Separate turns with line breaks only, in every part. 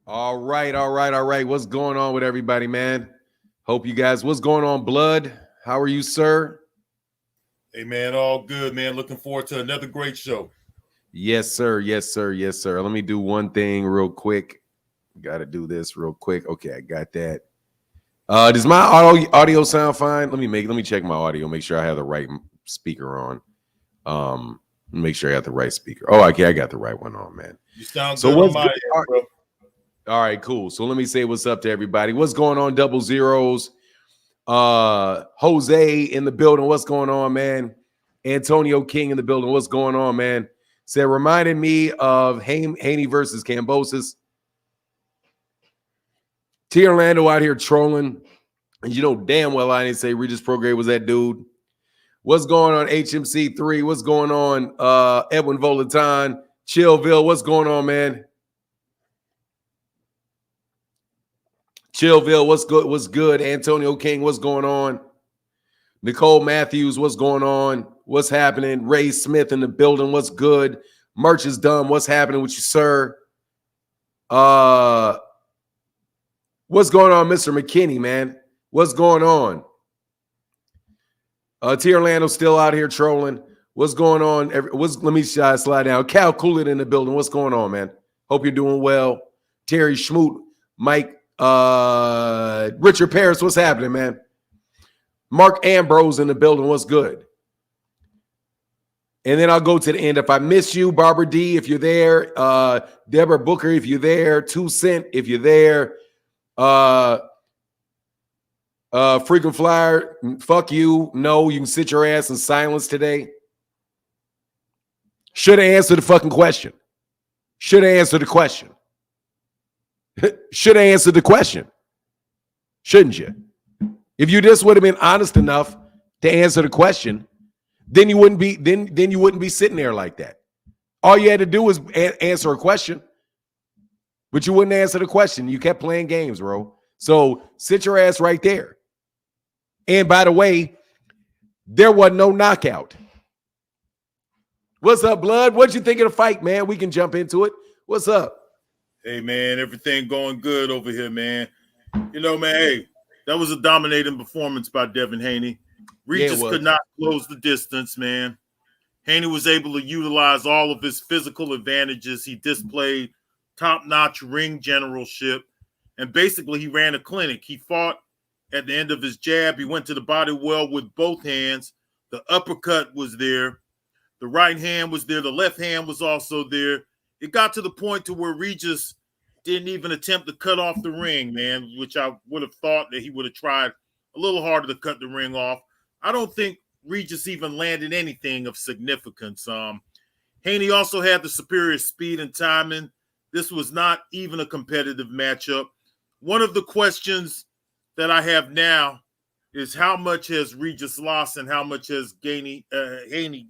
All right, all right, all right. What's going on with everybody, man? Hope you guys, what's going on, Blood? How are you, sir?
Hey man, all good, man. Looking forward to another great show.
Yes, sir. Yes, sir. Yes, sir. Let me do one thing real quick. Got to do this real quick. Okay, I got that. Does my audio sound fine? Let me check my audio. Make sure I have the right speaker on. Make sure I got the right speaker. Oh, okay, I got the right one on, man.
You sound
So
good on
what's
my
good?
end, bro.
All right, cool. So let me say what's up to everybody. What's going on, double zeros? Jose in the building. What's going on, man? Antonio King in the building. What's going on, man? Said reminded me of Haney versus Cambosis. T. Orlando out here trolling. And you know damn well I didn't say Regis Prograis was that dude. What's going on, HMC3? What's going on, Edwin Volaton? Chillville, what's going on, man? Chillville, what's good? What's good? Antonio King, what's going on? Nicole Matthews, what's going on? What's happening? Ray Smith in the building, what's good? Merch is done. What's happening with you, sir? What's going on, Mr. McKinney, man? What's going on? T. Orlando still out here trolling. What's going on? Let me slide down. Cal Coolett in the building. What's going on, man? Hope you're doing well. Terry Schmoot, Mike, Richard Paris, what's happening, man? Mark Ambrose in the building. What's good? And then I'll go to the end. If I miss you, Barbara D, if you're there, Deborah Booker, if you're there, 2 Cent, if you're there, Frequent Flyer, fuck you. No, you can sit your ass in silence today. Should have answered the fucking question. Should have answered the question. Should have answered the question. Shouldn't you? If you just would have been honest enough to answer the question, then you wouldn't be sitting there like that. All you had to do was answer a question, but you wouldn't answer the question. You kept playing games, bro. So sit your ass right there. And by the way, there was no knockout. What's up, Blood? What'd you think of the fight, man? We can jump into it. What's up?
Hey man, everything going good over here, man. You know, man, hey, that was a dominating performance by Devin Haney. Regis could not close the distance, man. Haney was able to utilize all of his physical advantages. He displayed top-notch ring generalship, and basically he ran a clinic. He fought at the end of his jab. He went to the body well with both hands. The uppercut was there. The right hand was there. The left hand was also there. It got to the point to where Regis didn't even attempt to cut off the ring, man, which I would have thought that he would have tried a little harder to cut the ring off. I don't think Regis even landed anything of significance. Haney also had the superior speed and timing. This was not even a competitive matchup. One of the questions that I have now is how much has Regis lost and how much has Haney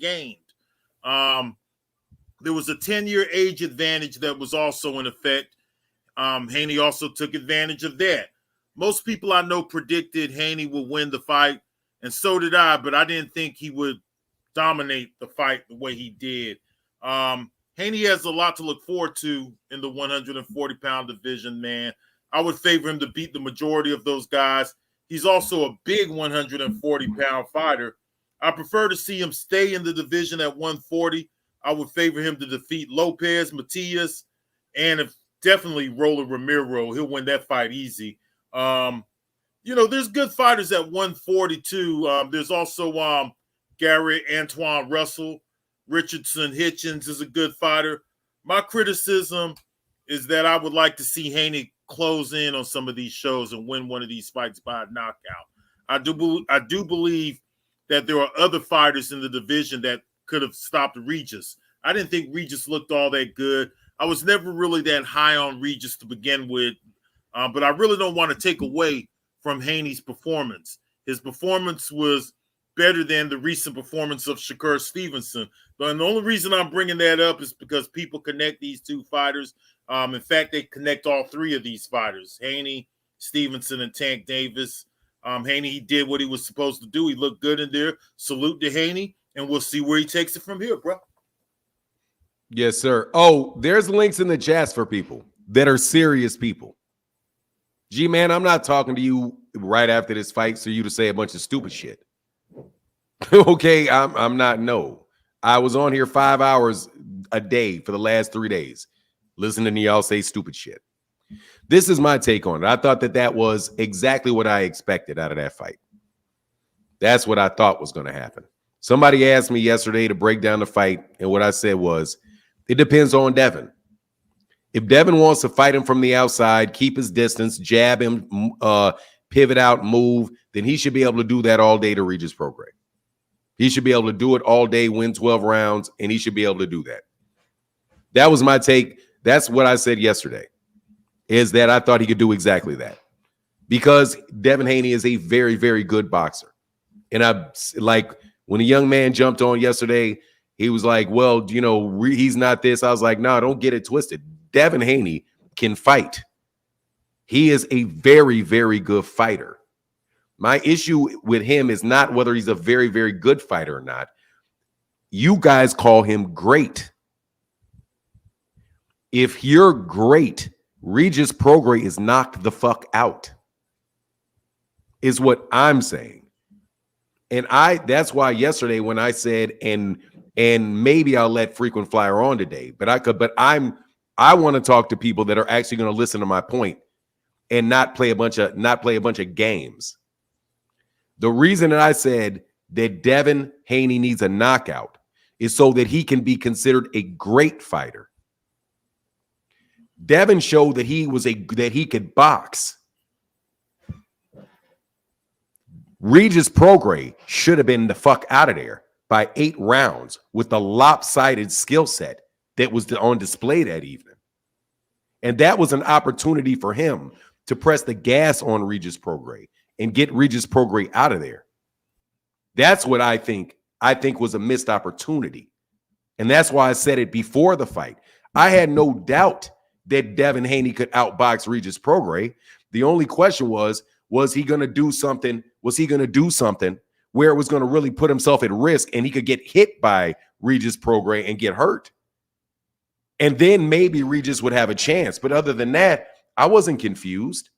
gained? There was a 10-year age advantage that was also in effect. Haney also took advantage of that. Most people I know predicted Haney would win the fight, and so did I, but I didn't think he would dominate the fight the way he did. Haney has a lot to look forward to in the 140-pound division, man. I would favor him to beat the majority of those guys. He's also a big 140-pound fighter. I prefer to see him stay in the division at 140. I would favor him to defeat Lopez, Matias, and if definitely Roller Ramiro. He'll win that fight easy. You know, there's good fighters at 142. There's also Gary Antoine Russell. Richardson Hitchens is a good fighter. My criticism is that I would like to see Haney close in on some of these shows and win one of these fights by a knockout. I do believe that there are other fighters in the division that could have stopped Regis. I didn't think Regis looked all that good. I was never really that high on Regis to begin with, but I really don't want to take away from Haney's performance. His performance was better than the recent performance of Shakur Stevenson. But the only reason I'm bringing that up is because people connect these two fighters. In fact, they connect all three of these fighters, Haney, Stevenson, and Tank Davis. Haney, he did what he was supposed to do. He looked good in there. Salute to Haney, and we'll see where he takes it from here, bro.
Yes, sir. Oh, there's links in the chats for people. that are serious people. G-Man, I'm not talking to you right after this fight so you to say a bunch of stupid shit. Okay, I'm not, no. I was on here 5 hours a day for the last 3 days listening to y'all say stupid shit. This is my take on it. I thought that was exactly what I expected out of that fight. That's what I thought was going to happen. Somebody asked me yesterday to break down the fight, and what I said was, it depends on Devin. If Devin wants to fight him from the outside, keep his distance, jab him, pivot out, move, then he should be able to do that all day to Regis Prograis. He should be able to do it all day, win 12 rounds, and he should be able to do that. That was my take. That's what I said yesterday, is that I thought he could do exactly that. Because Devin Haney is a very, very good boxer. And I like when a young man jumped on yesterday, he was like, well, you know, he's not this. I was like, no, don't get it twisted. Devin Haney can fight. He is a very, very good fighter. My issue with him is not whether he's a very, very good fighter or not. You guys call him great. If you're great, Regis Prograis is knocked the fuck out, is what I'm saying. And that's why yesterday when I said, and maybe I'll let Frequent Flyer on today, but I want to talk to people that are actually going to listen to my point and not play a bunch of games. The reason that I said that Devin Haney needs a knockout is so that he can be considered a great fighter. Devin showed that he could box. Regis Prograis should have been the fuck out of there by 8 rounds with the lopsided skill set that was on display that evening. And that was an opportunity for him to press the gas on Regis Prograis and get Regis Prograis out of there. That's what I think was a missed opportunity. And that's why I said it before the fight. I had no doubt that Devin Haney could outbox Regis Prograis. The only question was he going to do something? Was he going to do something where it was going to really put himself at risk and he could get hit by Regis Prograis and get hurt? And then maybe Regis would have a chance. But other than that, I wasn't confused.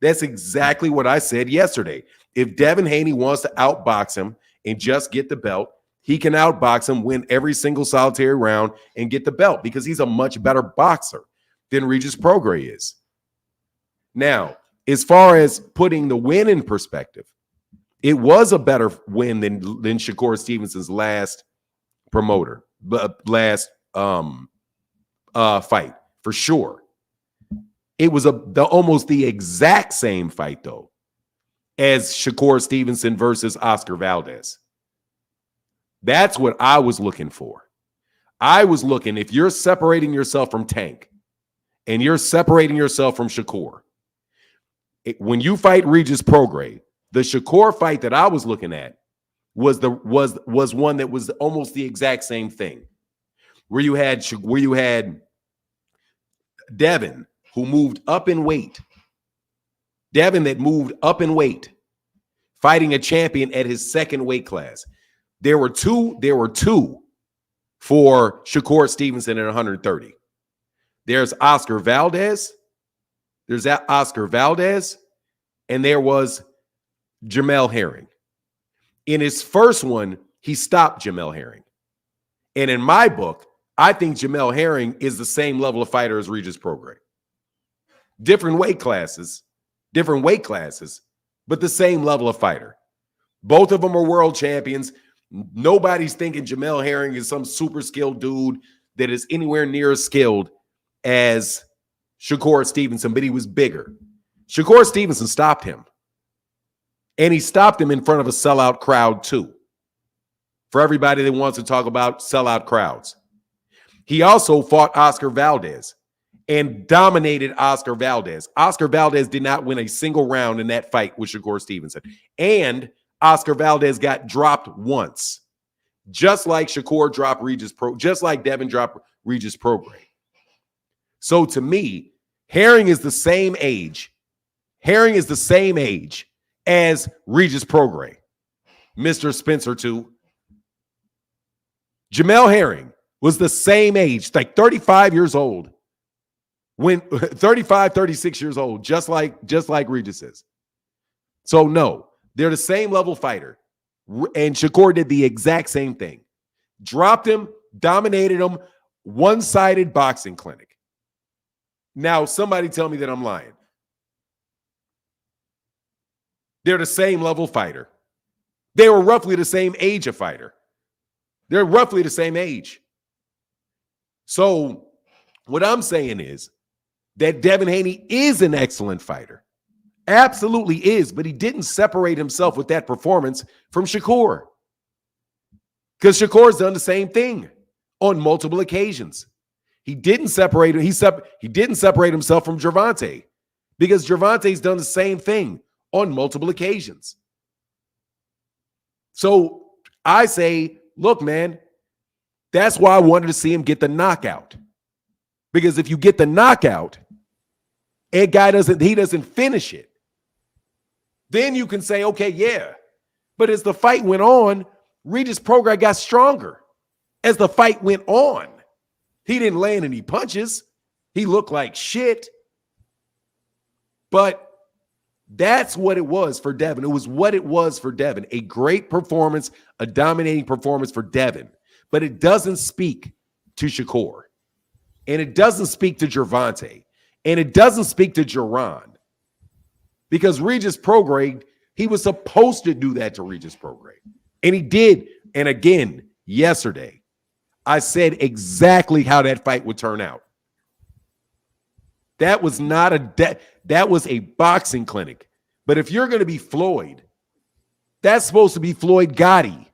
That's exactly what I said yesterday. If Devin Haney wants to outbox him and just get the belt, he can outbox him, win every single solitary round, and get the belt because he's a much better boxer than Regis Prograis is. Now, as far as putting the win in perspective, it was a better win than Shakur Stevenson's last fight, for sure. It was almost the exact same fight, though, as Shakur Stevenson versus Oscar Valdez. That's what I was looking for. I was looking, if you're separating yourself from Tank and you're separating yourself from Shakur, when you fight Regis Prograis, the Shakur fight that I was looking at was one that was almost the exact same thing, where you had Devin, who moved up in weight. Devin that moved up in weight, fighting a champion at his second weight class. There were two for Shakur Stevenson at 130. There's Oscar Valdez. There's that Oscar Valdez, and there was Jamel Herring. In his first one, he stopped Jamel Herring. And in my book, I think Jamel Herring is the same level of fighter as Regis Prograis. Different weight classes, but the same level of fighter. Both of them are world champions. Nobody's thinking Jamel Herring is some super skilled dude that is anywhere near as skilled as Shakur Stevenson, but he was bigger. Shakur Stevenson stopped him. And he stopped him in front of a sellout crowd too. For everybody that wants to talk about sellout crowds. He also fought Oscar Valdez and dominated Oscar Valdez. Oscar Valdez did not win a single round in that fight with Shakur Stevenson. And Oscar Valdez got dropped once. Just like Shakur dropped just like Devin dropped Regis Prograis. So to me, Herring is the same age. Herring is the same age as Regis Prograis. Mr. Spencer too. Jamel Herring was the same age, like 35 years old. when 35, 36 years old, just like Regis is. So no, they're the same level fighter. And Shakur did the exact same thing. Dropped him, dominated him, one-sided boxing clinic. Now, somebody tell me that I'm lying. They're the same level fighter. They were roughly the same age of fighter. They're roughly the same age. So what I'm saying is that Devin Haney is an excellent fighter. Absolutely is, but he didn't separate himself with that performance from Shakur. Because Shakur's done the same thing on multiple occasions. He didn't separate he didn't separate himself from Gervonta because Gervonta's done the same thing on multiple occasions. So I say, look, man, that's why I wanted to see him get the knockout. Because if you get the knockout, and guy doesn't finish it, then you can say, okay, yeah. But as the fight went on, Regis Prograis got stronger. As the fight went on, he didn't land any punches. He looked like shit. But that's what it was for Devin. It was what it was for Devin. A great performance, a dominating performance for Devin. But it doesn't speak to Shakur. And it doesn't speak to Gervonta. And it doesn't speak to Jerron. Because Regis Prograis, he was supposed to do that to Regis Prograis. And he did. And again, yesterday, I said exactly how that fight would turn out. That was not that was a boxing clinic. But if you're going to be Floyd, that's supposed to be Floyd Gotti.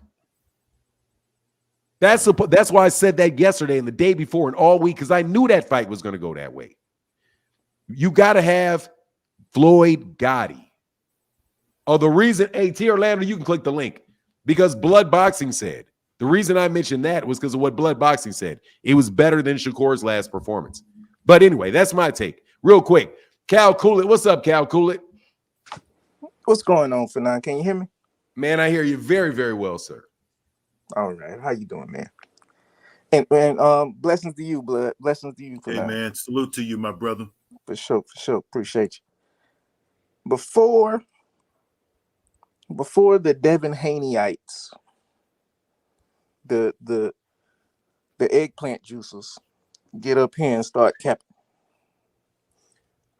That's why I said that yesterday and the day before and all week, because I knew that fight was going to go that way. You got to have Floyd Gotti. Oh, the reason, hey, T. Orlando, you can click the link. Because Blood Boxing said, the reason I mentioned that was because of what Blood Boxing said. It was better than Shakur's last performance. But anyway, that's my take. Real quick. Cal Coolett, what's up, Cal Coolett?
What's going on, Fernand? Can you hear me?
Man, I hear you very, very well, sir.
All right. How you doing, man? And blessings to you, Blood. Blessings to you, Fernand.
Hey, man, salute to you, my brother.
For sure. Appreciate you. Before the Devin Haneyites, the eggplant juicers get up here and start capping,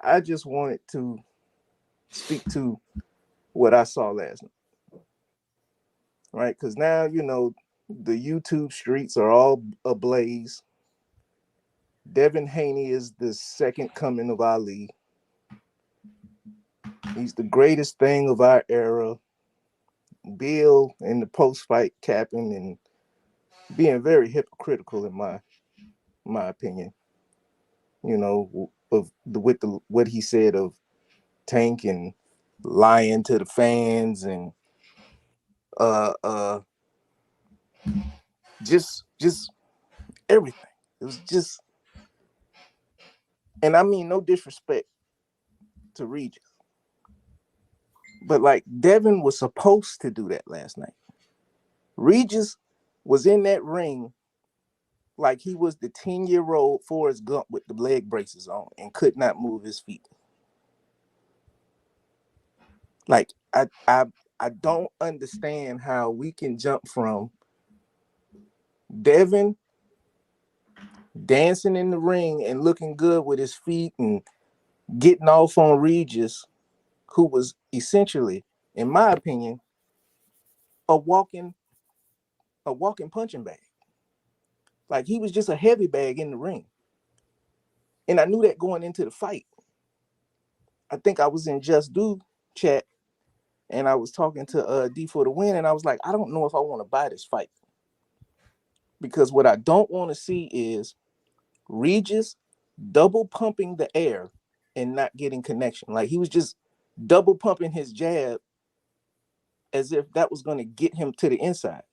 I just wanted to speak to what I saw last night. Right? Because now, the YouTube streets are all ablaze. Devin Haney is the second coming of Ali. He's the greatest thing of our era. Bill in the post-fight capping and being very hypocritical in my opinion. Of what he said of Tank and lying to the fans and just everything. It was just, and I mean no disrespect to Regis, but like Devin was supposed to do that last night. Regis was in that ring like he was the 10-year-old Forrest Gump with the leg braces on and could not move his feet. Like I don't understand how we can jump from Devin dancing in the ring and looking good with his feet and getting off on Regis, who was essentially, in my opinion, a walking punching bag. Like he was just a heavy bag in the ring. And I knew that going into the fight. I think I was in Just Do chat and I was talking to D for the win, and I was like, I don't know if I want to buy this fight. Because what I don't want to see is Regis double pumping the air and not getting connection. Like he was just double pumping his jab as if that was going to get him to the inside.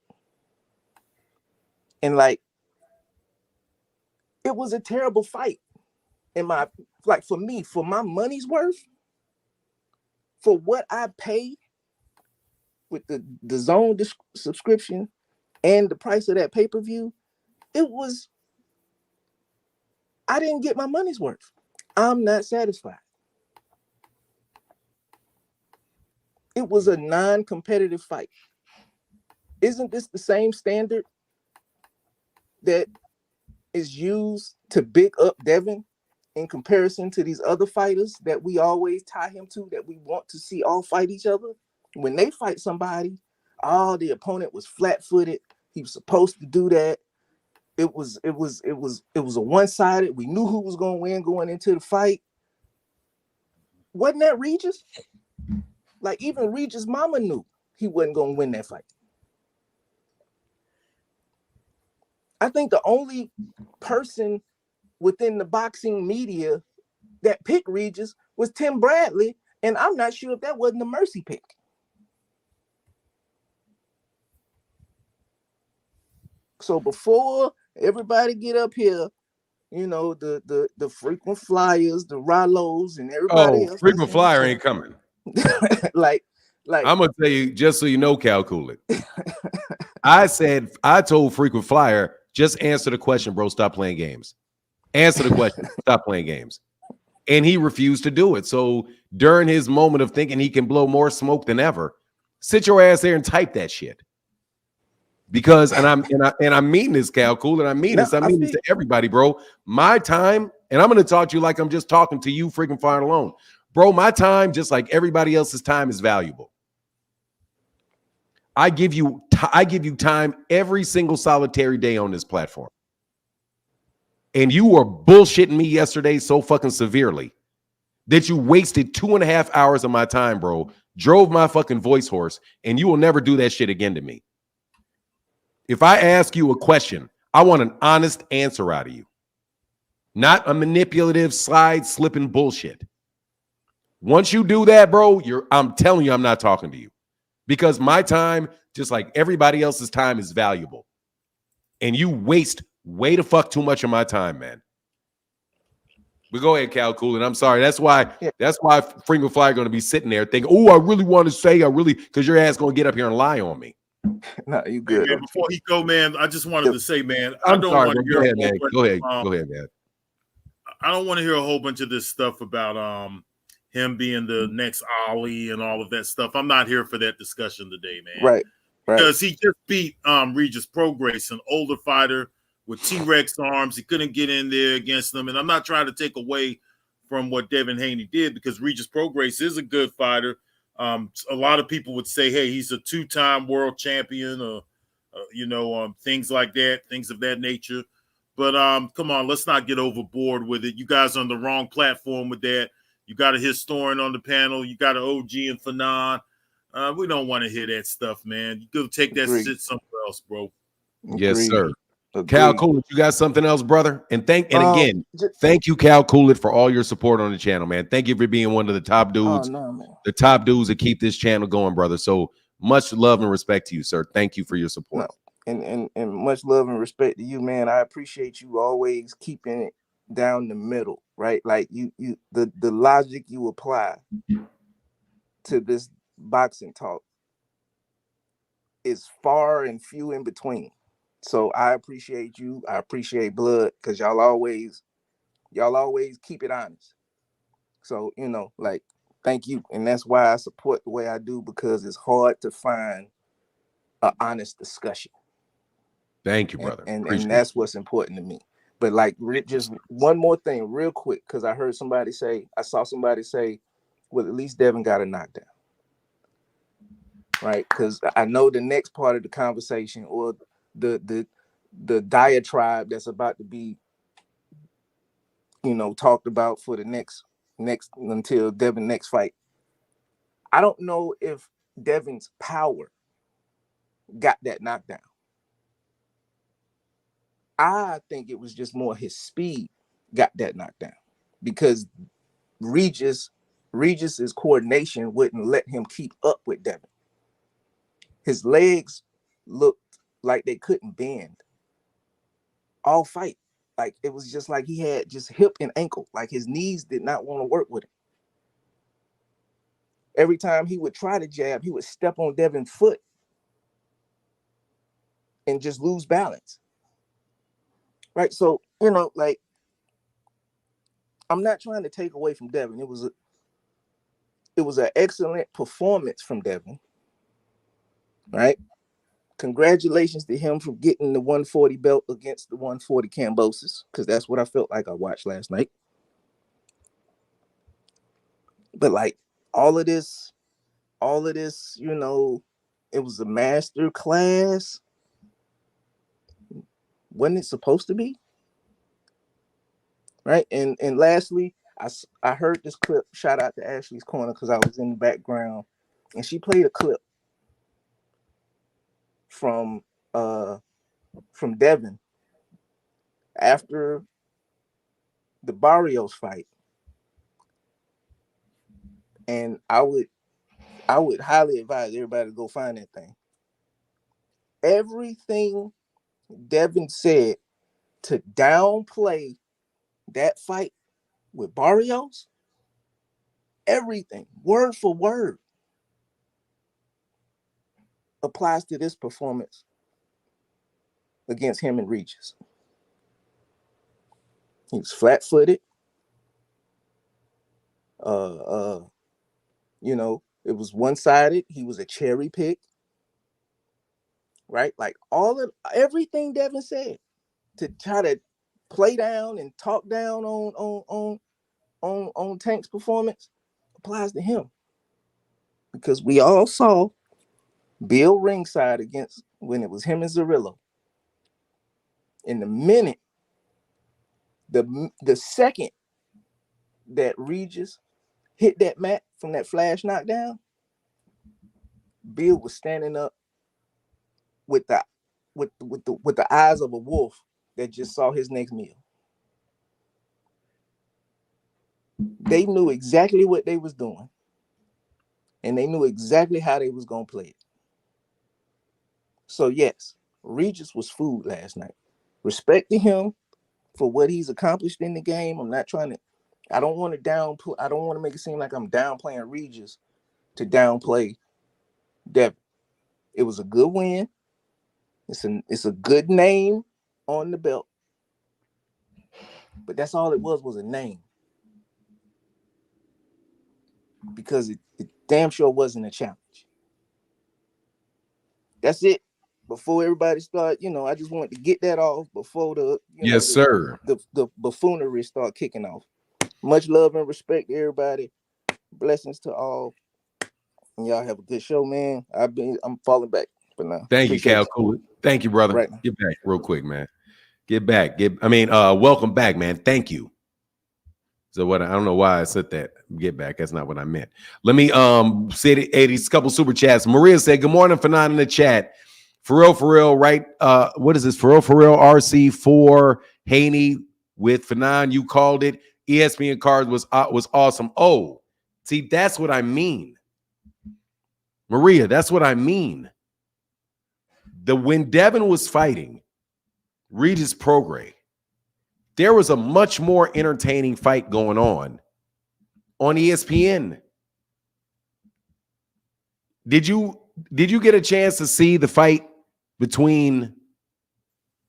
And like, it was a terrible fight. For me, for my money's worth, for what I pay with the zone subscription and the price of that pay-per-view, I didn't get my money's worth. I'm not satisfied. It was a non-competitive fight. Isn't this the same standard that is used to big up Devin in comparison to these other fighters that we always tie him to, that we want to see all fight each other? When they fight somebody, the opponent was flat-footed. He was supposed to do that. It was a one-sided. We knew who was going to win going into the fight. Wasn't that Regis? Like, even Regis' mama knew he wasn't going to win that fight. I think the only person within the boxing media that picked Regis was Tim Bradley, and I'm not sure if that wasn't a mercy pick. So before everybody get up here, the frequent flyers, the Rallos, and everybody else.
Frequent flyer ain't coming.
like
I'm gonna tell you, just so you know, calculate. I told frequent flyer, just answer the question, bro. Stop playing games. Answer the question. Stop playing games. And he refused to do it. So during his moment of thinking he can blow more smoke than ever, sit your ass there and type that shit. Because I mean this, Cal Cool, and I mean this to everybody, bro. My time, and I'm gonna talk to you like I'm just talking to you, freaking fire alone, bro. My time, just like everybody else's time, is valuable. I give you time every single solitary day on this platform, and you were bullshitting me yesterday so fucking severely that you wasted 2.5 hours of my time, bro. Drove my fucking voice horse, and you will never do that shit again to me. If I ask you a question, I want an honest answer out of you. Not a manipulative, slipping bullshit. Once you do that, bro, I'm telling you, I'm not talking to you. Because my time, just like everybody else's time, is valuable. And you waste way the fuck too much of my time, man. But go ahead, Cal Cool, and I'm sorry. That's why Freeman Fly going to be sitting there thinking, oh, I really want to say, because your ass going to get up here and lie on me.
No, you good.
Hey, man, before he go, man, I just wanted to say, man,
I'm sorry, man. Go ahead, man. Go ahead, man.
I don't want to hear a whole bunch of this stuff about him being the next Ali and all of that stuff. I'm not here for that discussion today, man.
Right.
Because he just beat Regis Prograis, an older fighter with T-Rex arms. He couldn't get in there against them. And I'm not trying to take away from what Devin Haney did, because Regis Prograis is a good fighter. A lot of people would say, hey, he's a 2-time world champion, or things like that, things of that nature. But come on, let's not get overboard with it. You guys are on the wrong platform with that. You got a historian on the panel. You got an OG and Fanon. We don't want to hear that stuff, man. You go take that shit somewhere else, bro.
Yes, sir. Cal Coolidge, you got something else, brother? And thank you, Cal Coolidge, for all your support on the channel, man. Thank you for being one of the top dudes, the top dudes that keep this channel going, brother. So much love and respect to you, sir. Thank you for your support.
And much love and respect to you, man. I appreciate you always keeping it down the middle, right? Like the logic you apply to this boxing talk is far and few in between. So I appreciate you. I appreciate Blood, because y'all always keep it honest. So, thank you. And that's why I support the way I do, because it's hard to find an honest discussion.
Thank you, brother.
And that's what's important to me. But just one more thing real quick, because I saw somebody say, well, at least Devin got a knockdown. Right? Because I know the next part of the conversation, or the diatribe that's about to be, talked about for the next until Devin's next fight. I don't know if Devin's power got that knockdown. I think it was just more his speed got that knockdown, because Regis's coordination wouldn't let him keep up with Devin. His legs looked like they couldn't bend all fight. Like, it was just like he had just hip and ankle. Like, his knees did not want to work with him. Every time he would try to jab, he would step on Devin's foot and just lose balance. Right? So, I'm not trying to take away from Devin. It was an excellent performance from Devin, right? Congratulations to him for getting the 140 belt against the 140 Cambosis, because that's what I felt like I watched last night. But like all of this, you know, it was a master class. Wasn't it supposed to be? Right. And lastly, I heard this clip. Shout out to Ashley's Corner because I was in the background, and she played a clip from Devin after the Barrios fight, and I would highly advise everybody to go find that thing. Everything Devin said to downplay that fight with Barrios, everything word for word applies to this performance against him and Regis. He was flat-footed. You know, it was one-sided. He was a cherry pick. Right? Like everything Devin said to try to play down and talk down on Tank's performance applies to him. Because we all saw Bill ringside against when it was him and Zerillo. In the minute, the second that Regis hit that mat from that flash knockdown, Bill was standing up with the eyes of a wolf that just saw his next meal. They knew exactly what they was doing, and they knew exactly how they was gonna play it. So yes, Regis was food last night. Respect to him for what he's accomplished in the game. I don't want to make it seem like I'm downplaying Regis to downplay Devin. It was a good win. It's a good name on the belt. But that's all it was a name. Because it damn sure wasn't a challenge. That's it. Before everybody start, I just wanted to get that off before
sir.
The buffoonery start kicking off. Much love and respect to everybody. Blessings to all. And y'all have a good show, man. I'm falling back for now.
Thank you, Cal. Cool. Thank you, brother. Right. Get back real quick, man. Get back. Welcome back, man. Thank you. So I don't know why I said that. Get back. That's not what I meant. Let me say these couple super chats. Maria said, good morning, Fanon in the chat. For real, right? What is this? For real, RC4 Haney with Fanon. You called it. ESPN cards was awesome. Oh, see, that's what I mean. Maria, that's what I mean. When Devin was fighting Regis Prograis, there was a much more entertaining fight going on ESPN. Did you get a chance to see the fight between,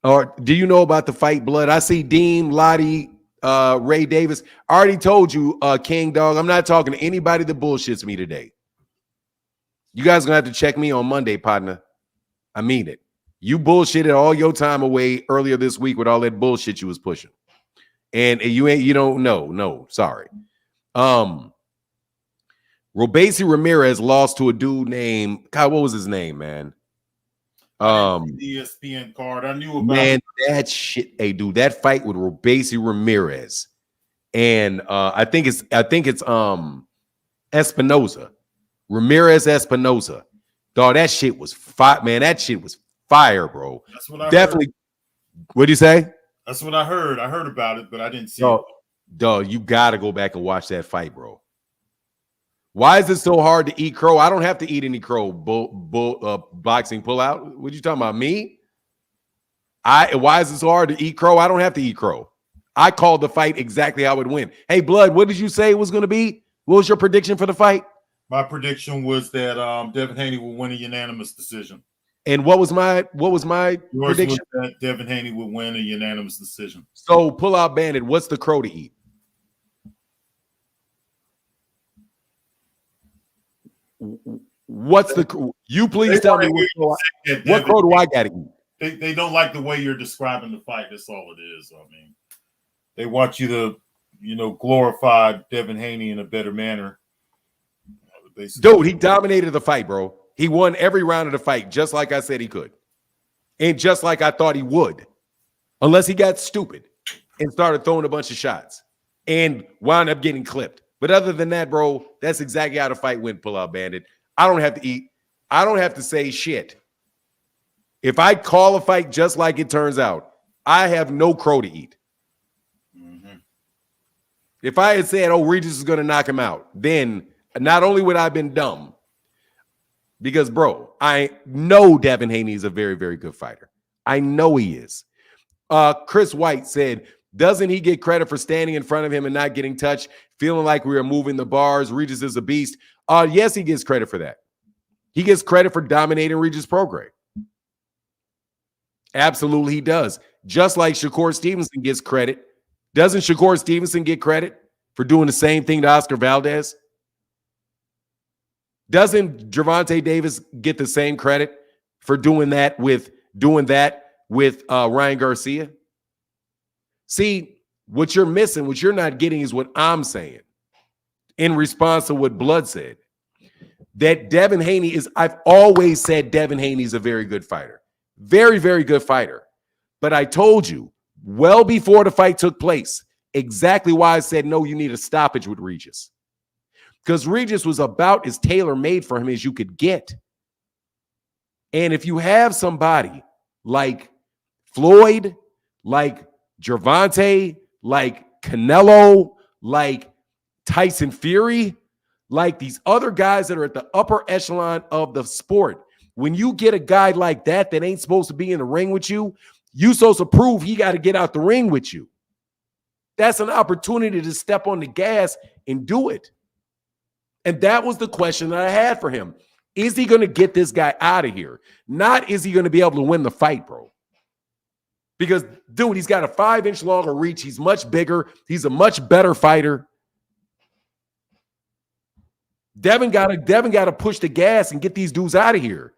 or do you know about the fight, Blood? I see Deem, Lottie, Ray Davis. I already told you, King Dog, I'm not talking to anybody that bullshits me today. You guys are going to have to check me on Monday, partner. I mean it. You bullshitted all your time away earlier this week with all that bullshit you was pushing. And you don't know. No, sorry. Robesi Ramirez lost to a dude named, God, what was his name, man?
ESPN card. I knew about it.
That shit. Hey, dude, that fight with Robesi Ramirez. And I think it's Espinoza. Ramirez Espinoza. Dog, that shit was fire, man. That shit was fire, bro.
That's what I
definitely
heard.
What'd you say?
That's what I heard. I heard about it, but I didn't see it.
Dog, you gotta go back and watch that fight, bro. Why is it so hard to eat crow? I don't have to eat any crow. Boxing pullout. What you talking about? Me? Why is it so hard to eat crow? I don't have to eat crow. I called the fight exactly how it went. Hey, Blood, what did you say it was going to be? What was your prediction for the fight?
My prediction was that Devin Haney will win a unanimous decision.
And what was my
Yours
prediction?
Was that Devin Haney would win a unanimous decision.
So, pull out bandit. What's the crow to eat? What's the you please tell me what crow do I gotta eat?
They don't like the way you're describing the fight. That's all it is. I mean, they want you to, glorify Devin Haney in a better manner.
Dude, he dominated the fight, bro. He won every round of the fight, just like I said he could. And just like I thought he would. Unless he got stupid and started throwing a bunch of shots and wound up getting clipped. But other than that, bro, that's exactly how the fight went, Pull Out Bandit. I don't have to eat. I don't have to say shit. If I call a fight just like it turns out, I have no crow to eat. Mm-hmm. If I had said, oh, Regis is going to knock him out, then not only would I have been dumb, because, bro, I know Devin Haney is a very, very good fighter. I know he is. Chris White said, doesn't he get credit for standing in front of him and not getting touched, feeling like we are moving the bars? Regis is a beast. Yes, he gets credit for that. He gets credit for dominating Regis Prograis. Absolutely, he does. Just like Shakur Stevenson gets credit. Doesn't Shakur Stevenson get credit for doing the same thing to Oscar Valdez? Doesn't Gervonta Davis get the same credit for doing that with Ryan Garcia? See, what you're missing, what you're not getting is what I'm saying in response to what Blood said. That Devin Haney is, I've always said Devin Haney is a very good fighter. Very, very good fighter. But I told you well before the fight took place exactly why I said, no, you need a stoppage with Regis. Because Regis was about as tailor-made for him as you could get. And if you have somebody like Floyd, like Gervonta, like Canelo, like Tyson Fury, like these other guys that are at the upper echelon of the sport, when you get a guy like that that ain't supposed to be in the ring with you, you supposed to prove he got to get out the ring with you. That's an opportunity to step on the gas and do it. And that was the question that I had for him. Is he going to get this guy out of here? Not is he going to be able to win the fight, bro. Because, dude, he's got a 5-inch longer reach. He's much bigger. He's a much better fighter. Devin got to push the gas and get these dudes out of here.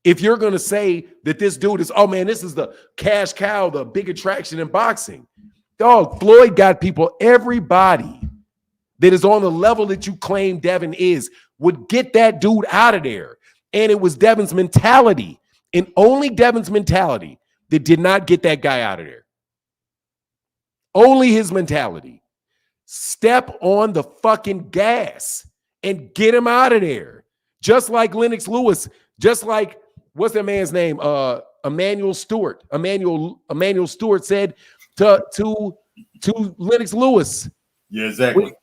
If you're going to say that this dude is, oh, man, this is the cash cow, the big attraction in boxing. Dog, Floyd got people, everybody that is on the level that you claim Devin is, would get that dude out of there. And it was Devin's mentality, and only Devin's mentality, that did not get that guy out of there. Only his mentality. Step on the fucking gas and get him out of there. Just like Lennox Lewis, just like, what's that man's name? Emmanuel Stewart. Emmanuel Stewart said to Lennox Lewis.
Yeah, exactly.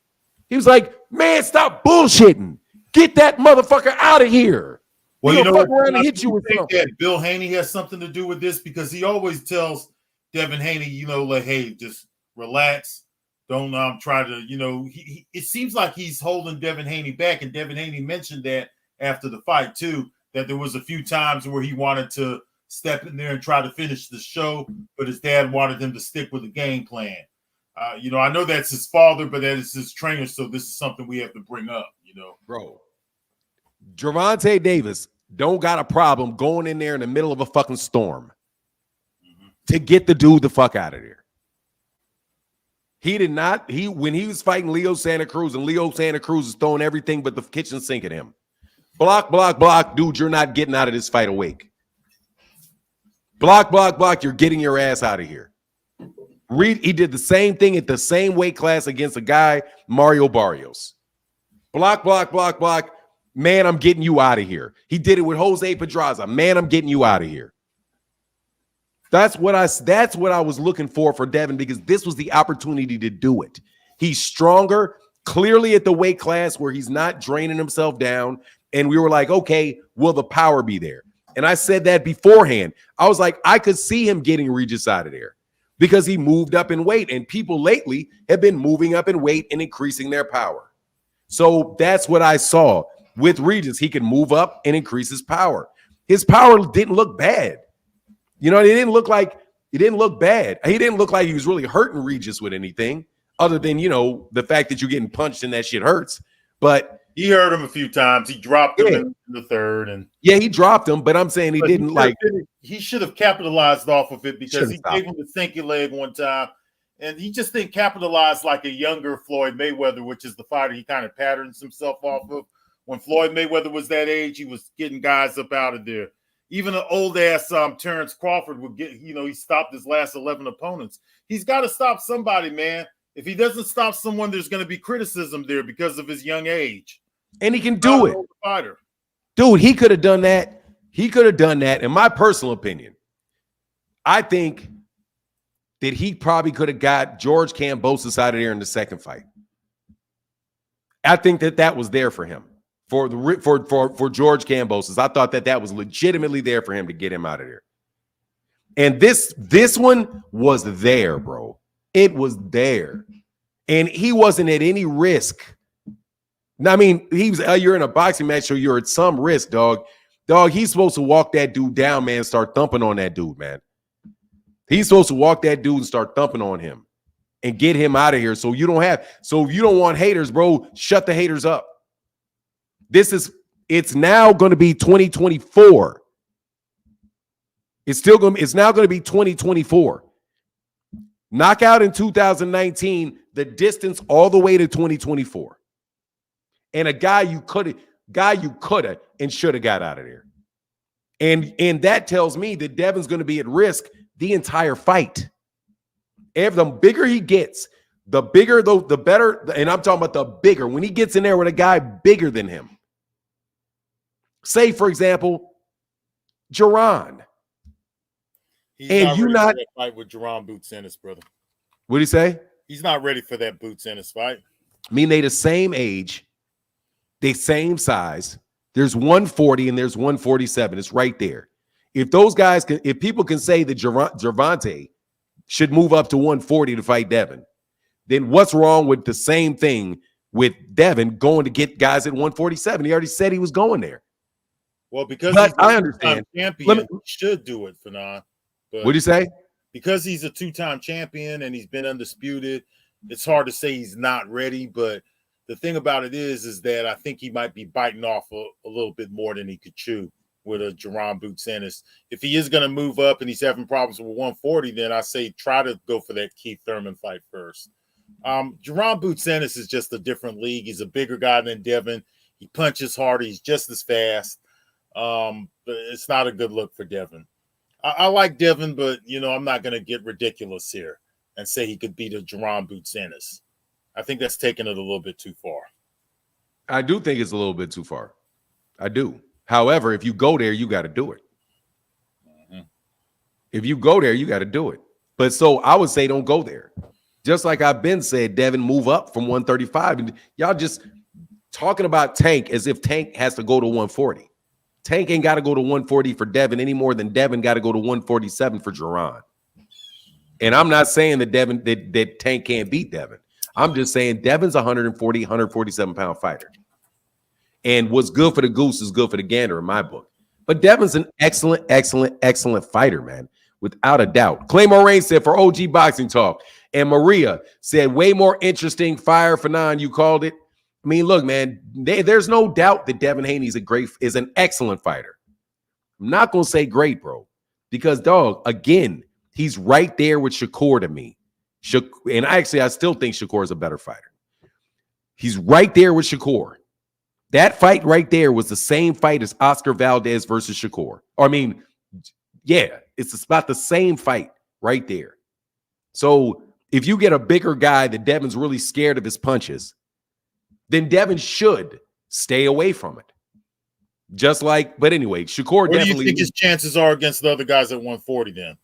He was like, man, stop bullshitting. Get that motherfucker out of here.
Well,
you know, fuck around and hit you with something.
That Bill Haney has something to do with this, because he always tells Devin Haney, like, hey, just relax. Don't try to, it seems like he's holding Devin Haney back. And Devin Haney mentioned that after the fight, too, that there was a few times where he wanted to step in there and try to finish the show, but his dad wanted him to stick with the game plan. I know that's his father, but that is his trainer, so this is something we have to bring up,
Bro, Gervonta Davis don't got a problem going in there in the middle of a fucking storm to get the dude the fuck out of there. He did not. When he was fighting Leo Santa Cruz, and Leo Santa Cruz is throwing everything but the kitchen sink at him. Block, block, block. Dude, you're not getting out of this fight awake. Block, block, block. You're getting your ass out of here. He did the same thing at the same weight class against a guy, Mario Barrios. Block, block, block, block. Man, I'm getting you out of here. He did it with Jose Pedraza. Man, I'm getting you out of here. That's what I was looking for Devin, because this was the opportunity to do it. He's stronger, clearly at the weight class where he's not draining himself down. And we were like, okay, will the power be there? And I said that beforehand. I was like, I could see him getting Regis out of there because he moved up in weight, and people lately have been moving up in weight and increasing their power. So that's what I saw with Regis. He can move up and increase his power. His power didn't look bad. It didn't look bad. He didn't look like he was really hurting Regis with anything other than, the fact that you're getting punched and that shit hurts. But
he heard him a few times. He dropped him
yeah,
in the third, and
yeah, he dropped him. But I'm saying he didn't like.
He should have capitalized off of it because he
stopped
gave him the thinky leg one time, and he just didn't capitalize like a younger Floyd Mayweather, which is the fighter he kind of patterns himself off of. When Floyd Mayweather was that age, he was getting guys up out of there. Even an old ass Terrence Crawford would get, he stopped his last 11 opponents. He's got to stop somebody, man. If he doesn't stop someone, there's going to be criticism there because of his young age.
And he can do it.
Fighter.
Dude, he could have done that. He could have done that. In my personal opinion, I think that he probably could have got George Kambosos out of there in the second fight. I think that was there for him. For George Kambosos. I thought that was legitimately there for him to get him out of there. And this one was there, bro. It was there. And he wasn't at any risk. I mean, he was you're in a boxing match, so you're at some risk, dog. Dog, he's supposed to walk that dude down, man, start thumping on that dude, man. He's supposed to walk that dude and start thumping on him and get him out of here. So if you don't want haters, bro, shut the haters up. It's now going to be 2024. It's now going to be 2024. Knockout in 2019, the distance all the way to 2024. And a guy you could have and should have got out of there. And that tells me that Devin's going to be at risk the entire fight. And the bigger he gets, the bigger, the better. And I'm talking about the bigger. When he gets in there with a guy bigger than him. Say, for example, Jerron.
He's not ready for that fight with Jerron Boots Ennis, brother.
What do you say?
He's not ready for that Boots Ennis fight.
I mean, they the same age, they same size. There's 140 and there's 147. It's right there. If those guys if people can say that Gervonta should move up to 140 to fight Devin, then what's wrong with the same thing with Devin going to get guys at 147? He already said he was going there.
Well, because
I understand.
Champion, he should do it, Fanon.
What do you say?
Because he's a two-time champion and he's been undisputed, it's hard to say he's not ready. But the thing about it is that I think he might be biting off a little bit more than he could chew with a Jerron Boots Ennis. If he is going to move up and he's having problems with 140, then I say try to go for that Keith Thurman fight first. Jerron Boots Ennis is just a different league. He's a bigger guy than Devin. He punches harder. He's just as fast. But it's not a good look for Devin. I like Devin, but, I'm not going to get ridiculous here and say he could beat a Jerron Boots Ennis. I think that's taking it a little bit too far.
I do think it's a little bit too far. I do. However, if you go there, you got to do it. Mm-hmm. If you go there, you got to do it. But so I would say don't go there. Just like I've been said, Devin, move up from 135. And y'all just talking about Tank as if Tank has to go to 140. Tank ain't got to go to 140 for Devin any more than Devin got to go to 147 for Jerron. And I'm not saying that that Tank can't beat Devin. I'm just saying Devin's 140, 147 pound fighter. And what's good for the goose is good for the gander in my book. But Devin's an excellent, excellent, excellent fighter, man, without a doubt. Clay Moraine said for OG Boxing Talk. And Maria said way more interesting fire for nine. You called it. I mean, look, man, there's no doubt that Devin Haney is an excellent fighter. I'm not going to say great, bro, because, dog, again, he's right there with Shakur to me. And I still think Shakur is a better fighter. He's right there with Shakur. That fight right there was the same fight as Oscar Valdez versus Shakur. I mean, yeah, it's about the same fight right there. So if you get a bigger guy that Devin's really scared of his punches, then Devin should stay away from it. But anyway, Shakur definitely.
What do you think his chances are against the other guys at 140 then?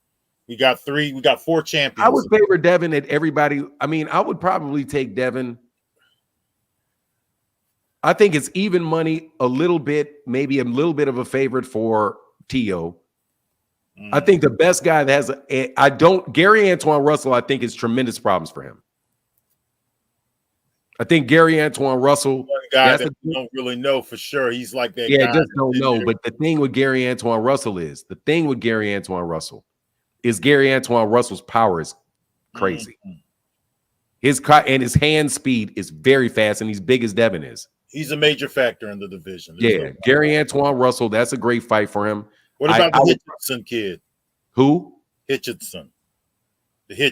We got 4 champions.
I would favor Devin at everybody. I mean, I would probably take Devin. I think it's even money a little bit, maybe a little bit of a favorite for T.O. I think the best guy that has Gary Antoine Russell, I think is tremendous problems for him. I think Gary Antoine Russell,
one guy that we don't really know for sure. He's like that.
Yeah,
guy
just don't know. But the thing with Gary Antoine Russell is Gary Antoine Russell's power is crazy. And his hand speed is very fast, and he's big as Devin is.
He's a major factor in the division.
Yeah, Gary Antoine Russell, that's a great fight for him.
What about the Hitchinson kid?
Who?
Hitchinson.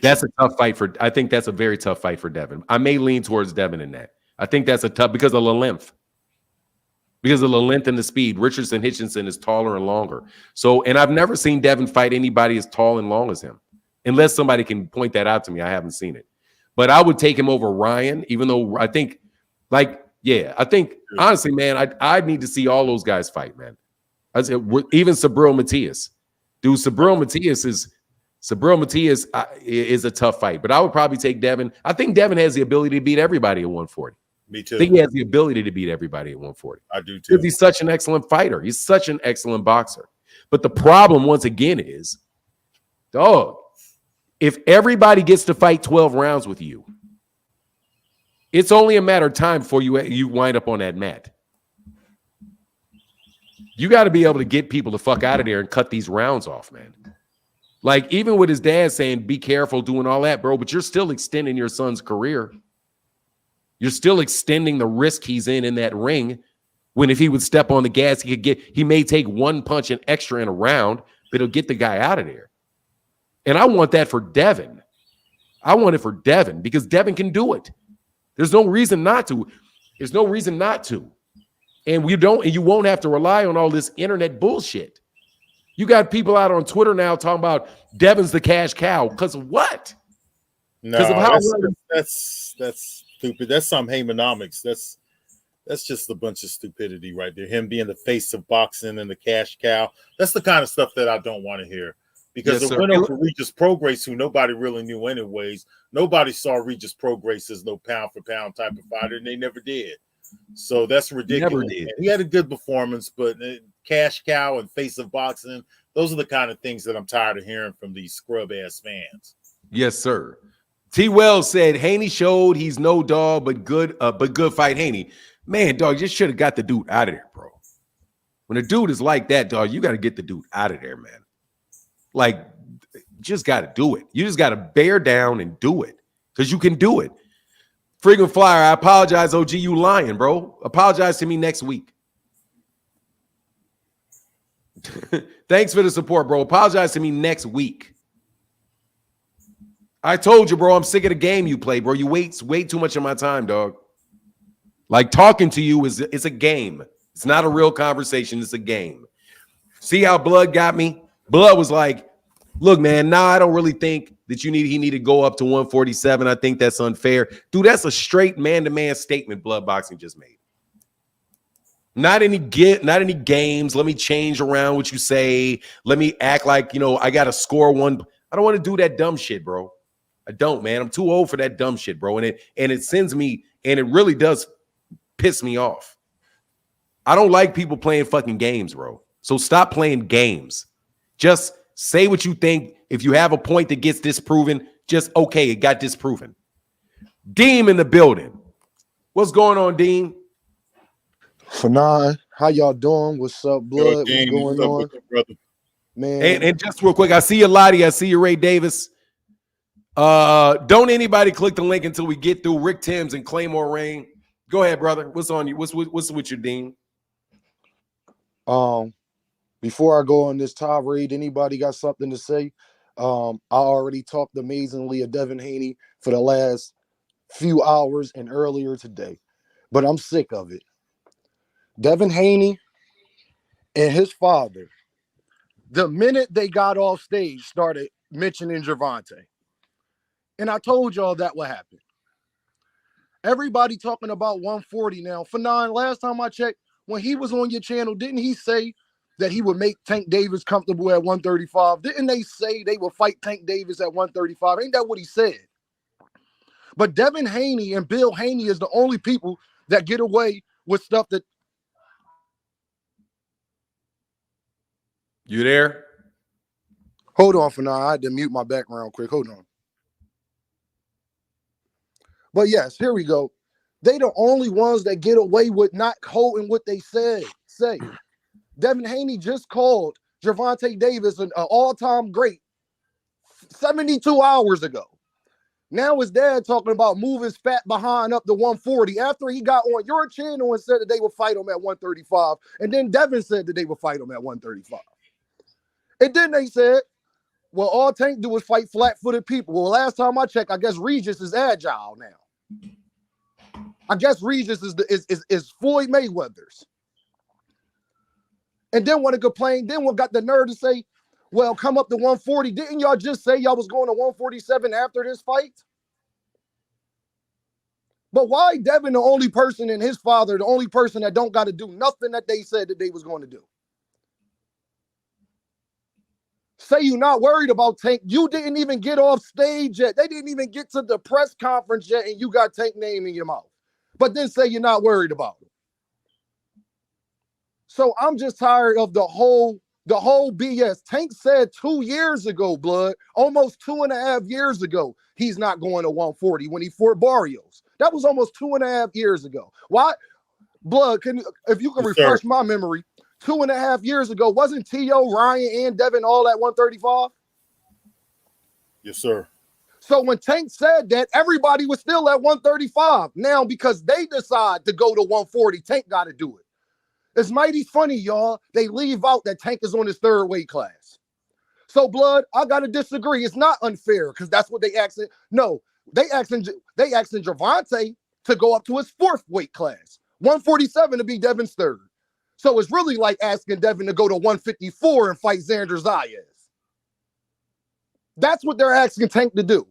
That's a tough fight I think that's a very tough fight for Devin. I may lean towards Devin in that. I think that's a tough because of the length. Because of the length and the speed. Richardson Hitchinson is taller and longer. So, and I've never seen Devin fight anybody as tall and long as him. Unless somebody can point that out to me. I haven't seen it. But I would take him over Ryan, even though I think, honestly, man, I need to see all those guys fight, man. I said, even Subriel Matias. Dude, Subriel Matias is a tough fight. But I would probably take Devin. I think Devin has the ability to beat everybody at 140.
Me too.
I think he has the ability to beat everybody at 140.
I do too.
Because he's such an excellent fighter. He's such an excellent boxer. But the problem, once again, is, dog, if everybody gets to fight 12 rounds with you, it's only a matter of time before you wind up on that mat. You got to be able to get people the fuck out of there and cut these rounds off, man. Like, even with his dad saying, be careful doing all that, bro, but you're still extending your son's career. You're still extending the risk he's in that ring, when if he would step on the gas, he may take one punch and extra in a round, but it'll get the guy out of there. And I want that for Devin. I want it for Devin because Devin can do it. There's no reason not to. There's no reason not to. And you won't have to rely on all this internet bullshit. You got people out on Twitter now talking about Devin's the cash cow. Because of what?
No, that's stupid. That's some Heymanomics. That's just a bunch of stupidity right there. Him being the face of boxing and the cash cow. That's the kind of stuff that I don't want to hear. Because the winner for Regis Prograis, who nobody really knew anyways, nobody saw Regis Prograis as no pound for pound type of fighter, and they never did. So that's ridiculous. He had a good performance, but cash cow and face of boxing, those are the kind of things that I'm tired of hearing from these scrub ass fans.
Yes, sir. T. Wells said Haney showed he's no dog, but good fight. Haney, man, dog, just should have got the dude out of there, bro. When a dude is like that, dog, you got to get the dude out of there, man. Like, just got to do it. You just got to bear down and do it because you can do it. Frequent Flyer, I apologize, OG, you lying, bro. Apologize to me next week. Thanks for the support, bro. Apologize to me next week. I told you, bro, I'm sick of the game you play, bro. You waste way too much of my time, dog. Like, talking to you it's a game. It's not a real conversation. It's a game. See how Blood got me? Blood was like, look, man, I don't really think that he need to go up to 147. I think that's unfair. Dude, that's a straight man-to-man statement Blood Boxing just made. Not any games. Let me change around what you say. Let me act like, I got to score one. I don't want to do that dumb shit, bro. I don't, man. I'm too old for that dumb shit, bro. And it sends me, and it really does piss me off. I don't like people playing fucking games, bro. So stop playing games. Just say what you think. If you have a point that gets disproven, just okay, it got disproven. Deem in the building. What's going on, Deem?
Fanon, how y'all doing? What's up, Blood? What's going on?
Brother?
Man.
And just real quick, I see you, Lottie. I see you, Ray Davis. Don't anybody click the link until we get through Rick Timms and Claymore Rain. Go ahead, brother. What's on you? What's with your Dean?
Before I go on this tirade, anybody got something to say? I already talked amazingly of Devin Haney for the last few hours and earlier today, but I'm sick of it. Devin Haney and his father, the minute they got off stage, started mentioning Gervonta. And I told y'all that would happen. Everybody talking about 140 now. Fanon, last time I checked, when he was on your channel, didn't he say that he would make Tank Davis comfortable at 135? Didn't they say they would fight Tank Davis at 135? Ain't that what he said? But Devin Haney and Bill Haney is the only people that get away with stuff that.
You there?
Hold on, Fanon. I had to mute my background quick. Hold on. But yes, here we go. They the only ones that get away with not holding what they say. Devin Haney just called Gervonta Davis an all-time great 72 hours ago. Now his dad talking about move his fat behind up to 140 after he got on your channel and said that they would fight him at 135. And then Devin said that they would fight him at 135. And then they said, well, all Tank do is fight flat-footed people. Well, last time I checked, I guess Regis is agile now. I guess Regis is Floyd Mayweather's. And then want to complain, then one got the nerve to say, well, come up to 140. Didn't y'all just say y'all was going to 147 after this fight? But why Devin the only person and his father, the only person that don't got to do nothing that they said that they was going to do? Say you're not worried about Tank. You didn't even get off stage yet. They didn't even get to the press conference yet, and you got Tank name in your mouth. But then say you're not worried about it. So I'm just tired of the whole BS. Tank said 2 years ago, blood, almost 2.5 years ago, he's not going to 140 when he fought Barrios. That was almost 2.5 years ago. Why? Blood, if you can refresh my memory, 2.5 years ago, wasn't T.O., Ryan, and Devin all at 135?
Yes, sir.
So when Tank said that, everybody was still at 135. Now, because they decide to go to 140, Tank got to do it. It's mighty funny, y'all. They leave out that Tank is on his third weight class. So, blood, I got to disagree. It's not unfair because that's what they asking. No, they asking Gervonta to go up to his fourth weight class, 147 to be Devin's third. So it's really like asking Devin to go to 154 and fight Xander Zayas. That's what they're asking Tank to do.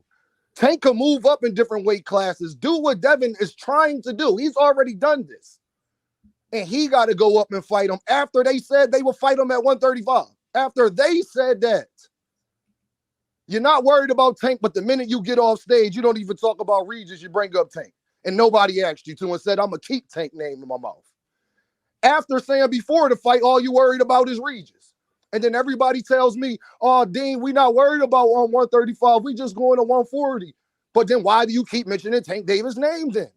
Tank can move up in different weight classes, do what Devin is trying to do. He's already done this. And he got to go up and fight him after they said they would fight him at 135. After they said that. You're not worried about Tank, but the minute you get off stage, you don't even talk about Regis, you bring up Tank. And nobody asked you to and said, I'm going to keep Tank name in my mouth. After saying before the fight, all you worried about is Regis. And then everybody tells me, oh, Dean, we not worried about on 135. We just going to 140. But then why do you keep mentioning Tank Davis' name then?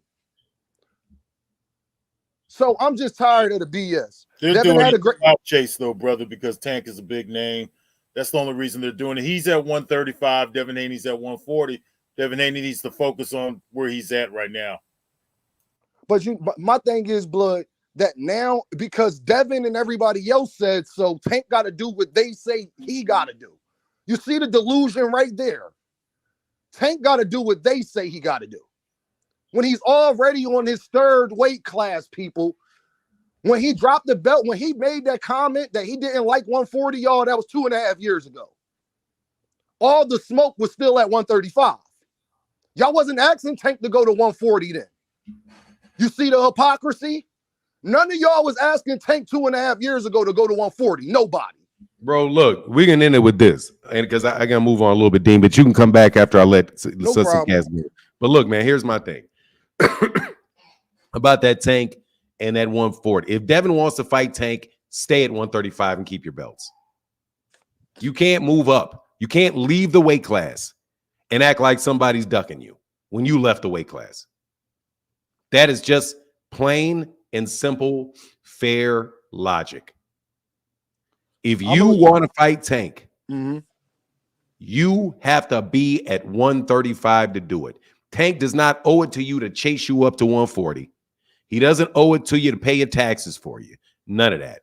So I'm just tired of the BS.
They're
Devin
doing
had
a
a great
chase, though, brother, because Tank is a big name. That's the only reason they're doing it. He's at 135. Devin Haney's at 140. Devin Haney needs to focus on where he's at right now. But
my thing is, blood, that now because Devin and everybody else said so, Tank got to do what they say he got to do. You see the delusion right there. Tank got to do what they say he got to do. When he's already on his third weight class, people, when he dropped the belt, when he made that comment that he didn't like 140, y'all, that was 2.5 years ago. All the smoke was still at 135. Y'all wasn't asking Tank to go to 140 then. You see the hypocrisy? None of y'all was asking Tank 2.5 years ago to go to 140. Nobody.
Bro, look, we can end it with this, and because I gotta move on a little bit, Dean. But you can come back after I let
No problem.
But look, man, here's my thing about that Tank and that 140. If Devin wants to fight Tank, stay at 135 and keep your belts. You can't move up. You can't leave the weight class and act like somebody's ducking you when you left the weight class. That is just plain and simple, fair logic. If you want to fight Tank, you have to be at 135 to do it. Tank does not owe it to you to chase you up to 140. He doesn't owe it to you to pay your taxes for you. None of that.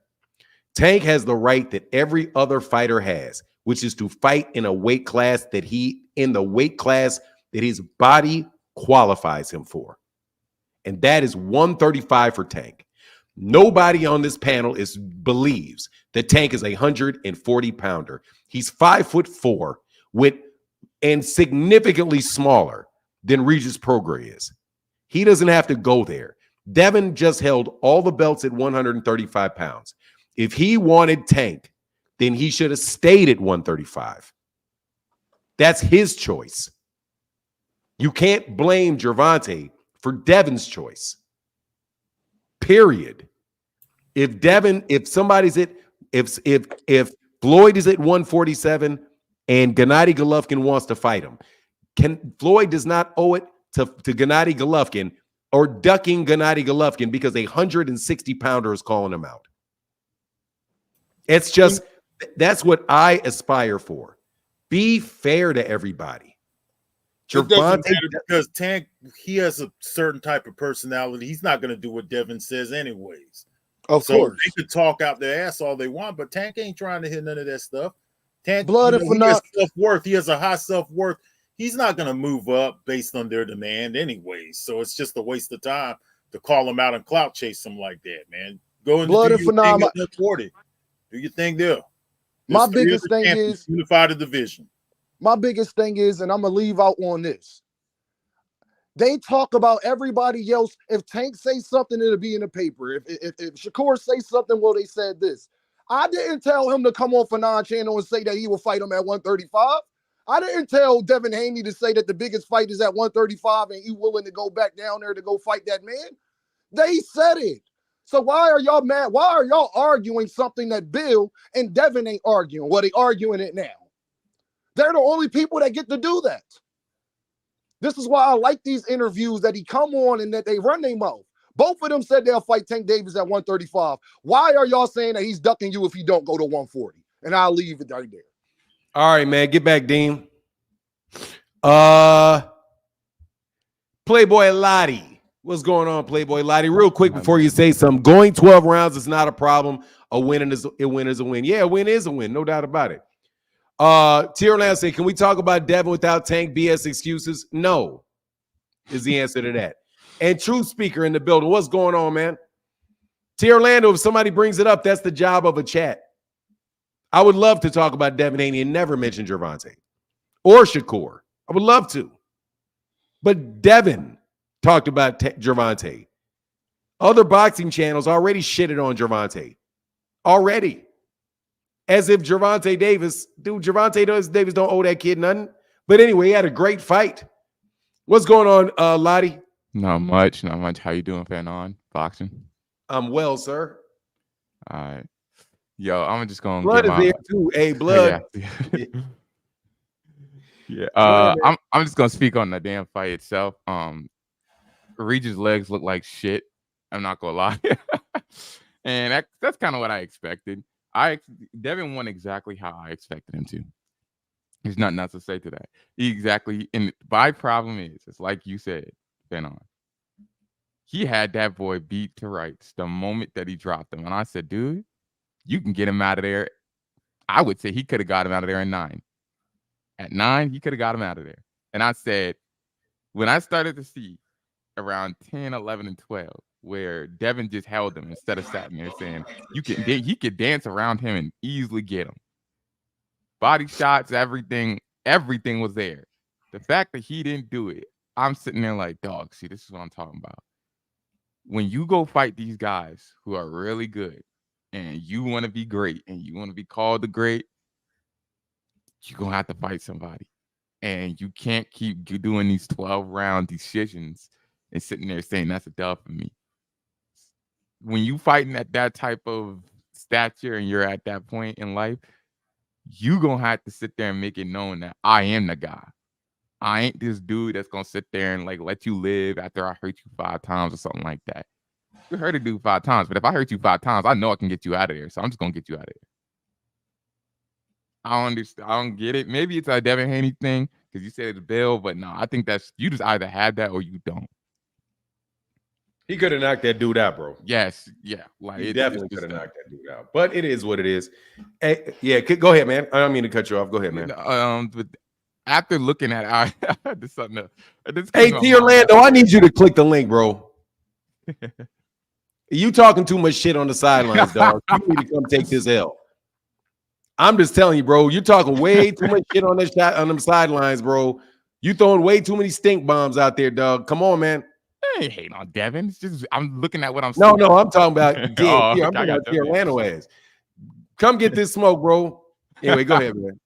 Tank has the right that every other fighter has, which is to fight in a weight class that his body qualifies him for. And that is 135 for Tank. Nobody on this panel believes that Tank is a 140-pounder. He's 5'4" and significantly smaller than Regis Prograis is. He doesn't have to go there. Devin just held all the belts at 135 pounds. If he wanted Tank, then he should have stayed at 135. That's his choice. You can't blame Gervonta for Devin's choice. Period. If Floyd is at 147 and Gennady Golovkin wants to fight him, Floyd does not owe it to Gennady Golovkin or ducking Gennady Golovkin because a 160-pounder is calling him out. It's just, that's what I aspire for. Be fair to everybody.
It doesn't
Gervonta,
matter because Tank, he has a certain type of personality. He's not going to do what Devin says anyways.
Of
So
course.
they could talk out their ass all they want, but Tank ain't trying to hear none of that stuff. Tank,
Blood and
he
phenom-
has self-worth. He has a high self-worth. He's not going to move up based on their demand anyways. So it's just a waste of time to call him out and clout chase him like that, man. Go and
Blood
do
and
your thing
phenom-
at 140. Do your thing there.
My
There's three
biggest
other
thing
champions
is,
unify the division.
my biggest thing is, and I'm gonna leave out on this. They talk about everybody else. If Tank say something, it'll be in the paper. If Shakur say something, well, they said this. I didn't tell him to come on Fanon channel and say that he will fight him at 135. I didn't tell Devin Haney to say that the biggest fight is at 135 and he willing to go back down there to go fight that man. They said it. So why are y'all mad? Why are y'all arguing something that Bill and Devin ain't arguing? Well, they arguing it now. They're the only people that get to do that. This is why I like these interviews that he come on and that they run their mouth. Both of them said they'll fight Tank Davis at 135. Why are y'all saying that he's ducking you if he don't go to 140? And I'll leave it right there.
all right, man. Get back, Dean. Playboy Lottie. What's going on, Playboy Lottie? Real quick before you say something. Going 12 rounds is not a problem. A win is a win. Yeah, a win is a win. No doubt about it. Tier Lance say, can we talk about Devin without Tank BS excuses? No, is the answer to that. And True Speaker in the building. What's going on, man? Tier Orlando, if somebody brings it up, that's the job of a chat. I would love to talk about Devin Haney and never mention Gervonta or Shakur. I would love to. But Devin talked about Gervonta. Other boxing channels already shitted on Gervonta. Already. As if Gervonta Davis, Davis don't owe that kid nothing. But anyway, he had a great fight. What's going on, Lottie?
Not much. How you doing, fan on boxing?
I'm well, sir.
All right. Yo, I'm just gonna
Blood
get
is
my
there too. Hey, blood.
yeah. Yeah. I'm just gonna speak on the damn fight itself. Regis' legs look like shit. I'm not gonna lie. And that's kind of what I expected. Devin won exactly how I expected him to. There's nothing else to say to that. And my problem is, it's like you said, Benon. He had that boy beat to rights the moment that he dropped him. And I said, dude, you can get him out of there. I would say he could have got him out of there in 9. At 9, he could have got him out of there. And I said, when I started to see around 10, 11, and 12, where Devin just held him instead of sitting there saying he could dance around him and easily get him. Body shots, everything was there. The fact that he didn't do it, I'm sitting there like, dog, see, this is what I'm talking about. When you go fight these guys who are really good and you want to be great and you want to be called the great, you're going to have to fight somebody. And you can't keep doing these 12-round decisions and sitting there saying that's a dub for me. When you fighting at that type of stature and you're at that point in life, you gonna have to sit there and make it known that I am the guy. I ain't this dude that's gonna sit there and like let you live after I hurt you 5 times or something like that. You hurt a dude 5 times, but if I hurt you 5 times, I know I can get you out of there. So I'm just gonna get you out of there. I don't understand. I don't get it. Maybe it's a Devin Haney thing because you said it's Bill, but no, I think that's you just either have that or you don't.
He could have knocked that dude out, bro.
Yes, yeah. Like
he definitely could have knocked that dude out. But it is what it is. Hey, yeah, go ahead, man. I don't mean to cut you off. Go ahead, man.
But after looking at there's something else.
Hey, T Orlando, I need you to click the link, bro. You talking too much shit on the sidelines, dog. You need to come take this L. I'm just telling you, bro. You're talking way too much shit on this shot on them sidelines, bro. You throwing way too many stink bombs out there, dog. Come on, man.
I ain't hating on Devin. It's just I'm looking at what I'm seeing.
No, I'm talking about I'm talking
I
about the Orlando ass. Come get this smoke, bro. Anyway, go ahead, man.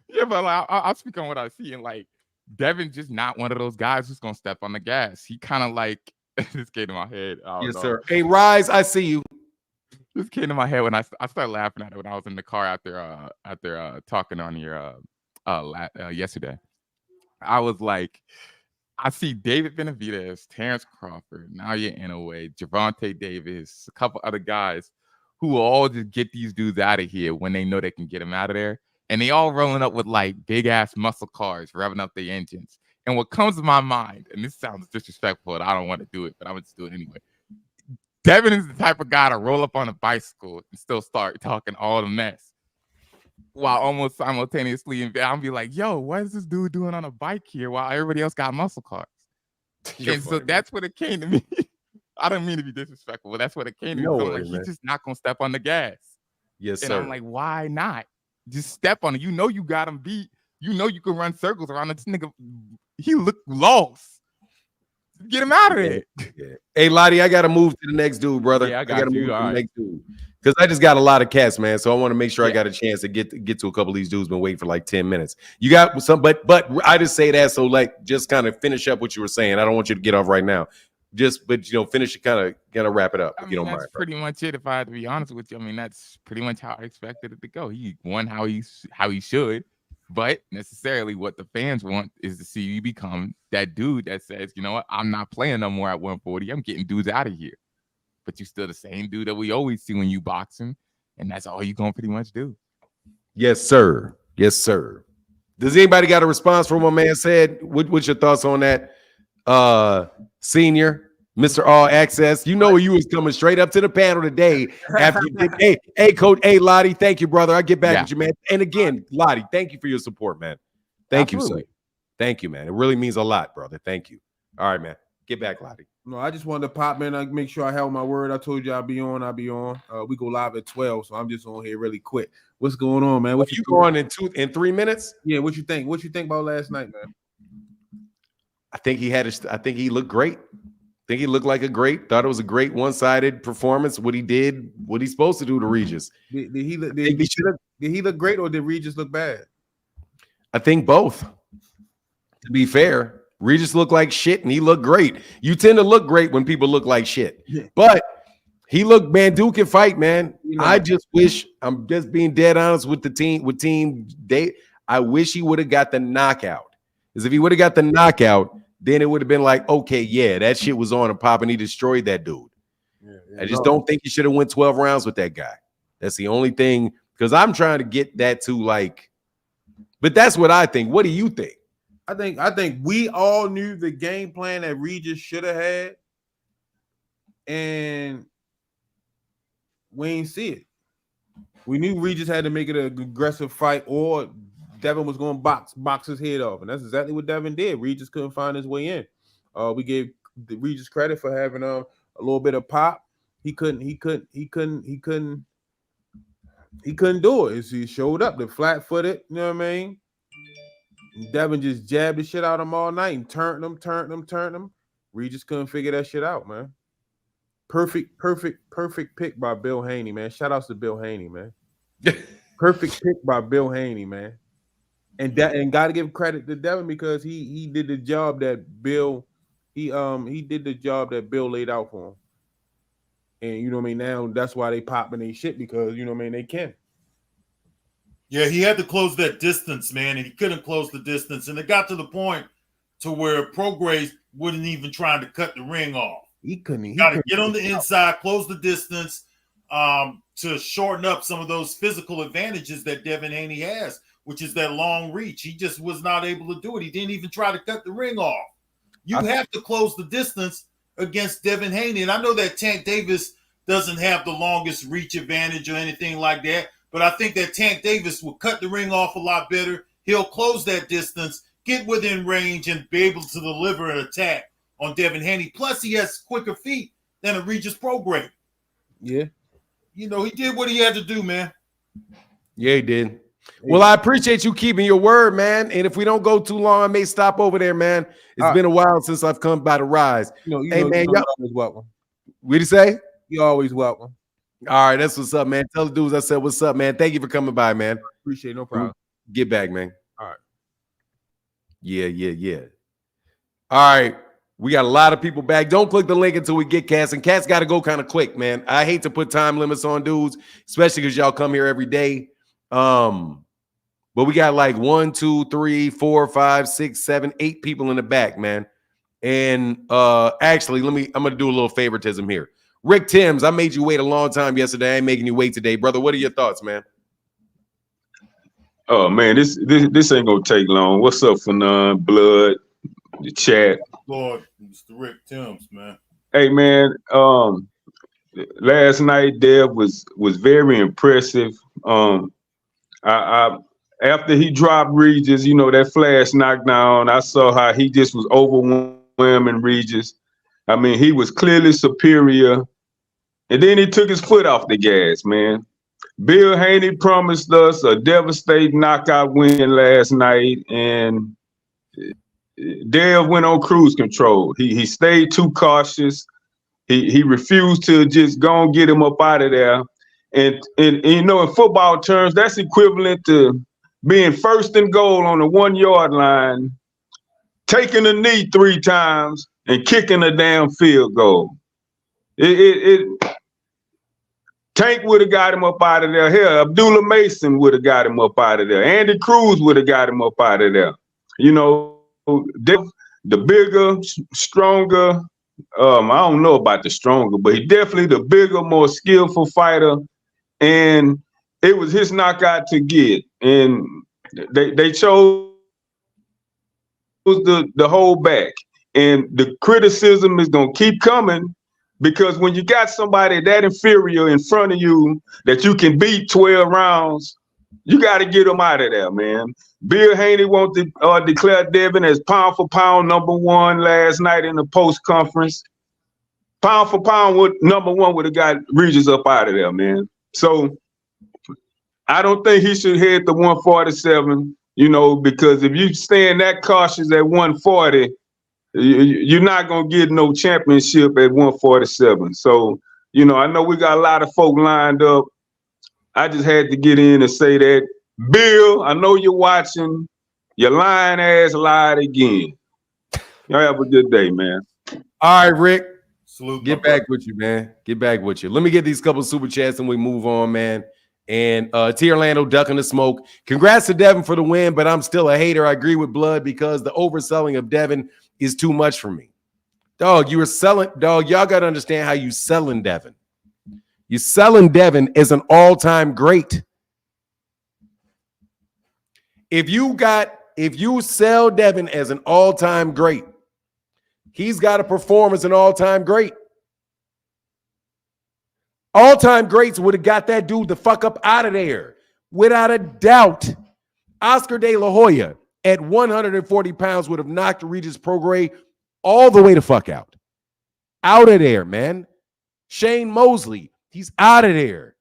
Yeah, but like, I'll speak on what I see. And like Devin just not one of those guys who's gonna step on the gas. He kind of like this came to my head.
Yes, sir. Hey, Rise, I see you.
This came to my head when I started laughing at it when I was in the car out there talking on your yesterday. I was like, I see David Benavidez, Terrence Crawford, now you're in a way, Gervonta Davis, a couple other guys who will all just get these dudes out of here when they know they can get them out of there. And they all rolling up with like big ass muscle cars, revving up their engines. And what comes to my mind, and this sounds disrespectful, and I don't want to do it, but I'm going to do it anyway. Devin is the type of guy to roll up on a bicycle and still start talking all the mess, while almost simultaneously, I'll be like, yo, what is this dude doing on a bike here while everybody else got muscle cars? And so that's what it came to me. I don't mean to be disrespectful, but that's what it came to me. So I'm like, he's just not going to step on the gas.
Yes,
and
sir.
I'm like, why not? Just step on it. You know you got him beat. You know you can run circles around this nigga. He looked lost. Get him out of there.
Yeah. Hey, Lottie, I got to move to the next dude, brother.
Yeah, I
got to move to
All
the next dude. Because I just got a lot of cats, man. So I want to make sure I got a chance to get to a couple of these dudes. Been waiting for like 10 minutes. You got some, but I just say that so like just kind of finish up what you were saying. I don't want you to get off right now. But finish it, kind of wrap it up if you don't mind.
That's pretty much it. If I had to be honest with you, I mean that's pretty much how I expected it to go. He won how he should, but necessarily what the fans want is to see you become that dude that says, you know what, I'm not playing no more at 140. I'm getting dudes out of here. But you're still the same dude that we always see when you boxing, and that's all you're gonna pretty much do.
Yes, sir. Yes, sir. Does anybody got a response from what my man said? What's your thoughts on that? Senior, Mr. All Access. You know you was coming straight up to the panel today after you did. Hey, Coach. Hey, Lottie. Thank you, brother. I'll get back with you, man. And again, Lottie, thank you for your support, man. Thank you, sir. Thank you, man. It really means a lot, brother. Thank you. All right, man. Get back, Lottie.
No, I just wanted to pop in and make sure I held my word. I told you I'll be on. We go live at 12, so I'm just on here really quick. What's going on, man?
What you going in 3 minutes?
Yeah, what you think? What you think about last night, man?
I think he looked great. I think he looked like a great. Thought it was a great one-sided performance. What he did, what he's supposed to do to Regis.
Did he look great or did Regis look bad?
I think both. To be fair. Regis looked like shit and he looked great. You tend to look great when people look like shit. Yeah. But he looked, man, dude can fight, man. I just wish, I'm just being dead honest with the team. I wish he would have got the knockout. Because if he would have got the knockout, then it would have been like, okay, yeah, that shit was on and pop and he destroyed that dude. I just don't think he should have went 12 rounds with that guy. That's the only thing. Because I'm trying to get that to like, but that's what I think. What do you think?
I think we all knew the game plan that Regis should have had, and we ain't see it. We knew Regis had to make it an aggressive fight, or Devin was going to box his head off, and that's exactly what Devin did. Regis couldn't find his way in. We gave Regis credit for having a little bit of pop. He couldn't do it. He showed up, the flat-footed, you know what I mean? Devin just jabbed the shit out of him all night and turned him. Regis couldn't figure that shit out, man. Perfect pick by Bill Haney, man. Shout outs to Bill Haney, man. Perfect pick by Bill Haney, man. And got to give credit to Devin because he did the job that Bill he did the job that Bill laid out for him. And you know what I mean? Now that's why they popping their shit because you know what I mean they can.
Yeah, he had to close that distance, man, and he couldn't close the distance. And it got to the point to where Prograis wasn't even trying to cut the ring off.
He couldn't.
Got to get on the inside, close the distance to shorten up some of those physical advantages that Devin Haney has, which is that long reach. He just was not able to do it. He didn't even try to cut the ring off. You have to close the distance against Devin Haney. And I know that Tank Davis doesn't have the longest reach advantage or anything like that. But I think that Tank Davis will cut the ring off a lot better. He'll close that distance, get within range, and be able to deliver an attack on Devin Haney. Plus, he has quicker feet than a Regis Prograis.
Yeah.
You know, he did what he had to do, man.
Yeah, he did. Well, I appreciate you keeping your word, man. And if we don't go too long, I may stop over there, man. It's been a while since I've come by the Rise. Hey, man, you're
always welcome.
What'd you say?
You're always welcome.
All right, that's what's up, man. Tell the dudes I said what's up, man. Thank you for coming by, man.
Appreciate it, no problem.
Get back, man.
All right.
Yeah. All right. We got a lot of people back. Don't click the link until we get Cass. And Cass got to go kind of quick, man. I hate to put time limits on dudes, especially because y'all come here every day. But we got like 1, 2, 3, 4, 5, 6, 7, 8 people in the back, man. And actually, I'm gonna do a little favoritism here. Rick Timms, I made you wait a long time yesterday. I ain't making you wait today, brother. What are your thoughts, man?
Oh man, this ain't gonna take long. What's up, Fanon, Blood, the chat.
Lord, Mr. Rick Timms, man.
Hey man, last night Dev was very impressive. I after he dropped Regis, you know, that flash knockdown, I saw how he just was overwhelming Regis. I mean, he was clearly superior. And then he took his foot off the gas, man. Bill Haney promised us a devastating knockout win last night, and Dev went on cruise control. He stayed too cautious. He refused to just go and get him up out of there. And you know, in football terms, that's equivalent to being first and goal on the 1 yard line, taking a knee 3 times, and kicking a damn field goal. Tank would have got him up out of there. Hell, Abdullah Mason would have got him up out of there. Andy Cruz would have got him up out of there. You know, the bigger, stronger, I don't know about the stronger, but he definitely the bigger, more skillful fighter. And it was his knockout to get. And they chose the hold back. And the criticism is going to keep coming, because when you got somebody that inferior in front of you that you can beat 12 rounds, you got to get them out of there, man. Bill Haney won't declare Devin as pound for pound #1 last night in the post conference. Pound for pound, #1 would have got Regis up out of there, man. So I don't think he should head to 147, you know, because if you stand that cautious at 140, you're not going to get no championship at 147. So, you know, I know we got a lot of folk lined up. I just had to get in and say that. Bill, I know you're watching. Your lying ass lied again. Y'all have a good day, man.
All right, Rick.
Salute.
Get back with you, man. Get back with you. Let me get these couple super chats and we move on, man. And T. Orlando ducking the smoke. Congrats to Devin for the win, but I'm still a hater. I agree with Blood because the overselling of Devin is too much for me. Dog, you were selling, dog, y'all got to understand how you selling Devin. You selling Devin as an all-time great. If you sell Devin as an all-time great, he's got to perform as an all-time great. All-time greats would have got that dude the fuck up out of there. Without a doubt. Oscar De La Hoya at 140 pounds would have knocked Regis Prograis all the way the fuck out. Out of there, man. Shane Mosley, he's out of there.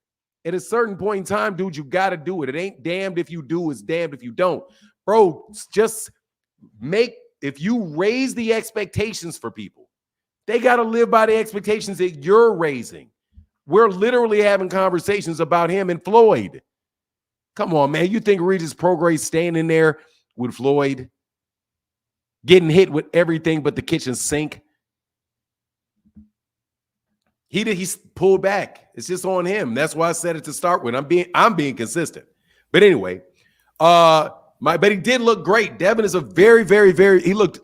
At a certain point in time, dude, you got to do it. It ain't damned if you do, it's damned if you don't. Bro, just if you raise the expectations for people, they got to live by the expectations that you're raising. We're literally having conversations about him and Floyd. Come on, man. You think Regis Prograis standing there with Floyd, getting hit with everything but the kitchen sink? He's pulled back. It's just on him. That's why I said it to start with. I'm being consistent. But anyway, but he did look great. Devin is a very, very, very. He looked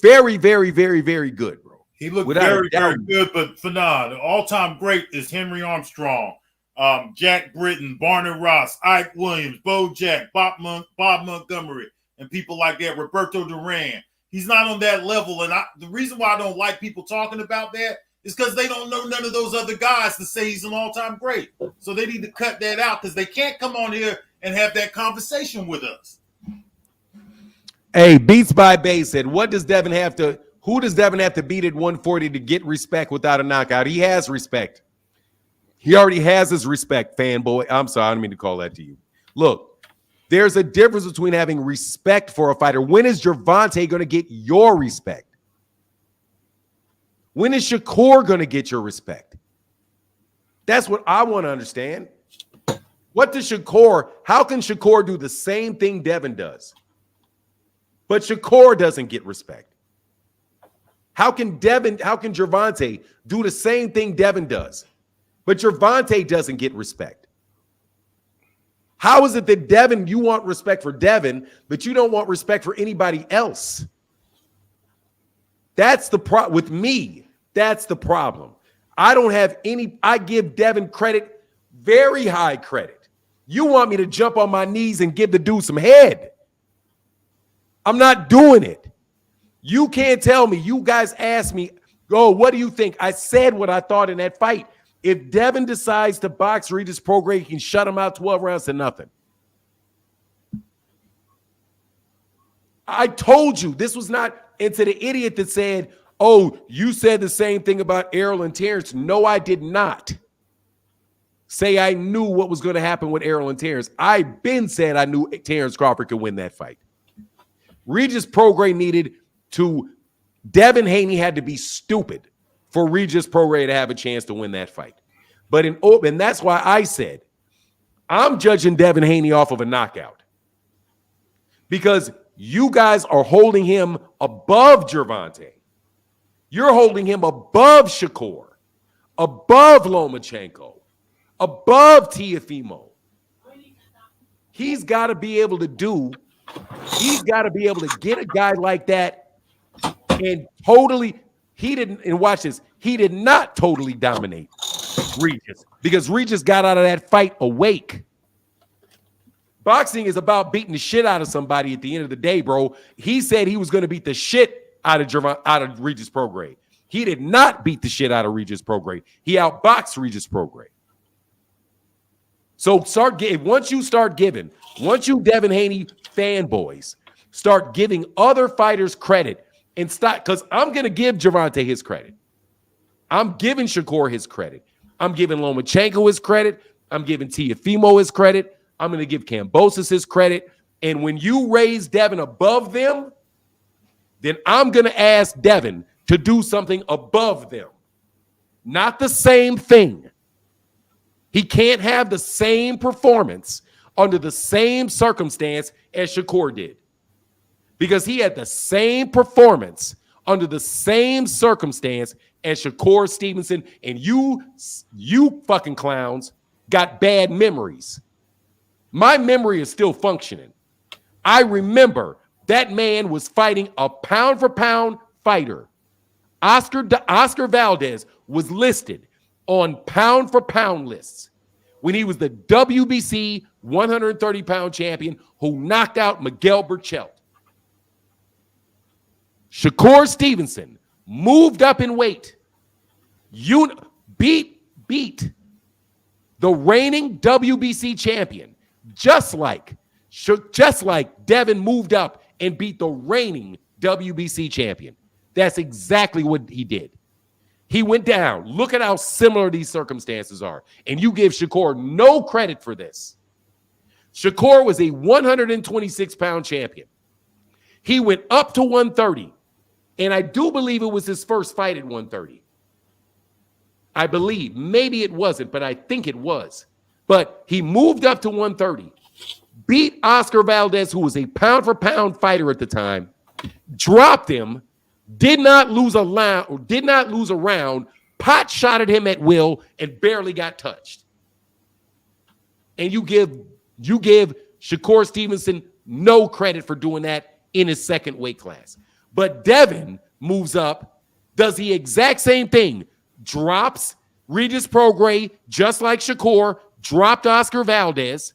very, very, very, very good, bro.
He looked very, very good. But for now, the all-time great is Henry Armstrong, Jack Britton, Barney Ross, Ike Williams, Bo Jack, Bob Montgomery, and people like that. Roberto Duran. He's not on that level, and the reason why I don't like people talking about that is because they don't know none of those other guys to say he's an all-time great. So they need to cut that out because they can't come on here and have that conversation with us.
Hey, Beats by Bay said, who does Devin have to beat at 140 to get respect without a knockout? He has respect. He already has his respect, fanboy. I'm sorry, I didn't mean to call that to you. Look, there's a difference between having respect for a fighter. When is Gervonta going to get your respect? When is Shakur going to get your respect? That's what I want to understand. How can Shakur do the same thing Devin does, but Shakur doesn't get respect? How can Gervonta do the same thing Devin does, but Gervonta doesn't get respect? How is it that Devin, you want respect for Devin, but you don't want respect for anybody else? That's the problem with me. That's the problem. I give Devin credit, very high credit. You want me to jump on my knees and give the dude some head. I'm not doing it. You can't tell me. You guys asked me, oh, what do you think? I said what I thought in that fight. If Devin decides to box Regis Prograis, he can shut him out 12 rounds to nothing. I told you this was not into the idiot that said, oh, you said the same thing about Errol and Terrence. No, I did not say I knew what was going to happen with Errol and Terrence. I been said I knew Terrence Crawford could win that fight. Regis Prograis needed to, Devin Haney had to be stupid for Regis Prograis to have a chance to win that fight. But and that's why I said I'm judging Devin Haney off of a knockout. Because you guys are holding him above Gervonta. You're holding him above Shakur, above Lomachenko, above Teofimo. He's got to be able to get a guy like that and totally, and watch this, he did not totally dominate Regis because Regis got out of that fight awake. Boxing is about beating the shit out of somebody at the end of the day, bro. He said he was going to beat the shit out of Regis Prograis. He did not beat the shit out of Regis Prograis. He outboxed Regis Prograis. So once you Devin Haney fanboys start giving other fighters credit and stop, because I'm going to give Gervonta his credit. I'm giving Shakur his credit. I'm giving Lomachenko his credit. I'm giving Teofimo his credit. I'm going to give Kambosos his credit. And when you raise Devin above them, then I'm going to ask Devin to do something above them. Not the same thing. He can't have the same performance under the same circumstance as Shakur did. Because he had the same performance under the same circumstance as Shakur Stevenson. And you fucking clowns got bad memories. My memory is still functioning. I remember that man was fighting a pound-for-pound fighter. Oscar Valdez was listed on pound-for-pound lists when he was the WBC 130-pound champion who knocked out Miguel Berchelt. Shakur Stevenson moved up in weight. Beat the reigning WBC champion. Just like Devin moved up and beat the reigning WBC champion. That's exactly what he did. He went down. Look at how similar these circumstances are. And you give Shakur no credit for this. Shakur was a 126-pound champion. He went up to 130. And I do believe it was his first fight at 130. I believe. Maybe it wasn't, but I think it was. But he moved up to 130, beat Oscar Valdez, who was a pound-for-pound fighter at the time, dropped him, did not lose a round, pot-shotted him at will, and barely got touched. And you give Shakur Stevenson no credit for doing that in his second weight class. But Devin moves up, does the exact same thing, drops Regis Prograis, just like Shakur, dropped Oscar Valdez,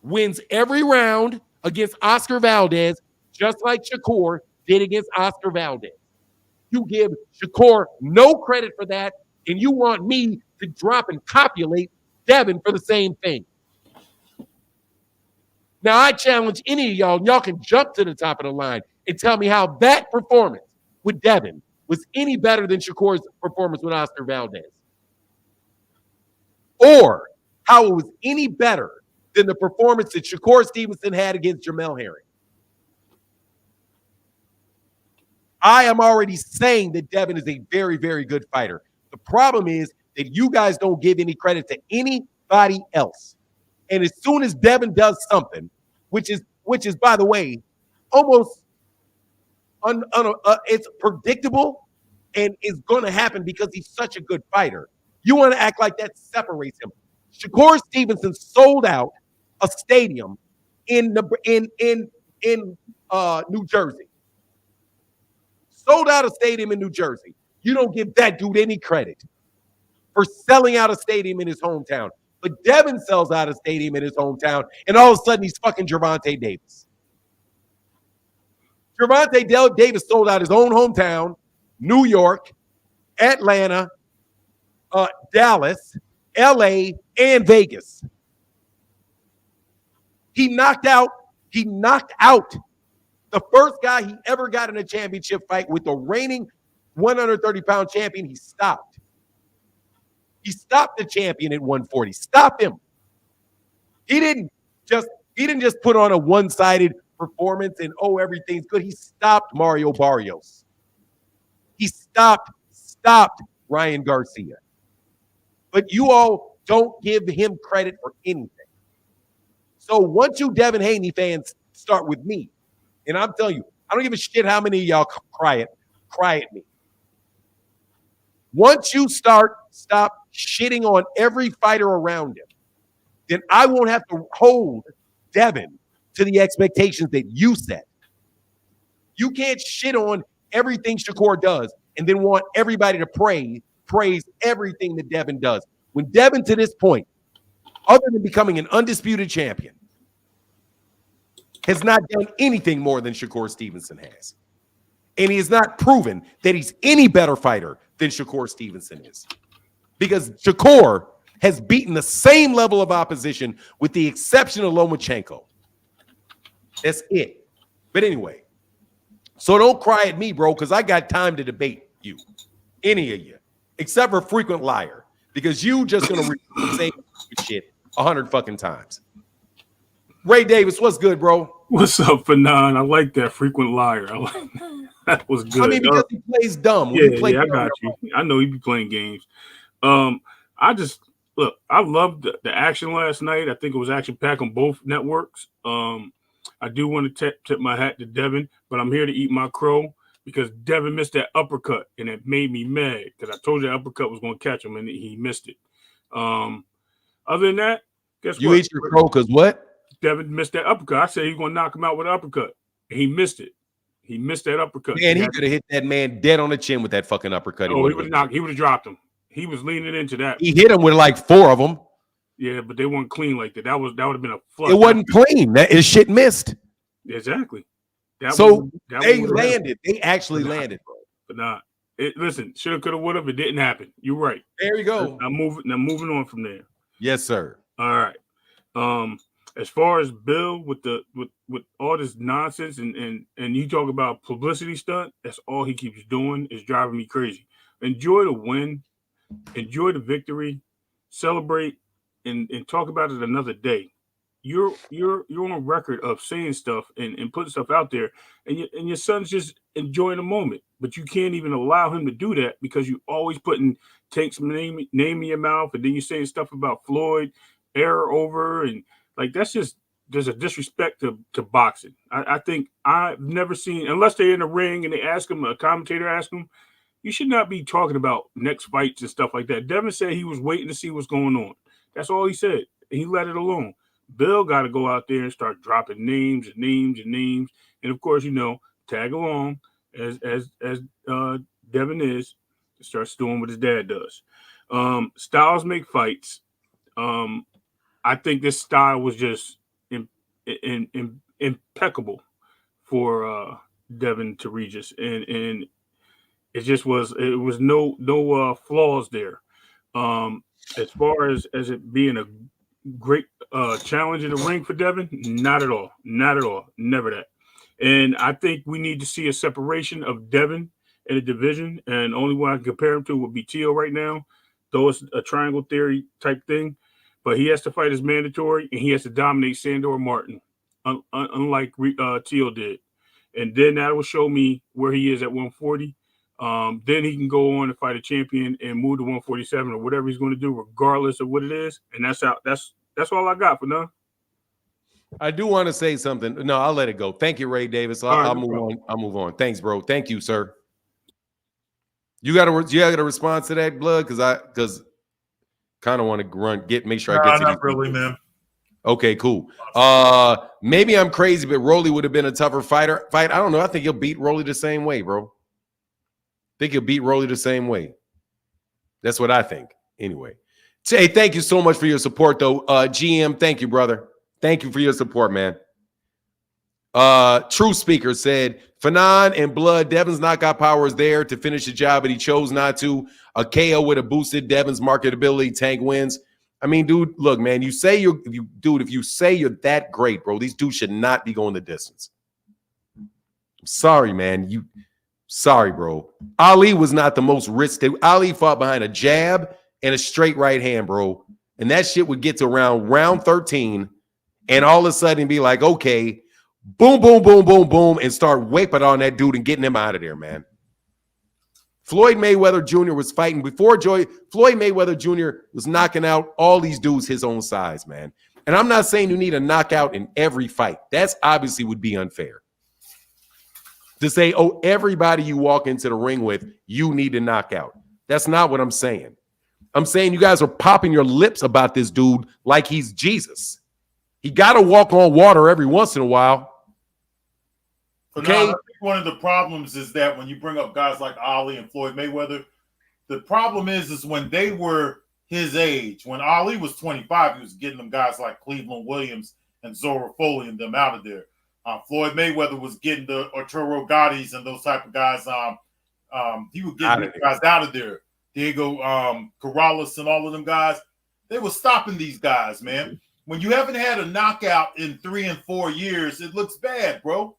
wins every round against Oscar Valdez, just like Shakur did against Oscar Valdez. You give Shakur no credit for that, and you want me to drop and copulate Devin for the same thing. Now, I challenge any of y'all, and y'all can jump to the top of the line and tell me how that performance with Devin was any better than Shakur's performance with Oscar Valdez. Or how it was any better than the performance that Shakur Stevenson had against Jamel Herring. I am already saying that Devin is a very, very good fighter. The problem is that you guys don't give any credit to anybody else. And as soon as Devin does something, which is by the way, almost it's predictable and is going to happen because he's such a good fighter. You want to act like that separates him. Shakur Stevenson sold out a stadium in New Jersey. Sold out a stadium in New Jersey. You don't give that dude any credit for selling out a stadium in his hometown. But Devin sells out a stadium in his hometown, and all of a sudden he's fucking Gervonta Davis. Gervonta Davis sold out his own hometown, New York, Atlanta, Dallas, LA, and Vegas. He knocked out the first guy he ever got in a championship fight with the reigning 130-pound champion. He stopped. He stopped the champion at 140. Stop him. He didn't just put on a one-sided performance and everything's good. He stopped Mario Barrios. He stopped Ryan Garcia. But you all don't give him credit for anything. So once you Devin Haney fans start with me, and I'm telling you, I don't give a shit how many of y'all cry at me. Once you stop shitting on every fighter around him, then I won't have to hold Devin to the expectations that you set. You can't shit on everything Shakur does and then want everybody to praise everything that Devin does. When Devin, to this point, other than becoming an undisputed champion, has not done anything more than Shakur Stevenson has. And he has not proven that he's any better fighter than Shakur Stevenson is. Because Shakur has beaten the same level of opposition with the exception of Lomachenko. That's it. But anyway, so don't cry at me, bro, because I got time to debate you, any of you, except for frequent liar, because you just going to repeat the same shit 100 fucking times. Ray Davis, what's good, bro?
What's up, Fanon? I like that frequent liar. That was good.
I mean, because he plays dumb.
Yeah, I got you. I know he be playing games. I loved the action last night. I think it was action packed on both networks. I do want to tip my hat to Devin, but I'm here to eat my crow because Devin missed that uppercut, and it made me mad because I told you that uppercut was going to catch him, and he missed it. Other than that, guess
you
what?
You ate your crow because what?
Devin missed that uppercut. I said he was going to knock him out with an uppercut. He missed it. He missed that uppercut.
Man, he could have hit that man dead on the chin with that fucking uppercut.
He would have dropped him. He was leaning into that.
He hit him with like 4 of them.
Yeah, but they weren't clean like that. That would have been a flush.
It wasn't clean. That is shit missed.
Exactly.
They landed. They actually landed, bro.
But nah. Listen, shoulda, coulda, woulda. It didn't happen. You're right.
There you go.
I'm moving on from there.
Yes, sir.
All right. As far as Bill with all this nonsense and you talk about publicity stunt, that's all he keeps doing is driving me crazy. Enjoy the win, enjoy the victory, celebrate, and talk about it another day. You're on record of saying stuff and putting stuff out there, and your son's just enjoying the moment, but you can't even allow him to do that because you always Tank's name in your mouth, and then you're saying stuff about Floyd, error over, and like there's a disrespect to boxing. I think I've never seen, unless they're in the ring and a commentator asks them, you should not be talking about next fights and stuff like that. Devin said he was waiting to see what's going on. That's all he said. He let it alone. Bill got to go out there and start dropping names and names and names. And of course, tag along as Devin is, starts doing what his dad does. Styles make fights. I think this style was just impeccable for Devin to Regis, and it just was. It was no flaws there. As far as it being a great challenge in the ring for Devin, not at all, never that. And I think we need to see a separation of Devin in a division, and only one I can compare him to would be Teal right now, though it's a triangle theory type thing. But he has to fight as mandatory, and he has to dominate Sandor Martin, unlike Teal did. And then that will show me where he is at 140. Then he can go on and fight a champion and move to 147 or whatever he's going to do, regardless of what it is. And that's all I got for now.
I do want to say something. No, I'll let it go. Thank you, Ray Davis. I'll move on. I'll move on. Thanks, bro. Thank you, sir. You got a response to that, Blood? Because kind of want to make sure I get to
not really, man.
Okay, cool. Maybe I'm crazy, but Rolly would have been a tougher fight. I don't know. I think he'll beat Rolly the same way, bro. That's what I think. Anyway. Hey, thank you so much for your support, though. GM, thank you, brother. Thank you for your support, man. True Speaker said, Fanon and Blood, Devin's knockout power is there to finish the job, but he chose not to. A KO would have boosted Devin's marketability. Tank wins. I mean, dude, look, man, if you say you're that great, bro, these dudes should not be going the distance. I'm sorry, man. Sorry, bro. Ali was not the most rich. Ali fought behind a jab and a straight right hand, bro. And that shit would get to around round 13 and all of a sudden be like, okay, boom, boom, boom, boom, boom, and start whipping on that dude and getting him out of there, man. Floyd Mayweather Jr. was fighting before Floyd Mayweather Jr. was knocking out all these dudes his own size, man. And I'm not saying you need a knockout in every fight. That's obviously would be unfair. To say, oh, everybody you walk into the ring with, you need to knock out. That's not what I'm saying. I'm saying you guys are popping your lips about this dude like he's Jesus. He got to walk on water every once in a while.
Okay. I think one of the problems is that when you bring up guys like Ali and Floyd Mayweather, the problem is when they were his age, when Ali was 25, he was getting them guys like Cleveland Williams and Zora Foley and them out of there. Floyd Mayweather was getting the Arturo Gotti's and those type of guys. He was getting these guys out of there. Diego Corrales and all of them guys. They were stopping these guys, man. When you haven't had a knockout in 3 and 4 years, it looks bad, bro.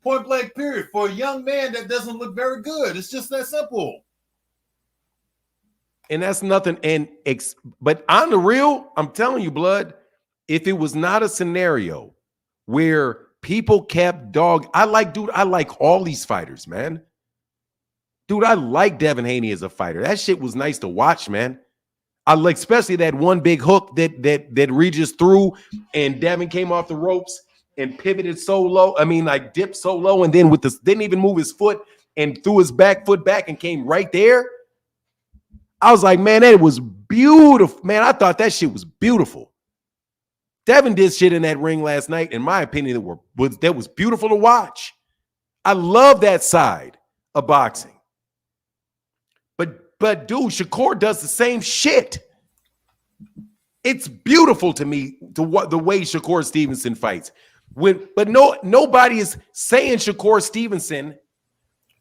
Point blank period. For a young man, that doesn't look very good. It's just that simple.
And that's nothing. But on the real, I'm telling you, Blood, if it was not a scenario where people kept I like all these fighters, man. Dude, I like Devin Haney as a fighter. That shit was nice to watch, man. I like especially that one big hook that Regis threw and Devin came off the ropes and pivoted so low. I mean, like dipped so low and then didn't even move his foot and threw his back foot back and came right there. I was like, man, that was beautiful. Man, I thought that shit was beautiful. Devin did shit in that ring last night, in my opinion, that was beautiful to watch. I love that side of boxing. But dude, Shakur does the same shit. It's beautiful to me the way Shakur Stevenson fights. Nobody is saying Shakur Stevenson.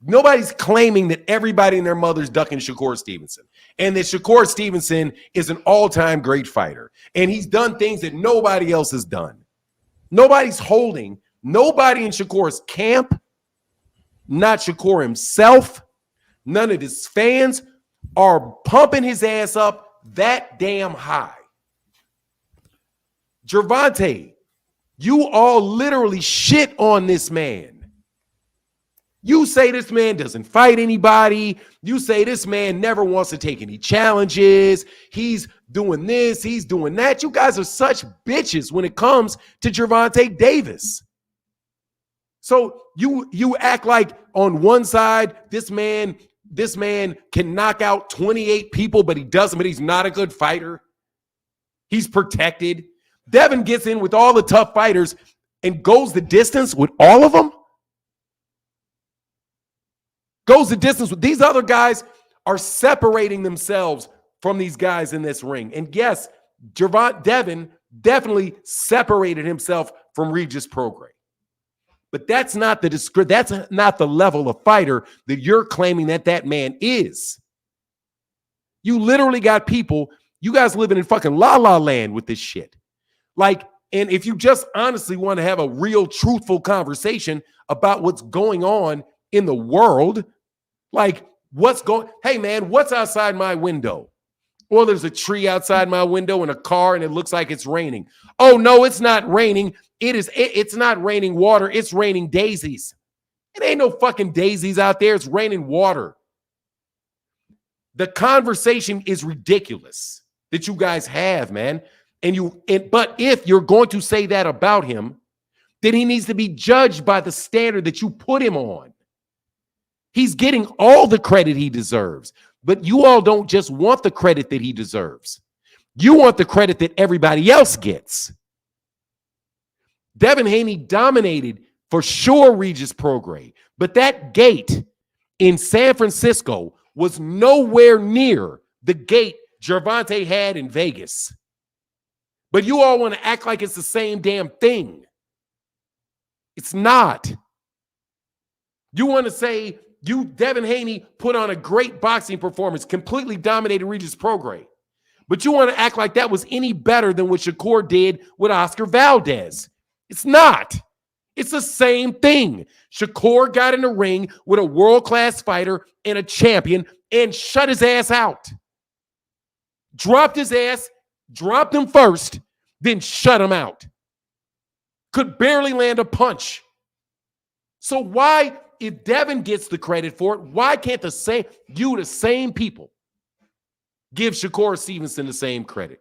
Nobody's claiming that everybody and their mother's ducking Shakur Stevenson and that Shakur Stevenson is an all-time great fighter. And he's done things that nobody else has done. Nobody's holding. Nobody in Shakur's camp, not Shakur himself, none of his fans are pumping his ass up that damn high. Gervonta, you all literally shit on this man. You say this man doesn't fight anybody. You say this man never wants to take any challenges. He's doing this, he's doing that. You guys are such bitches when it comes to Gervonta Davis. So you act like on one side, this man can knock out 28 people, but he's not a good fighter. He's protected. Devin gets in with all the tough fighters and goes the distance with all of them. Goes the distance with these other guys are separating themselves from these guys in this ring. And yes, Devin definitely separated himself from Regis Prograis. But that's not the level of fighter that you're claiming that man is. You literally got people, you guys living in fucking la la land with this shit. Like, and if you just honestly want to have a real truthful conversation about what's going on in the world, like hey man, what's outside my window? Well, there's a tree outside my window and a car and it looks like it's raining. Oh no, it's not raining. It's not raining water. It's raining daisies. It ain't no fucking daisies out there. It's raining water. The conversation is ridiculous that you guys have, man. But if you're going to say that about him, then he needs to be judged by the standard that you put him on. He's getting all the credit he deserves, but you all don't just want the credit that he deserves. You want the credit that everybody else gets. Devin Haney dominated for sure Regis Prograis, but that gate in San Francisco was nowhere near the gate Gervonta had in Vegas. But you all want to act like it's the same damn thing. It's not. You want to say Devin Haney put on a great boxing performance, completely dominated Regis Prograis. But you want to act like that was any better than what Shakur did with Oscar Valdez. It's not. It's the same thing. Shakur got in the ring with a world-class fighter and a champion and shut his ass out. Dropped his ass, dropped him first, then shut him out. Could barely land a punch. So why, if Devin gets the credit for it, why can't the same people give Shakur Stevenson the same credit?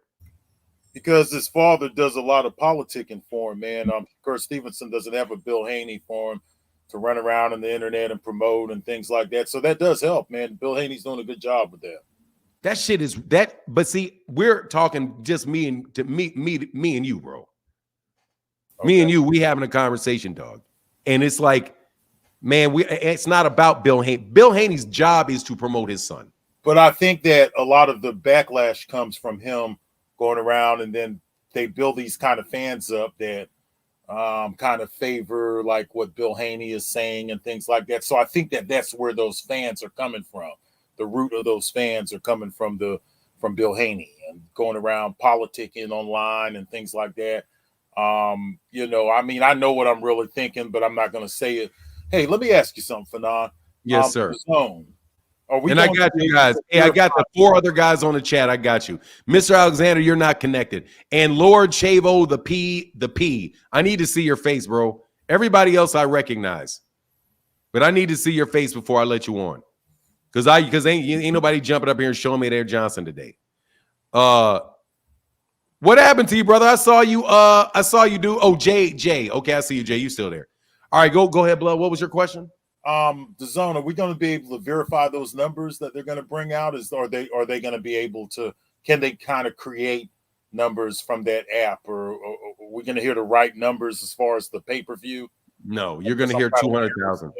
Because his father does a lot of politicking for him, man. Shakur Stevenson doesn't have a Bill Haney for him to run around on the internet and promote and things like that. So that does help, man. Bill Haney's doing a good job with that.
That shit is that, but see, we're talking just me and you, bro. Okay. Me and you, we having a conversation, dog. And it's like, man, it's not about Bill Haney. Bill Haney's job is to promote his son.
But I think that a lot of the backlash comes from him going around, and then they build these kind of fans up that kind of favor like what Bill Haney is saying and things like that. So I think that that's where those fans are coming from. The root of those fans are coming from Bill Haney and going around politicking online and things like that. You know, I mean, I know what I'm really thinking, but I'm not going to say it. Hey, let me ask you something, Fanon.
Yes, sir.
And
I got you guys. Hey, I got the 4 other guys on the chat. I got you. Mr. Alexander, you're not connected. And Lord Chavo, the P. I need to see your face, bro. Everybody else I recognize. But I need to see your face before I let you on. Because ain't nobody jumping up here and showing me their Johnson today. What happened to you, brother? I saw you do. Oh, Jay. Okay, I see you, Jay. You still there. All right, go ahead, Blood. What was your question?
The zone, are we going to be able to verify those numbers that they're going to bring out? Are they going to be able to, can they kind of create numbers from that app, or are we going to hear the right numbers as far as the pay-per-view?
No, you're going to hear 200,000.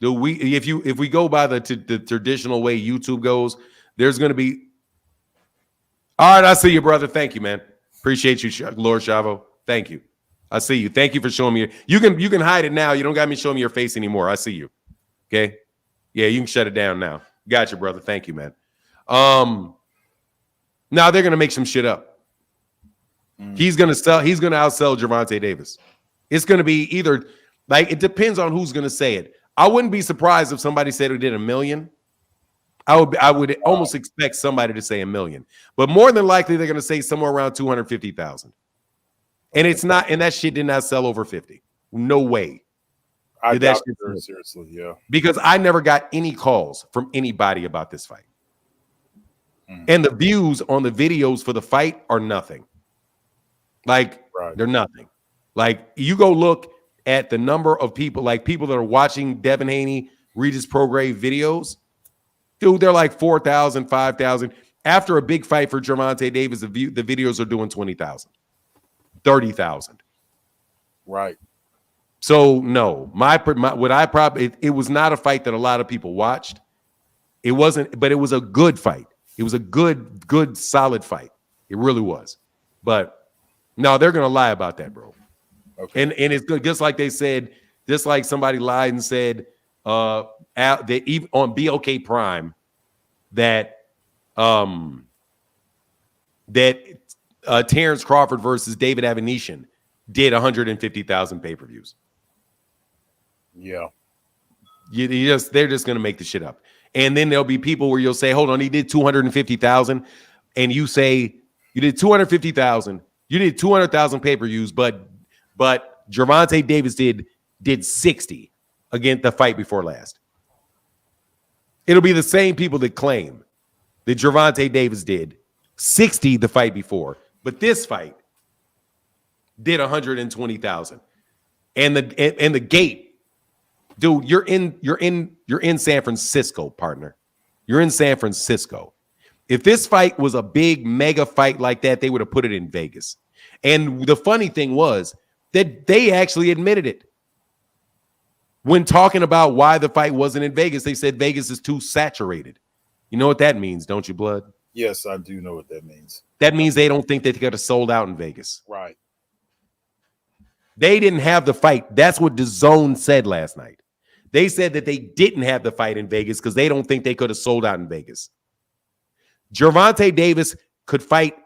If we go by the traditional way YouTube goes, there's going to be. All right, I see you, brother. Thank you, man. Appreciate you, Lord Chavo. Thank you. I see you. Thank you for showing me. You can hide it now. You don't got me showing me your face anymore. I see you. Okay. Yeah, you can shut it down now. Gotcha, brother. Thank you, man. Now they're gonna make some shit up. He's gonna outsell Gervonta Davis. It's gonna be either like, it depends on who's gonna say it. I wouldn't be surprised if somebody said it did $1 million. I would almost expect somebody to say $1 million, but more than likely they're gonna say somewhere around 250,000. And it's not, and that shit did not sell over 50. No way.
I doubt it very seriously, yeah.
Because I never got any calls from anybody about this fight. And the views on the videos for the fight are nothing. Like, they're nothing. Like, you go look at the number of people, like people that are watching Devin Haney, Regis Prograis videos. Dude, they're like 4,000, 5,000. After a big fight for Gervonta Davis, the videos are doing 20,000. 30,000.
Right.
So no, it was not a fight that a lot of people watched. It wasn't, but it was a good fight. It was a good, solid fight. It really was. But no, they're gonna lie about that, bro. Okay. And it's good, just like they said, just like somebody lied and said that even on BOK Prime that Terrence Crawford versus David Avanesyan did 150,000 pay-per-views.
Yeah.
They're just going to make the shit up. And then there'll be people where you'll say, hold on, he did 250,000. And you say, you did 250,000. You did 200,000 pay-per-views, but Gervonta Davis did 60 against the fight before last. It'll be the same people that claim that Gervonta Davis did 60 the fight before. But this fight did 120,000, and the gate, dude. You're in San Francisco, partner. You're in San Francisco. If this fight was a big mega fight like that, they would have put it in Vegas. And the funny thing was that they actually admitted it when talking about why the fight wasn't in Vegas. They said Vegas is too saturated. You know what that means, don't you, Blood?
Yes, I do know what that means.
That means they don't think they could have sold out in Vegas.
Right.
They didn't have the fight. That's what DAZN said last night. They said that they didn't have the fight in Vegas because they don't think they could have sold out in Vegas. Gervonta Davis could fight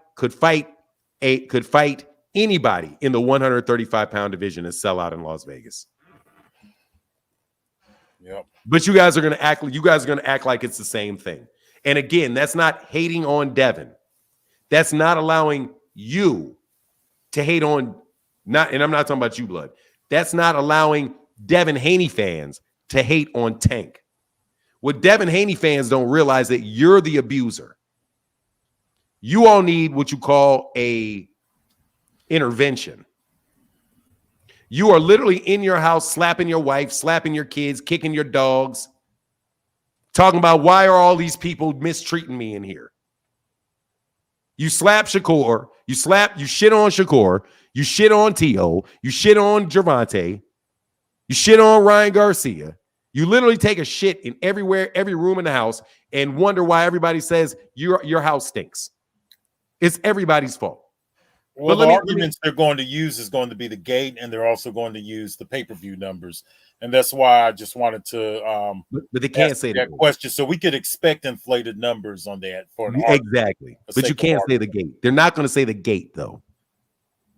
anybody in the 135-pound division and sell out in Las Vegas.
Yep.
But you guys are going to act like it's the same thing. And again, that's not hating on Devin. That's not allowing you to hate on and I'm not talking about you, Blood. That's not allowing Devin Haney fans to hate on Tank. What Devin Haney fans don't realize that you're the abuser. You all need what you call a intervention. You are literally in your house, slapping your wife, slapping your kids, kicking your dogs, talking about why are all these people mistreating me in here. You slap Shakur, you shit on Shakur, you shit on T.O., you shit on Gervonta, you shit on Ryan Garcia. You literally take a shit in every room in the house and wonder why everybody says your house stinks. It's everybody's fault.
Well, the arguments they're going to use is going to be the gate, and they're also going to use the pay-per-view numbers. And that's why I just wanted to
but they can't say
that question. So we could expect inflated numbers on that for an
exactly. But you can't say the gate. They're not going to say the gate, though.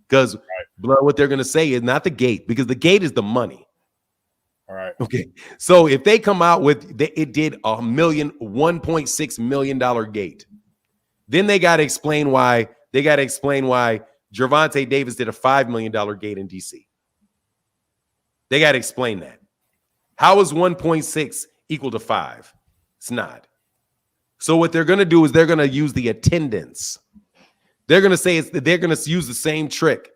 Because what they're going to say is not the gate, because the gate is the money.
All right.
Okay. So if they come out with it did $1.6 million gate, then they got to explain why. They got to explain why Gervonta Davis did a $5 million gate in DC. They got to explain that. How is 1.6 equal to 5? It's not. So what they're going to do is they're going to use the attendance. They're going to say they're going to use the same trick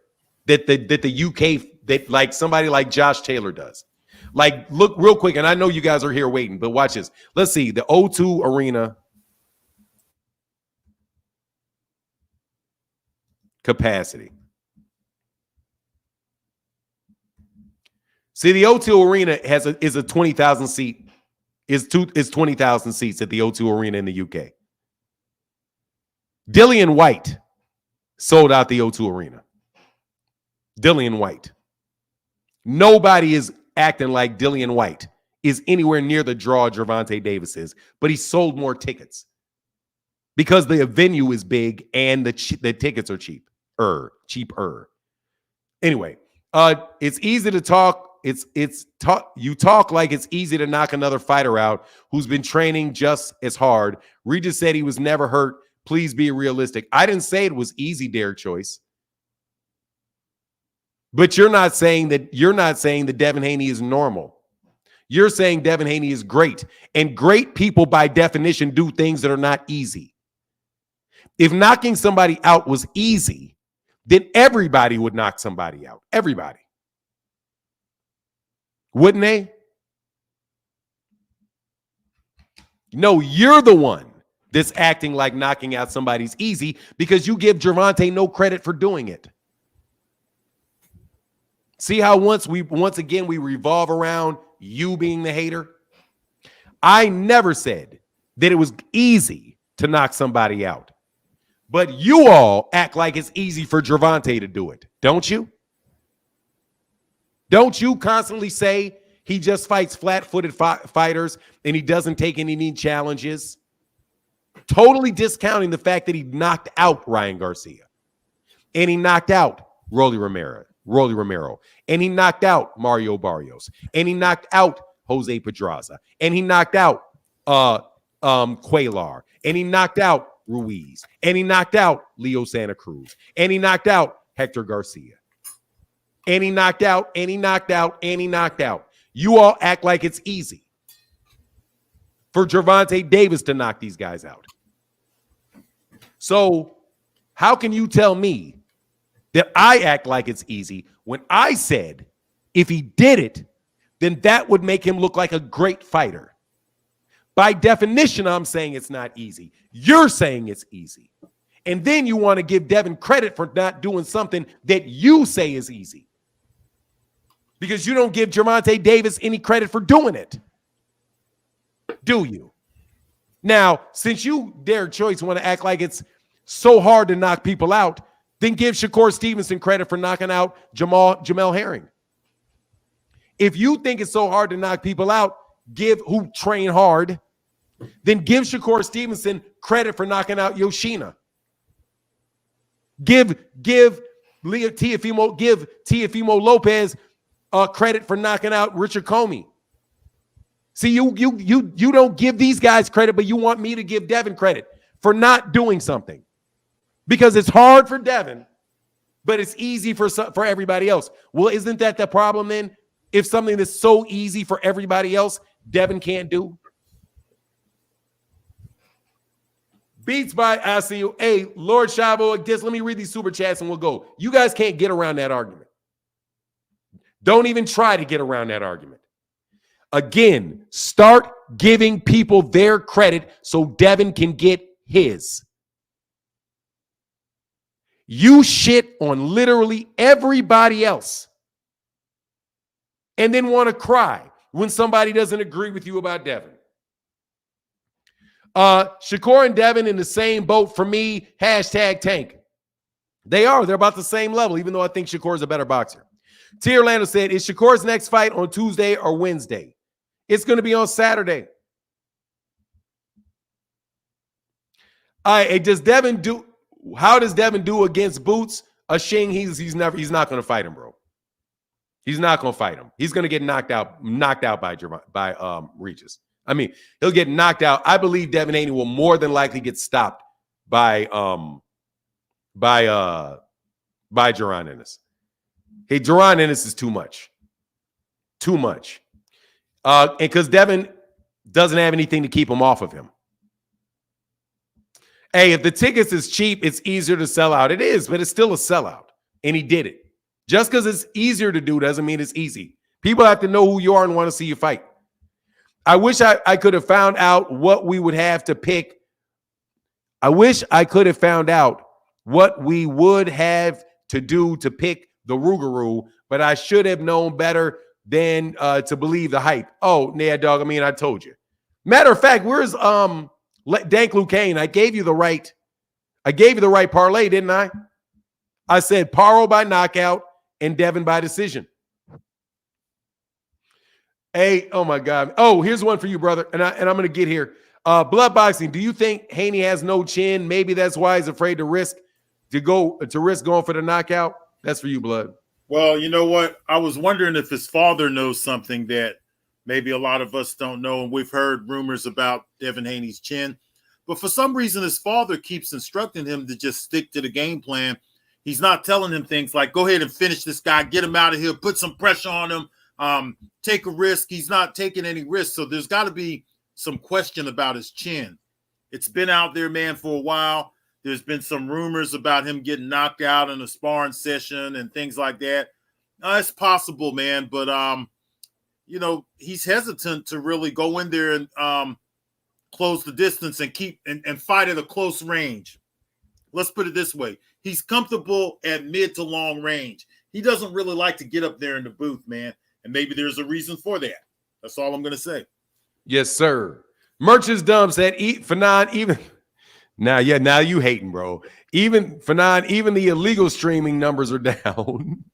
that the UK, that like somebody like Josh Taylor does. Like, look real quick, and I know you guys are here waiting, but watch this. Let's see, the O2 Arena capacity. See, the O2 Arena is a 20,000 seat, is 20,000 seats at the O2 Arena in the UK. Dillian White sold out the O2 Arena. Dillian White. Nobody is acting like Dillian White is anywhere near the draw Gervonta Davis is, but he sold more tickets because the venue is big and the tickets are cheaper. Anyway, it's easy to talk. You talk like it's easy to knock another fighter out who's been training just as hard. Regis said he was never hurt. Please be realistic. I didn't say it was easy, Derek Choice. But you're not saying that Devin Haney is normal. You're saying Devin Haney is great. And great people, by definition, do things that are not easy. If knocking somebody out was easy, then everybody would knock somebody out. Everybody. Wouldn't they? No, you're the one that's acting like knocking out somebody's easy because you give Gervonta no credit for doing it. See how once again we revolve around you being the hater? I never said that it was easy to knock somebody out. But you all act like it's easy for Gervonta to do it, don't you? Don't you constantly say he just fights flat-footed fighters and he doesn't take any challenges? Totally discounting the fact that he knocked out Ryan Garcia. And he knocked out Rolly Romero. And he knocked out Mario Barrios. And he knocked out Jose Pedraza. And he knocked out Cuellar. And he knocked out Ruiz. And he knocked out Leo Santa Cruz. And he knocked out Hector Garcia. And he knocked out, and he knocked out, and he knocked out. You all act like it's easy for Gervonta Davis to knock these guys out. So how can you tell me that I act like it's easy when I said if he did it, then that would make him look like a great fighter? By definition, I'm saying it's not easy. You're saying it's easy. And then you want to give Devin credit for not doing something that you say is easy. Because you don't give Gervonta Davis any credit for doing it. Do you? Now, since you, Derek Choice, want to act like it's so hard to knock people out, then give Shakur Stevenson credit for knocking out Jamel Herring. If you think it's so hard to knock people out, who train hard, then give Shakur Stevenson credit for knocking out Yoshina. Give Teofimo Lopez credit for knocking out Richard Comey. See, you don't give these guys credit, but you want me to give Devin credit for not doing something. Because it's hard for Devin, but it's easy for everybody else. Well, isn't that the problem then? If something that's so easy for everybody else, Devin can't do? Beats by ICU. Hey, Lord Shavo, just let me read these super chats and we'll go. You guys can't get around that argument. Don't even try to get around that argument. Again, start giving people their credit so Devin can get his. You shit on literally everybody else and then want to cry when somebody doesn't agree with you about Devin. Shakur and Devin in the same boat for me, #tank. They are. They're about the same level, even though I think Shakur is a better boxer. T. Orlando said, is Shakur's next fight on Tuesday or Wednesday? It's going to be on Saturday. All right, how does Devin do against Boots? Shing, he's not going to fight him, bro. He's not going to fight him. He's going to get knocked out by Regis. I mean, he'll get knocked out. I believe Devin Haney will more than likely get stopped by Jaron Ennis. Hey, Jaron Ennis is too much. Too much. And because Devin doesn't have anything to keep him off of him. Hey, if the tickets is cheap, it's easier to sell out. It is, but it's still a sellout. And he did it. Just because it's easier to do doesn't mean it's easy. People have to know who you are and want to see you fight. I wish I could have found out what we would have to pick. I wish I could have found out what we would have to do to pick the Rougarou, but I should have known better than to believe the hype. Oh, yeah, dog. I mean, I told you. Matter of fact, where's Dank Lucane? I gave you the right parlay, didn't I? I said Paro by knockout and Devin by decision. Hey, oh my God. Oh, here's one for you, brother. And I'm going to get here. Blood boxing. Do you think Haney has no chin? Maybe that's why he's afraid to risk going for the knockout. That's for you, Blood.
Well, you know what? I was wondering if his father knows something that maybe a lot of us don't know. And we've heard rumors about Devin Haney's chin. But for some reason, his father keeps instructing him to just stick to the game plan. He's not telling him things like, go ahead and finish this guy, get him out of here, put some pressure on him. Take a risk. He's not taking any risks. So there's got to be some question about his chin. It's been out there, man, for a while. There's been some rumors about him getting knocked out in a sparring session and things like that. It's possible, man. But, he's hesitant to really go in there and close the distance and keep and fight at a close range. Let's put it this way. He's comfortable at mid to long range. He doesn't really like to get up there in the booth, man. And maybe there's a reason for that. That's all I'm going to say.
Yes, sir. Merch is dumb said, Fanon, even now you hating, bro. Even Fanon, even the illegal streaming numbers are down.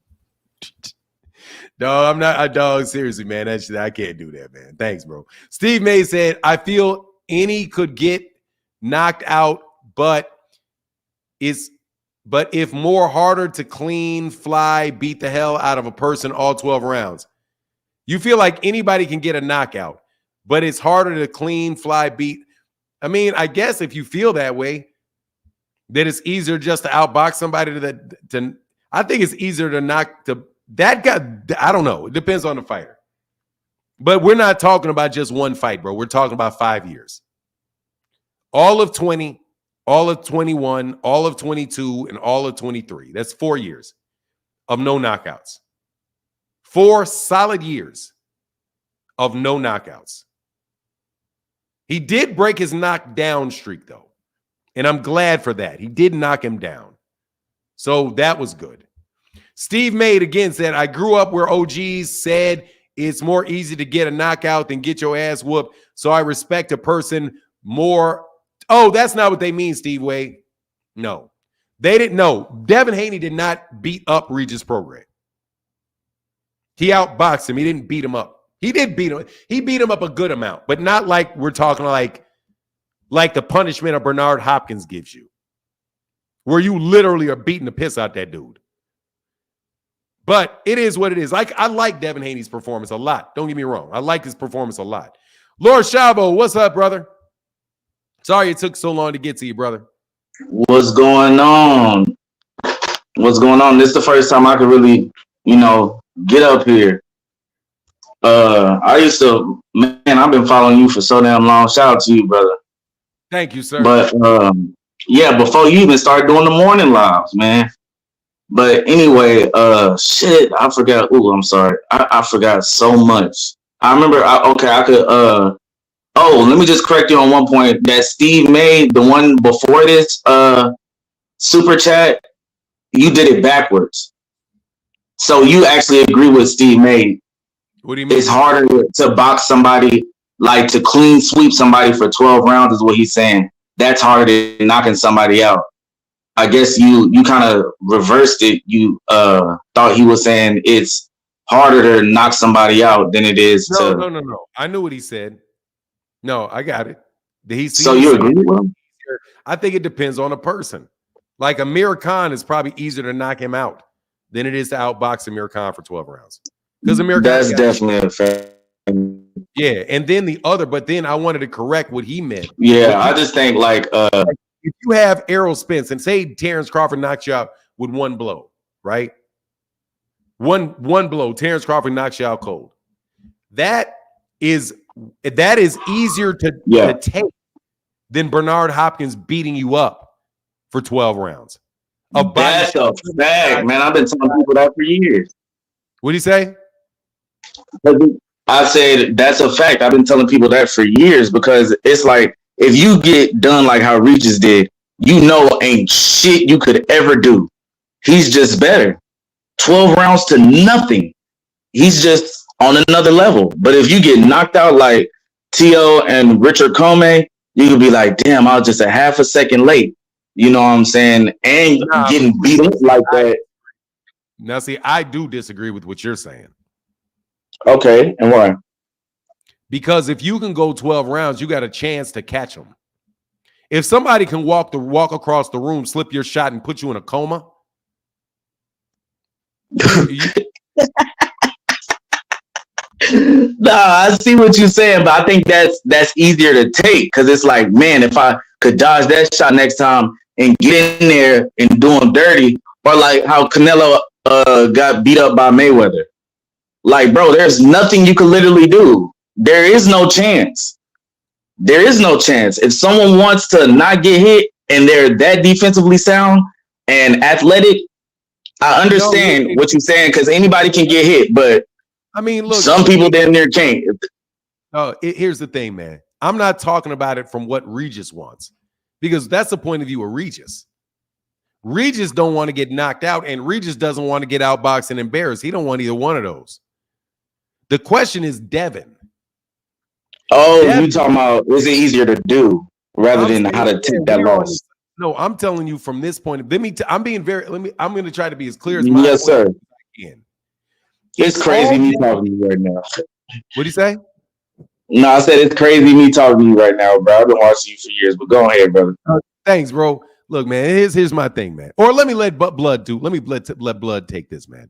Dog, I'm not, dog, seriously, man. That shit, I can't do that, man. Thanks, bro. Steve May said, I feel any could get knocked out, but if more harder to clean, fly, beat the hell out of a person all 12 rounds. You feel like anybody can get a knockout, but it's harder to clean, fly, beat. I mean, I guess if you feel that way, that it's easier just to outbox somebody I think it's easier to knock that guy. I don't know. It depends on the fighter. But we're not talking about just one fight, bro. We're talking about 5 years. All of 20, all of 21, all of 22, and all of 23. That's 4 years of no knockouts. 4 solid years of no knockouts. He did break his knockdown streak, though. And I'm glad for that. He did knock him down. So that was good. Steve Maid again said, I grew up where OGs said it's more easy to get a knockout than get your ass whooped. So I respect a person more. Oh, that's not what they mean, Steve Wade. No. They didn't know. Devin Haney did not beat up Regis Prograis. He outboxed him. He didn't beat him up. He did beat him. He beat him up a good amount, but not like we're talking like the punishment of Bernard Hopkins gives you, where you literally are beating the piss out that dude. But it is what it is. Like, I like Devin Haney's performance a lot. Don't get me wrong. I like his performance a lot. Lord Shavo, what's up, brother? Sorry it took so long to get to you, brother.
What's going on? What's going on? This is the first time I could really, get up here. I've been following you for so damn long. Shout out to you, brother.
Thank you, sir.
But before you even started doing the morning lives, man. But anyway, shit, I forgot. Ooh, I'm sorry. I forgot so much. I remember. Let me just correct you on one point that Steve made, the one before this super chat. You did it backwards. So you actually agree with Steve made.
What do you mean?
It's harder to box somebody, like to clean sweep somebody for 12 rounds is what he's saying. That's harder than knocking somebody out. I guess you kind of reversed it. You thought he was saying it's harder to knock somebody out than it is
No. I knew what he said. No, I got it.
So you agree with him?
I think it depends on a person. Like Amir Khan is probably easier to knock him out than it is to outbox Amir Khan for 12 rounds. Because Amir Khan,
that's definitely a fact.
Yeah, and then but then I wanted to correct what he meant.
Yeah, I just think like
if you have Errol Spence and say Terrence Crawford knocks you out with one blow, right? One blow, Terrence Crawford knocks you out cold. That is easier to take than Bernard Hopkins beating you up for 12 rounds.
That's a fact, man. I've been telling people that for years.
What do you say?
I said that's a fact. I've been telling people that for years because it's like if you get done like how Regis did, ain't shit you could ever do. He's just better. 12 rounds to nothing. He's just on another level. But if you get knocked out like T.O. and Richard Comey, you could be like, damn, I was just a half a second late. You know what I'm saying? And getting beat up like that.
Now, see, I do disagree with what you're saying.
Okay, and why?
Because if you can go 12 rounds, you got a chance to catch them. If somebody can walk across the room, slip your shot, and put you in a coma,
Nah, I see what you're saying, but I think that's easier to take because it's like, man, if I could dodge that shot next time and get in there and do him dirty, or like how Canelo got beat up by Mayweather. Like, bro, there's nothing you could literally do. There is no chance. There is no chance. If someone wants to not get hit and they're that defensively sound and athletic, I understand what you're saying because anybody can get hit, but
I mean, look,
some people damn near can't.
Here's the thing, man. I'm not talking about it from what Regis wants because that's the point of view of Regis. Regis don't want to get knocked out, and Regis doesn't want to get outboxed and embarrassed. He don't want either one of those. The question is Devin.
Oh, you talking about is it easier to do rather than how to take that loss?
No, I'm telling you from this point. I'm going to try to be as clear as
yes, sir.
As I can.
It's crazy me talking to you right now.
What do you say?
No, I said it's crazy me talking to you right now, bro. I've been watching you for years, but go ahead, brother.
Thanks, bro. Look, man, here's my thing, man. Or let me let Blood do. Let me let Blood take this, man.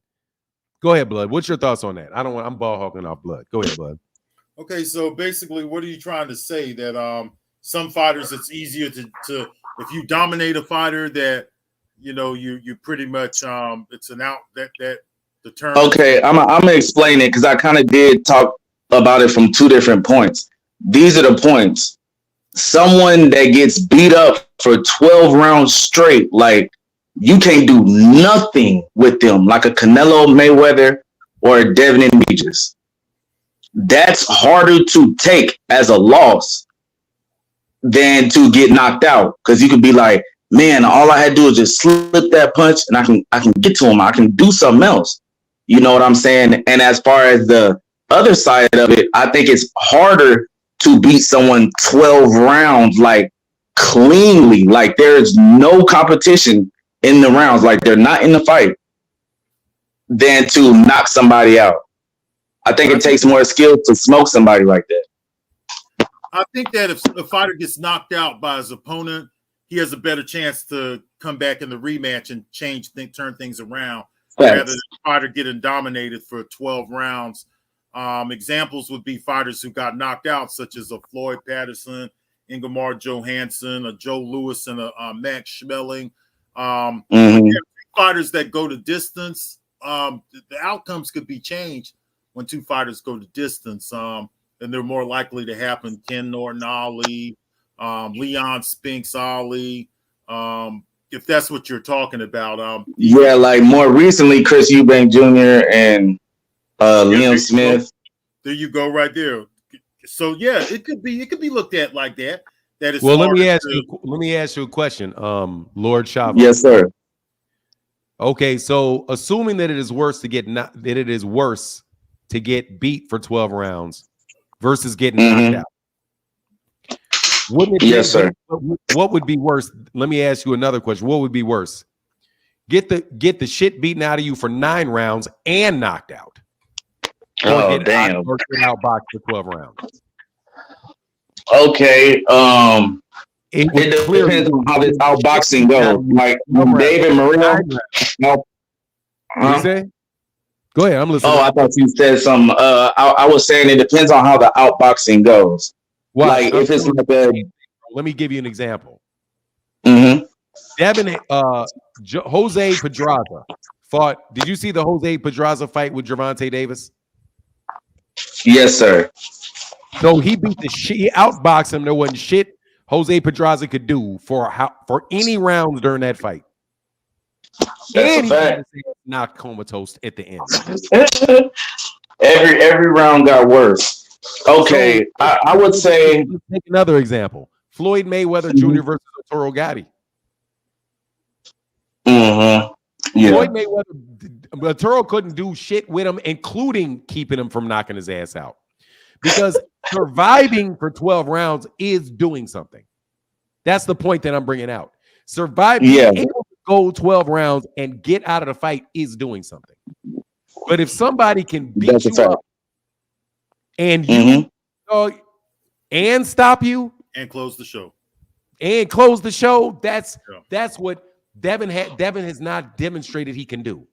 Go ahead, Blood. What's your thoughts on that? I'm ball hawking off Blood. Go ahead, Blood.
Okay, so basically, what are you trying to say? That some fighters, it's easier to if you dominate a fighter that you pretty much it's an out that the term.
Okay, I'm gonna explain it because I kind of did talk about it from two different points. These are the points. Someone that gets beat up for 12 rounds straight, like you can't do nothing with them, like a Canelo Mayweather or a Devin and Regis. That's harder to take as a loss than to get knocked out. Because you could be like, man, all I had to do is just slip that punch and I can get to him. I can do something else. You know what I'm saying? And as far as the other side of it, I think it's harder to beat someone 12 rounds like cleanly. Like there's no competition in the rounds, like they're not in the fight, than to knock somebody out. I think it takes more skill to smoke somebody like that.
I think that if a fighter gets knocked out by his opponent, he has a better chance to come back in the rematch and turn things around, rather than a fighter getting dominated for 12 rounds. Examples would be fighters who got knocked out, such as a Floyd Patterson, Ingemar Johansson, a Joe Lewis, and a Max Schmeling. Fighters that go to distance, the outcomes could be changed when two fighters go to distance. And they're more likely to happen. Ken Norton Ali, Leon Spinks Ali, if that's what you're talking about.
Yeah, like more recently, Chris Eubank Jr. and Liam Smith.
There you go, right there. So yeah, it could be looked at like that. That is.
Well, let me ask you a question, Lord Chavo.
Yes, sir.
Okay, so assuming that it is worse to get beat for 12 rounds versus getting knocked out. Wouldn't it?
Yes, sir.
What would be worse? Let me ask you another question. What would be worse? Get the shit beaten out of you for 9 rounds and knocked out.
Oh, damn.
Or get outboxed for 12 rounds.
Okay. It depends on how this outboxing goes. Like David Morrell.
What you say? Go ahead, I'm listening.
Oh, I thought you said something. I was saying it depends on how the outboxing goes. Like if it's like
let me give you an example.
Mm-hmm.
Devin, Jose Pedraza fought. Did you see the Jose Pedraza fight with Gervonta Davis?
Yes, sir.
So he beat the shit. He outboxed him. There wasn't shit Jose Pedraza could do for any rounds during that fight.
That's a fact.
He knocked comatose at the end.
every round got worse. Okay, so, I would say.
Let's take another example: Floyd Mayweather Jr. versus Arturo Gatti.
Mm-hmm. Yeah.
Floyd Mayweather, Arturo couldn't do shit with him, including keeping him from knocking his ass out, because surviving for 12 rounds is doing something. That's the point that I'm bringing out. Surviving, able to go 12 rounds and get out of the fight is doing something. But if somebody can beat you up and you and stop you
and close the show,
that's what Devin has not demonstrated he can do.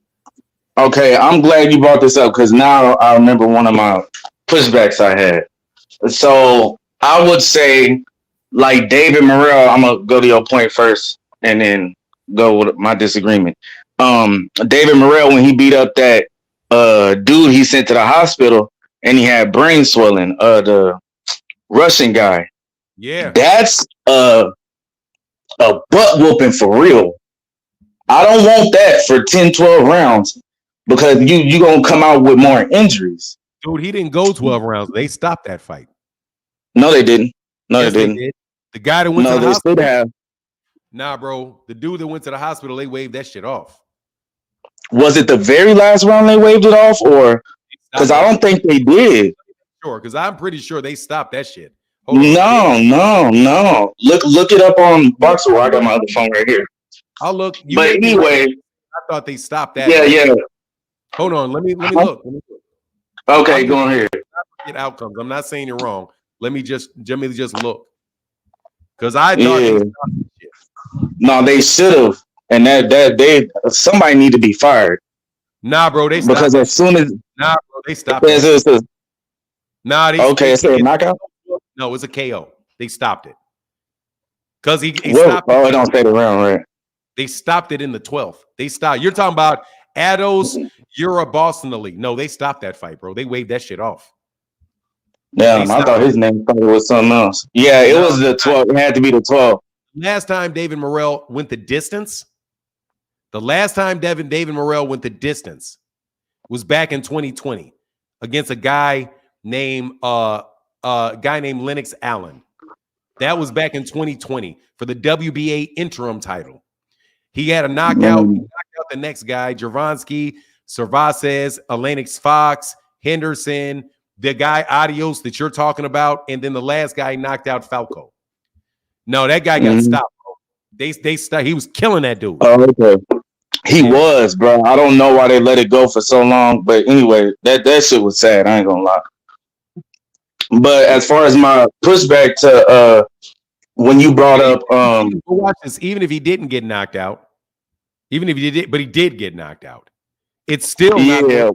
Okay, I'm glad you brought this up because now I remember one of my pushbacks I had. So I would say, like David Morrell, I'm gonna go to your point first and then go with my disagreement. David Morrell, when he beat up that dude he sent to the hospital and he had brain swelling, the Russian guy.
Yeah,
that's a butt whooping for real. I don't want that for 10, 12 rounds because you gonna come out with more injuries.
Dude, he didn't go 12 rounds. They stopped that fight.
No, they didn't. No,
yes,
they didn't.
Did. The guy that went to the
they
hospital.
Still have.
Nah, bro. The dude that went to the hospital, they waved that shit off.
Was it the very last round they waved it off, or because I don't think they did?
Sure, because I'm pretty sure they stopped that shit.
No. Look it up on Boxer. I got my other phone right here.
I'll look.
But anyway,
I thought they stopped that.
Yeah.
Hold on. Let me look.
Okay, go on here.
Get outcomes. I'm not saying you're wrong. Let me just look. Because I thought they stopped that shit.
No, they should have. And that somebody need to be fired.
Nah, bro, they stopped.
Because as soon as
they stopped. It's
a knockout.
No, it's a KO. They stopped it because he
stopped. Oh, I don't say the round right.
They stopped it in the 12th. They stopped. You're talking about Ados, Boston. No, they stopped that fight, bro. They waved that shit off.
Yeah, I thought his name was something else. Yeah, it was the 12. It had to be the 12.
Last time David Morrell went the distance. The last time David Morrell went the distance was back in 2020 against a guy named Lennox Allen. That was back in 2020 for the WBA interim title. He had a knockout. He knocked out the next guy, Javonsky, Cervantes, Lennox Fox, Henderson, the guy Adios that you're talking about, and then the last guy knocked out Falco. No, that guy got stopped, bro. He was killing that dude.
Oh, okay. He was, bro. I don't know why they let it go for so long, but anyway, that shit was sad. I ain't gonna lie. But as far as my pushback to when you brought up
watch this, even if he didn't get knocked out, even if he did, but he did get knocked out, it's still not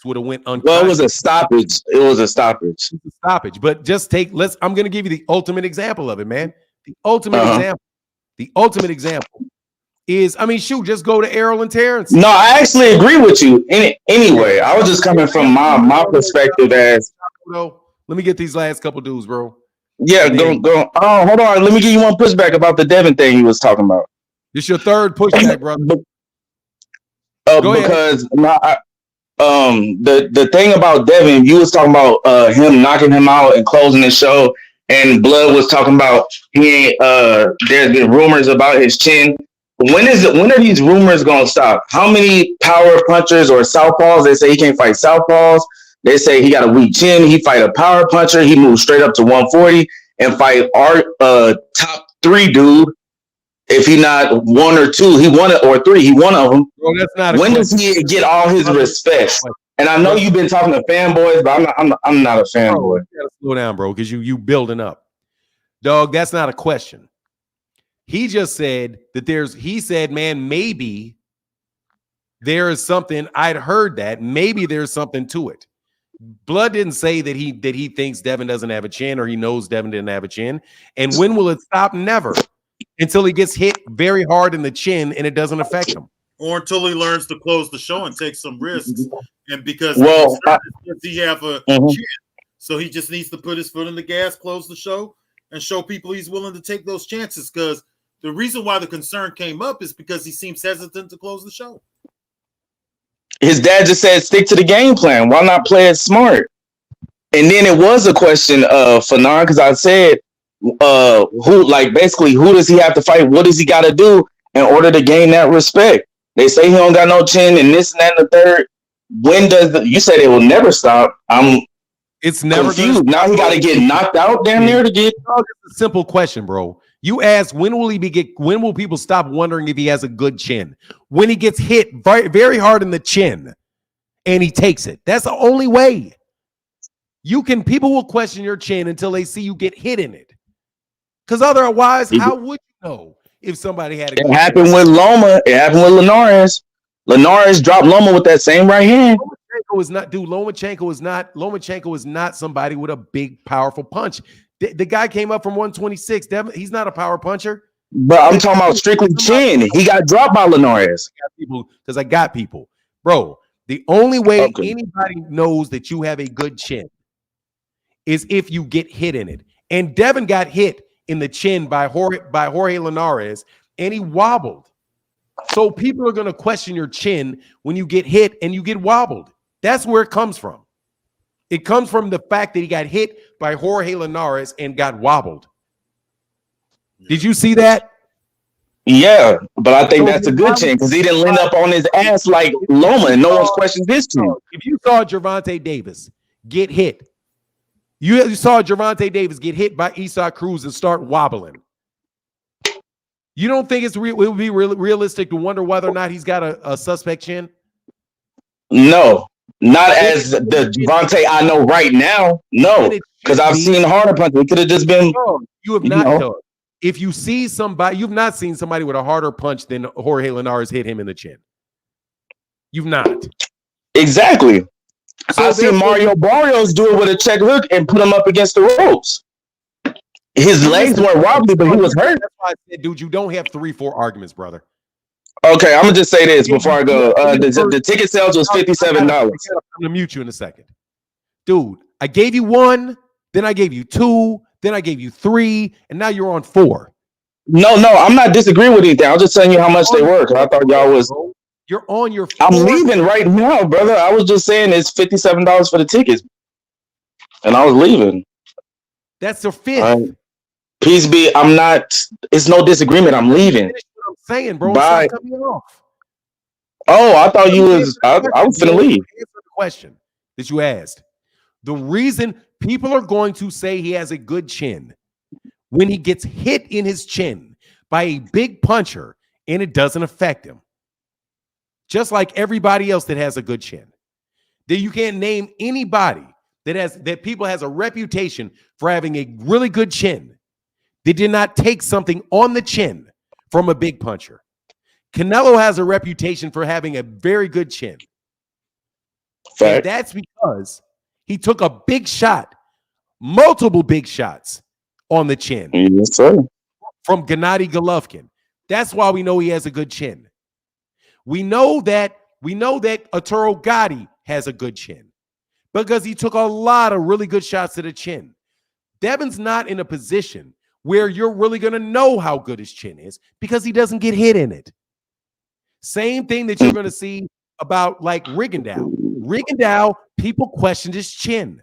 would have went unconscious.
Well, it was a stoppage. It was a stoppage.
It's a stoppage. But just I'm gonna give you the ultimate example of it, man. The ultimate example. The ultimate example is, I mean, shoot, just go to Errol and Terrence.
No, I actually agree with you. Anyway, I was just coming from my perspective as.
Let me get these last couple dudes, bro.
Yeah, go. Oh, hold on. Let me give you one pushback about the Devin thing you was talking about.
This your third pushback, brother.
Because the thing about Devin, you was talking about him knocking him out and closing the show, and Blood was talking about he ain't. There's been rumors about his chin. When are these rumors gonna stop? How many power punchers or southpaws? They say he can't fight southpaws. They say he got a weak chin. He fight a power puncher. He moves straight up to 140 and fight our top 3 dude. If he not 1 or 2, he won it, or 3, he one of them.
Bro, that's not
when does he get all his respect? And I know you've been talking to fanboys, but I'm not a fanboy.
Bro, you gotta slow down, bro, because you building up. Dog, that's not a question. He just said that he said, man, maybe there is something. I'd heard that. Maybe there's something to it. Blood didn't say that he thinks Devin doesn't have a chin, or he knows Devin didn't have a chin. And when will it stop? Never. Until he gets hit very hard in the chin and it doesn't affect him.
Or until he learns to close the show and take some risks. And because he have a chin, so he just needs to put his foot on the gas, close the show, and show people he's willing to take those chances. Because the reason why the concern came up is because he seems hesitant to close the show.
His dad just said, stick to the game plan. Why not play it smart? And then it was a question for Nan, because I said, who does he have to fight? What does he got to do in order to gain that respect? They say he don't got no chin and this and that and the third. When does you said it will never stop?
It's never
confused. Now he got to get knocked out damn near to get.
It's a simple question, bro. You asked, when will people stop wondering if he has a good chin? When he gets hit very, very hard in the chin and he takes it. That's the only way. People will question your chin until they see you get hit in it. Because otherwise, how would you know if somebody had a good chin?
It happened with Loma. It happened with Linares. Linares dropped Loma with that same right hand.
Lomachenko is not somebody with a big, powerful punch. The guy came up from 126. He's not a power puncher.
But I'm talking about strictly chin. He got dropped by Linares.
Because I got people. Bro, the only way anybody knows that you have a good chin is if you get hit in it. And Devin got hit in the chin by Jorge Linares, and he wobbled. So people are going to question your chin when you get hit and you get wobbled. That's where it comes from. It comes from the fact that he got hit by Jorge Linares and got wobbled. Did you see that?
Yeah, but I think that's a good chin because he didn't land up on his ass like Loma, and no one's questioned his chin.
If you saw Gervonta Davis get hit, you saw Gervonta Davis get hit by Isaac Cruz and start wobbling. You don't think it would be realistic to wonder whether or not he's got a suspect chin?
No. Not as the Gervonta I know right now. No, because I've seen harder punches. It could have just been.
No, you have not done. If you see somebody, you've not seen somebody with a harder punch than Jorge Linares hit him in the chin. You've not.
Exactly. So I've seen Mario Barrios do it with a check hook and put him up against the ropes. His legs weren't wobbly, but he was hurt.
That's why I said, dude, you don't have 3-4 arguments, brother.
Okay, I'm gonna just say this before I go. The ticket sales was $57.
I'm gonna mute you in a second, dude. I gave you 1, then I gave you 2, then I gave you 3, and now you're on 4.
No, I'm not disagreeing with anything. I'm just telling you how much they were. I thought y'all was.
You're on your.
I'm leaving right now, brother. I was just saying it's $57 for the tickets, and I was leaving.
That's the 5th.
Peace be. I'm not. It's no disagreement. I'm leaving.
Saying, bro,
bye.
Stop cutting me off.
Oh, I thought you was. I was finna leave.
Answer the question that you asked. The reason people are going to say he has a good chin when he gets hit in his chin by a big puncher and it doesn't affect him. Just like everybody else that has a good chin. That you can't name anybody that people has a reputation for having a really good chin. They did not take something on the chin from a big puncher. Canelo has a reputation for having a very good chin.
Fact.
And that's because he took a big shot, multiple big shots on the chin.
Yes, sir.
From Gennady Golovkin. That's why we know he has a good chin. We know that Arturo Gatti has a good chin because he took a lot of really good shots to the chin. Devin's not in a position where you're really going to know how good his chin is because he doesn't get hit in it. Same thing that you're going to see about like Rigondeaux. Rigondeaux, people questioned his chin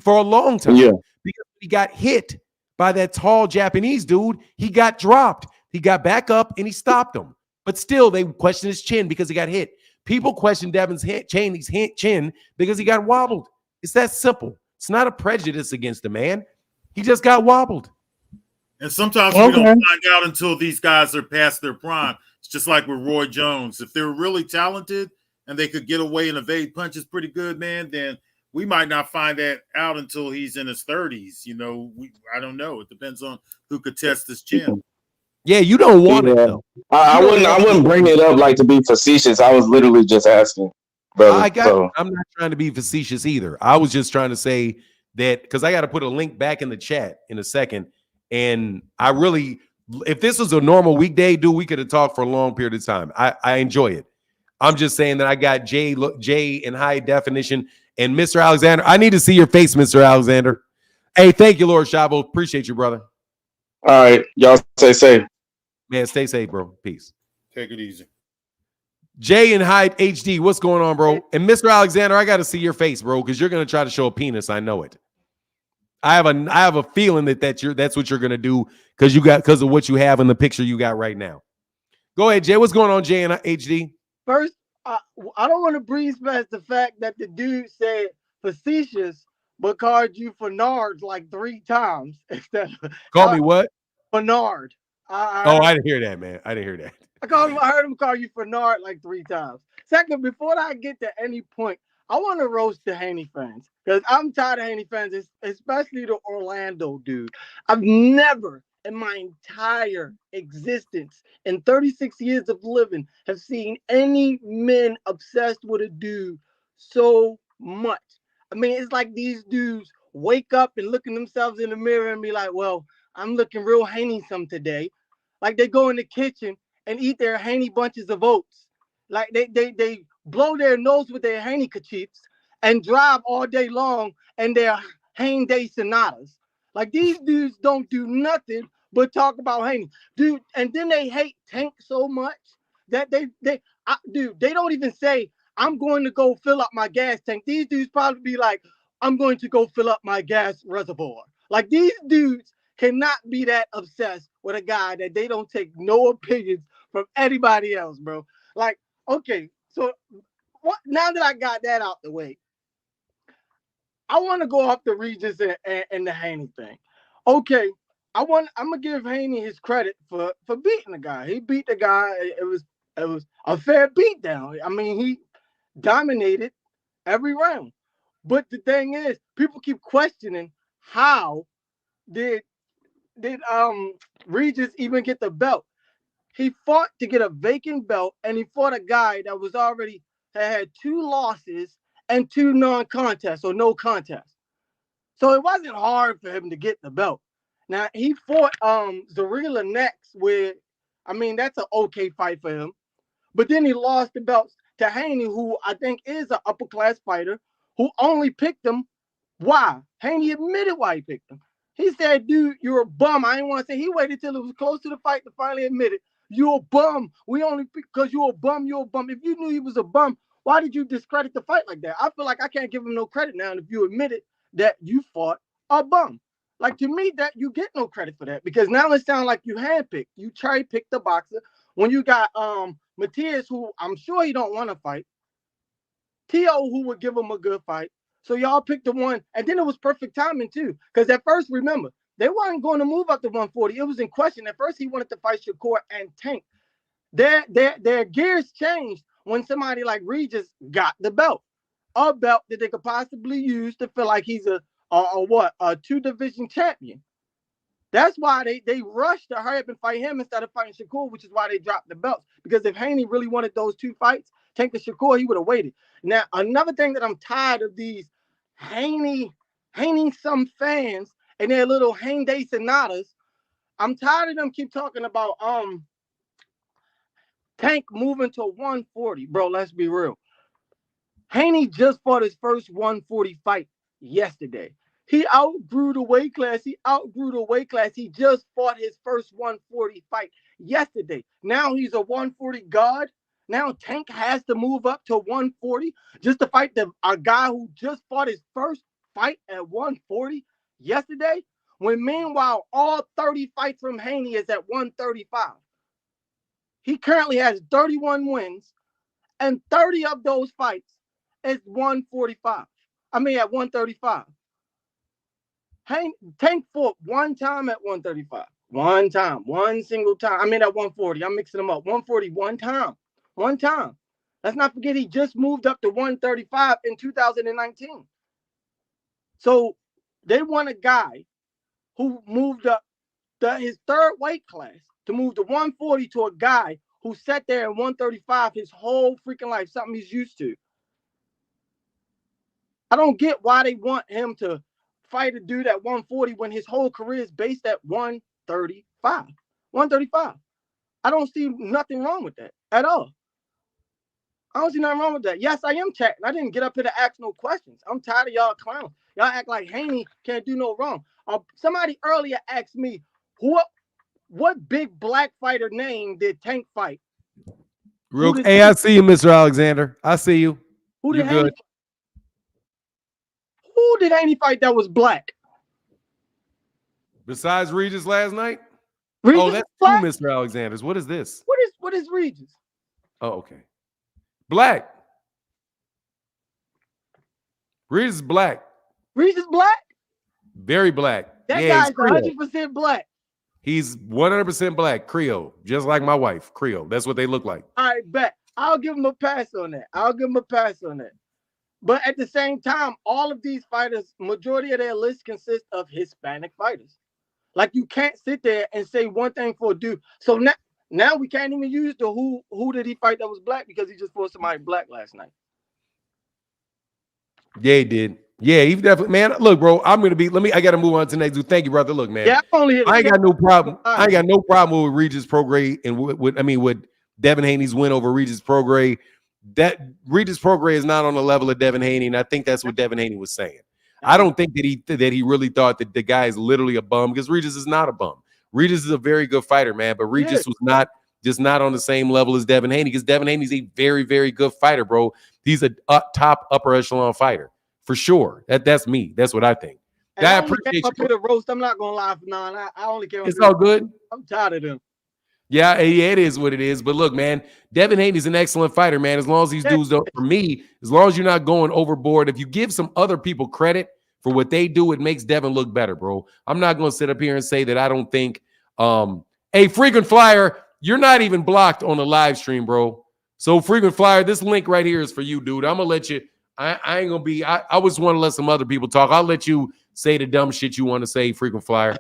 for a long time.
Yeah.
Because he got hit by that tall Japanese dude. He got dropped. He got back up and he stopped him. But still, they questioned his chin because he got hit. People question Devin's chin because he got wobbled. It's that simple. It's not a prejudice against the man. He just got wobbled.
And sometimes we don't find out until these guys are past their prime. It's just like with Roy Jones. If they're really talented and they could get away and evade punches pretty good, man, then we might not find that out until he's in his 30s. You know, I don't know. It depends on who could test his chin.
Yeah, you don't want it though.
I wouldn't bring it up like to be facetious. I was literally just asking, brother.
I'm not trying to be facetious either. I was just trying to say that because I got to put a link back in the chat in a second. And I really, if this was a normal weekday, dude, we could have talked for a long period of time. I enjoy it. I'm just saying that I got Jay in high definition and Mr. Alexander. I need to see your face, Mr. Alexander. Hey, thank you, Lord Shabo. Appreciate you, brother.
All right. Y'all stay safe.
Man, stay safe, bro. Peace.
Take it easy.
Jay and Hyde HD, what's going on, bro? And Mr. Alexander, I got to see your face, bro, because you're gonna try to show a penis. I know it. I have a feeling that's what you're gonna do because of what you have in the picture you got right now. Go ahead, Jay. What's going on, Jay and HD?
First, I don't want to breeze past the fact that the dude said facetious, but called you Fernard like 3 times instead of
Call me what?
Fernard.
I didn't hear that, man. I didn't hear that.
I heard him call you Fernard like 3 times. Second, before I get to any point, I want to roast the Haney fans because I'm tired of Haney fans, especially the Orlando dude. I've never in my entire existence in 36 years of living have seen any men obsessed with a dude so much. I mean, it's like these dudes wake up and look at themselves in the mirror and be like, well, I'm looking real Haney-some today. Like they go in the kitchen and eat their Haney bunches of oats. Like they blow their nose with their Haney kerchiefs and drive all day long in their Haney Day Sonatas. Like these dudes don't do nothing but talk about Haney. Dude, and then they hate Tank so much that they don't even say, I'm going to go fill up my gas tank. These dudes probably be like, I'm going to go fill up my gas reservoir. Like these dudes cannot be that obsessed with a guy that they don't take no opinions from anybody else, bro. Like, okay, so what? Now that I got that out the way, I want to go off the Regis and the Haney thing. Okay, I'm gonna give Haney his credit for beating the guy. He beat the guy. It was a fair beatdown. I mean, he dominated every round. But the thing is, people keep questioning how did Regis even get the belt? He fought to get a vacant belt, and he fought a guy that was already had 2 losses and 2 non-contests or no contests. So it wasn't hard for him to get the belt. Now he fought Zarela next, where I mean that's an okay fight for him. But then he lost the belts to Haney, who I think is an upper class fighter, who only picked him. Why? Haney admitted why he picked him. He said, dude, you're a bum. I didn't want to say. He waited till it was close to the fight to finally admit it. You're a bum. We only because you're a bum, you're a bum. If you knew he was a bum, why did you discredit the fight like that? I feel like I can't give him no credit now. And if you admitted that you fought a bum. Like to me, that you get no credit for that because now it sounds like you handpicked. You cherry-picked the boxer when you got Matias, who I'm sure he don't want to fight. T.O., who would give him a good fight. So y'all picked the one, and then it was perfect timing too. Because at first, remember, they weren't going to move up to 140. It was in question. At first, he wanted to fight Shakur and Tank. Their gears changed when somebody like Regis got the belt, a belt that they could possibly use to feel like he's a 2-division champion. That's why they rushed to hurry up and fight him instead of fighting Shakur, which is why they dropped the belts. Because if Haney really wanted those 2 fights, Tank and Shakur, he would have waited. Now, another thing that I'm tired of these Haney some fans and their little Haney sonatas. I'm tired of them keep talking about Tank moving to 140. Bro, let's be real. Haney just fought his first 140 fight yesterday. He outgrew the weight class. He just fought his first 140 fight yesterday. Now he's a 140 god. Now Tank has to move up to 140 just to fight a guy who just fought his first fight at 140 yesterday. When meanwhile, all 30 fights from Haney is at 135. He currently has 31 wins, and 30 of those fights is 145. I mean, at 135. Tank fought one time at 135. One time. One single time. I mean, at 140. I'm mixing them up. 140, one time. One time. Let's not forget he just moved up to 135 in 2019. So they want a guy who moved up his third weight class to move to 140 to a guy who sat there in 135 his whole freaking life, something he's used to. I don't get why they want him to fight a dude at 140 when his whole career is based at 135. 135. I don't see nothing wrong with that at all. I don't see nothing wrong with that. Yes, I am chatting. I didn't get up here to ask no questions. I'm tired of y'all clowns. Y'all act like Haney can't do no wrong. Somebody earlier asked me, what big black fighter name did Tank fight?
Hey, I see you, Mr. Alexander. I see you.
Who did Haney fight that was black?
Besides Regis last night?
Regis
that's
black?
2 Mr. Alexanders. What is this?
What is Regis?
Oh, okay. Black. Regis is black.
Regis black?
Very black.
That guy's 100% black.
He's 100% black, Creole, just like my wife, Creole. That's what they look like.
All right, bet. I'll give him a pass on that. But at the same time, all of these fighters, majority of their list consists of Hispanic fighters. Like, you can't sit there and say one thing for a dude. So now we can't even use the who did he fight that was black because he just fought somebody black last night.
Yeah, he did. Yeah, he definitely, man. Look, bro, I got to move on to the next dude. Thank you, brother. Look, man.
Yeah,
I ain't got no problem. I ain't got no problem with Regis Prograis and with Devin Haney's win over Regis Prograis. That Regis Prograis is not on the level of Devin Haney, and I think that's what Devin Haney was saying. I don't think that he really thought that the guy is literally a bum, because Regis is not a bum. Regis is a very good fighter, man, but Regis was not on the same level as Devin Haney, because Devin Haney's a very, very good fighter, bro. He's a top upper echelon fighter for sure. That's me. That's what I think.
And I appreciate you. The roast. I'm not gonna lie. I only care.
It's all good.
I'm tired of them.
Yeah, it is what it is. But look, man, Devin Haney's an excellent fighter, man. As long as these dudes don't, for me, as long as you're not going overboard, if you give some other people credit for what they do, it makes Devin look better, bro. I'm not going to sit up here and say that I don't think, hey, Frequent Flyer, you're not even blocked on the live stream, bro. So Frequent Flyer, this link right here is for you, dude. I'm going to let you, I ain't going to be, I just want to let some other people talk. I'll let you say the dumb shit you want to say, Frequent Flyer.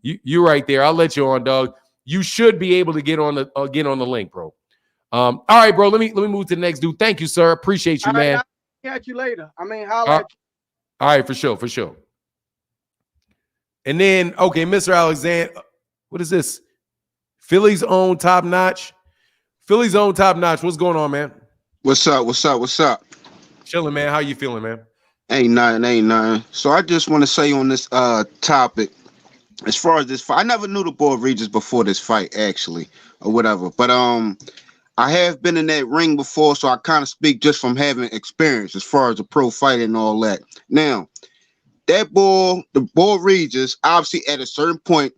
You right there. I'll let you on, dog. You should be able to get on the link, bro. All right, bro. Let me move to the next dude. Thank you, sir. Appreciate you, man.
I'll catch you later. Holla at you.
All right, for sure. And then, okay, Mr. Alexander, what is this? Philly's own Top Notch. What's going on, man?
What's up?
Chilling, man. How you feeling, man?
Ain't nothing. So I just want to say on this topic, as far as this fight, I never knew the boy Regis before this fight, actually, or whatever. But I have been in that ring before, so I kind of speak just from having experience as far as the pro fighting and all that. Now, the boy Regis, obviously at a certain point,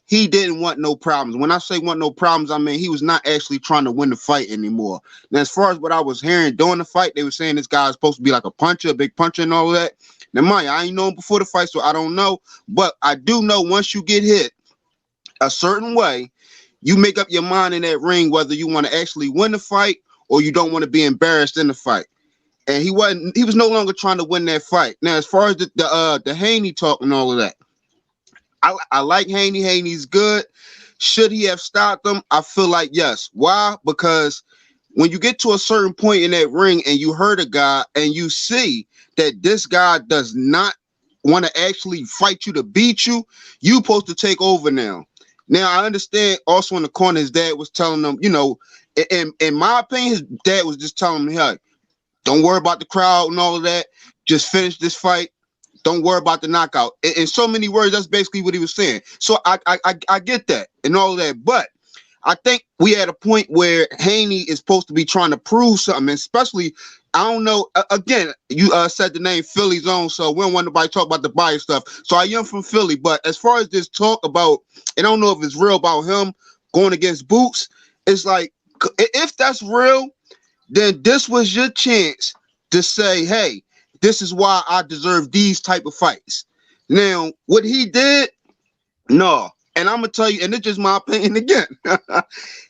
he didn't want no problems. When I say want no problems, I mean he was not actually trying to win the fight anymore. Now, as far as what I was hearing during the fight, they were saying this guy is supposed to be like a big puncher and all that. Now, mind you, I ain't know him before the fight, so I don't know. But I do know once you get hit a certain way, you make up your mind in that ring whether you want to actually win the fight or you don't want to be embarrassed in the fight. And he was no longer trying to win that fight. Now, as far as the Haney talk and all of that, I like Haney. Haney's good. Should he have stopped him? I feel like yes. Why? Because when you get to a certain point in that ring and you hurt a guy and you see that this guy does not want to actually fight you to beat you, you supposed to take over now. Now, I understand also in the corner, his dad was telling him, you know, in my opinion, his dad was just telling him, hey, don't worry about the crowd and all of that. Just finish this fight. Don't worry about the knockout. In so many words, that's basically what he was saying. So I get that and all of that. But I think we at a point where Haney is supposed to be trying to prove something, especially, I don't know, again, you said the name Philly's own, so we don't want nobody to talk about the bias stuff. So I am from Philly, but as far as this talk about, and I don't know if it's real about him going against Boots, it's like, if that's real, then this was your chance to say, hey, this is why I deserve these type of fights. Now, what he did, no. And I'm going to tell you, and it's just my opinion again,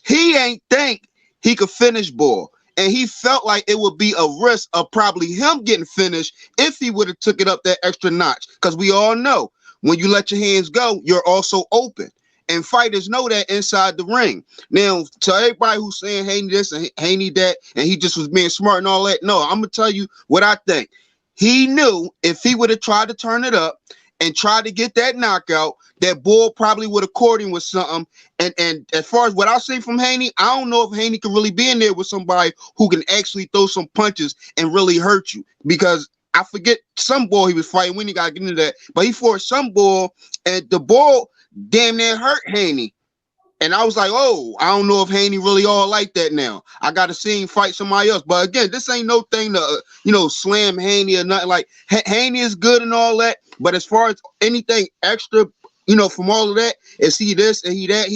he ain't think he could finish Ball. And he felt like it would be a risk of probably him getting finished if he would have took it up that extra notch. Because we all know, when you let your hands go, you're also open. And fighters know that inside the ring. Now, to everybody who's saying Haney this and Haney that, and he just was being smart and all that, no, I'm going to tell you what I think. He knew if he would have tried to turn it up and tried to get that knockout, that Bull probably would have caught him with something. And as far as what I see from Haney, I don't know if Haney can really be in there with somebody who can actually throw some punches and really hurt you. Because I forget some Bull he was fighting when he got into that, but he fought some Bull, and the Bull damn near hurt Haney. And I was like, oh, I don't know if Haney really all like that now. I got to see him fight somebody else. But again, this ain't no thing to, slam Haney or nothing. Like, Haney is good and all that. But as far as anything extra, from all of that, is he this and he that?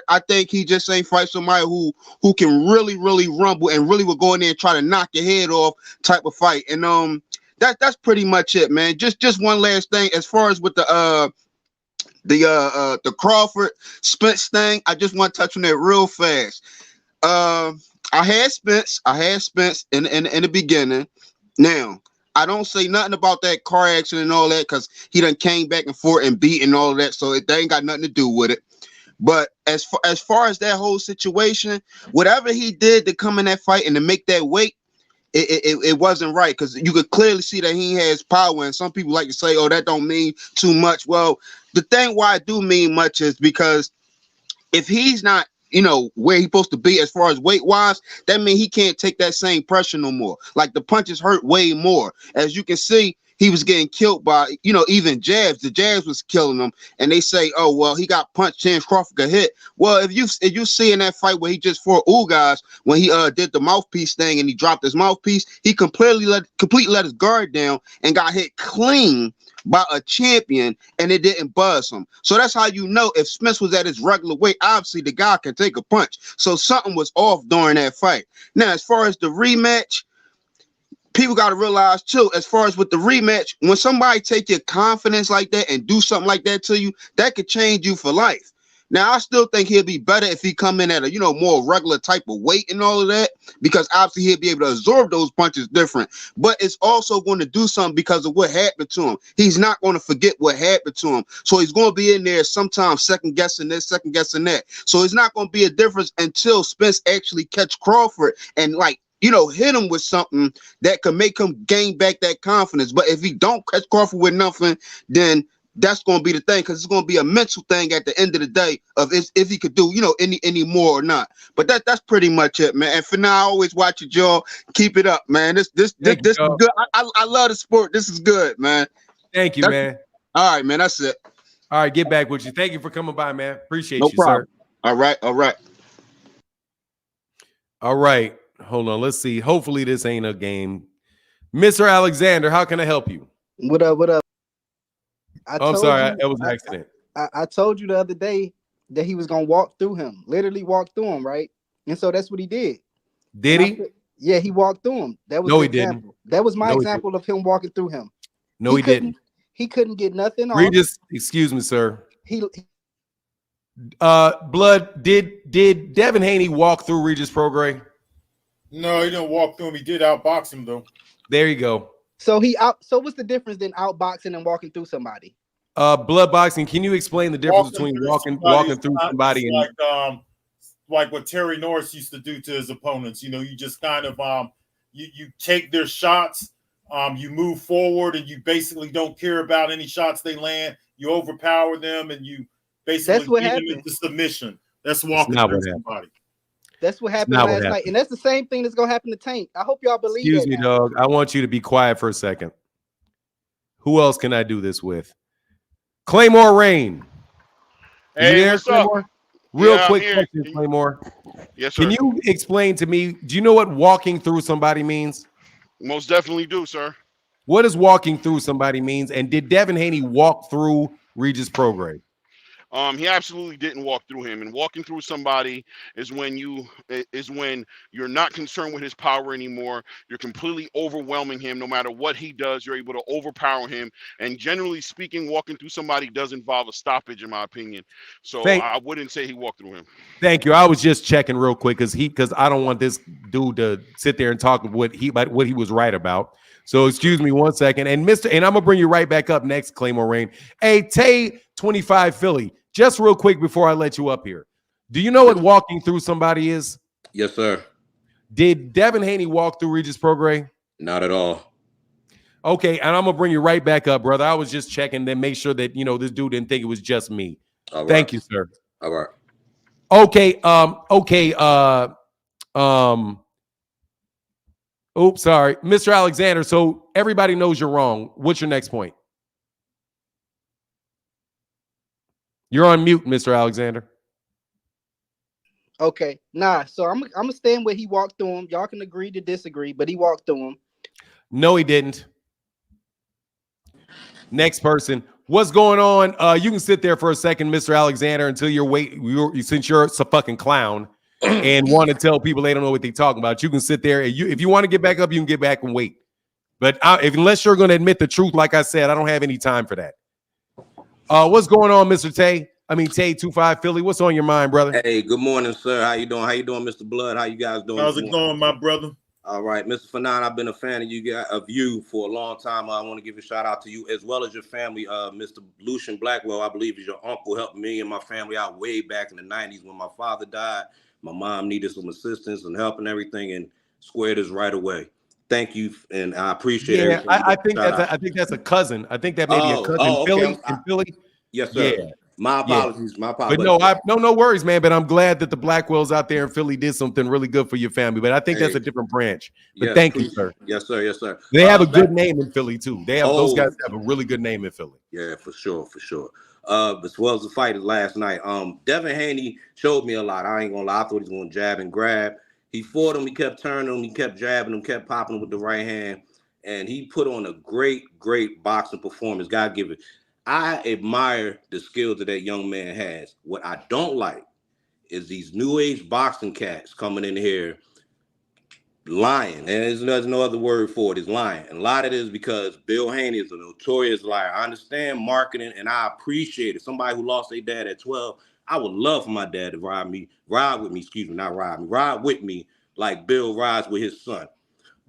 I think he just ain't fight somebody who can really, really rumble and really will go in there and try to knock your head off type of fight. And that's pretty much it, man. Just one last thing. As far as with the Crawford Spence thing, I just want to touch on that real fast. I had Spence in the beginning. Now, I don't say nothing about that car accident and all that because he done came back and forth and beat and all of that, so they ain't got nothing to do with it. But as far as that whole situation, whatever he did to come in that fight and to make that weight, it wasn't right, because you could clearly see that he has power, and some people like to say, oh, that don't mean too much. Well, the thing why it do mean much is because if he's not, where he's supposed to be as far as weight wise, that means he can't take that same pressure no more. Like, the punches hurt way more. As you can see, he was getting killed by, even jabs. The jabs was killing him. And they say, oh, well, he got punched, James Crawford got hit. Well, if you see in that fight where he just fought Ugas, when he did the mouthpiece thing and he dropped his mouthpiece, he completely let his guard down and got hit clean by a champion, and it didn't buzz him. So that's how you know if Smith was at his regular weight, obviously the guy can take a punch. So something was off during that fight. Now, as far as the rematch, people got to realize too, as far as with the rematch, when somebody take your confidence like that and do something like that to you, that could change you for life. Now, I still think he'll be better if he come in at a, more regular type of weight and all of that, because obviously he'll be able to absorb those punches different. But it's also going to do something because of what happened to him. He's not going to forget what happened to him. So he's going to be in there sometimes second guessing this, second guessing that. So it's not going to be a difference until Spence actually catch Crawford and hit him with something that could make him gain back that confidence. But if he don't catch Crawford with nothing, then that's going to be the thing, because it's going to be a mental thing at the end of the day of if he could do, any more or not. But that's pretty much it, man. And for now, I always watch it, y'all. Keep it up, man. This is good. I love the sport. This is good, man.
Thank you, man.
All right, man. That's it.
All right, get back with you. Thank you for coming by, man. Appreciate
no
you,
problem.
Sir.
All right.
All right. Hold on. Let's see. Hopefully this ain't a game. Mr. Alexander, how can I help you?
What up?
I'm sorry. That was an accident.
I told you the other day that he was going to walk through him, literally walk through him, right? And so that's what he did.
Did he?
Yeah, he walked through him. That was
no,
the
he
example.
didn't.
That was my example of him walking through him.
No, he didn't.
He couldn't get nothing off.
Regis, excuse me, sir.
He
Blood, did Devin Haney walk through Regis Prograis?
No, he didn't walk through him. He did outbox him though.
There you go.
So what's the difference in outboxing and walking through somebody?
Blood boxing. Can you explain the difference between walking through somebody and
like what Terry Norris used to do to his opponents? You know, you just kind of you take their shots, you move forward, and you basically don't care about any shots they land. You overpower them, and you basically get them into submission. That's walking through somebody.
That's what happened last night, and that's the same thing that's gonna happen to Tank. I hope y'all believe.
Excuse me, dog. I want you to be quiet for a second. Who else can I do this with? Claymore Rain.
Hey, what's
Claymore?
up?
Real quick question, Claymore.
Yes, sir.
Can you explain to me, do you know what walking through somebody means?
Most definitely do, sir.
What does walking through somebody means? And did Devin Haney walk through Regis Prograis?
He absolutely didn't walk through him. And walking through somebody is when you're not concerned with his power anymore. You're completely overwhelming him. No matter what he does, you're able to overpower him. And generally speaking, walking through somebody does involve a stoppage, in my opinion. So I wouldn't say he walked through him.
Thank you. I was just checking real quick because I don't want this dude to sit there and talk what he was right about. So excuse me 1 second. And I'm gonna bring you right back up next, Claymore Rain. Hey, Tay 25 Philly. Just real quick before I let you up here. Do you know what walking through somebody is?
Yes, sir.
Did Devin Haney walk through Regis Prograis?
Not at all.
Okay, and I'm gonna bring you right back up, brother. I was just checking to make sure that this dude didn't think it was just me.
All right.
Thank you, sir.
All right.
Okay. Oops, sorry, Mr. Alexander. So everybody knows you're wrong. What's your next point? You're on mute, Mr. Alexander.
Okay, so I'm gonna stand where he walked through him. Y'all can agree to disagree, but he walked through him.
No, he didn't. Next person. What's going on? You can sit there for a second, Mr. Alexander, until since you're a fucking clown and want to tell people they don't know what they're talking about. You can sit there, and if you want to get back up, you can get back and wait. But unless you're going to admit the truth, like I said, I don't have any time for that. What's going on, Mr. Tay? Tay 25 Philly. What's on your mind, brother?
Hey, good morning, sir. How you doing? How you doing, Mr. Blood? How you guys doing?
How's it going, my brother?
All right, Mr. Fanon, I've been a fan of you for a long time. I want to give a shout out to you as well as your family. Mr. Lucian Blackwell, I believe, is your uncle, helped me and my family out way back in the 90s when my father died. My mom needed some assistance and help and everything, and squared us right away. Thank you, and I appreciate it.
I think that's a cousin. I think that may be a cousin in Philly.
Yes, sir. Yeah. My apologies.
Yeah. My apologies. But no worries, man. But I'm glad that the Blackwells out there in Philly did something really good for your family. But I think that's a different branch. But thank you, sir.
Yes, sir. Yes, sir.
They have a good name in Philly too. Those guys have a really good name in Philly.
Yeah, for sure. As well as the fight last night. Devin Haney showed me a lot. I ain't gonna lie. I thought he was gonna jab and grab. He fought him. He kept turning him. He kept jabbing him. Kept popping him with the right hand. And he put on a great boxing performance. God give it. I admire the skills that young man has. What I don't like is these new age boxing cats coming in here lying. And there's no other word for it. It's lying. And a lot of it is because Bill Haney is a notorious liar. I understand marketing and I appreciate it. Somebody who lost their dad at 12, I would ride with me like Bill rides with his son.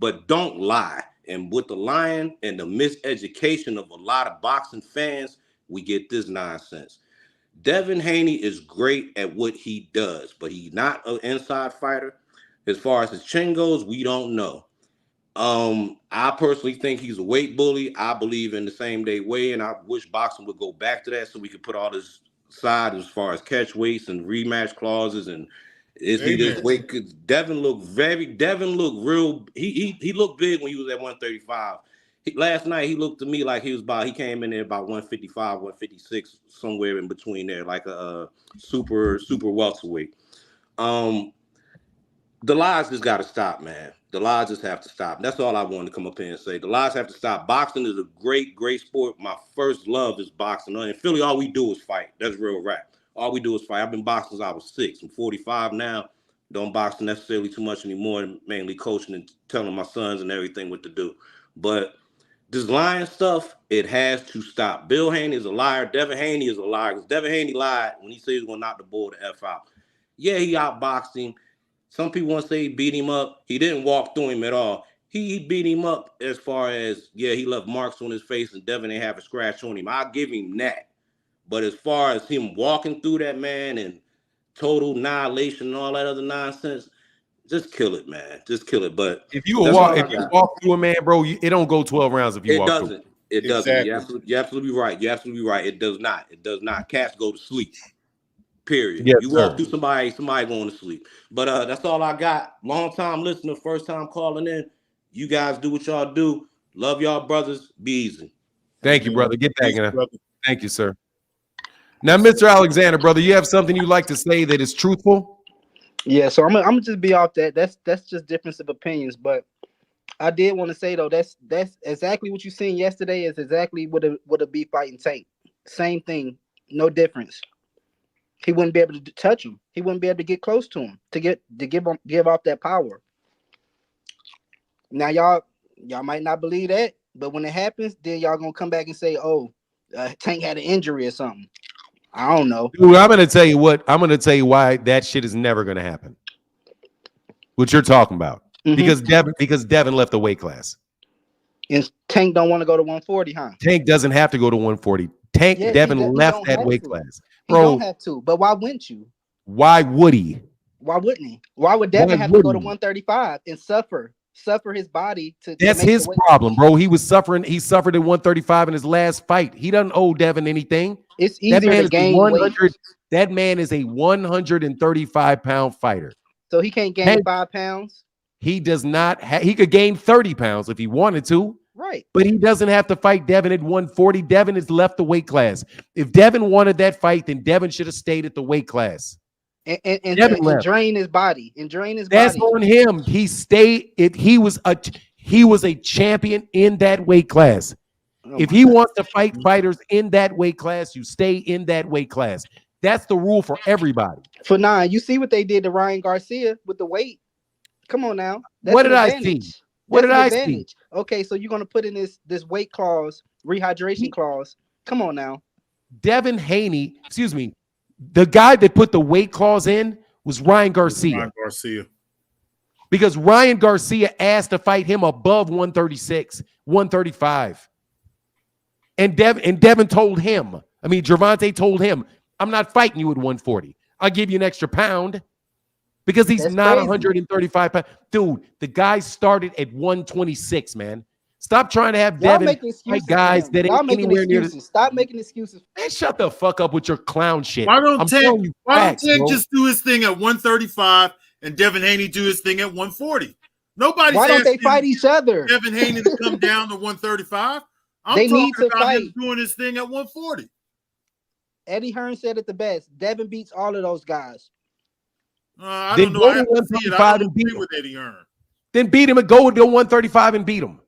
But don't lie. And with the lying and the miseducation of a lot of boxing fans, we get this nonsense. Devin Haney is great at what he does, but he's not an inside fighter. As far as his chin goes, we don't know. I personally think he's a weight bully. I believe in the same day weigh, and I wish boxing would go back to that so we could put all this aside as far as catch weights and rematch clauses and is he this weight? Because Devin looked real. He looked big when he was at 135. Last night he looked to me like he came in there about 155, 156, somewhere in between there, like a super welterweight. The lies just got to stop, man. The lies just have to stop. That's all I wanted to come up here and say. The lies have to stop. Boxing is a great sport. My first love is boxing. In Philly, all we do is fight. That's real rap. All we do is fight. I've been boxing since I was 6. I'm 45 now. Don't box necessarily too much anymore. Mainly coaching and telling my sons and everything what to do. But This lying stuff, it has to stop. Bill Haney is a liar. Devin Haney is a liar. Because Devin Haney lied when he said he was going to knock the boy the F out. Yeah, he outboxed him. Some people want to say he beat him up. He didn't walk through him at all. He beat him up as far as, yeah, he left marks on his face and Devin didn't have a scratch on him. I'll give him that. But as far as him walking through that man and total annihilation and all that other nonsense, just kill it, man. Just kill it. But
if you walk through a man, bro, it don't go 12 rounds if you walk through.
It doesn't. You're absolutely right. You're absolutely right. It does not. It does not. Cats go to sleep. Period.
Yes,
you walk through somebody going to sleep. But that's all I got. Long time listener, first time calling in. You guys do what y'all do. Love y'all, brothers. Be easy.
Thank you, brother. Get back in. Thank you, sir. Now, Mr. Alexander, brother, you have something you'd like to say that is truthful?
Yeah, so I'm gonna just be off that. That's just difference of opinions. But I did want to say though, that's exactly what you seen yesterday is exactly what a be fighting Tank. Same thing, no difference. He wouldn't be able to touch him. He wouldn't be able to get close to him to give off that power. Now y'all might not believe that, but when it happens, then y'all gonna come back and say, "Oh, Tank had an injury or something." I don't know.
Dude, I'm gonna tell you what. I'm gonna tell you why that shit is never gonna happen. What you're talking about? Because Devin left the weight class.
And Tank don't want to go to 140, huh?
Tank doesn't have to go to 140. Devin left that weight class. Bro,
he don't have to, but why wouldn't you?
Why would he?
Why wouldn't he? Why would Devin have to go to 135 and suffer his body to?
That's his problem, bro. He was suffering. He suffered at 135 in his last fight. He doesn't owe Devin anything.
It's easier to gain weight.
That man is a 135-pound fighter.
So he can't gain 5 pounds.
He does not. He could gain 30 pounds if he wanted to.
Right.
But he doesn't have to fight Devin at 140. Devin has left the weight class. If Devin wanted that fight, then Devin should have stayed at the weight class.
And drain his body.
That's on him. He stayed. He was a champion in that weight class. If he wants to fight fighters in that weight class, you stay in that weight class. That's the rule for everybody.
For 9, you see what they did to Ryan Garcia with the weight. Come on now.
What did I see? What did I see?
Okay, so you're gonna put in this weight clause, rehydration clause. Come on now.
Devin Haney, excuse me, the guy that put the weight clause in was Ryan Garcia. Because Ryan Garcia asked to fight him above 136, 135. And Devin told him, Gervonta told him, I'm not fighting you at 140. I'll give you an extra pound. Because he's not 135 pounds. Dude, the guy started at 126, man. Stop trying to have Devin fight guys that ain't anywhere near this.
Stop making excuses.
Man, shut the fuck up with your clown shit.
Why don't Tank just do his thing at 135 and Devin Haney do his thing at 140? Nobody's
Why don't they fight each other?
Devin Haney to come down to 135.
They need to fight.
Him doing his thing at 140.
Eddie Hearn said it the best. Devin beats all of those guys.
I don't know. I have to see it. I don't agree with Eddie Hearn.
Then beat him and go to 135 and beat him.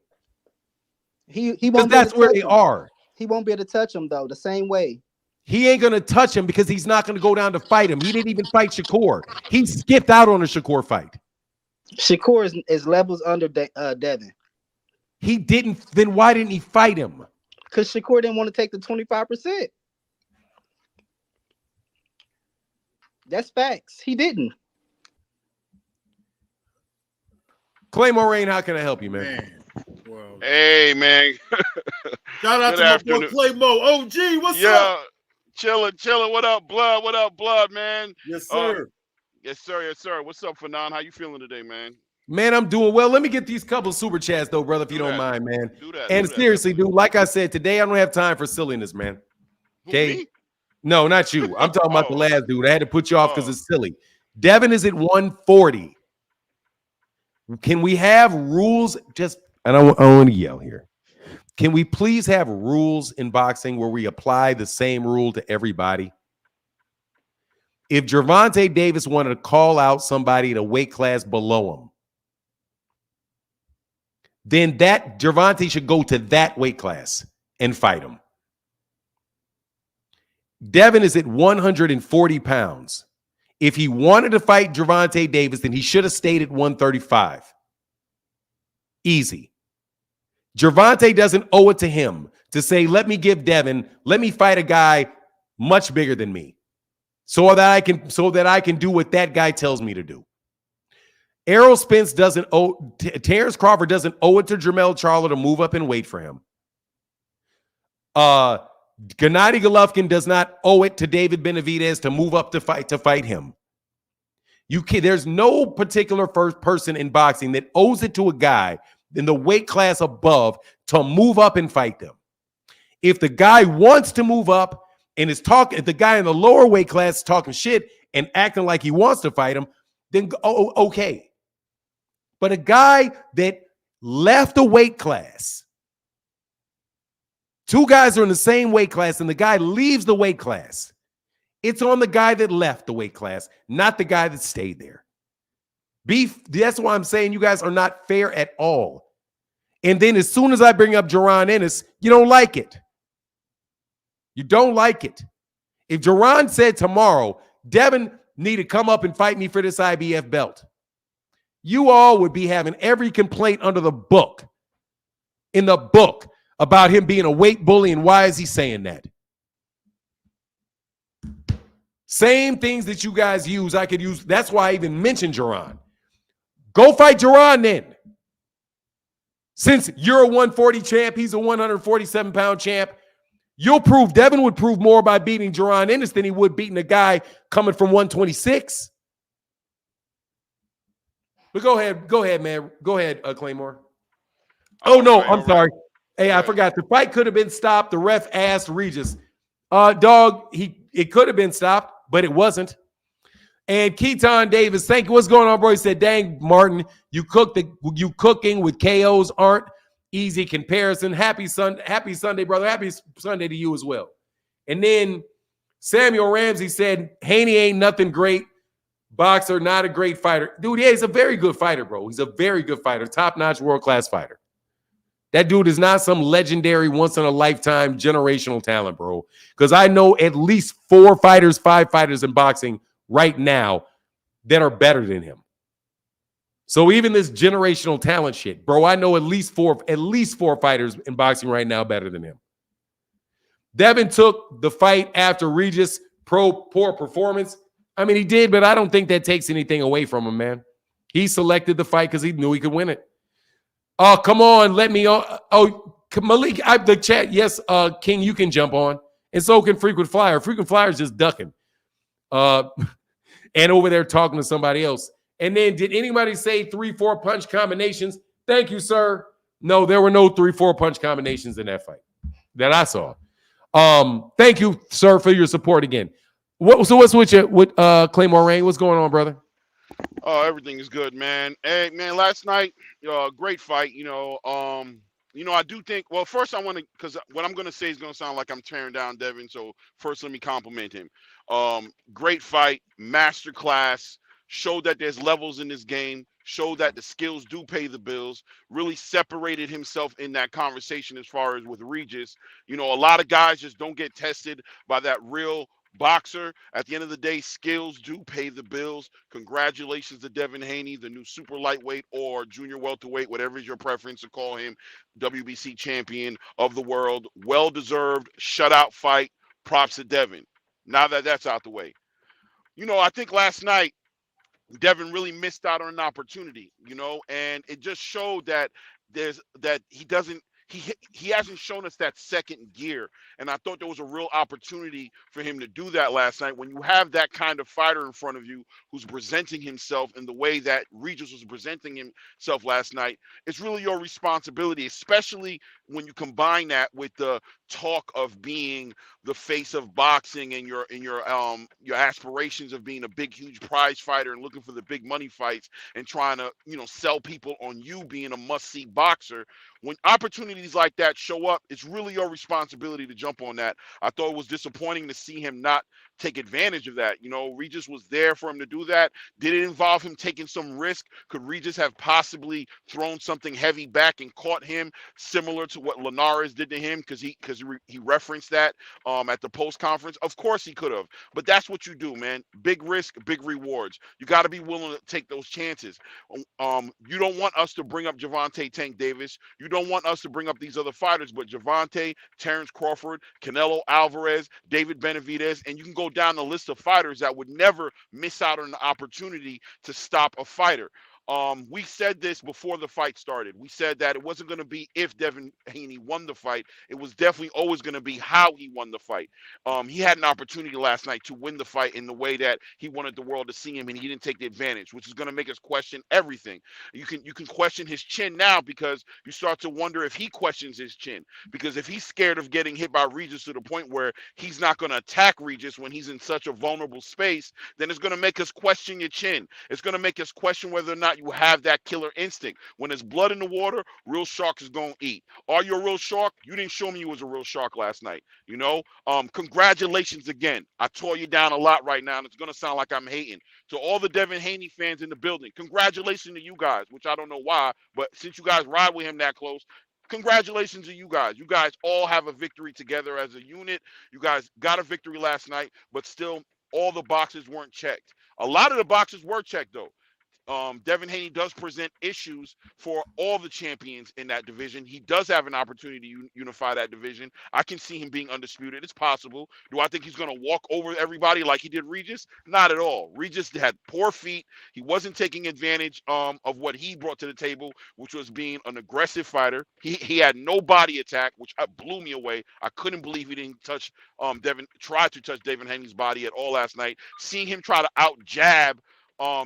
He won't.
That's where they are.
He won't be able to touch him though. The same way.
He ain't gonna touch him because he's not gonna go down to fight him. He didn't even fight Shakur. He skipped out on a Shakur fight.
Shakur is levels under Devin.
He didn't. Then why didn't he fight him?
Because Shakur didn't want to take the 25%. That's facts. He didn't.
Clay Moraine, how can I help you, man?
Well,
hey, man.
Shout out to my boy Clay Mo. OG, what's up?
Chilling. What up, blood? What up, blood, man?
Yes, sir.
Yes, sir. What's up, Fanon? How you feeling today, man?
Man, I'm doing well. Let me get these couple super chats, though, brother, if you don't mind, man. And seriously, dude, like I said, today I don't have time for silliness, man. Okay? No, not you. I'm talking about the last dude. I had to put you off because it's silly. Devin is at 140. Can we have rules? I don't want to yell here. Can we please have rules in boxing where we apply the same rule to everybody? If Gervonta Davis wanted to call out somebody in a weight class below him, then that Gervonta should go to that weight class and fight him. Devin is at 140 pounds. If he wanted to fight Gervonta Davis, then he should have stayed at 135. Easy. Gervonta doesn't owe it to him to say, let me fight a guy much bigger than me so that I can do what that guy tells me to do. Errol Spence doesn't owe, Terrence Crawford doesn't owe it to Jermell Charlo to move up and wait for him. Gennady Golovkin does not owe it to David Benavidez to move up to fight him. There's no particular first person in boxing that owes it to a guy in the weight class above to move up and fight them. If the guy wants to move up and is talking, if the guy in the lower weight class is talking shit and acting like he wants to fight him, then okay. But a guy that left the weight class, two guys are in the same weight class and the guy leaves the weight class, it's on the guy that left the weight class, not the guy that stayed there. That's why I'm saying you guys are not fair at all. And then as soon as I bring up Jaron Ennis, you don't like it. You don't like it. If Jaron said tomorrow, Devin need to come up and fight me for this IBF belt, you all would be having every complaint under the book, in the book, about him being a weight bully and why is he saying that? Same things that you guys use, I could use. That's why I even mentioned Jaron. Go fight Jaron then. Since you're a 140 champ, he's a 147-pound champ, Devin would prove more by beating Jaron Ennis than he would beating a guy coming from 126. But go ahead, man. Go ahead, Claymore. Oh, no, I'm sorry. Hey, I forgot. The fight could have been stopped. The ref asked Regis. Dog, it could have been stopped, but it wasn't. And Keaton Davis, thank you. What's going on, bro? He said, dang, Martin, you cooking with KOs aren't easy comparison. Happy Sunday, brother. Happy Sunday to you as well. And then Samuel Ramsey said, Haney ain't nothing great. Boxer, not a great fighter. Dude, yeah, he's a very good fighter, bro. He's a very good fighter. Top-notch world-class fighter. That dude is not some legendary, once-in-a-lifetime generational talent, bro. Because I know at least 5 fighters in boxing right now that are better than him. So even this generational talent shit, bro, I know at least four fighters in boxing right now better than him. Devin took the fight after Regis' poor performance. I mean, he did, but I don't think that takes anything away from him, man. He selected the fight because he knew he could win it. Oh, come on, let me on. Oh, Malik, the chat. Yes, King, you can jump on, and so can Frequent Flyer. Frequent Flyer is just ducking, and over there talking to somebody else. And then, did anybody say 3-4 punch combinations? Thank you, sir. No, there were no 3-4 punch combinations in that fight that I saw. Thank you, sir, for your support again. What's with you with Claymore Rain? What's going on, brother?
Oh, everything is good, man. Hey, man, last night, great fight. I do think. Well, first I want to, because what I'm going to say is going to sound like I'm tearing down Devin. So first, let me compliment him. Great fight, masterclass. Showed that there's levels in this game. Showed that the skills do pay the bills. Really separated himself in that conversation as far as with Regis. A lot of guys just don't get tested by that real boxer. At the end of the day, skills do pay the bills. Congratulations to Devin Haney, the new super lightweight or junior welterweight, whatever is your preference to call him, WBC champion of the world. Well-deserved shutout fight. Props to Devin. Now that that's out the way. I think last night, Devin really missed out on an opportunity, and it just showed that he hasn't shown us that second gear. And I thought there was a real opportunity for him to do that last night. When you have that kind of fighter in front of you who's presenting himself in the way that Regis was presenting himself last night, it's really your responsibility, especially when you combine that with the talk of being the face of boxing and your aspirations of being a big, huge prize fighter and looking for the big money fights and trying to, sell people on you being a must-see boxer. When opportunities like that show up, it's really your responsibility to jump on that. I thought it was disappointing to see him not take advantage of that. You know, Regis was there for him to do that. Did it involve him taking some risk? Could Regis have possibly thrown something heavy back and caught him, similar to what Linares did to him? Because he referenced that at the post conference. Of course he could have, but that's what you do, man. Big risk, big rewards. You got to be willing to take those chances. You don't want us to bring up Gervonta Tank Davis. You don't want us to bring up these other fighters, but Gervonta, Terrence Crawford, Canelo Alvarez, David Benavidez, and you can go down the list of fighters that would never miss out on the opportunity to stop a fighter. We said this before the fight started. We said that it wasn't going to be if Devin Haney won the fight. It was definitely always going to be how he won the fight. He had an opportunity last night to win the fight in the way that he wanted the world to see him, and he didn't take the advantage, which is going to make us question everything. You can question his chin now, because you start to wonder if he questions his chin. Because if he's scared of getting hit by Regis to the point where he's not going to attack Regis when he's in such a vulnerable space, then it's going to make us question your chin. It's going to make us question whether or not you have that killer instinct. When there's blood in the water, real sharks is going to eat. Are you a real shark? You didn't show me you was a real shark last night. You know, congratulations again. I tore you down a lot right now, and it's going to sound like I'm hating. To all the Devin Haney fans in the building, congratulations to you guys, which I don't know why, but since you guys ride with him that close, congratulations to you guys. You guys all have a victory together as a unit. You guys got a victory last night, but still all the boxes weren't checked. A lot of the boxes were checked, though. Devin Haney does present issues for all the champions in that division. He does have an opportunity to unify that division. I can see him being undisputed. It's possible. Do I think he's going to walk over everybody like he did Regis? Not at all. Regis had poor feet. He wasn't taking advantage of what he brought to the table, which was being an aggressive fighter. He had no body attack, which blew me away. I couldn't believe he didn't touch tried to touch Devin Haney's body at all last night. Seeing him try to out jab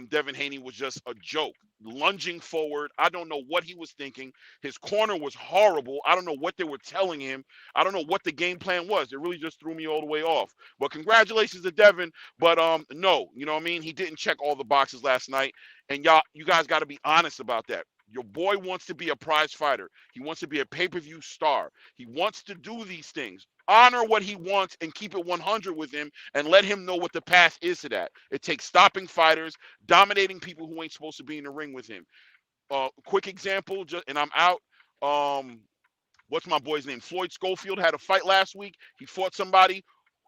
Devin Haney was just a joke. Lunging forward, I don't know what he was thinking. His corner was horrible. I don't know what they were telling him. I don't know what the game plan was. It really just threw me all the way off. But congratulations to Devin. But no, you know what I mean? He didn't check all the boxes last night. And you guys got to be honest about that. Your boy wants to be a prize fighter. He wants to be a pay-per-view star. He wants to do these things. Honor what he wants and keep it 100 with him, and let him know what the path is to that. It takes stopping fighters, dominating people who ain't supposed to be in the ring with him. Quick example, and I'm out. What's my boy's name? Floyd Schofield had a fight last week. He fought somebody.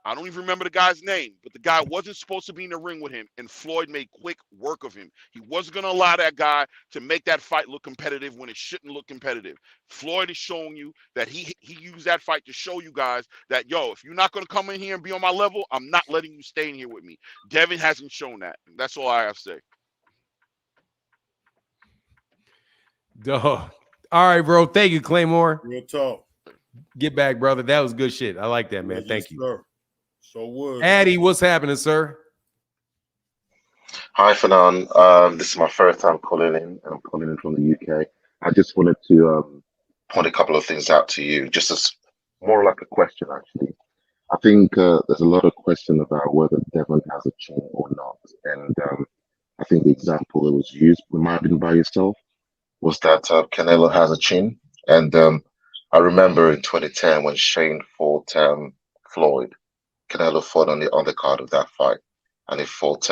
I don't even remember the guy's name, but the guy wasn't supposed to be in the ring with him, and Floyd made quick work of him. He wasn't going to allow that guy to make that fight look competitive when it shouldn't look competitive. Floyd is showing you that he used that fight to show you guys that, yo, if you're not going to come in here and be on my level, I'm not letting you stay in here with me. Devin hasn't shown that. That's all I have to say.
Duh. All right, bro. Thank you, Claymore.
Real talk.
Get back, brother. That was good shit. I like that, man. Thank you.
Sir. So would.
Addy, what's happening, sir?
Hi, Fanon. This is my first time calling in, and I'm calling in from the UK. I just wanted to point a couple of things out to you, just as more like a question, actually. I think there's a lot of question about whether Devin has a chin or not. And I think the example that was used, reminded by yourself, was that Canelo has a chin. And I remember in 2010 when Shane fought Floyd, Canelo fought on the undercard of that fight, and he fought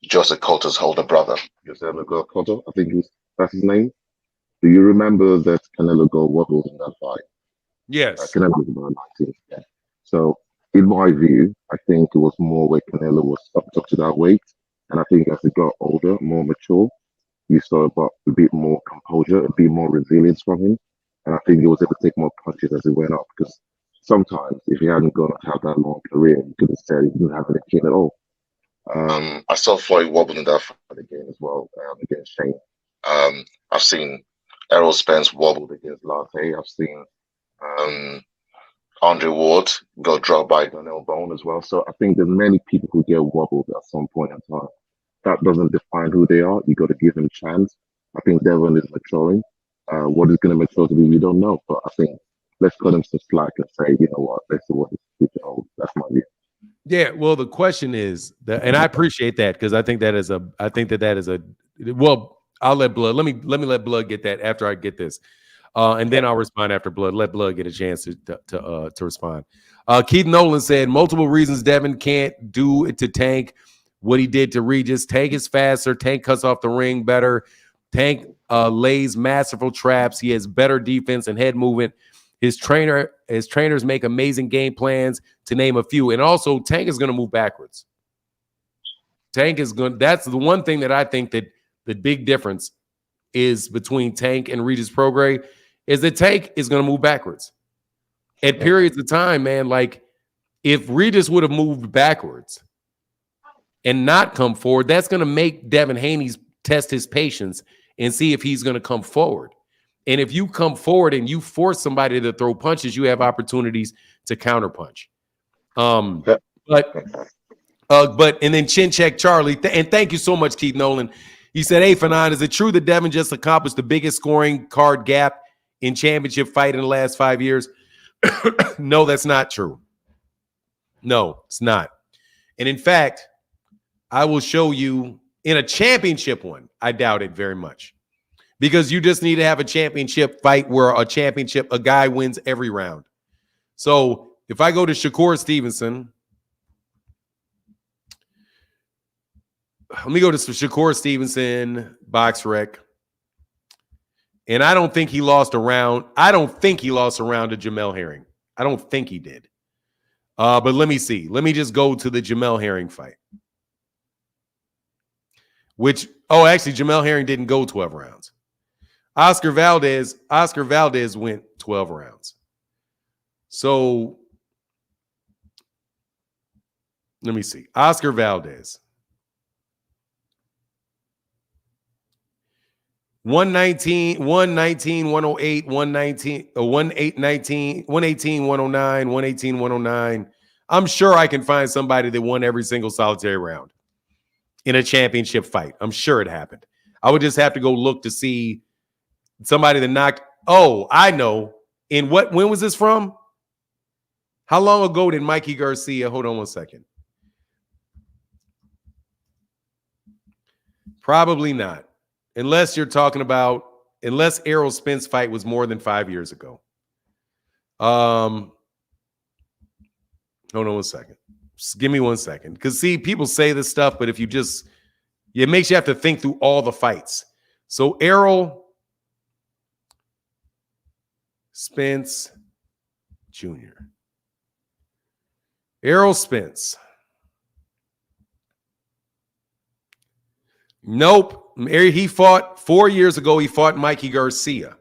Joseph Cotto's older brother. Joseph Cotto, I think that's his name. Do you remember that Canelo got wobbled in that fight?
Yes.
Canelo was about 19. Yeah. So, in my view, I think it was more where Canelo was up to that weight, and I think as he got older, more mature, you saw a bit more composure, a bit more resilience from him, and I think he was able to take more punches as he went up, because sometimes, if he hadn't gone on to have that long career, you could have said he didn't have any chin at all. I saw Floyd wobble in that fight again as well, against Shane. I've seen Errol Spence wobbled against Latte. I've seen Andre Ward got dropped by Donnell Bone as well. So I think there's many people who get wobbled at some point in time. That doesn't define who they are. You got to give them a chance. I think Devin is maturing. What he's going to mature to be, we don't know. But I think let's cut him some slack and say, you know what, let's see what his future holds. That's my view.
Yeah, well, the question is that, and I appreciate that, because I think that is well, I'll let Blood. Let me let Blood get that after I get this. And then I'll respond after Blood. Let Blood get a chance to respond. Keith Nolan said multiple reasons Devin can't do it to Tank what he did to Regis. Tank is faster. Tank cuts off the ring better. Tank lays masterful traps. He has better defense and head movement. His trainers make amazing game plans, to name a few. And also, Tank is going to move backwards. Tank is going. That's the one thing that I think that the big difference is between Tank and Regis Prograis is that Tank is going to move backwards at periods of time, man. Like if Regis would have moved backwards and not come forward, that's going to make Devin Haney test his patience and see if he's going to come forward. And if you come forward and you force somebody to throw punches, you have opportunities to counterpunch. But and then Chin Check Charlie, and thank you so much, Keith Nolan. He said, "Hey, Fanon, is it true that Devin just accomplished the biggest scoring card gap in championship fight in the last 5 years?" No, that's not true. No, it's not. And in fact, I will show you in a championship one. I doubt it very much. Because you just need to have a championship fight where a guy wins every round. So if I go to Shakur Stevenson, let me go to Shakur Stevenson, BoxRec. And I don't think he lost a round. I don't think he lost a round to Jamel Herring. I don't think he did. But let me see. Let me just go to the Jamel Herring fight. Actually, Jamel Herring didn't go 12 rounds. Oscar Valdez went 12 rounds. So let me see. Oscar Valdez. 119, 108, 119, 118, 109, 118, 109. I'm sure I can find somebody that won every single solitary round in a championship fight. I'm sure it happened. I would just have to go look to see somebody that knocked. Oh, I know. When was this from? How long ago did Mikey Garcia? Hold on one second. Probably not. Unless you're talking about, unless Errol Spence fight was more than 5 years ago. Hold on one second. Just give me 1 second. Because see, people say this stuff, but if you just, it makes you have to think through all the fights. So Errol Spence Jr. Errol Spence. Nope. He fought 4 years ago. He fought Mikey Garcia.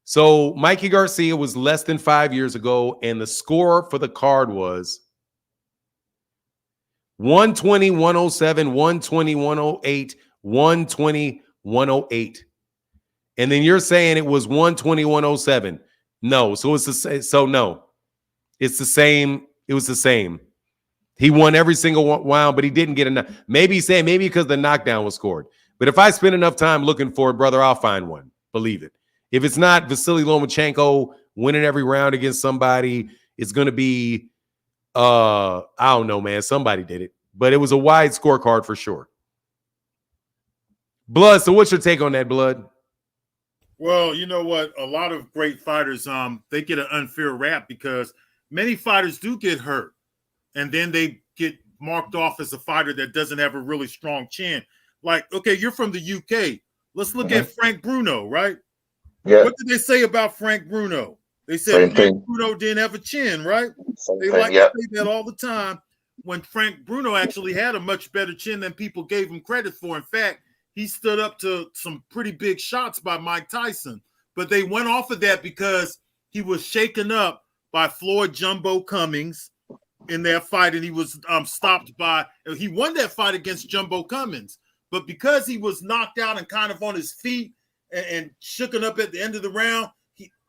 So Mikey Garcia was less than 5 years ago, and the score for the card was 120, 107, 120, 108, 120, 108. And then you're saying it was 120, 107. No. So it's the same. So no. It's the same. It was the same. He won every single round, but he didn't get enough. Maybe he's saying maybe because the knockdown was scored. But if I spend enough time looking for it, brother, I'll find one. Believe it. If it's not Vasily Lomachenko winning every round against somebody, it's going to be, I don't know, man. Somebody did it. But it was a wide scorecard for sure. Blood, so what's your take on that, Blood?
Well, you know what? A lot of great fighters, they get an unfair rap because many fighters do get hurt. And then they get marked off as a fighter that doesn't have a really strong chin. Like, okay, you're from the UK. Let's look at Frank Bruno, right?
Yeah.
What did they say about Frank Bruno? They said Frank Bruno didn't have a chin, right? They like to say that all the time when Frank Bruno actually had a much better chin than people gave him credit for. In fact, he stood up to some pretty big shots by Mike Tyson. But they went off of that because he was shaken up by Floyd Jumbo Cummings in that fight, and he was stopped by, he won that fight against Jumbo Cummings, but because he was knocked out and kind of on his feet and shooken up at the end of the round,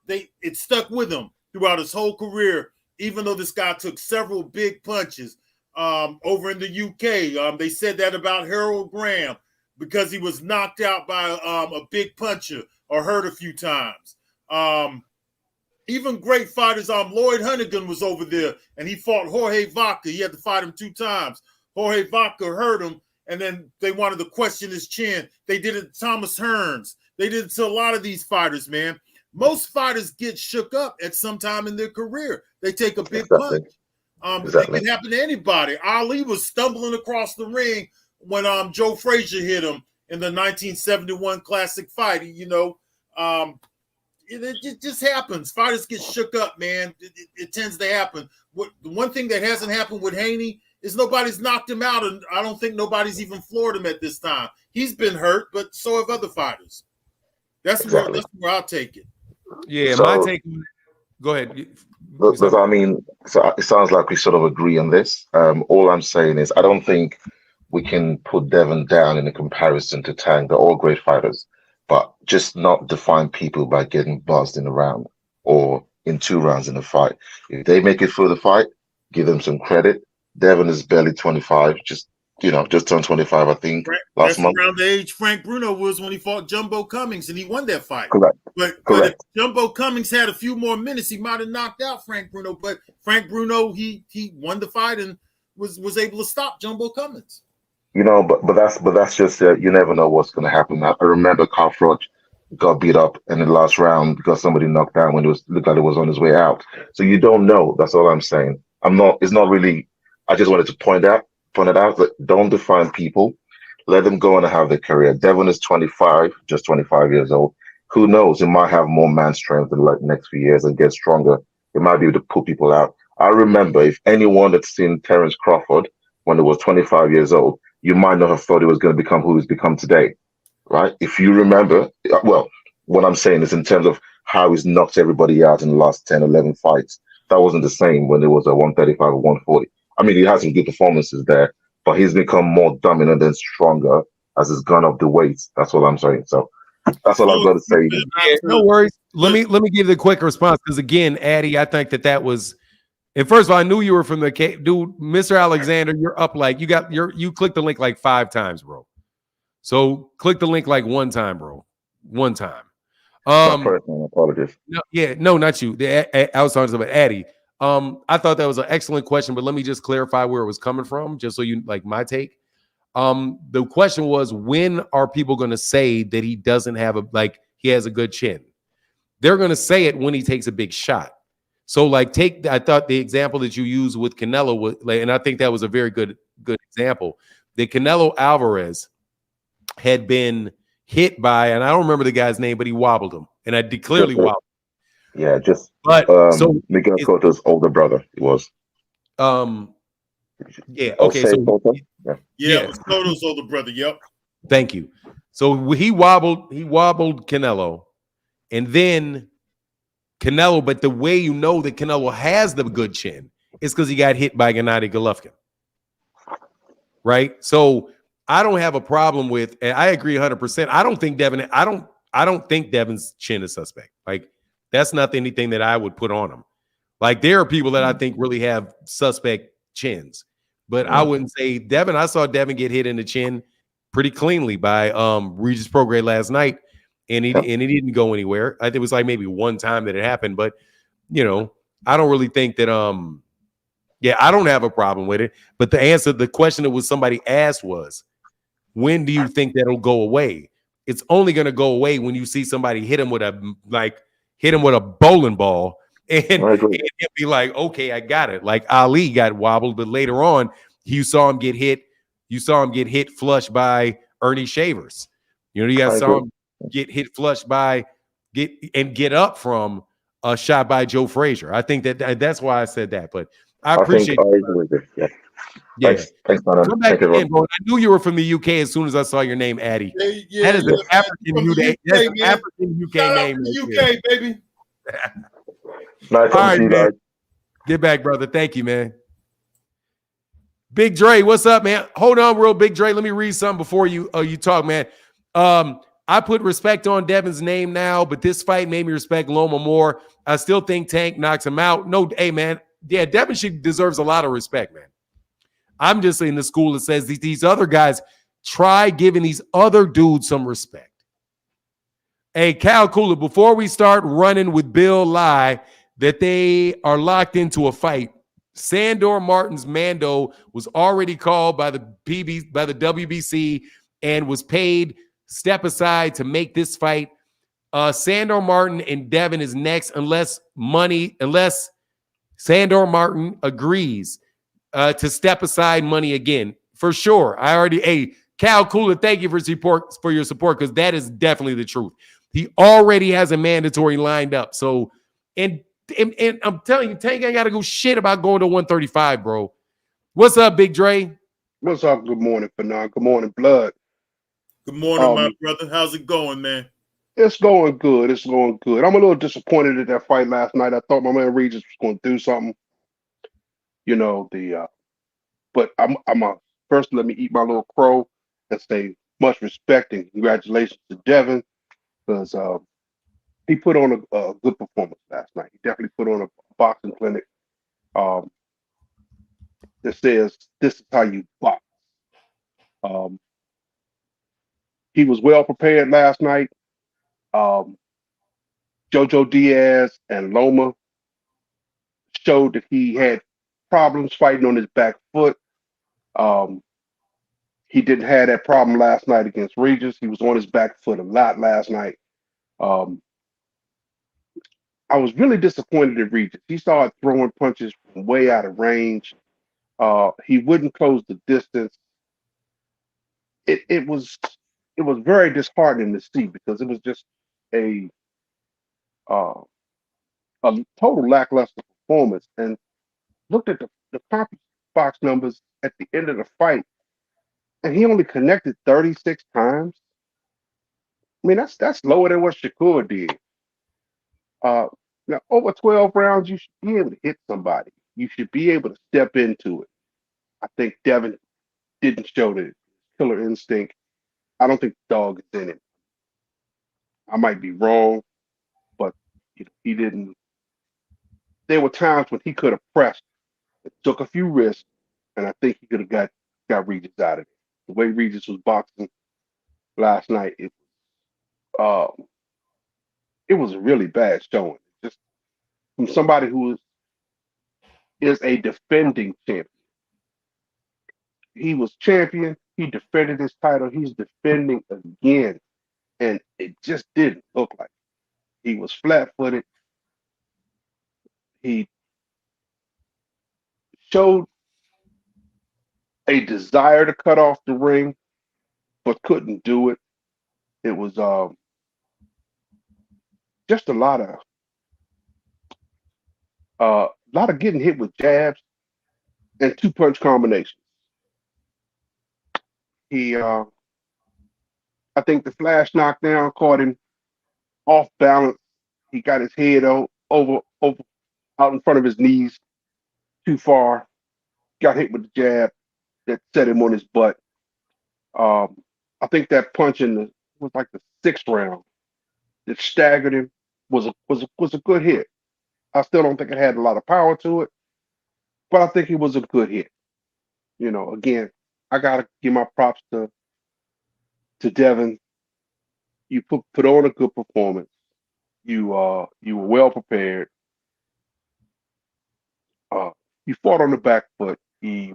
it stuck with him throughout his whole career, even though this guy took several big punches over in the UK. They said that about Harold Graham because he was knocked out by a big puncher or hurt a few times. Even great fighters, Lloyd Hunnigan was over there, and he fought Jorge Vaca. He had to fight him 2 times. Jorge Vaca hurt him, and then they wanted to question his chin. They did it to Thomas Hearns. They did it to a lot of these fighters, man. Most fighters get shook up at some time in their career. They take a big
Exactly.
punch.
Exactly.
It can happen to anybody. Ali was stumbling across the ring when Joe Frazier hit him in the 1971 classic fight. It just happens. Fighters get shook up, man. It tends to happen. The one thing that hasn't happened with Haney is nobody's knocked him out, and I don't think nobody's even floored him at this time. He's been hurt, but so have other fighters. That's where I'll take it.
Yeah,
So-
my take. Go ahead.
Does I mean, so it sounds like we sort of agree on this. All I'm saying is I don't think we can put Devin down in a comparison to Tank. They're all great fighters, but just not define people by getting buzzed in a round or in 2 rounds in a fight. If they make it through the fight, give them some credit. Devin is barely 25, just turned 25, I think, last month.
Around the age Frank Bruno was when he fought Jumbo Cummings, and he won that fight.
Correct.
But if Jumbo Cummings had a few more minutes, he might have knocked out Frank Bruno. But Frank Bruno, he won the fight and was able to stop Jumbo Cummings.
But that's just you never know what's going to happen. I remember Carl Froch got beat up in the last round because somebody knocked down when looked like it was on his way out. So you don't know. That's all I'm saying. It's not really. I just wanted to point it out that don't define people. Let them go on and have their career. Devin is 25, just 25 years old. Who knows? He might have more man strength in the next few years and get stronger. He might be able to put people out. I remember if anyone had seen Terence Crawford when he was 25 years old, you might not have thought he was going to become who he's become today, right? If you remember, well, what I'm saying is in terms of how he's knocked everybody out in the last 10, 11 fights, that wasn't the same when it was a 135 or 140. I mean, he had some good performances there, but he's become more dominant and stronger as he's gone up the weights. That's what I'm saying. So that's all I've got to say.
Yeah, no worries. Let me give the quick response because again, Addy, I think that was. And first of all, I knew you were from the dude, Mr. Alexander. You're up like you clicked the link like 5 times, bro. So click the link like 1 time, bro. 1 time.
Apologies.
No, not you. I was talking about Addy. I thought that was an excellent question, but let me just clarify where it was coming from, just so you like my take. The question was, when are people going to say that he doesn't have he has a good chin? They're going to say it when he takes a big shot. So I thought the example that you used with Canelo was, and I think that was a very good example. That Canelo Alvarez had been hit by, and I don't remember the guy's name, but he wobbled him, and I clearly wobbled.
Yeah,
so
Miguel Cotto's older brother. He was.
Yeah. Okay.
Yeah, Cotto's older brother. Yep.
Thank you. So he wobbled Canelo, and then Canelo. But the way you know that Canelo has the good chin is because he got hit by Gennady Golovkin. Right. So I don't have a problem with. And I agree 100%. I don't think Devin. I don't think Devin's chin is suspect. That's not anything that I would put on him. There are people that I think really have suspect chins, but I wouldn't say Devin. I saw Devin get hit in the chin pretty cleanly by Regis Prograis last night, and he didn't go anywhere. I think it was maybe 1 time that it happened, but I don't really think that I don't have a problem with it. But the question that was somebody asked was, when do you think that'll go away? It's only going to go away when you see somebody hit him with a bowling ball and be like, okay, I got it. Like Ali got wobbled, but later on you saw him get hit. You saw him get hit flush by Ernie Shavers. You guys saw him get hit flush by get up from a shot by Joe Frazier. I think that's why I said that. But I appreciate it. Yeah.
Thanks, man.
Come back again, bro. I knew you were from the UK as soon as I saw your name, Addy. That is an African UK name.
UK, baby.
Nice
all right, man. Get back, brother. Thank you, man. Big Dre, what's up, man? Hold on, real Big Dre. Let me read something before you talk, man. I put respect on Devin's name now, but this fight made me respect Loma more. I still think Tank knocks him out. No, hey, man. Yeah, Devin deserves a lot of respect, man. I'm just in the school that says these other guys, try giving these other dudes some respect. Hey, Cal Cooler, before we start running with Bill Lie that they are locked into a fight, Sandor Martin's Mando was already called by the WBC and was paid step aside to make this fight Sandor Martin and Devin is next unless Sandor Martin agrees to step aside money again. For sure. Cal Cooler, thank you for your support, because that is definitely the truth. He already has a mandatory lined up. So, and I'm telling you, Tank ain't got to go shit about going to 135, bro. What's up, Big Dre?
What's up? Good morning, Pernell. Good morning, Blood.
Good morning, my brother. How's it going, man?
It's going good. It's going good. I'm a little disappointed at that fight last night. I thought my man Regis was going to do something. You know, but I'm first let me eat my little crow and say much respect and congratulations to Devin, because he put on a good performance last night. He definitely put on a boxing clinic that says this is how you box. He was well prepared last night. Jojo Diaz and Loma showed that he had problems fighting on his back foot. He didn't have that problem last night against Regis. He was on his back foot a lot last night. I was really disappointed in Regis. He started throwing punches from way out of range. He wouldn't close the distance. It was very disheartening to see, because it was just a uh, a total lackluster performance. And looked at the conference box numbers at the end of the fight, and he only connected 36 times. I mean, that's lower than what Shakur did. Uh, Now, over 12 rounds, you should be able to hit somebody. You should be able to step into it. I think Devin didn't show the killer instinct. I don't think the dog is in it. I might be wrong, but he didn't. There were times when he could have pressed, took a few risks, and I think he could have got Regis out of it. The way Regis was boxing last night, uh, it was a really bad showing. Just from somebody who is a defending champion. He was champion. He defended his title. He's defending again, and it just didn't look like it. He was flat-footed. He showed a desire to cut off the ring, but couldn't do it. It was just a lot of getting hit with jabs and two-punch combinations. I think the flash knockdown caught him off balance. He got his head over out in front of his knees too far. Got hit with the jab that set him on his butt. I think that punch was like the sixth round that staggered him was a good hit. I still don't think it had a lot of power to it, but I think it was a good hit. Again, I gotta give my props to Devin. You put on a good performance. You were well prepared. You fought on the back foot. He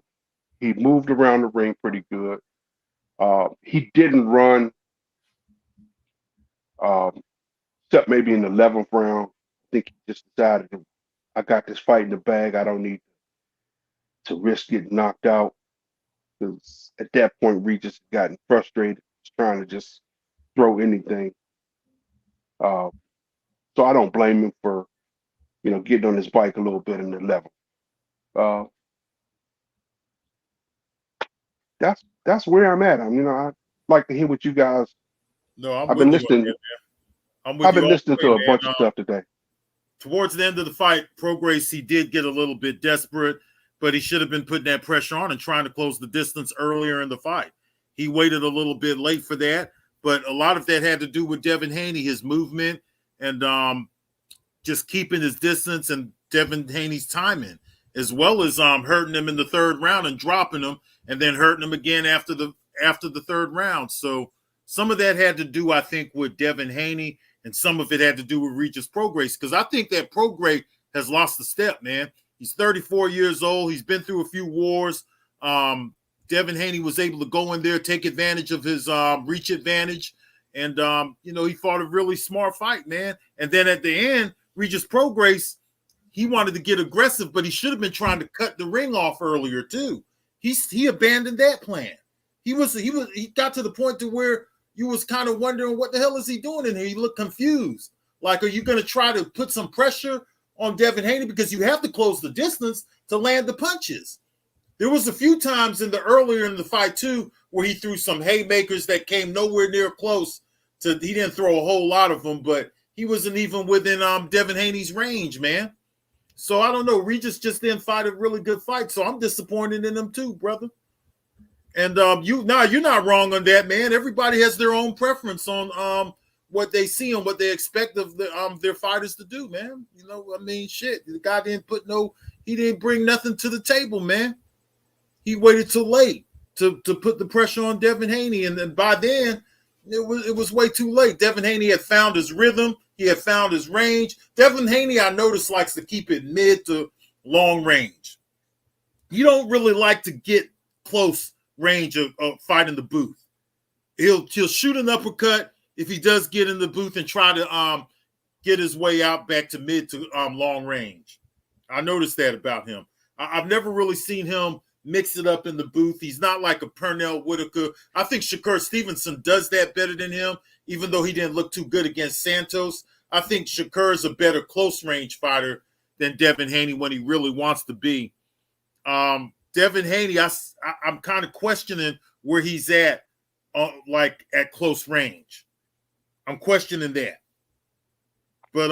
moved around the ring pretty good. He didn't run, except maybe in the 11th round. I think he just decided, I got this fight in the bag. I don't need to risk getting knocked out. Because at that point, Regis had gotten frustrated, trying to just throw anything. So I don't blame him for, getting on his bike a little bit in the 11th. That's where I'm at. I'd like to hear what you guys.
No, I'm
I've
with
been
you on
listening.
that, man. I'm with
I've
you
been
all
listening
the
to
way,
a bunch of stuff today.
Towards the end of the fight, Prograis, he did get a little bit desperate, but he should have been putting that pressure on and trying to close the distance earlier in the fight. He waited a little bit late for that, but a lot of that had to do with Devin Haney, his movement, and just keeping his distance, and Devin Haney's timing, as well as hurting him in the third round and dropping him, and then hurting him again after the third round. So some of that had to do, I think, with Devin Haney, and some of it had to do with Regis Prograis, because I think that Prograis has lost the step, man. He's 34 years old. He's been through a few wars. Devin Haney was able to go in there, take advantage of his reach advantage, And he fought a really smart fight, man. And then at the end, Regis Prograis, he wanted to get aggressive, but he should have been trying to cut the ring off earlier too. He abandoned that plan. He got to the point to where you was kind of wondering what the hell is he doing in here. He looked confused. Like, are you going to try to put some pressure on Devin Haney, because you have to close the distance to land the punches? There was a few times earlier in the fight too where he threw some haymakers that came nowhere near close to. He didn't throw a whole lot of them, but he wasn't even within Devin Haney's range, man. So I don't know. Regis just didn't fight a really good fight, so I'm disappointed in him too, brother. And you're not wrong on that, man. Everybody has their own preference on what they see and what they expect of their fighters to do, man. Shit. The guy he didn't bring nothing to the table, man. He waited till late to put the pressure on Devin Haney, and then by then it was way too late. Devin Haney had found his rhythm. He had found his range. Devin Haney, I noticed, likes to keep it mid to long range. You don't really like to get close range of fight in the booth. He'll shoot an uppercut if he does get in the booth and try to get his way out back to mid to long range. I noticed that about him. I've never really seen him mix it up in the booth. He's not like a Pernell Whitaker. I think Shakur Stevenson does that better than him, even though he didn't look too good against Santos. I think Shakur is a better close range fighter than Devin Haney when he really wants to be. Devin Haney, I'm kind of questioning where he's at, like at close range. I'm questioning that. But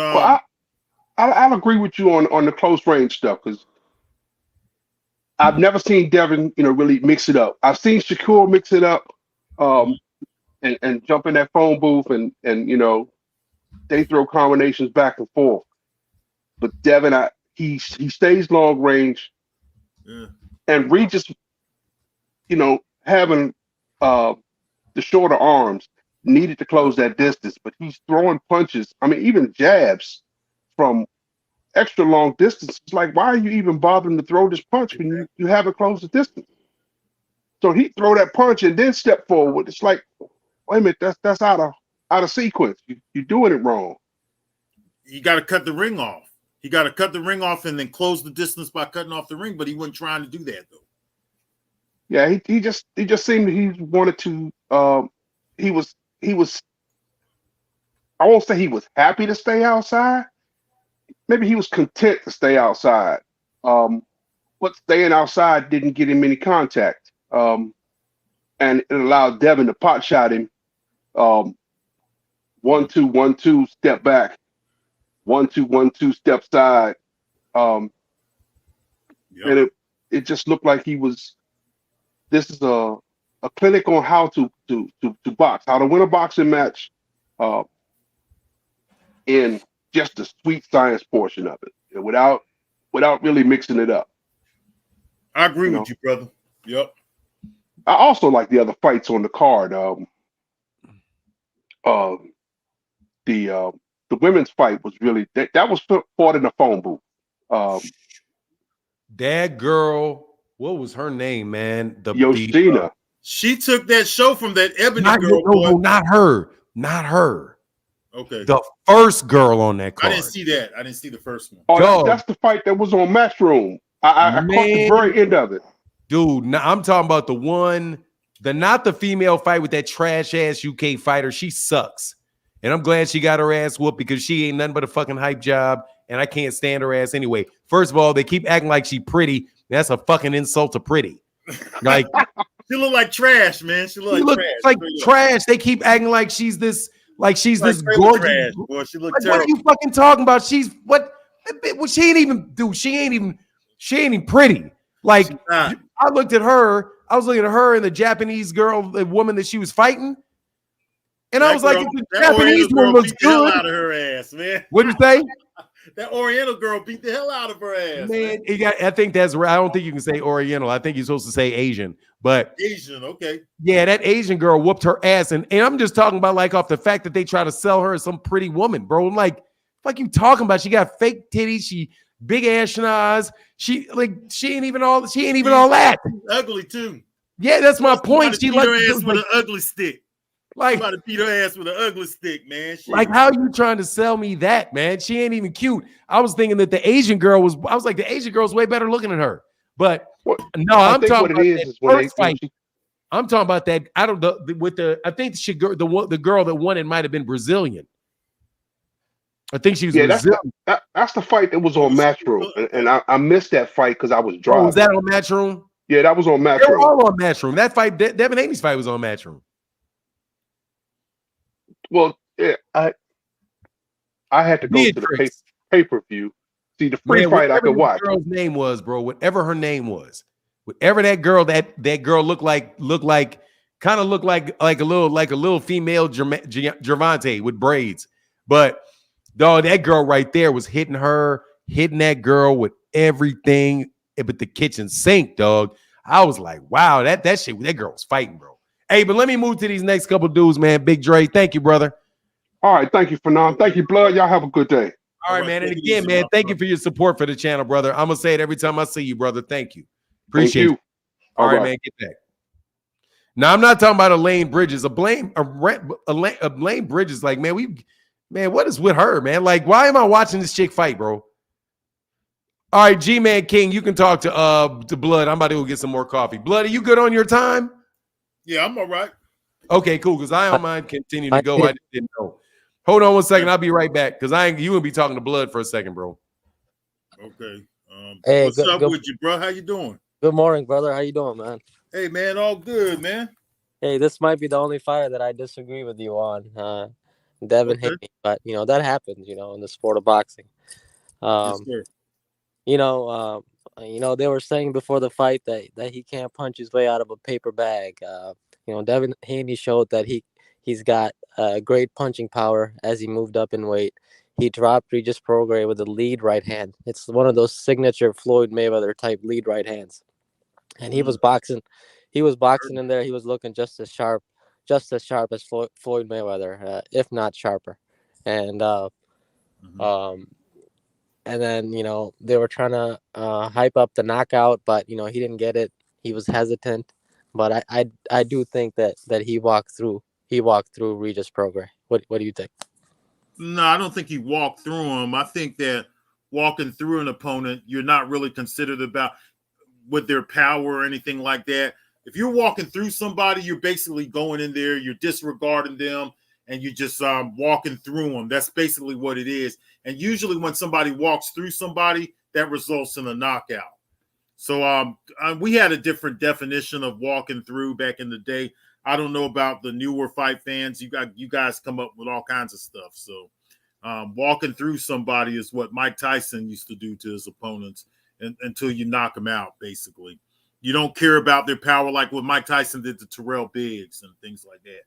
I'll agree with you on the close range stuff, because I've never seen Devin, really mix it up. I've seen Shakur mix it up, and jump in that phone booth and they throw combinations back and forth. But Devin, he stays long range.
Yeah.
And Regis, having the shorter arms, needed to close that distance, but he's throwing punches. I mean, even jabs from extra long distance. It's like, why are you even bothering to throw this punch when you haven't closed the distance? So he throw that punch and then step forward. It's like, wait a minute, that's out of sequence. You're doing it wrong.
You got to cut the ring off. He got to cut the ring off and then close the distance by cutting off the ring, but he wasn't trying to do that though.
Yeah, he just seemed he wanted to. He was. I won't say he was happy to stay outside. Maybe he was content to stay outside. But staying outside didn't get him any contact. And it allowed Devin to pot shot him. 1-2, 1-2, step back. 1-2, 1-2, step side. And it just looked like he was. This is a clinic on how to box, how to win a boxing match, in just the sweet science portion of it, without really mixing it up.
I agree with you, brother. Yep.
I also like the other fights on the card. The women's fight was really that was fought in the phone booth.
That girl, what was her name, man?
Yoshina.
She took that show from that Ebony girl.
No, not her. Not her.
Okay.
The first girl on that card.
I didn't see that. I didn't see the first one.
Oh, that's the fight that was on Matchroom. I caught the very end of it.
Dude, I'm talking about the one, not the female fight with that trash ass UK fighter. She sucks. And I'm glad she got her ass whooped, because she ain't nothing but a fucking hype job. And I can't stand her ass anyway. First of all, they keep acting like she pretty. That's a fucking insult to pretty. Like,
she look like trash, man. She look like trash.
Like trash. They keep acting like she's this gorgeous.
Trash, boy. She look terrible.
What are you fucking talking about? She ain't even pretty. Like, I looked at her. I was looking at her and the Japanese girl, the woman that she was fighting. And I was like, if the Japanese one was good. The hell
out of her ass, man.
What'd you say?
That Oriental girl beat the hell out of her ass.
Man, I think that's right. I don't think you can say Oriental. I think you're supposed to say Asian. But
Asian, okay.
Yeah, that Asian girl whooped her ass. And I'm just talking about like off the fact that they try to sell her as some pretty woman, bro. I'm like you talking about? She got fake titties, she big ass schnoz. She ain't even all that.
Ugly too.
Yeah, that's my point. She
like her ass with an ugly stick.
Like,
somebody beat her ass with an ugly stick, man. Shit.
like, how you trying to sell me that, man? She ain't even cute. I was thinking that the Asian girl was. I was like, the Asian girl's way better looking than her. But
What
no,
I
I'm
think
talking
what it
about that
is when
first
when
fight.
she
I'm talking about that. I don't know with the. I think the girl that won it might have been Brazilian. I think she was
yeah,
Brazilian.
that's the fight that was
Oh,
on
was she
Matchroom,
Brazilian?
and I missed that fight because I was
Oh, was
driving.
that on Matchroom?
Yeah, that was on
They were
Matchroom.
all on Matchroom. That fight, Devin Haney's fight was on Matchroom.
Well, yeah, I had to go to the
Beatrix.
pay-per-view. See the free
Man,
fight I
whatever
could
this
watch.
girl's name was, bro, whatever her name was, whatever that girl looked like kind of looked like a little female Gervonta with braids. But dog, that girl right there was hitting that girl with everything but the kitchen sink, dog. I was like, wow, that girl was fighting, bro. Hey, but let me move to these next couple dudes, man. Big Dre, thank you, brother.
All right, thank you, Fernand. Thank you, Blood. Y'all have a good day.
All right, man. And again, man, thank you for your support for the channel, brother. I'm gonna say it every time I see you, brother. Thank you.
Thank
Appreciate
you.
you. All right, man. Get back. Now, I'm not talking about Elaine Bridges. Elaine Bridges, like, man, what is with her, man? Like, why am I watching this chick fight, bro? All right, G-Man King, you can talk to Blood. I'm about to go get some more coffee. Blood, are you good on your time?
Yeah, I'm all right.
Okay, cool. Because I don't mind continuing to go.
did.
I just didn't know. Hold on one second. I'll be right back. Because you gonna be talking to Blood for a second, bro.
Okay.
Hey,
What's up with you, bro? How you doing?
Good morning, brother. How you doing, man?
Hey, man, all good, man.
Hey, this might be the only fighter that I disagree with you on, Devin
Okay.
Haney. But that happens, in the sport of boxing.
Yes, sir.
They were saying before the fight that he can't punch his way out of a paper bag. Devin Haney showed that he's got great punching power as he moved up in weight. He dropped Regis Prograis with a lead right hand. It's one of those signature Floyd Mayweather type lead right hands. And he was boxing. He was boxing in there. He was looking just as sharp as Floyd Mayweather, if not sharper. And and then they were trying to hype up the knockout, but he didn't get it. He was hesitant, but I do think that he walked through Regis Prograis. What do you think?
No, I don't think he walked through him. I think that walking through an opponent, you're not really considered about with their power or anything like that. If you're walking through somebody, you're basically going in there, you're disregarding them, and you're just walking through them. That's basically what it is. And usually when somebody walks through somebody, that results in a knockout. So we had a different definition of walking through back in the day. I don't know about the newer fight fans. You guys come up with all kinds of stuff. So walking through somebody is what Mike Tyson used to do to his opponents until you knock them out, basically. You don't care about their power like what Mike Tyson did to Terrell Biggs and things like that.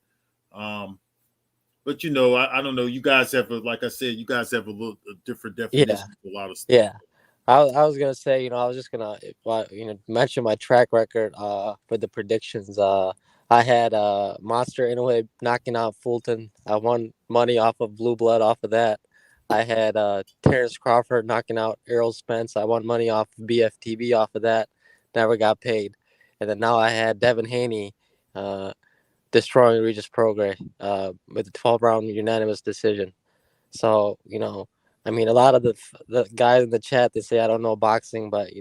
But I don't know. You guys have like I said, you guys have a different definition of a lot of stuff.
Yeah. I was gonna say, I was just gonna mention my track record for the predictions. I had Monster Inoue knocking out Fulton. I won money off of Blue Blood off of that. I had Terrence Crawford knocking out Errol Spence. I won money off of BFTV off of that. Never got paid. And then now I had Devin Haney destroying Regis Prograis with a 12-round unanimous decision. So, a lot of the guys in the chat, they say I don't know boxing, but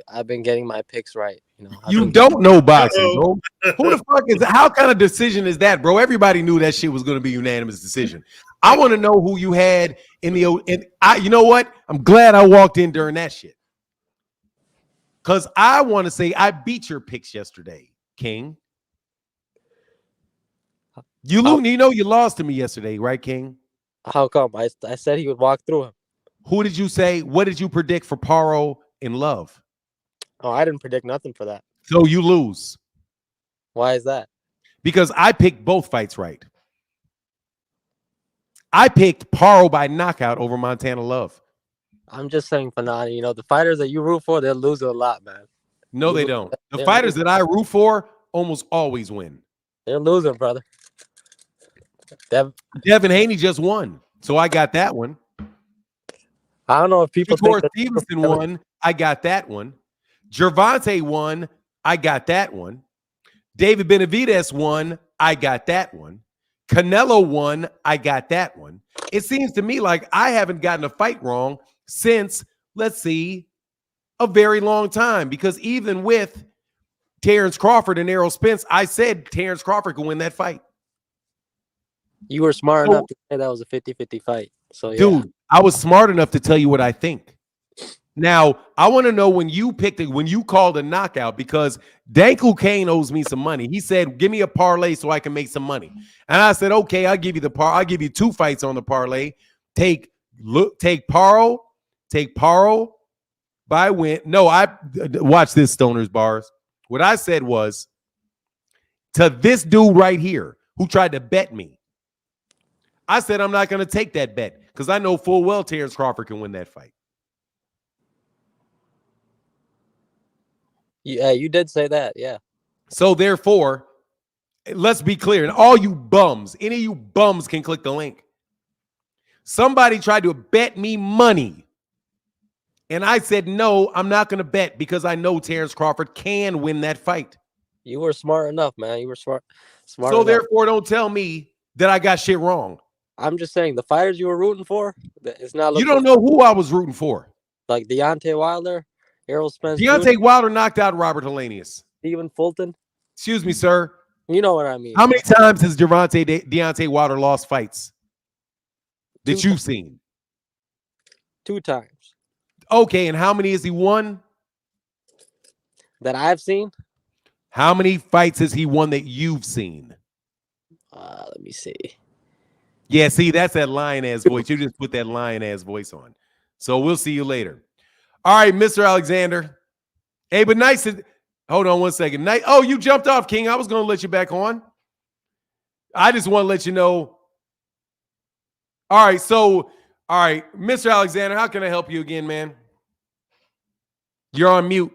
I've been getting my picks right.
You don't know boxing, bro. Who the fuck is that? How kind of decision is that, bro? Everybody knew that shit was going to be unanimous decision. I want to know who you had in the. And you know what? I'm glad I walked in during that shit, because I want to say I beat your picks yesterday, King. You lost to me yesterday, right, King?
How come? I said he would walk through him.
Who did you say? What did you predict for Paro in Love?
Oh, I didn't predict nothing for that.
So you lose.
Why is that?
Because I picked both fights right. I picked Paro by knockout over Montana Love.
I'm just saying, Fanani, the fighters that you root for, they'll lose a lot, man.
No, they don't. The fighters that I root for almost always win.
They're losing, brother.
Devin Haney just won, so I got that one.
I don't know if people think that
Stevenson won. I got that one. Gervonta won. I got that one. David Benavidez won. I got that one. Canelo won. I got that one. It seems to me like I haven't gotten a fight wrong since, let's see, a very long time. Because even with Terrence Crawford and Errol Spence, I said Terrence Crawford could win that fight.
You were smart enough to say that was a 50-50 fight. So yeah.
Dude, I was smart enough to tell you what I think. Now, I want to know when you picked it, when you called a knockout, because Danku Kane owes me some money. He said, give me a parlay so I can make some money. And I said, okay, I'll give you I'll give you 2 fights on the parlay. Take Paro by win. No, watch this, Stoners Bars. What I said was to this dude right here who tried to bet me. I said, I'm not going to take that bet because I know full well Terrence Crawford can win that fight.
Yeah, you did say that. Yeah.
So therefore, let's be clear. And all you bums, any of you bums can click the link. Somebody tried to bet me money. And I said, no, I'm not going to bet because I know Terrence Crawford can win that fight.
You were smart enough, man. You were smart
So
enough.
therefore, don't tell me that I got shit wrong.
I'm just saying the fighters you were rooting for, it's not.
You don't know who I was rooting for.
Like Deontay Wilder, Errol Spence.
Deontay Wilder knocked out Robert Helenius.
Stephen Fulton.
Excuse me, sir.
You know what I mean.
How many times has Deontay Wilder lost fights that you've seen?
2 times.
Okay, and how many has he won?
That I've seen?
How many fights has he won that you've seen?
Let me see.
Yeah, see, that's that lion-ass voice. You just put that lion-ass voice on. So we'll see you later. All right, Mr. Alexander. Hey, but nice to... Hold on one second. Oh, you jumped off, King. I was going to let you back on. I just want to let you know. All right, so... All right, Mr. Alexander, how can I help you again, man? You're on mute.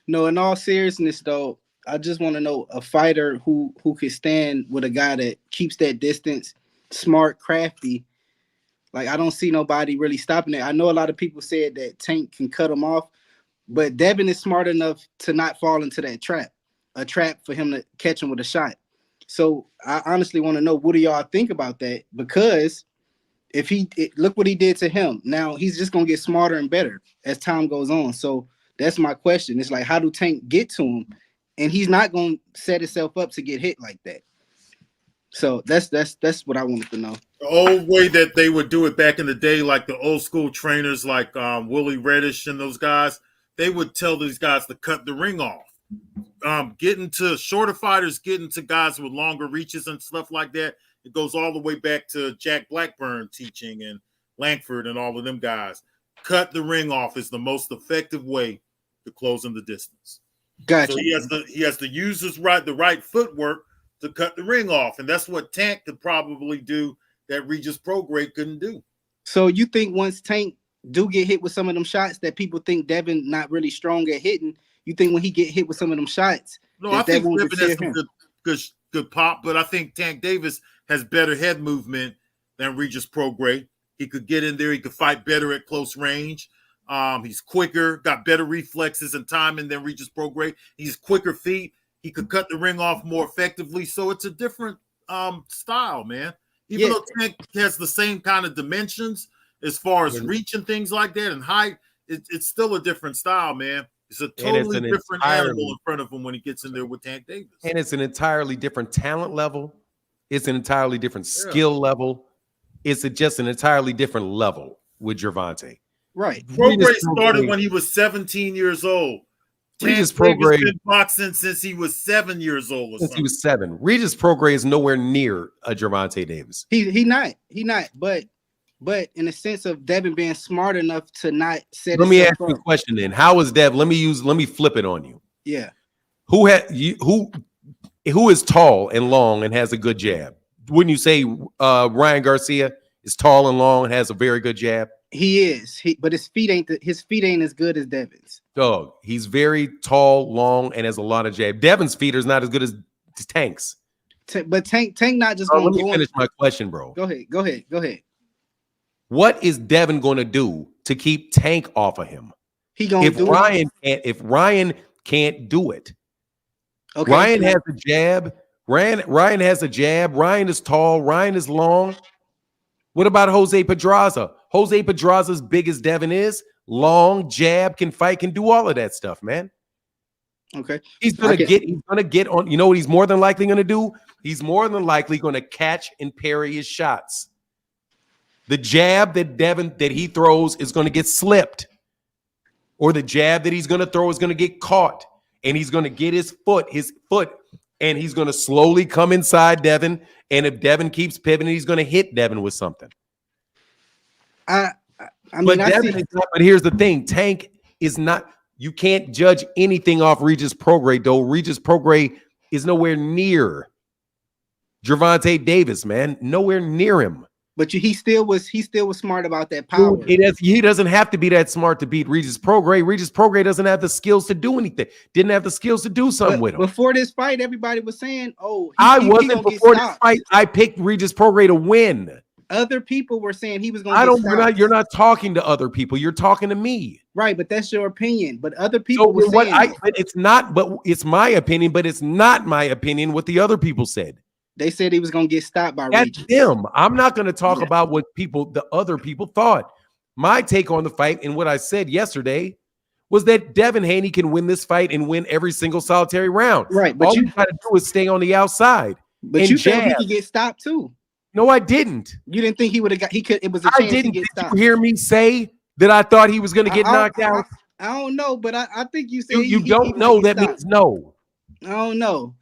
No, in all seriousness, though, I just want to know a fighter who could stand with a guy that keeps that distance, smart, crafty. Like, I don't see nobody really stopping it. I know a lot of people said that Tank can cut him off, but Devin is smart enough to not fall into that trap, a trap for him to catch him with a shot. So I honestly want to know, what do y'all think about that? Because if look what he did to him. Now he's just gonna get smarter and better as time goes on. So that's my question. It's like, how do Tank get to him? And he's not gonna set himself up to get hit like that. So that's what I wanted to know.
The old way that they would do it back in the day, like the old school trainers, like Willie Reddish and those guys, they would tell these guys to cut the ring off. Getting to shorter fighters, getting to guys with longer reaches and stuff like that. It goes all the way back to Jack Blackburn teaching and Langford and all of them guys. Cut the ring off is the most effective way to close in the distance.
Gotcha.
So he has to use the right footwork to cut the ring off, and that's what Tank could probably do that Regis Prograis couldn't do.
So you think once Tank do get hit with some of them shots that people think Devin not really strong at hitting, you think when he get hit with some of them shots?
No, I think Devin has some good pop, but I think Tank Davis has better head movement than Regis Prograis. He could get in there. He could fight better at close range. He's quicker, got better reflexes and timing than Regis Prograis. He's quicker feet. He could cut the ring off more effectively. So it's a different style, man. Even though Tank has the same kind of dimensions as far as reach and things like that and height, it's still a different style, man. It's a totally different animal in front of him when he gets in there with Tank Davis.
And it's an entirely different talent level. It's an entirely different skill level. It's just an entirely different level with Gervonta.
Right.
Prograis started when he was 17 years old.
Regis
Prograis
Prograis
been boxing since he was 7 years old. Or
since he was 7. Regis Prograis is nowhere near a Gervonta Davis.
He not. But in the sense of Devin being smart enough to not set.
Let me ask you a question then. How is Dev? Let me flip it on you.
Yeah.
Who is tall and long and has a good jab? Wouldn't you say Ryan Garcia is tall and long and has a very good jab?
He is. But his feet ain't as good as Devin's.
Dog, he's very tall, long, and has a lot of jab. Devin's feet are not as good as Tank's.
But Tank not just.
Let me finish my question, bro.
Go ahead.
What is Devin going to do to keep Tank off of him? If Ryan can't do it. Okay, Ryan has a jab. Ryan has a jab. Ryan is tall. Ryan is long. What about Jose Pedraza? Jose Pedraza's big as Devin is. Long, jab, can fight, can do all of that stuff, man.
Okay.
He's gonna get on. You know what he's more than likely gonna do? He's more than likely gonna catch and parry his shots. The jab that he throws is gonna get slipped. Or the jab that he's gonna throw is gonna get caught. And he's gonna get his foot, and he's gonna slowly come inside Devin. And if Devin keeps pivoting, he's gonna hit Devin with something.
I mean,
but here's the thing: Tank is not. You can't judge anything off Regis Prograis, though. Regis Prograis is nowhere near Gervonta Davis, man. Nowhere near him.
But he still was smart about that power.
He doesn't have to be that smart to beat Regis Prograis. Regis Prograis doesn't have the skills to do anything. Didn't have the skills to do something with him.
Before this fight, everybody was saying, "Oh,
I wasn't before this fight. I picked Regis Prograis to win."
Other people were saying he was going to get stopped.
You're not talking to other people. You're talking to me.
Right, but that's your opinion. But other people were saying
it's not. But it's my opinion. But it's not my opinion. What the other people said.
They said he was going to get stopped by Regis.
That's them. I'm not going to talk about what the other people thought. My take on the fight and what I said yesterday was that Devin Haney can win this fight and win every single solitary round.
Right, but
all you got to do is stay on the outside.
But you said he could get stopped too.
No, I didn't.
You didn't think he would have got? He could. It was a chance to get stopped.
Did you hear me say that I thought he was going to get knocked out?
I don't know, but I think you said
you don't know. That means no.
I don't know.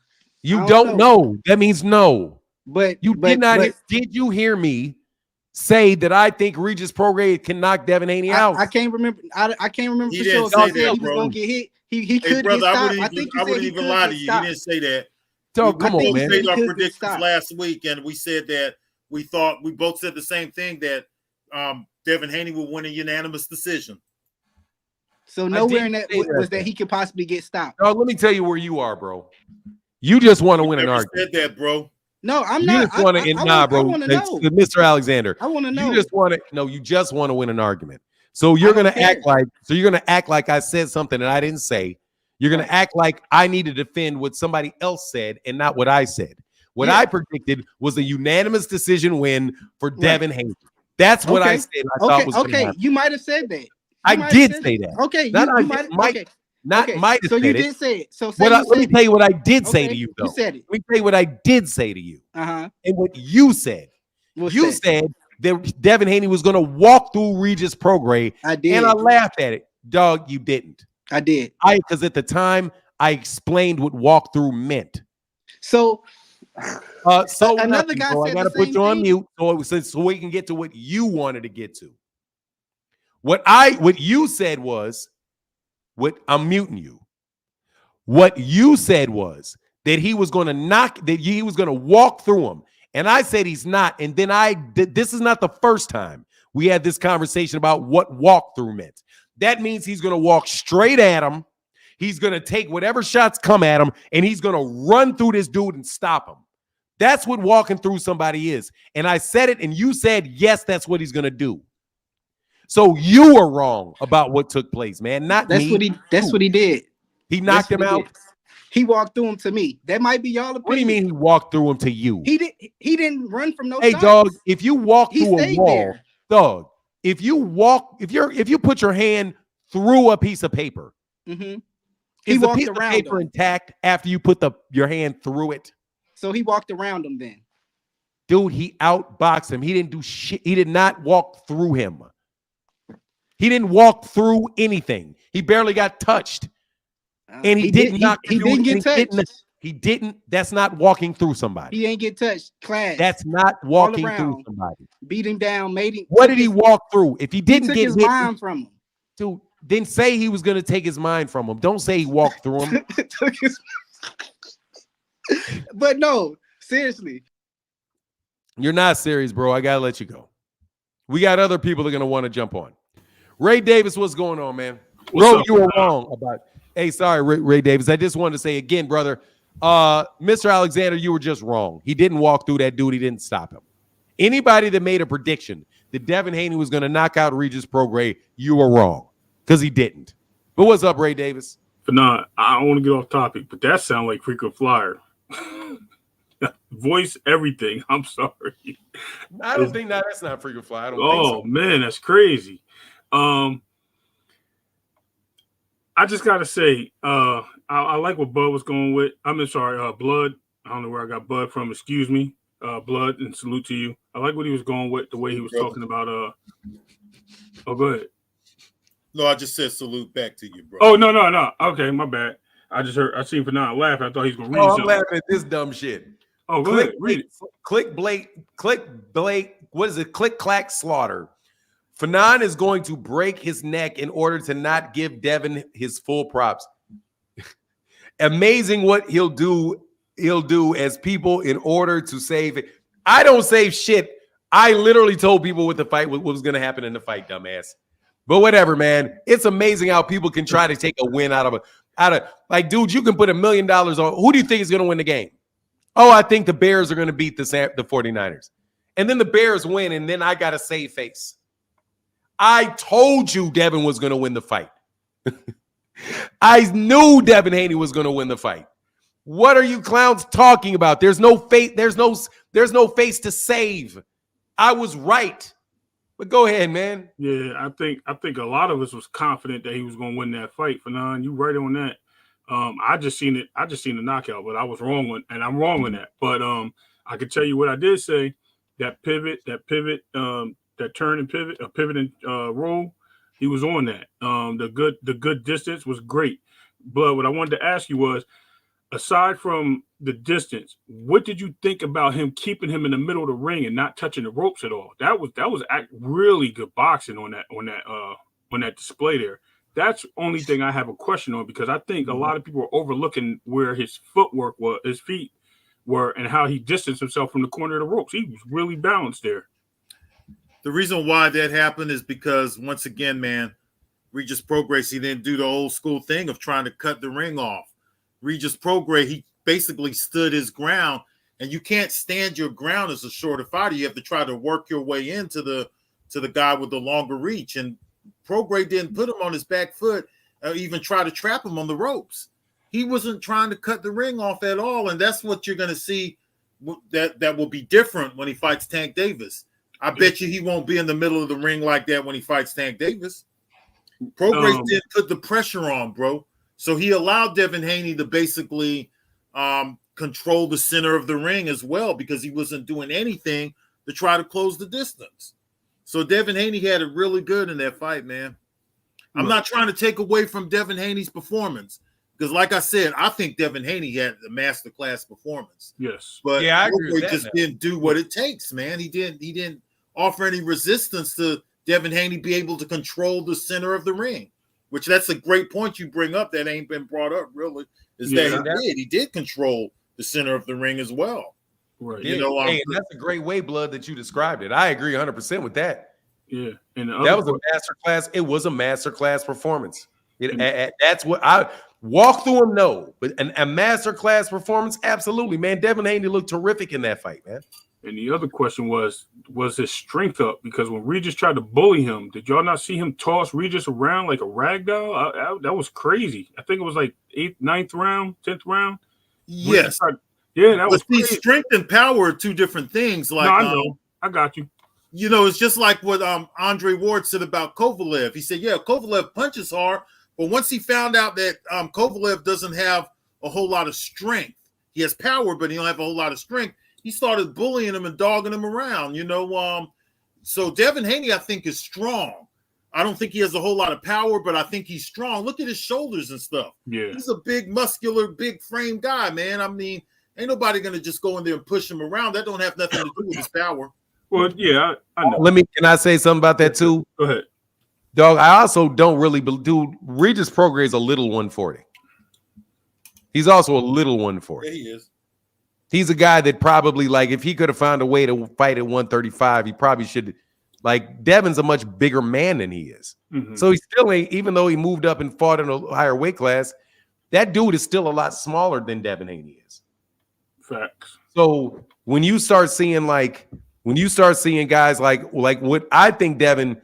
You don't know. That means no.
But
Did you hear me say that I think Regis Prograis can knock Devin Haney out?
I can't remember. I can't remember
He
for sure.
didn't say
He said
that,
he was
bro.
going to get hit. He could
brother,
get stopped.
I wouldn't even lie to you. He didn't say that.
So come on, man.
We made our predictions last week, and we said that we both said the same thing, that Devin Haney will win a unanimous decision.
So nowhere in that was that he could possibly get stopped.
No, let me tell you where you are, bro. You just want to win an argument.
Said that, bro.
No, I'm
you
not.
Just wanna, bro.
I want to know,
Mr. Alexander.
I want to know.
You just want to. No, you just want to win an argument. So you're gonna act like. So you're gonna act like I said something that I didn't say. You're gonna act like I need to defend what somebody else said and not what I said. What I predicted was a unanimous decision win for Devin Haney. That's what I said. I thought was
okay. You might have said that.
I did say that.
Okay,
might have
so you
said
did say it. So
let me tell you what I did say to you, though.
You said it.
Let me tell you what I did say to you.
And
what you said. You said that Devin Haney was going to walk through Regis Prograis.
I did.
And I laughed at it. Dog, you didn't.
I did.
Because at the time, I explained what walk through meant.
So
another guy said I got to put you on mute so we can get to what you wanted to get to. What you said was, I'm muting you. What you said was that he was going to walk through him. And I said he's not. And then this is not the first time we had this conversation about what walk through meant. That means he's going to walk straight at him. He's going to take whatever shots come at him, and he's going to run through this dude and stop him. That's what walking through somebody is. And I said it, and you said, yes, that's what he's going to do. So you were wrong about what took place, man. Not me.
That's what he did.
He knocked him out.
He walked through him to me. That might be y'all opinion.
What do you mean he walked through him to you?
He didn't run from no
shots. Hey, dog, if you walk through a wall, dog, if you put your hand through a piece of paper, is the piece of paper intact after you put your hand through it?
So he walked around him then.
Dude, he outboxed him. He didn't do shit. He did not walk through him. He didn't walk through anything. He barely got touched. And he didn't
get touched.
He didn't. That's not walking through somebody.
He ain't get touched. Class.
That's not walking through somebody.
Beat him down, made him.
What did he walk through? If he didn't get
his mind from him.
Dude, then say he was going to take his mind from him. Don't say he walked through him.
But no, seriously.
You're not serious, bro. I got to let you go. We got other people that are going to want to jump on. Ray Davis, what's going on, man? Bro, you were wrong about. Hey, sorry, Ray Davis. I just wanted to say again, brother, Mr. Alexander, you were just wrong. He didn't walk through that dude. He didn't stop him. Anybody that made a prediction that Devin Haney was going to knock out Regis Prograis, you were wrong because he didn't. But what's up, Ray Davis?
But nah, I don't want to get off topic, but that sounds like frequent flyer. Voice everything. I'm sorry.
I don't think that's not freaking fly. I don't think so.
Oh man, that's crazy. I just gotta say, I like what Bud was going with. Blood. I don't know where I got Bud from. Excuse me, Blood, and salute to you. I like what he was going with, the way he was talking about. Oh, go ahead.
No, I just said salute back to you, bro.
Oh no. Okay, my bad. I seen Pernell laugh. I thought he was gonna read
I'm
something.
laughing at this dumb shit.
Oh, go ahead. Read it.
Click Blake. What is it? Click clack slaughter. Fanon is going to break his neck in order to not give Devin his full props. Amazing what he'll do as people in order to save it. I don't save shit. I literally told people what the fight what was going to happen in the fight, dumbass. But whatever, man. It's amazing how people can try to take a win out of like, dude, you can put $1 million on. Who do you think is going to win the game? Oh, I think the Bears are going to beat the 49ers. And then the Bears win, and then I got to save face. I told you Devin was going to win the fight. I knew Devin Haney was going to win the fight. What are you clowns talking about? There's no face. There's no face to save. I was right. But go ahead, man.
Yeah, I think a lot of us was confident that he was going to win that fight. Fanon, you right on that. I just seen the knockout, but I was wrong and I'm wrong on that. But I can tell you what I did say. That turn and pivot, a pivot and roll, he was on that. The good distance was great. But what I wanted to ask you was, aside from the distance, what did you think about him keeping him in the middle of the ring and not touching the ropes at all? That was really good boxing on that display there. That's the only thing I have a question on, because I think a lot of people are overlooking where his footwork was, his feet were, and how he distanced himself from the corner of the ropes. He was really balanced there.
The reason why that happened is because, once again, man, Regis Prograis, he didn't do the old school thing of trying to cut the ring off. Regis Prograis, he basically stood his ground, and you can't stand your ground as a shorter fighter. You have to try to work your way into the guy with the longer reach. And Prograis didn't put him on his back foot or even try to trap him on the ropes. He wasn't trying to cut the ring off at all, and that's what you're going to see that will be different when he fights Tank Davis. I bet you he won't be in the middle of the ring like that when he fights Tank Davis. Prograis didn't put the pressure on, bro. So he allowed Devin Haney to basically control the center of the ring as well, because he wasn't doing anything to try to close the distance. So Devin Haney had it really good in that fight, man. I'm not trying to take away from Devin Haney's performance, because, like I said, I think Devin Haney had a masterclass performance.
Yes,
but
yeah, I agree with that,
just didn't do what it takes, man. He didn't offer any resistance to Devin Haney be able to control the center of the ring, which that's a great point you bring up that ain't been brought up really, is that he did control the center of the ring as well.
Right.
You know,
hey, that's a great way, Blood, that you described it. I agree 100% with that.
Yeah. And
that was a masterclass. It was a masterclass performance. That's what I walk through them. No, but a masterclass performance. Absolutely, man. Devin Haney looked terrific in that fight, man.
And the other question was his strength up? Because when Regis tried to bully him, did y'all not see him toss Regis around like a rag doll? That was crazy. I think it was like 8th, 9th round, 10th round.
Yes.
That was crazy.
Strength and power are two different things. Like,
no, I know. I got you.
You know, it's just like what Andre Ward said about Kovalev. He said, yeah, Kovalev punches hard, but once he found out that Kovalev doesn't have a whole lot of strength, he has power, but he don't have a whole lot of strength, he started bullying him and dogging him around, you know. So Devin Haney, I think, is strong. I don't think he has a whole lot of power, but I think he's strong. Look at his shoulders and stuff.
Yeah.
He's a big, muscular, big frame guy, man. I mean, ain't nobody going to just go in there and push him around. That don't have nothing to do with his power.
Well, yeah, I know.
Can I say something about that too?
Go ahead.
Dog, I also don't really do Regis Prograis is a little 140. He's also a little 140.
Yeah, he is.
He's a guy that probably, like, if he could have found a way to fight at 135, he probably should. Like, Devin's a much bigger man than he is.
Mm-hmm.
So he still ain't, even though he moved up and fought in a higher weight class, that dude is still a lot smaller than Devin Haney is.
Facts.
So when you start seeing guys like what I think Devin,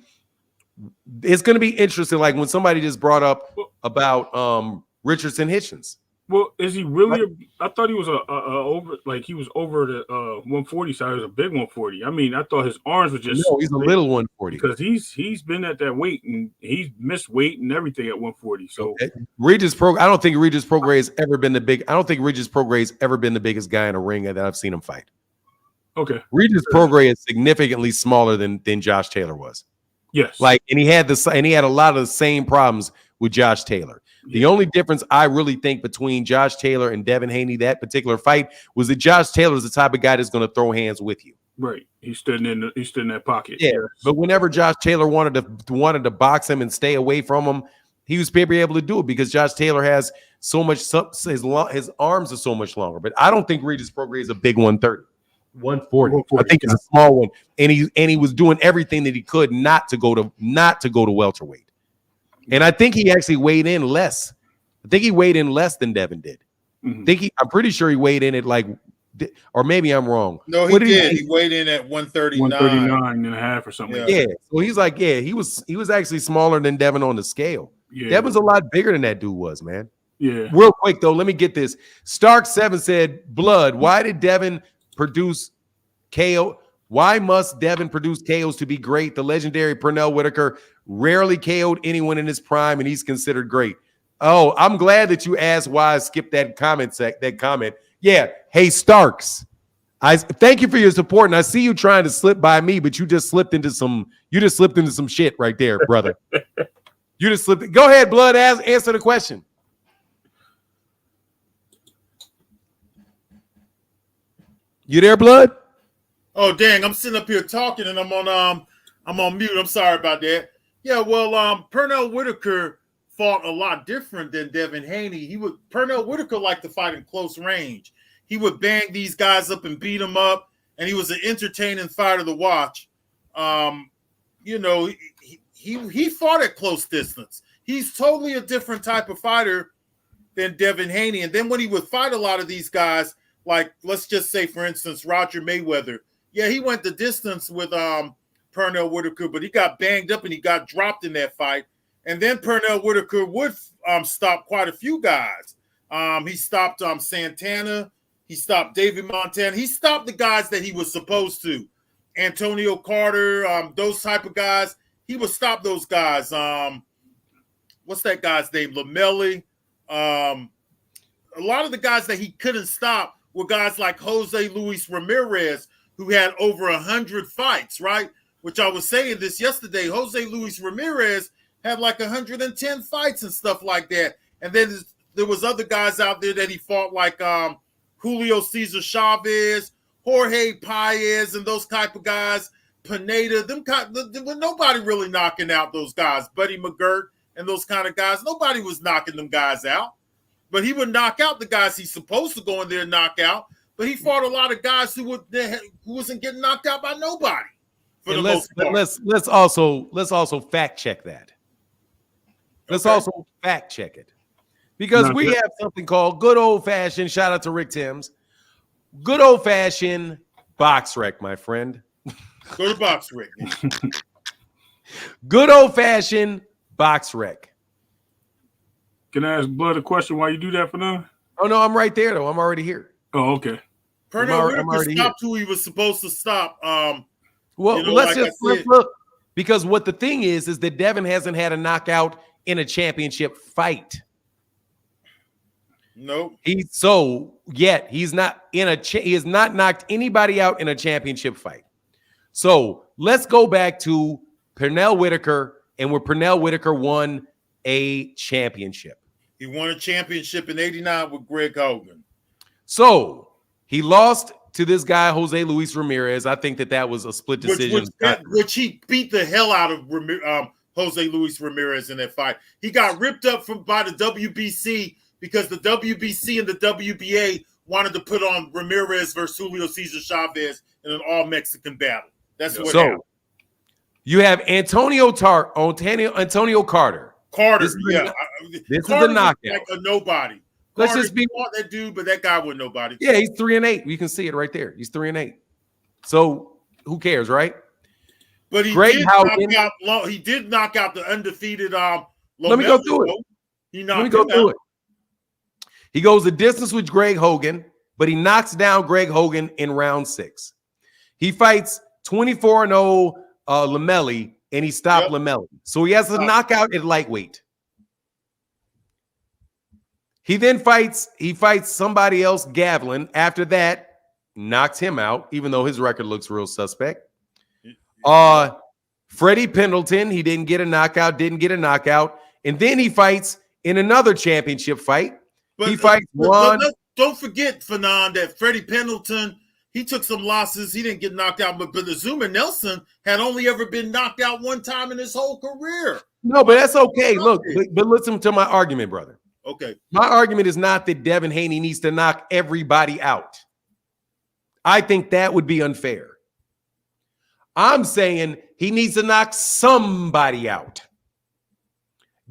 it's going to be interesting. Like when somebody just brought up about Richardson Hitchens.
Well, is he really? I thought he was a over, like he was over the 140 side. He was a big 140. I mean, I thought his arms were just
No, he's a little 140
because he's been at that weight and he's missed weight and everything at 140. So
okay. I don't think Regis Prograis has ever been the big. I don't think Regis Prograis has ever been the biggest guy in a ring that I've seen him fight.
okay,
Regis Prograis is significantly smaller than Josh Taylor was.
yes,
Like, and he had a lot of the same problems with Josh Taylor. The only difference I really think between Josh Taylor and Devin Haney that particular fight was that Josh Taylor is the type of guy that's going to throw hands with you.
right. He stood in that pocket.
Yeah,
yes.
but whenever Josh Taylor wanted to box him and stay away from him, he was able to do it because Josh Taylor has so much. His arms are so much longer. But I don't think Regis Prograis is a big 130. 140. I think it's a small one, and he was doing everything that he could not to go to welterweight. And I think he actually weighed in less. I think he weighed in less than Devin did.
Mm-hmm.
I'm pretty sure he weighed in at like, or maybe I'm wrong.
No, he did. He weighed in at 139.
139 and a half or something.
Yeah. So he's like, he was actually smaller than Devin on the scale. Yeah. Devin's a lot bigger than that dude was, man.
Yeah.
Real quick though, let me get this. Stark7 said, "Blood, why did Devin produce KO? Why must Devin produce KOs to be great? The legendary Pernell Whitaker rarely KO'd anyone in his prime, and he's considered great." Oh, I'm glad that you asked why I skipped that comment. Yeah. Hey, Starks. I thank you for your support, and I see you trying to slip by me, but you just slipped into some shit right there, brother. You just slipped. Go ahead, Blood. Answer the question. You there, Blood?
Oh, dang, I'm sitting up here talking and I'm on mute. I'm sorry about that. Yeah, well, Pernell Whitaker fought a lot different than Devin Haney. Pernell Whitaker liked to fight in close range. He would bang these guys up and beat them up, and he was an entertaining fighter to watch. He fought at close distance. He's totally a different type of fighter than Devin Haney. And then when he would fight a lot of these guys, like let's just say, for instance, Roger Mayweather. Yeah, he went the distance with Pernell Whitaker, but he got banged up and he got dropped in that fight. And then Pernell Whitaker would stop quite a few guys. He stopped Santana. He stopped David Montana. He stopped the guys that he was supposed to. Antonio Carter, those type of guys. He would stop those guys. What's that guy's name? Lamelli. A lot of the guys that he couldn't stop were guys like Jose Luis Ramirez, who had over 100 fights, right? Which I was saying this yesterday. Jose Luis Ramirez had like 110 fights and stuff like that. And then there was other guys out there that he fought, like Julio Cesar Chavez, Jorge Paez, and those type of guys. Pineda, nobody really knocking out those guys. Buddy McGirt and those kind of guys. Nobody was knocking them guys out. But he would knock out the guys he's supposed to go in there and knock out. But he fought a lot of guys who wasn't getting knocked out by nobody. For the most part.
Let's also fact check that. Let's also fact check it. Because we have something called good old-fashioned, shout out to Rick Timms, good old-fashioned box rec, my friend.
Go to box rec.
Good old-fashioned box rec.
Can I ask Blood a question while you do that for now?
Oh, no, I'm right there, though. I'm already here.
Oh, okay.
Pernell Whitaker stopped who he was supposed to stop.
Let's just look. Because what the thing is that Devin hasn't had a knockout in a championship fight.
Nope.
He has not knocked anybody out in a championship fight. So let's go back to Pernell Whitaker and where Pernell Whitaker won a championship.
He won a championship in '89 with Greg Hogan.
So he lost to this guy, Jose Luis Ramirez. I think that was a split decision.
Which he beat the hell out of Jose Luis Ramirez in that fight. He got ripped up by the WBC because the WBC and the WBA wanted to put on Ramirez versus Julio Cesar Chavez in an all-Mexican battle. That's what happened.
You have Antonio Carter.
This
is the knockout.
Like a nobody.
Let's just be
that dude, but that guy was nobody.
Yeah, he's 3-8. You can see it right there. He's 3-8. So who cares, right?
But he did knock out the undefeated.
Let me go through it.
Let me go through it.
He goes the distance with Greg Hogan, but he knocks down Greg Hogan in round 6. He fights 24-0 Lamelli, and he stopped Lamelli. So he has a knockout at lightweight. He then fights somebody else, Gavlin. After that, knocks him out, even though his record looks real suspect. Freddie Pendleton, he didn't get a knockout. And then he fights in another championship fight. He fights one.
Don't forget, Fanon, that Freddie Pendleton, he took some losses. He didn't get knocked out, but Azuma Nelson had only ever been knocked out one time in his whole career.
No, but that's okay. Look, but listen to my argument, brother.
Okay.
My argument is not that Devin Haney needs to knock everybody out. I think that would be unfair. I'm saying he needs to knock somebody out.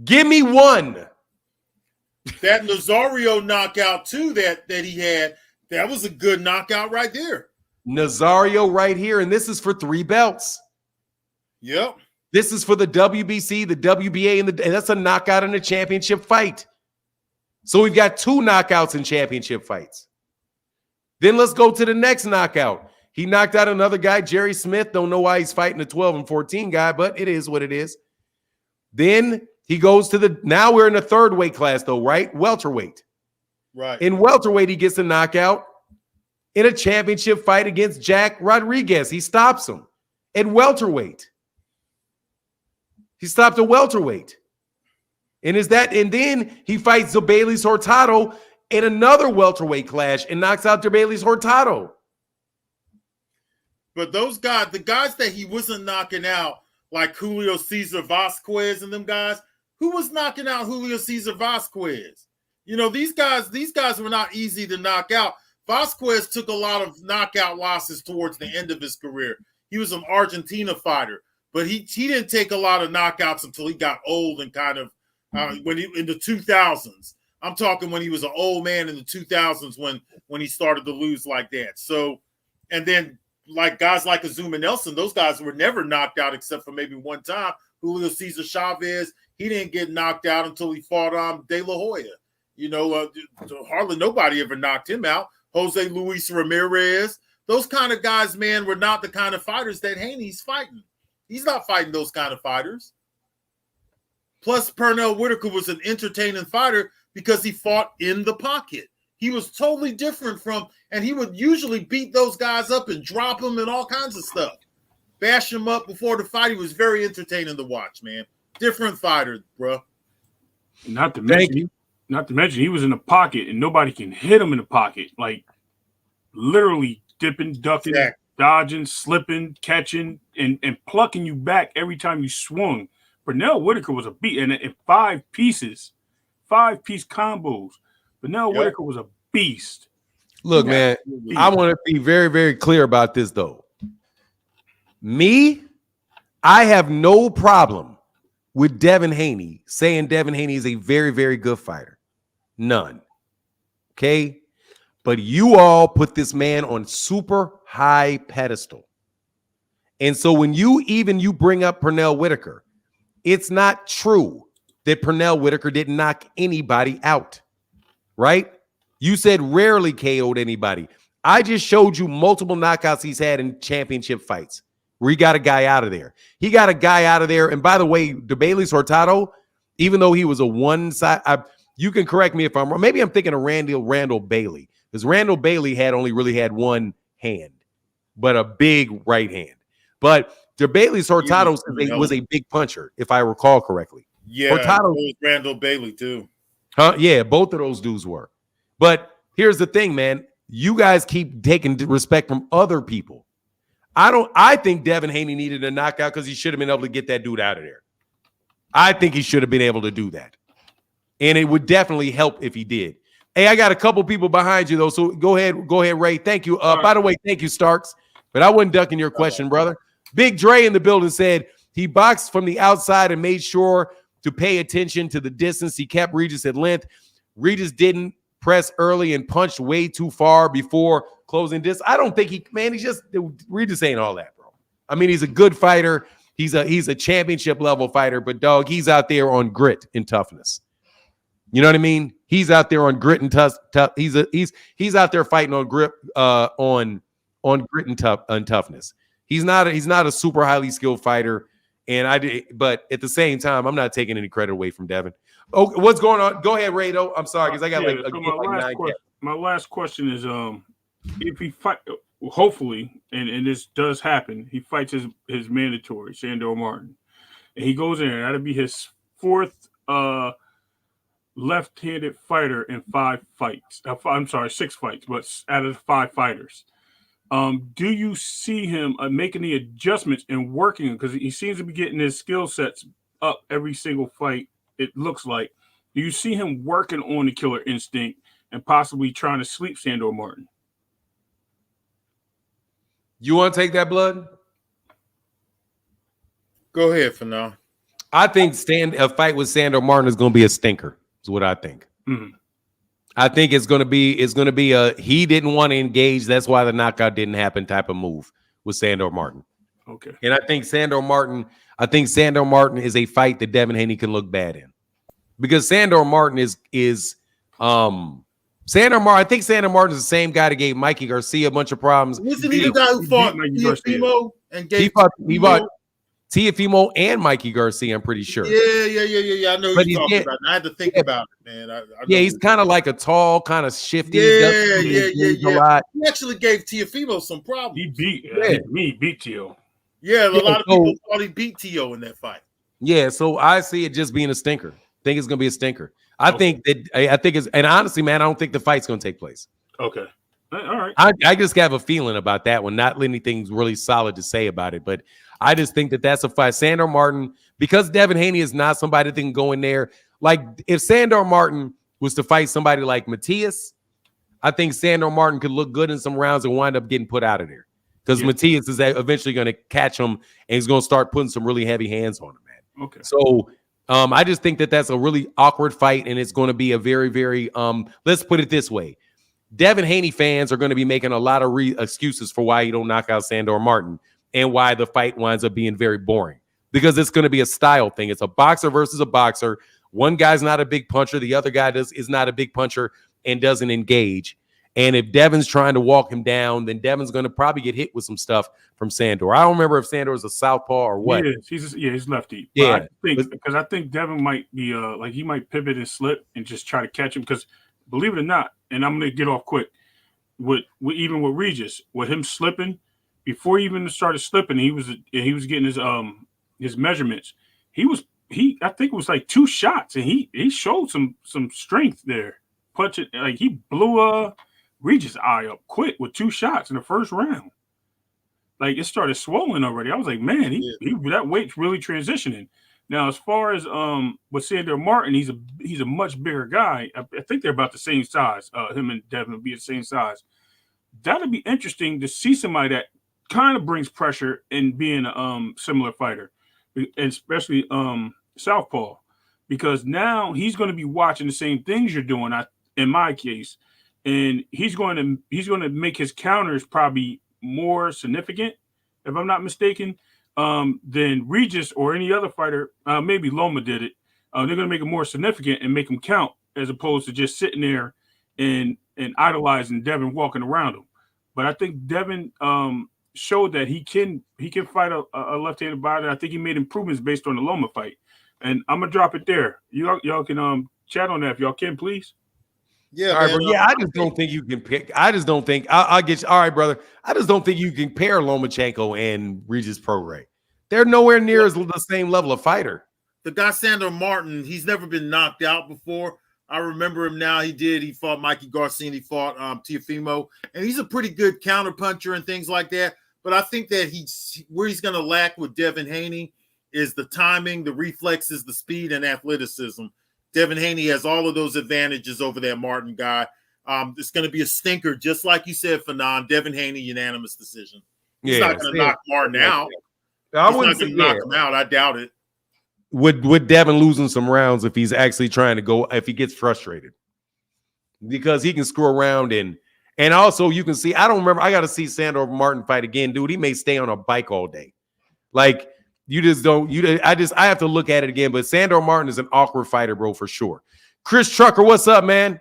Give me one.
That Nazario knockout, too, that he had, that was a good knockout right there.
Nazario right here, and this is for 3 belts.
Yep.
This is for the WBC, the WBA, and that's a knockout in a championship fight. So we've got 2 knockouts in championship fights. Then let's go to the next knockout. He knocked out another guy, Jerry Smith. Don't know why he's fighting a 12 and 14 guy, but it is what it is. Then he goes to now we're in the 3rd weight class though, right? Welterweight.
Right.
In welterweight, he gets a knockout in a championship fight against Jack Rodriguez. He stops him at welterweight. He stopped at welterweight. And then he fights Zeballos Hurtado in another welterweight clash and knocks out Zeballos Hurtado.
But those guys, the guys that he wasn't knocking out, like Julio Cesar Vasquez and them guys, who was knocking out Julio Cesar Vasquez? You know, these guys were not easy to knock out. Vasquez took a lot of knockout losses towards the end of his career. He was an Argentina fighter, but he didn't take a lot of knockouts until he got old and kind of in the 2000s. I'm talking when he was an old man in the 2000s when he started to lose like that. So, and then like guys like Azuma Nelson, those guys were never knocked out except for maybe one time. Julio Cesar Chavez, he didn't get knocked out until he fought De La Hoya. You know, hardly nobody ever knocked him out. Jose Luis Ramirez, those kind of guys, man, were not the kind of fighters that Haney's fighting. He's not fighting those kind of fighters. Plus, Pernell Whitaker was an entertaining fighter because he fought in the pocket. He was totally different and he would usually beat those guys up and drop them and all kinds of stuff. Bash him up before the fight. He was very entertaining to watch, man. Different fighter, bro.
Not to mention, he was in the pocket and nobody can hit him in the pocket. Like literally dipping, ducking, dodging, slipping, catching, and plucking you back every time you swung. Pernell Whitaker was a beat, and in 5-piece combos. Pernell Whitaker was a beast.
Look, man, I want to be very, very clear about this, though. I have no problem with Devin Haney saying Devin Haney is a very, very good fighter. None. Okay? But you all put this man on super high pedestal. And so when you bring up Pernell Whitaker, it's not true that Pernell Whitaker didn't knock anybody out, right? You said rarely KO'd anybody. I just showed you multiple knockouts he's had in championship fights where he got a guy out of there. He got a guy out of there. And by the way, Zeballos Hurtado, even though he was a one-side, you can correct me if I'm wrong. Maybe I'm thinking of Randall Bailey, because Randall Bailey only really had one hand, but a big right hand. But Zeballos Hurtado was a big puncher, if I recall correctly.
Yeah, Hurtado was Randall Bailey too.
Huh? Yeah, both of those dudes were. But here's the thing, man. You guys keep taking respect from other people. I think Devin Haney needed a knockout because he should have been able to get that dude out of there. I think he should have been able to do that. And it would definitely help if he did. Hey, I got a couple people behind you, though. So go ahead, Ray. Thank you. By the way, thank you, Starks. But I wasn't ducking your question, brother. Big Dre in the building said he boxed from the outside and made sure to pay attention to the distance. He kept Regis at length. Regis didn't press early and punched way too far before closing distance. I don't think Regis ain't all that, bro. I mean, he's a good fighter. He's a championship level fighter, but dog, he's out there on grit and toughness. You know what I mean? He's out there on grit and tough. He's out there fighting on grip on grit and toughness. He's not a super highly skilled fighter. But at the same time, I'm not taking any credit away from Devin. Oh, what's going on? Go ahead, Rado. I'm sorry because I got
my last question is if he fight, hopefully, and this does happen, he fights his mandatory Sandor Martin, and he goes in there. That'll be his fourth left-handed fighter in 5 fights. I'm sorry, 6 fights, but out of the 5 fighters. Do you see him making the adjustments and working? Because he seems to be getting his skill sets up every single fight, it looks like. Do you see him working on the killer instinct and possibly trying to sleep Sandor Martin?
You want to take that, Blood?
Go ahead for now.
I think a fight with Sandor Martin is going to be a stinker. Is what I think.
Mm-hmm.
I think it's going to be a he didn't want to engage. That's why the knockout didn't happen type of move with Sandor Martin.
Okay.
And I think Sandor Martin is a fight that Devin Haney can look bad in. Because Sandor Martin I think Sandor Martin is the same guy that gave Mikey Garcia a bunch of problems.
Wasn't he the guy who fought Teofimo and gave
he fought Teofimo and Mikey Garcia, I'm pretty sure.
Yeah. I know what you're talking about. I had to think about it, man.
He's kind of like a tall, kind of shifty.
Yeah. He actually gave Teofimo some problems.
He beat Teo.
Yeah, a lot of people thought he beat Teo in that fight.
Yeah, so I see it just being a stinker. I think it's going to be a stinker. I think it's, and honestly, man, I don't think the fight's going to take place.
Okay. All right.
I just have a feeling about that one. Not anything really solid to say about it, but I just think that's a fight. Sandor Martin, because Devin Haney is not somebody that can go in there. Like if Sandor Martin was to fight somebody like Matias, I think Sandor Martin could look good in some rounds and wind up getting put out of there. Because Matias is eventually going to catch him and he's going to start putting some really heavy hands on him, man.
Okay.
So I just think that's a really awkward fight, and it's going to be a very, very let's put it this way. Devin Haney fans are going to be making a lot of excuses for why you don't knock out Sandor Martin and why the fight winds up being very boring. Because it's going to be a style thing. It's a boxer versus a boxer. One guy's not a big puncher. The other guy is not a big puncher and doesn't engage. And if Devin's trying to walk him down, then Devin's going to probably get hit with some stuff from Sandor. I don't remember if Sandor is a southpaw or what.
He's lefty.
Yeah,
because I think Devin might be he might pivot and slip and just try to catch him. Because believe it or not, and I'm going to get off quick with even with Regis, with him slipping before he even started slipping, he was getting his measurements. I think it was like 2 shots, and he showed some strength there. Punching like he blew Regis' eye up quick with 2 shots in the first round. Like it started swelling already. I was like, man, he that weight's really transitioning. Now, as far as with Sandor Martin, he's a much bigger guy. I think they're about the same size. Him and Devin will be the same size. That'll be interesting to see somebody that kind of brings pressure in being a similar fighter, especially southpaw, because now he's going to be watching the same things you're doing. In my case. And he's going to make his counters probably more significant, if I'm not mistaken, than Regis or any other fighter. Maybe Loma did it. They're going to make it more significant and make them count, as opposed to just sitting there and idolizing Devin walking around him. But I think Devin showed that he can fight a left-handed fighter. I think he made improvements based on the Loma fight. And I'm gonna drop it there. Y'all can chat on that if y'all can, please.
Yeah,
all right, bro. I just don't think you can pick. I just don't think I'll get you. All right, brother. I just don't think you can pair Lomachenko and Regis Prograis. They're nowhere near as the same level of fighter.
The guy Sandor Martin, he's never been knocked out before. I remember him now. He fought Mikey Garcia and he fought Teofimo, and he's a pretty good counter puncher and things like that. But I think that where he's going to lack with Devin Haney is the timing, the reflexes, the speed, and athleticism. Devin Haney has all of those advantages over that Martin guy. It's going to be a stinker, just like you said, Fanon. Devin Haney, unanimous decision. He's not going to knock Martin out.
I wouldn't
say knock him out. I doubt it.
Would Devin losing some rounds if he's actually trying to go, if he gets frustrated? Because he can screw around and also you can see, I don't remember, I got to see Sandor Martin fight again, dude. He may stay on a bike all day. Like, you just don't, I have to look at it again. But Sandor Martin is an awkward fighter, bro, for sure. Chris Trucker, what's up, man?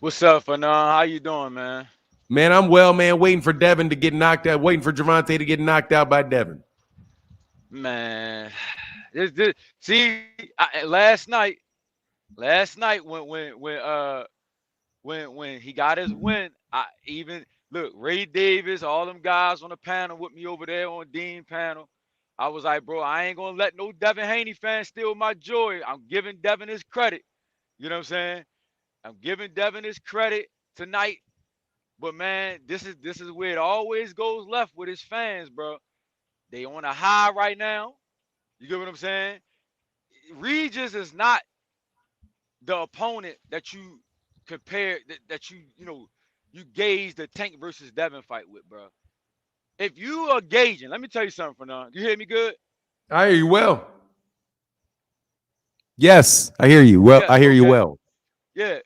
What's up, Fanon? How you doing, man?
Man, I'm well, man. Waiting for Devin to get knocked out. Waiting for Javante to get knocked out by Devin.
Man, see, last night when he got his win, I even look Ray Davis, all them guys on the panel with me over there on Dean panel. I was like, bro, I ain't gonna let no Devin Haney fan steal my joy. I'm giving Devin his credit. You know what I'm saying? I'm giving Devin his credit tonight. But man, this is where it always goes left with his fans, bro. They on a high right now. You get what I'm saying? Regis is not the opponent that you compare that you gauge the Tank versus Devin fight with, bro. If you are gauging, let me tell you something for now. You hear me good?
I hear you well. Yes, I hear you. Well,
Yeah,
I hear you
okay.
well.
Yeah.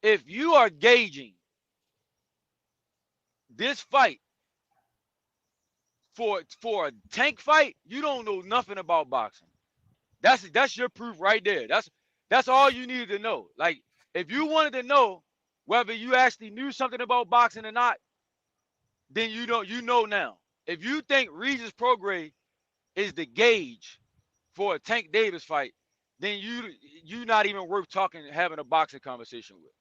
If you are gauging this fight for a Tank fight, you don't know nothing about boxing. That's your proof right there. That's all you needed to know. Like, if you wanted to know whether you actually knew something about boxing or not, then you know now. If you think Regis Prograis is the gauge for a Tank Davis fight, then you not even worth having a boxing conversation with.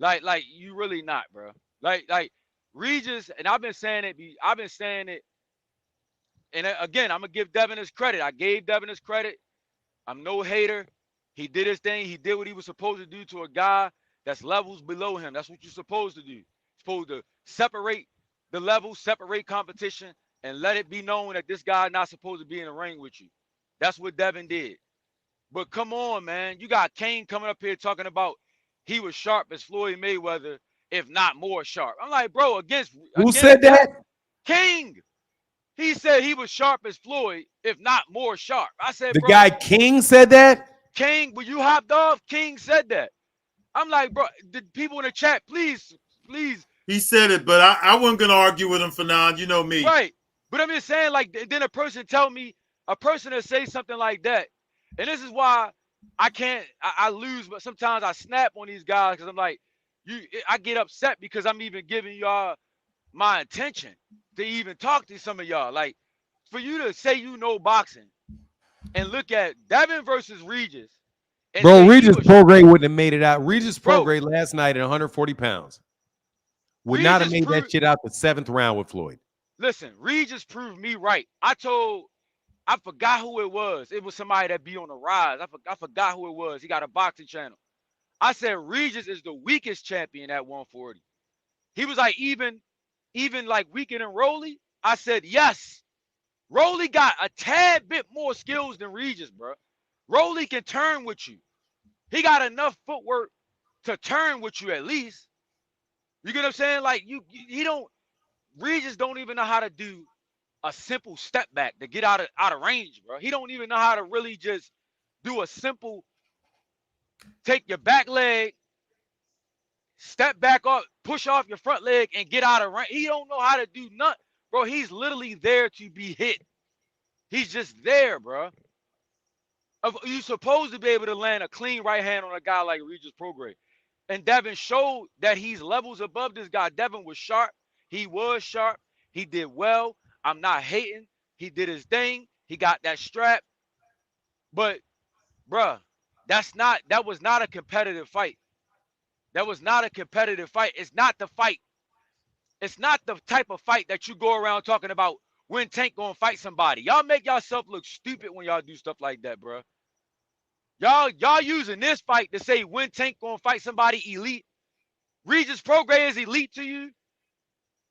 Like you really not, bro. Like Regis, and I've been saying it, and again, I'm gonna give Devin his credit. I gave Devin his credit. I'm no hater. He did his thing. He did what he was supposed to do to a guy that's levels below him. That's what you're supposed to do. You're supposed to separate the levels, separate competition, and let it be known that this guy not supposed to be in the ring with you. That's what Devin did. But come on, man. You got Kane coming up here talking about he was sharp as Floyd Mayweather, if not more sharp. I'm like, bro,
Who said that?
King. He said he was sharp as Floyd, if not more sharp. I said,
The
bro,
guy King said that?
King, when you hopped off, King said that. I'm like, bro, the people in the chat, please.
He said it, but I wasn't gonna argue with him for now. You know me.
Right. But I'm just saying, like, then a person that say something like that, and this is why I lose, but sometimes I snap on these guys because I'm like, I get upset because I'm even giving y'all my attention to even talk to some of y'all. Like, for you to say you know boxing and look at Devin versus Regis and
Bro,
say
Regis Prograis wouldn't have made it out. Regis
Bro.
Prograis last night at 140 pounds would not have
Regis
made that shit out the 7th round with Floyd.
Listen, Regis proved me right. I forgot who it was. It was somebody that be on the rise. I forgot who it was. He got a boxing channel. I said Regis is the weakest champion at 140. He was like, even like weaker than Rolly. I said, yes. Rolly got a tad bit more skills than Regis, bro. Rolly can turn with you. He got enough footwork to turn with you at least. You get what I'm saying? Like, Regis don't even know how to do a simple step back to get out of range, bro. He don't even know how to really just do a simple take your back leg, step back up, push off your front leg, and get out of range. He don't know how to do nothing, bro. He's literally there to be hit. He's just there, bro. You're supposed to be able to land a clean right hand on a guy like Regis Prograis. And Devin showed that he's levels above this guy. Devin was sharp. He was sharp. He did well. I'm not hating. He did his thing. He got that strap. But, bruh, that was not a competitive fight. That was not a competitive fight. It's not the fight. It's not the type of fight that you go around talking about when Tank gonna fight somebody. Y'all make yourself look stupid when y'all do stuff like that, bruh. Y'all using this fight to say when Tank gonna fight somebody elite. Regis Prograis is elite to you?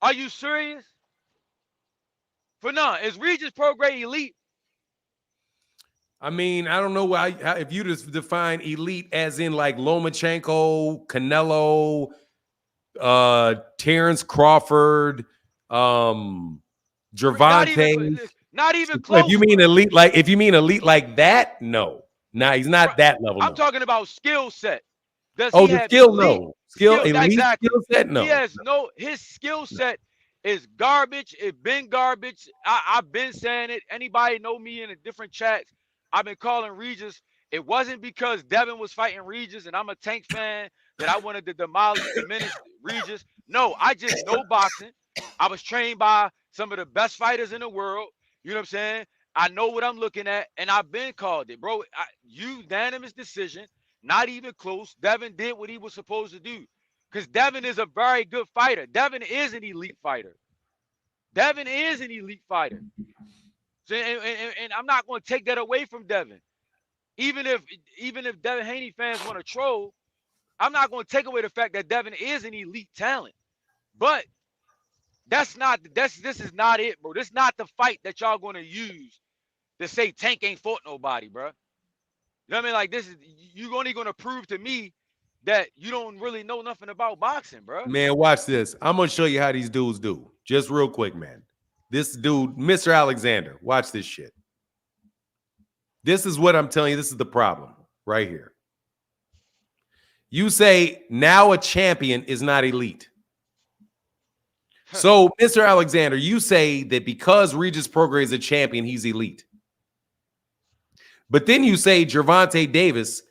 Are you serious? For none, is Regis Prograis elite?
I mean, I don't know if you just define elite as in like Lomachenko, Canelo, Terrence Crawford, Gervonta.
Not even close.
If you mean elite like that, no. Nah, he's not that level.
I'm talking about skill set. Does
he
the
have skill? No. Elite
exactly.
Skill set? No.
He has his skill set is garbage. It's been garbage. I've been saying it. Anybody know me in the different chats? I've been calling Regis It wasn't because Devin was fighting Regis and I'm a Tank fan that I wanted to diminish Regis. No, I just know boxing. I was trained by some of the best fighters in the world. You know what I'm saying? I know what I'm looking at, and I've been called it, bro. Unanimous decision, not even close. Devin did what he was supposed to do, because Devin is a very good fighter. Devin is an elite fighter. Devin is an elite fighter. So, and I'm not going to take that away from Devin. Even if Devin Haney fans want to troll, I'm not going to take away the fact that Devin is an elite talent. But this is not it, bro. This is not the fight that y'all going to use to say Tank ain't fought nobody, bro. You know what I mean? Like, this is, you only going to prove to me that you don't really know nothing about boxing, bro.
Man, watch this. I'm going to show you how these dudes do. Just real quick, man. This dude, Mr. Alexander, watch this shit. This is what I'm telling you. This is the problem right here. You say now a champion is not elite. So, Mr. Alexander, you say that because Regis Prograis is a champion, he's elite. But then you say Gervonta Davis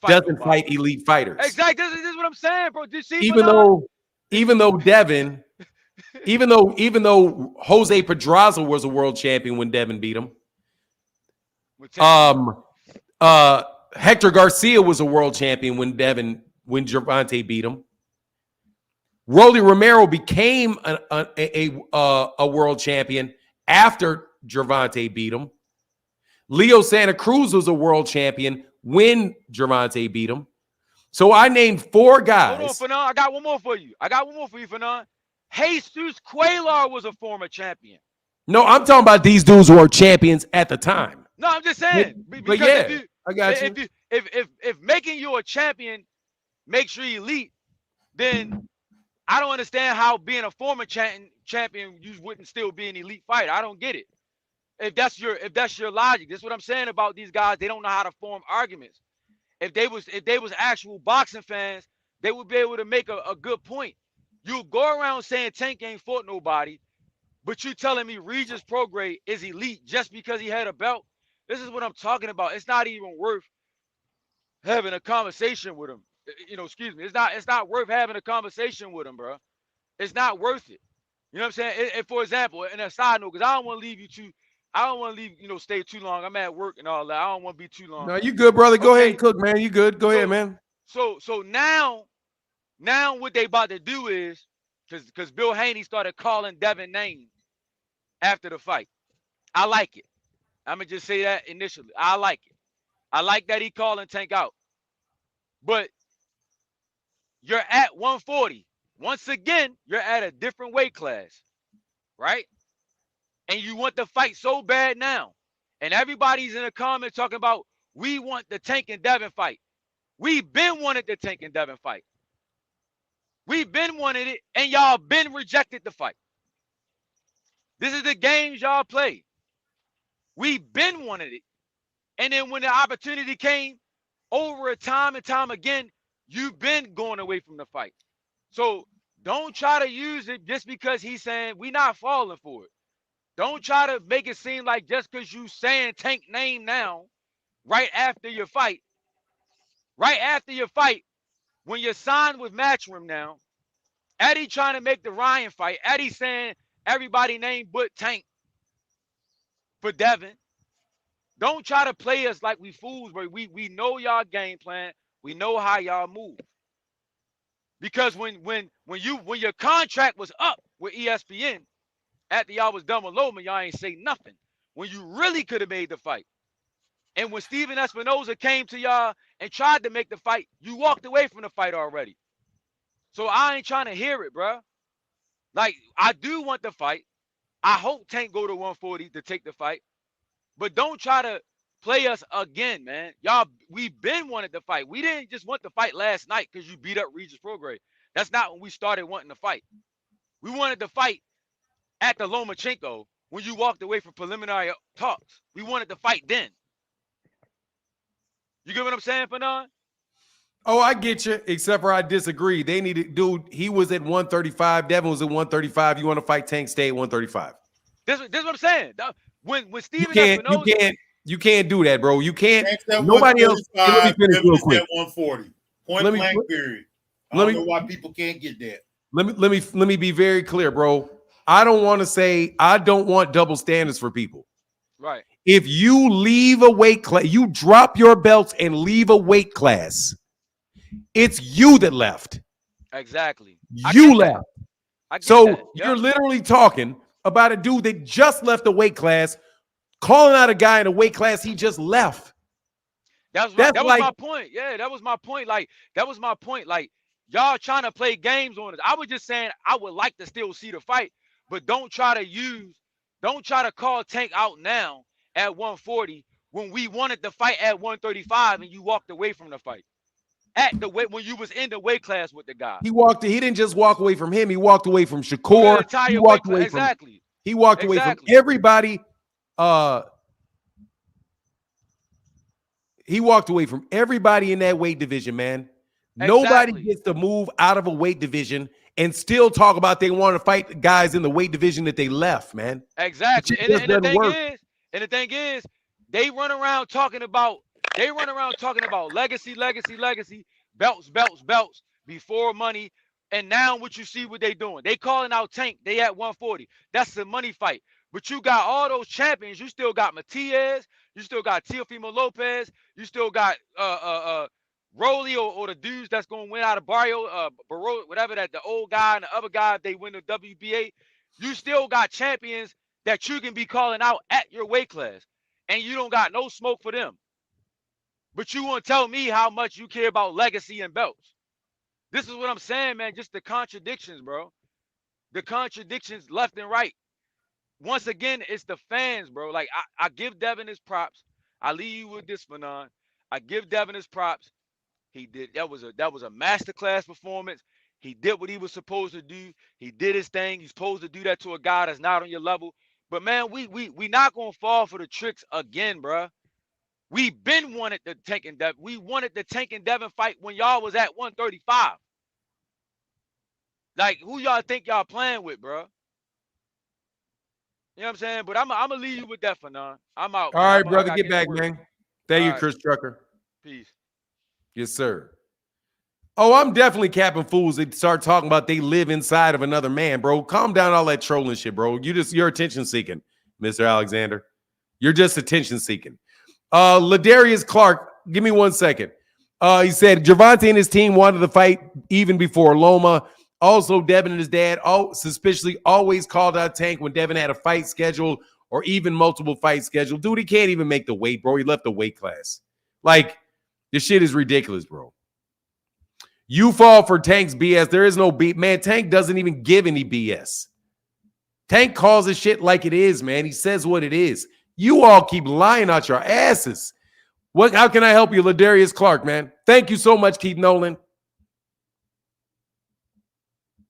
doesn't fight elite fighters.
Exactly. This is what I'm saying, bro. Did you see
even though Devin, even though Jose Pedraza was a world champion when Devin beat him. Hector Garcia was a world champion when Gervonta beat him. Rolly Romero became a world champion after Gervonta beat him. Leo Santa Cruz was a world champion when Gervonta beat him. So I named 4 guys.
Hold on, Fernand. I got one more for you. Fernand. Jesus Cuellar was a former champion.
No, I'm talking about these dudes who are champions at the time.
No, I'm just saying.
But yeah, I got you.
If making you a champion makes you elite, then I don't understand how being a former champion you wouldn't still be an elite fighter. I don't get it. If that's your logic, this is what I'm saying about these guys. They don't know how to form arguments. If they was actual boxing fans, they would be able to make a good point. You go around saying Tank ain't fought nobody, but you telling me Regis Prograis is elite just because he had a belt. This is what I'm talking about. It's not even worth having a conversation with him. Excuse me. It's not worth having a conversation with him, bro. It's not worth it. You know what I'm saying? And for example, and a side note, because I don't want to leave stay too long. I'm at work and all that. I don't want to be too long.
No, you good, brother. Go ahead and cook, man. You good. Go ahead, man.
So now what they about to do is, because Bill Haney started calling Devin names after the fight. I like it. I'm going to just say that initially. I like it. I like that he calling Tank out. But you're at 140. Once again, you're at a different weight class, right? And you want the fight so bad now. And everybody's in the comments talking about, we want the Tank and Devin fight. We've been wanted the Tank and Devin fight. We've been wanted it, and y'all been rejected the fight. This is the games y'all play. We've been wanted it. And then when the opportunity came, over a time and time again, you've been going away from the fight. So don't try to use it just because he's saying we're not falling for it. Don't try to make it seem like just because you saying Tank name now, right after your fight, when you're signed with Matchroom now, Eddie trying to make the Ryan fight, Eddie saying everybody named but Tank for Devin. Don't try to play us like we fools, but we know y'all game plan. We know how y'all move. Because when your contract was up with ESPN, after y'all was done with Loman, y'all ain't say nothing. When you really could have made the fight. And when Steven Espinoza came to y'all and tried to make the fight, you walked away from the fight already. So I ain't trying to hear it, bro. Like, I do want the fight. I hope Tank go to 140 to take the fight. But don't try to play us again, man. Y'all, we've been wanted to fight. We didn't just want to fight last night because you beat up Regis Prograis. That's not when we started wanting to fight. We wanted to fight at the Lomachenko when you walked away from preliminary talks. We wanted to fight then. You get what I'm saying, Fernand?
Oh, I get you, except for I disagree. They needed, dude, he was at 135. Devin was at 135. You want to fight Tank, stay at 135.
This is what I'm saying. When Steven
you
Espinoza,
You can't do that, bro. You can't.
Tank's at
Nobody else. Hey, let me
135.
finish
Devin
real
is
quick.
at 140. Point
Let me
blank period. I
let
don't
me
know why people can't get that.
let me be very clear, bro. I don't want double standards for people.
Right.
If you leave a weight class, you drop your belts and leave a weight class, it's you that left.
Exactly. I
You
get that.
left.
I get
So
that.
you're
Yep.
literally talking about a dude that just left a weight class, calling out a guy in a weight class he just left.
That's right.
That's
That was
like
my point. Yeah, that was my point. Like, that was my point. Like, y'all trying to play games on it. I was just saying I would like to still see the fight, but don't try to call Tank out now at 140 when we wanted the fight at 135 and you walked away from the fight. At the weight when you was in the weight class with the guy.
he didn't just walk away from him, he walked away from
From the
Shakur.
entire weight class. Exactly.
He walked away from
Exactly.
everybody. He walked away from everybody in that weight division, man. Nobody
Exactly.
gets to move out of a weight division and still talk about they want to fight guys in the weight division that they left, man.
Exactly.
It just
And the
doesn't work.
thing is, they run around talking about legacy, belts before money. And now what you see what they doing. They calling out Tank. They at 140. That's the money fight. But you got all those champions. You still got Matias. You still got Teofimo Lopez. You still got Rolly or the dudes that's going to win out of Barrio, whatever that, the old guy and the other guy, if they win the WBA. You still got champions that you can be calling out at your weight class. And you don't got no smoke for them. But you want to tell me how much you care about legacy and belts. This is what I'm saying, man. Just the contradictions, bro. The contradictions left and right. Once again, it's the fans, bro. Like, I give Devin his props. I leave you with this, Fanon. I give Devin his props. He did. That was a masterclass performance. He did what he was supposed to do. He did his thing. He's supposed to do that to a guy that's not on your level. But man, we not gonna fall for the tricks again, bro. We been wanted the Tank and Devin. We wanted the Tank and Devin fight when y'all was at 135. Like, who y'all think y'all playing with, bro? You know what I'm saying? But I'm gonna leave you with that for now. I'm out,
All
man.
right, brother, get back,
man.
man. Thank you,
right.
Chris Trucker.
Peace.
Yes, sir. Oh, I'm definitely capping fools that start talking about they live inside of another man, bro. Calm down all that trolling shit, bro. You're attention seeking, Mr. Alexander. You're just attention seeking. Ladarius Clark, give me 1 second. He said Gervonta and his team wanted to fight even before Loma. Also, Devin and his dad suspiciously always called out Tank when Devin had a fight scheduled or even multiple fights scheduled. Dude, he can't even make the weight, bro. He left the weight class. Like, this shit is ridiculous, bro. You fall for Tank's BS. There is no BS. Man, Tank doesn't even give any BS. Tank calls his shit like it is, man. He says what it is. You all keep lying out your asses. How can I help you, Ladarius Clark, man? Thank you so much, Keith Nolan.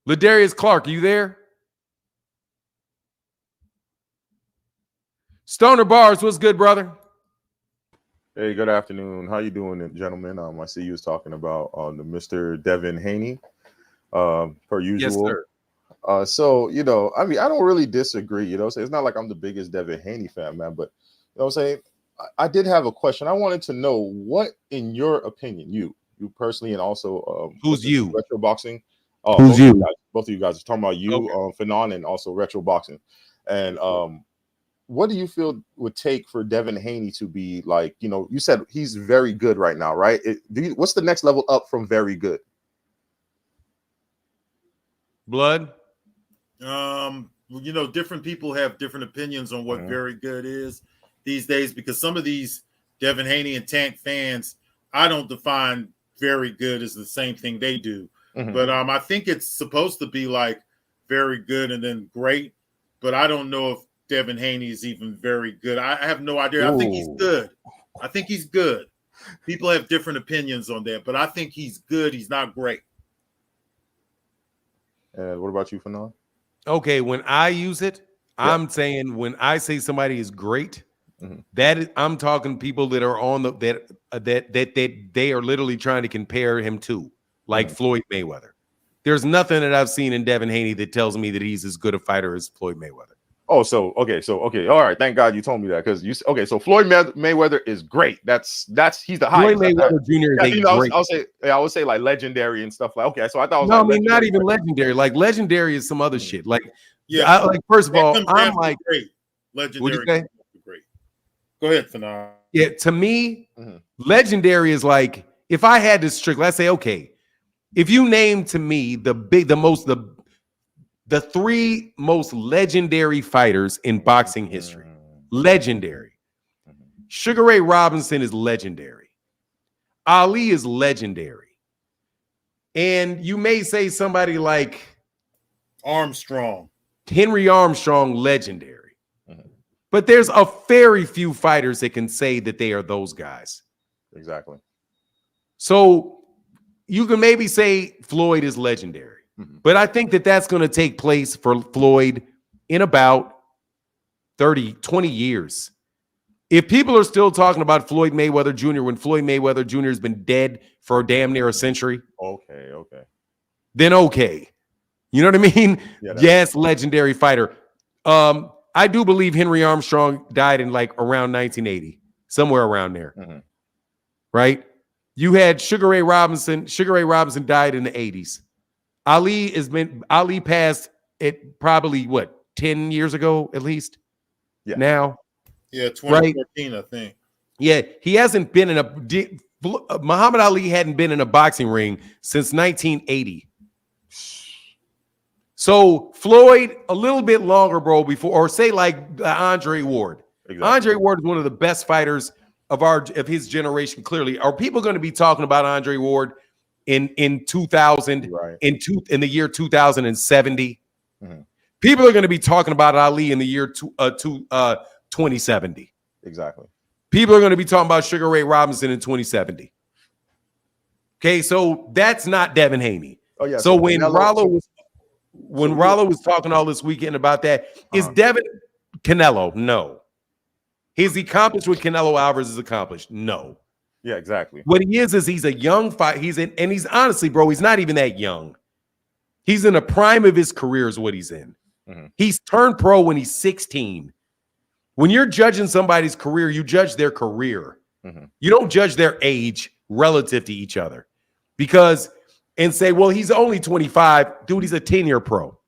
Ladarius Clark, are you there? Stoner Bars, what's good, brother?
Hey, good afternoon. How you doing, gentlemen? I see you was talking about the Mr. Devin Haney, per usual.
Yes, sir.
So, I mean, I don't really disagree, so it's not like I'm the biggest Devin Haney fan, man, but, what I'm saying? I did have a question. I wanted to know what, in your opinion, you personally, and also
who's you?
Retro boxing.
Who's you?
Both of you guys are talking about you, Fanon, and also retro boxing. And what do you feel would take for Devin Haney to be like, you said he's very good right now, right? What's the next level up from very good?
Blood?
Different people have different opinions on what very good is these days, because some of these Devin Haney and Tank fans, I don't define very good as the same thing they do. But I think it's supposed to be like very good and then great, but I don't know if Devin Haney is even very good. I have no idea.
Ooh.
I think he's good. I think he's good. People have different opinions on that, but I think he's good. He's not great.
And what about you, Fanon?
Okay, when I use it, I'm saying when I say somebody is great, I'm talking people that are on that they are literally trying to compare him to, like Floyd Mayweather. There's nothing that I've seen in Devin Haney that tells me that he's as good a fighter as Floyd Mayweather.
Oh, so okay. All right. Thank God you told me that because okay. So Floyd Mayweather is great. That's he's the
Floyd
highest.
Mayweather Jr. is a great.
I would say like legendary and stuff like. Okay, so I thought it was
No, I
like
mean not
legendary.
even legendary. Like legendary is some other shit. Like
Yeah,
like first of
that
all,
comes
I'm
after
like
great.
What'd you
Legendary
say?
comes after great. Go ahead, Fanar.
Yeah, to me, legendary is like if I had to strict, let's say, okay, if you name to me the three most legendary fighters in boxing history, legendary. Sugar Ray Robinson is legendary. Ali is legendary. And you may say somebody like
Armstrong.
Henry Armstrong, legendary. But there's a very few fighters that can say that they are those guys.
Exactly.
So you can maybe say Floyd is legendary. But I think that that's going to take place for Floyd in about 20 years. If people are still talking about Floyd Mayweather Jr. when Floyd Mayweather Jr. has been dead for damn near a century,
okay,
then okay. You know what I mean?
Yeah,
yes, legendary fighter. I do believe Henry Armstrong died in like around 1980, somewhere around there. Right? You had Sugar Ray Robinson. Sugar Ray Robinson died in the 80s. Ali passed it probably 10 years ago at least.
Yeah.
Now.
Yeah, 2014, I think.
Yeah, he hasn't been in Muhammad Ali hadn't been in a boxing ring since 1980. So Floyd, a little bit longer, bro, before, or say like Andre Ward. Exactly. Andre Ward is one of the best fighters of his generation. Clearly, are people going to be talking about Andre Ward in 2000,
right,
in the year 2070? People are going to be talking about Ali in the year 2070.
Exactly.
People are going to be talking about Sugar Ray Robinson in 2070. Okay, so that's not Devin Haney.
Oh yeah.
So when Rollo was talking all this weekend about that, is Devin Canelo? No. His accomplished what Canelo Alvarez is accomplished? No.
Yeah, exactly.
What he is he's a young fight. And he's honestly, bro, he's not even that young. He's in the prime of his career is what he's in. He's turned pro when he's 16. When you're judging somebody's career, you judge their career. You don't judge their age relative to each other. And say, well, he's only 25. Dude, he's a 10-year pro.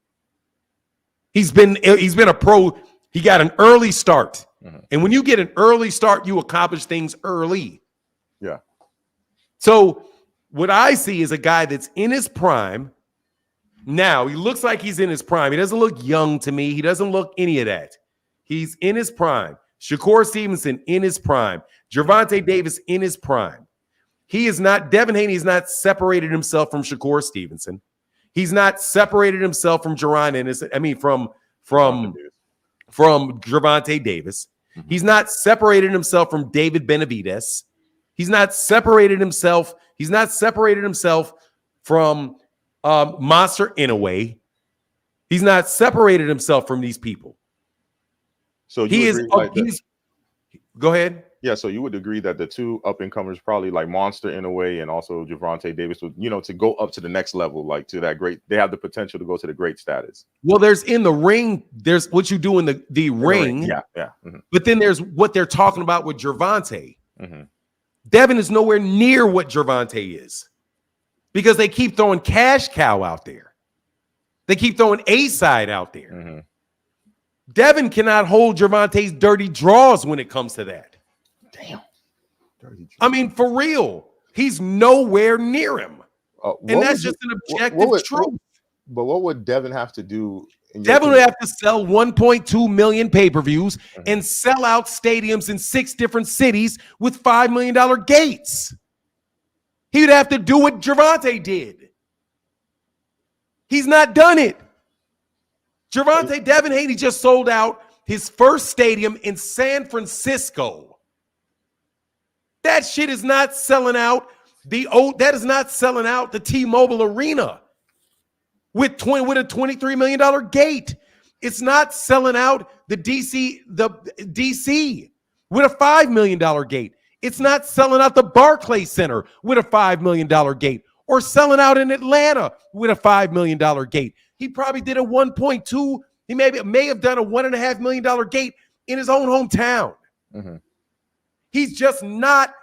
He's been a pro. He got an early start. And when you get an early start, you accomplish things early.
Yeah.
So what I see is a guy that's in his prime. Now, he looks like he's in his prime. He doesn't look young to me. He doesn't look any of that. He's in his prime. Shakur Stevenson in his prime. Gervonta Davis in his prime. Devin Haney has not separated himself from Shakur Stevenson. He's not separated himself from from Gervonta Davis. He's not separated himself from David Benavidez. He's not separated himself from Monster Inoue. He's not separated himself from these people.
So
go ahead.
Yeah, so you would agree that the two up-and-comers, probably like Monster Inoue and also Gervonta Davis, would, to go up to the next level, like to that great, they have the potential to go to the great status.
Well, there's in the ring, there's what you do in the ring.
Yeah.
But then there's what they're talking about with Gervonta. Devin is nowhere near what Gervonta is because they keep throwing cash cow out there. They keep throwing A-side out there. Devin cannot hold Gervonta's dirty draws when it comes to that.
Damn.
I mean, for real, he's nowhere near him. And that's just an objective truth.
But what would Devin have to do?
Devin would have to sell 1.2 million pay-per-views and sell out stadiums in 6 different cities with $5 million gates. He would have to do what Gervonta did. He's not done it. Devin Haney just sold out his first stadium in San Francisco. That shit is not selling out that is not selling out the T-Mobile Arena with a $23 million gate. It's not selling out the DC with a $5 million gate. It's not selling out the Barclays Center with a $5 million gate or selling out in Atlanta with a $5 million gate. He probably did a 1.2 He may have done a $1.5 million gate in his own hometown.
Mm-hmm.
He's just not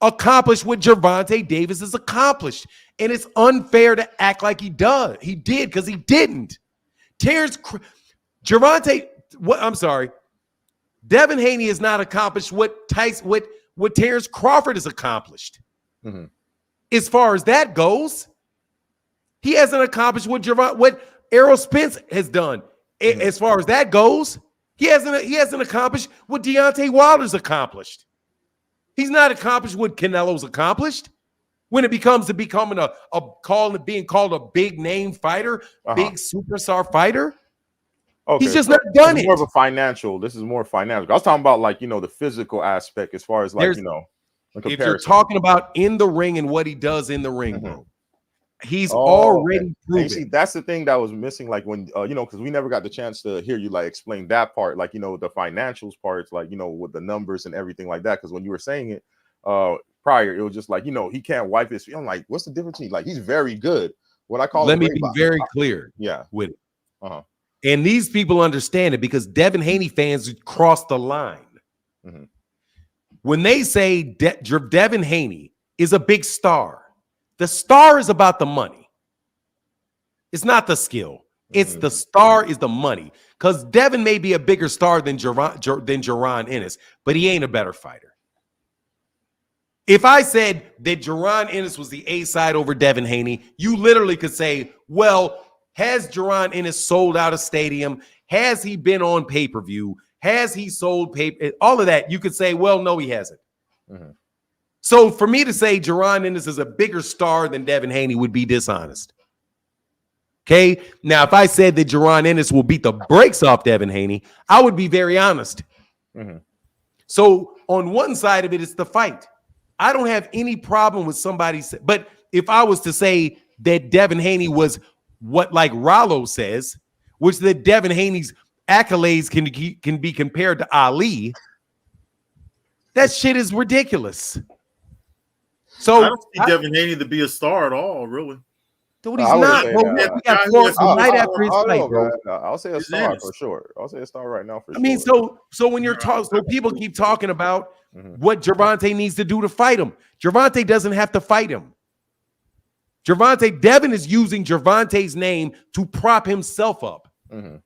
accomplished what Gervonta Davis has accomplished. And it's unfair to act like he did, because he didn't. Devin Haney has not accomplished what Terrence Crawford has accomplished.
Mm-hmm.
As far as that goes, he hasn't accomplished what Errol Spence has done. Mm-hmm. As far as that goes, he hasn't accomplished what Deontay Wilder's accomplished. He's not accomplished what Canelo's accomplished. When it becomes to becoming being called a big name fighter, big superstar fighter.
Okay,
he's just not done it.
More of a financial. This is more financial. I was talking about the physical aspect as far as
if you're talking about in the ring and what he does in the ring, bro, he's already proven.
See, that's the thing that was missing. Like when because we never got the chance to hear you explain that part. Like the financials parts, with the numbers and everything like that. Because when you were saying it prior, it was just he can't wipe his feet. I'm like, what's the difference? He's very good. What I call.
Let me be very clear. With it. And these people understand it because Devin Haney fans cross the line. Mm-hmm. When they say Devin Haney is a big star, the star is about the money. It's not the skill. It's the star is the money. Because Devin may be a bigger star than Jaron Ennis, but he ain't a better fighter. If I said that Jaron Ennis was the A side over Devin Haney, you literally could say, well, has Jaron Ennis sold out a stadium? Has he been on pay-per-view? Has he sold paper? All of that, you could say, well, no, he hasn't. Mm-hmm. So for me to say Jaron Ennis is a bigger star than Devin Haney would be dishonest. Okay? Now, if I said that Jaron Ennis will beat the brakes off Devin Haney, I would be very honest. Mm-hmm. So on one side of it, it's the fight. I don't have any problem with somebody. But if I was to say that Devin Haney was what Rollo says, which that Devin Haney's accolades can be compared to Ali, that shit is ridiculous. So
I don't see Devin Haney to be a star at all, really.
Dude, he's not. We got four right after his fight, bro.
I'll say a star for sure. I'll say a star right now for sure.
I mean, so when you're talking, so people keep talking about what Gervonta needs to do to fight him. Gervonta doesn't have to fight him. Devin is using Gervonta's name to prop himself up. Mm-hmm.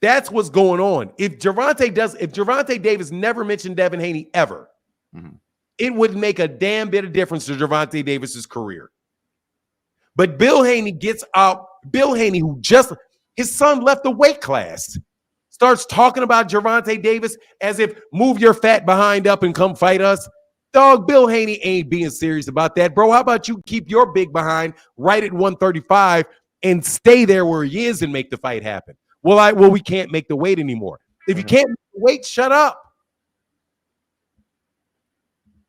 That's what's going on. If Gervonta Davis never mentioned Devin Haney ever, it would make a damn bit of difference to Gervonta Davis's career. But Bill Haney gets out. Bill Haney, who his son left the weight class, starts talking about Gervonta Davis as if move your fat behind up and come fight us. Dog, Bill Haney ain't being serious about that, bro. How about you keep your big behind right at 135 and stay there where he is and make the fight happen? Well, we can't make the weight anymore. If you can't make the weight, shut up.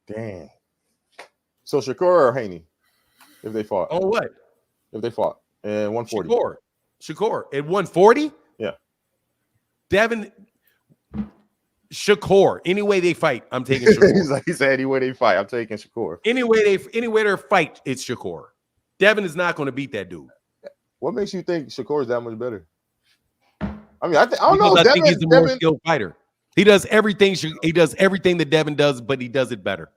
Dang. So Shakur or Haney, if they fought?
Oh, what?
If they fought at 140.
Shakur at 140?
Yeah.
Devin. Shakur. Any way they fight, I'm taking Shakur.
He said any way they fight, I'm taking Shakur.
Any way they fight, it's Shakur. Devin is not going to beat that dude.
What makes you think Shakur is that much better? I mean, I don't know.
I think he's a more skilled fighter. He does everything. He does everything that Devin does, but he does it better.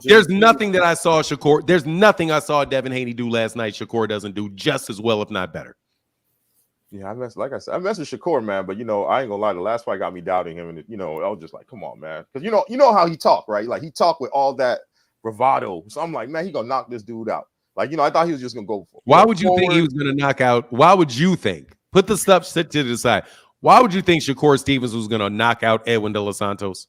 There's nothing that I saw Shakur. There's nothing I saw Devin Haney do last night. Shakur doesn't do just as well, if not better.
Yeah, like I said, I messed with Shakur, man. But I ain't gonna lie. The last fight got me doubting him, and I was just like, come on, man, because you know how he talk, right? Like he talk with all that bravado. So I'm like, man, he gonna knock this dude out. Like I thought he was just gonna go for.
Why would you think he was gonna knock out? Why would you think? Put the stuff sit to the side. Why would you think Shakur Stevens was gonna knock out Edwin De Los Santos?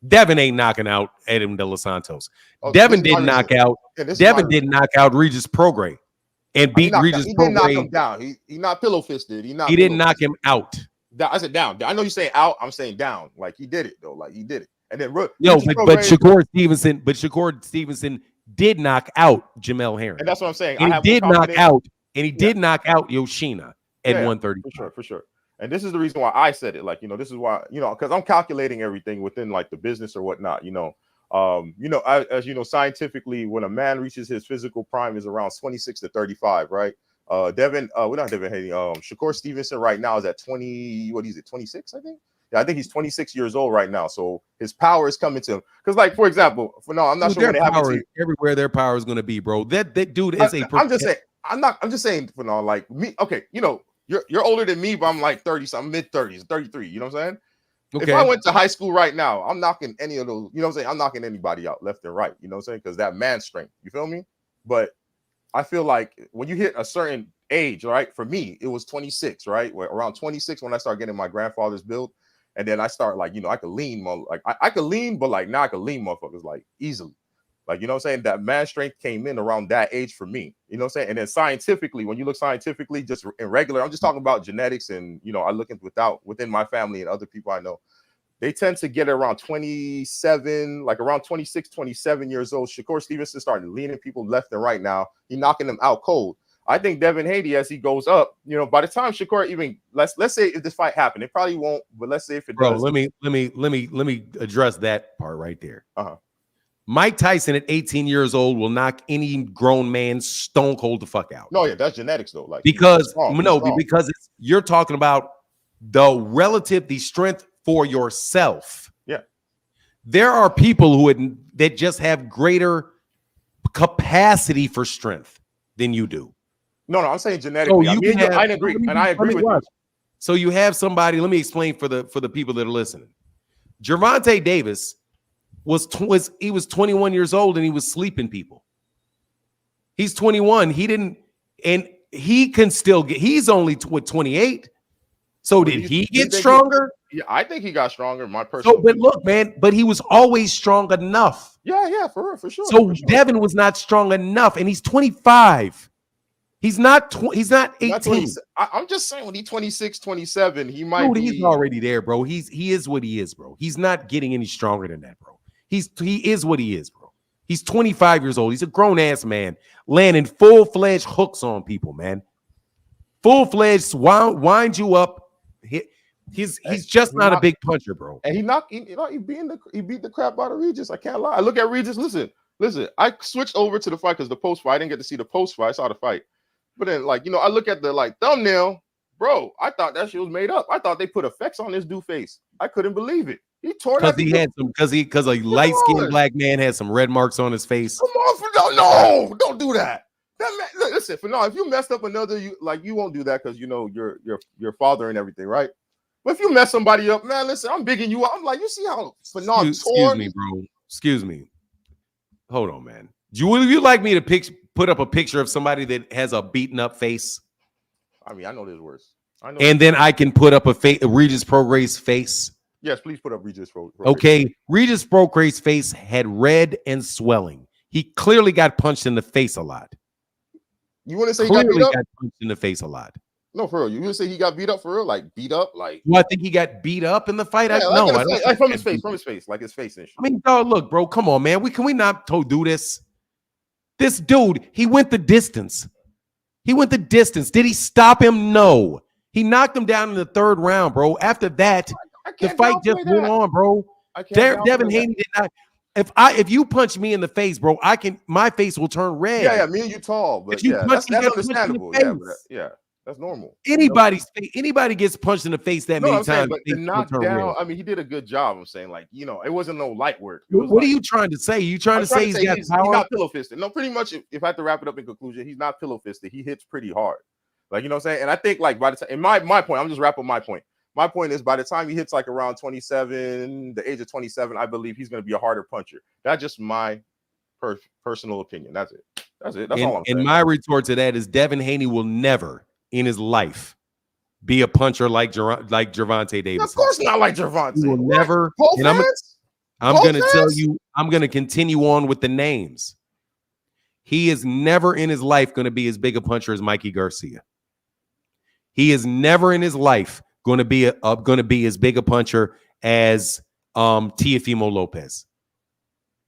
Devin ain't knocking out Edwin De Los Santos. Devin didn't knock out. Devin didn't knock out Regis Prograis. And beat Regis Prograis.
He didn't knock him down. He not pillow fisted. He
didn't knock him out.
I said down. I know you say out. I'm saying down. Like he did it though. Like he did it. And then
but Shakur Stevenson did knock out Jamel Herring.
And that's what I'm saying.
And he did knock out Yoshina at 130.
For sure. And this is the reason why I said it. Like, this is why, because I'm calculating everything within like the business or whatnot, You know, as you know, scientifically, when a man reaches his physical prime is around 26 to 35, right? Devin, we're not Devin Haney. Shakur Stevenson right now is at 20. What is it? 26, I think. Yeah, I think he's 26 years old right now. So his power is coming to him. Because, like, for example, I'm not sure when it happens to you.
Everywhere their power is going to be, bro. That dude is
I'm just saying. I'm just saying. Like me. Okay, you know, you're older than me, but I'm like 30 something, mid 30s, 33. You know what I'm saying? Okay. If I went to high school right now, I'm knocking any of those. You know what I'm saying? I'm knocking anybody out left and right. You know what I'm saying? Because that man strength. You feel me? But I feel like when you hit a certain age, right? For me, it was 26, right? Around 26 when I started getting my grandfather's build. And then I start like, you know, I could lean more, like I could lean, but like now I could lean motherfuckers like easily. Like, you know what I'm saying? That man strength came in around that age for me. You know what I'm saying? And then scientifically, when you look scientifically, just in regular, I'm just talking about genetics and, you know, I look within my family and other people I know, they tend to get around 27, like around 26, 27 years old. Shakur Stevenson started leaning people left and right now. He's knocking them out cold. I think Devin Haney, as he goes up, you know, by the time Shakur even let's say if this fight happened, it probably won't, but let's say if it does.
Let me address that part right there. Mike Tyson at 18 years old will knock any grown man stone cold the fuck out.
No, yeah, that's genetics though. Like
because you're talking about the strength for yourself.
Yeah.
There are people that just have greater capacity for strength than you do.
No, I'm saying genetically. So I agree with you.
So you have somebody. Let me explain for the people that are listening. Gervonta Davis was 21 years old and he was sleeping people. He's 21. He can still get. He's only 28. So did he get stronger?
Yeah, I think he got stronger. My personal.
So, but look, man, but he was always strong enough.
Yeah, for sure.
So Devin was not strong enough, and he's 25. He's not 18.
I'm just saying when he's 26, 27, he might
Dude, he's already there, bro. He is what he is, bro. He's not getting any stronger than that, bro. He is what he is, bro. He's 25 years old. He's a grown-ass man landing full-fledged hooks on people, man. Full-fledged wind you up. He's just not a big puncher, bro.
And he beat the crap out of Regis. I can't lie. I look at Regis. Listen. I switched over to the fight because the post fight. I didn't get to see the post fight. I saw the fight. But then, like, you know, I look at the like thumbnail, bro. I thought that shit was made up. I thought they put effects on this dude's face. I couldn't believe it. He tore that
because a light-skinned black man had some red marks on his face.
Come on, no, don't do that. That man, listen, if you messed up another, you won't do that because you know your father and everything, right? But if you mess somebody up, man, listen, I'm bigging you up. I'm like, you see how Pernell
Excuse me, bro. Excuse me. Hold on, man. Would you like me to put up a picture of somebody that has a beaten up face?
I mean, I know there's worse.
And then I can put up a Regis Prograis face.
Yes, please put up Regis Prograis.
Okay, Regis Prograis' face had red and swelling. He clearly got punched in the face a lot.
You want to say he got beat up?
Got punched in the face a lot.
No, for real. You want to say he got beat up for real? Like beat up? Like?
Well, I think he got beat up in the fight.
Yeah,
I don't
like from his face, like his face and shit.
I mean, dog, look, bro, come on, man. Can we not do this? This dude, he went the distance. Did he stop him? No. He knocked him down in the third round, bro. After that, the fight just went on, bro. Devin Haney did not. If you punch me in the face, bro, my face will turn red.
Yeah, me and you tall, but
if you punch me, that's understandable.
Yeah, that's normal.
Anybody gets punched in the face that many times.
But to knock down, I mean, he did a good job. I'm saying, like, you know, it wasn't no light work.
What are you trying to say? You trying to say he's got power?
He's not pillow fisted. No, pretty much. If I have to wrap it up in conclusion, he's not pillow fisted. He hits pretty hard. Like, you know what I'm saying? And I think, like, by the time, in my point, I'm just wrapping my point. My point is, by the time he hits like around 27, the age of 27, I believe he's going to be a harder puncher. That's just my personal opinion. That's it. That's all I'm saying.
And my retort to that is Devin Haney will never in his life be a puncher like Gervonta Davis.
Of course not like Gervonta.
He will never. And I'm going to tell you, I'm going to continue on with the names. He is never in his life going to be as big a puncher as Mikey Garcia. He is never in his life going to be as big a puncher as Teofimo Lopez.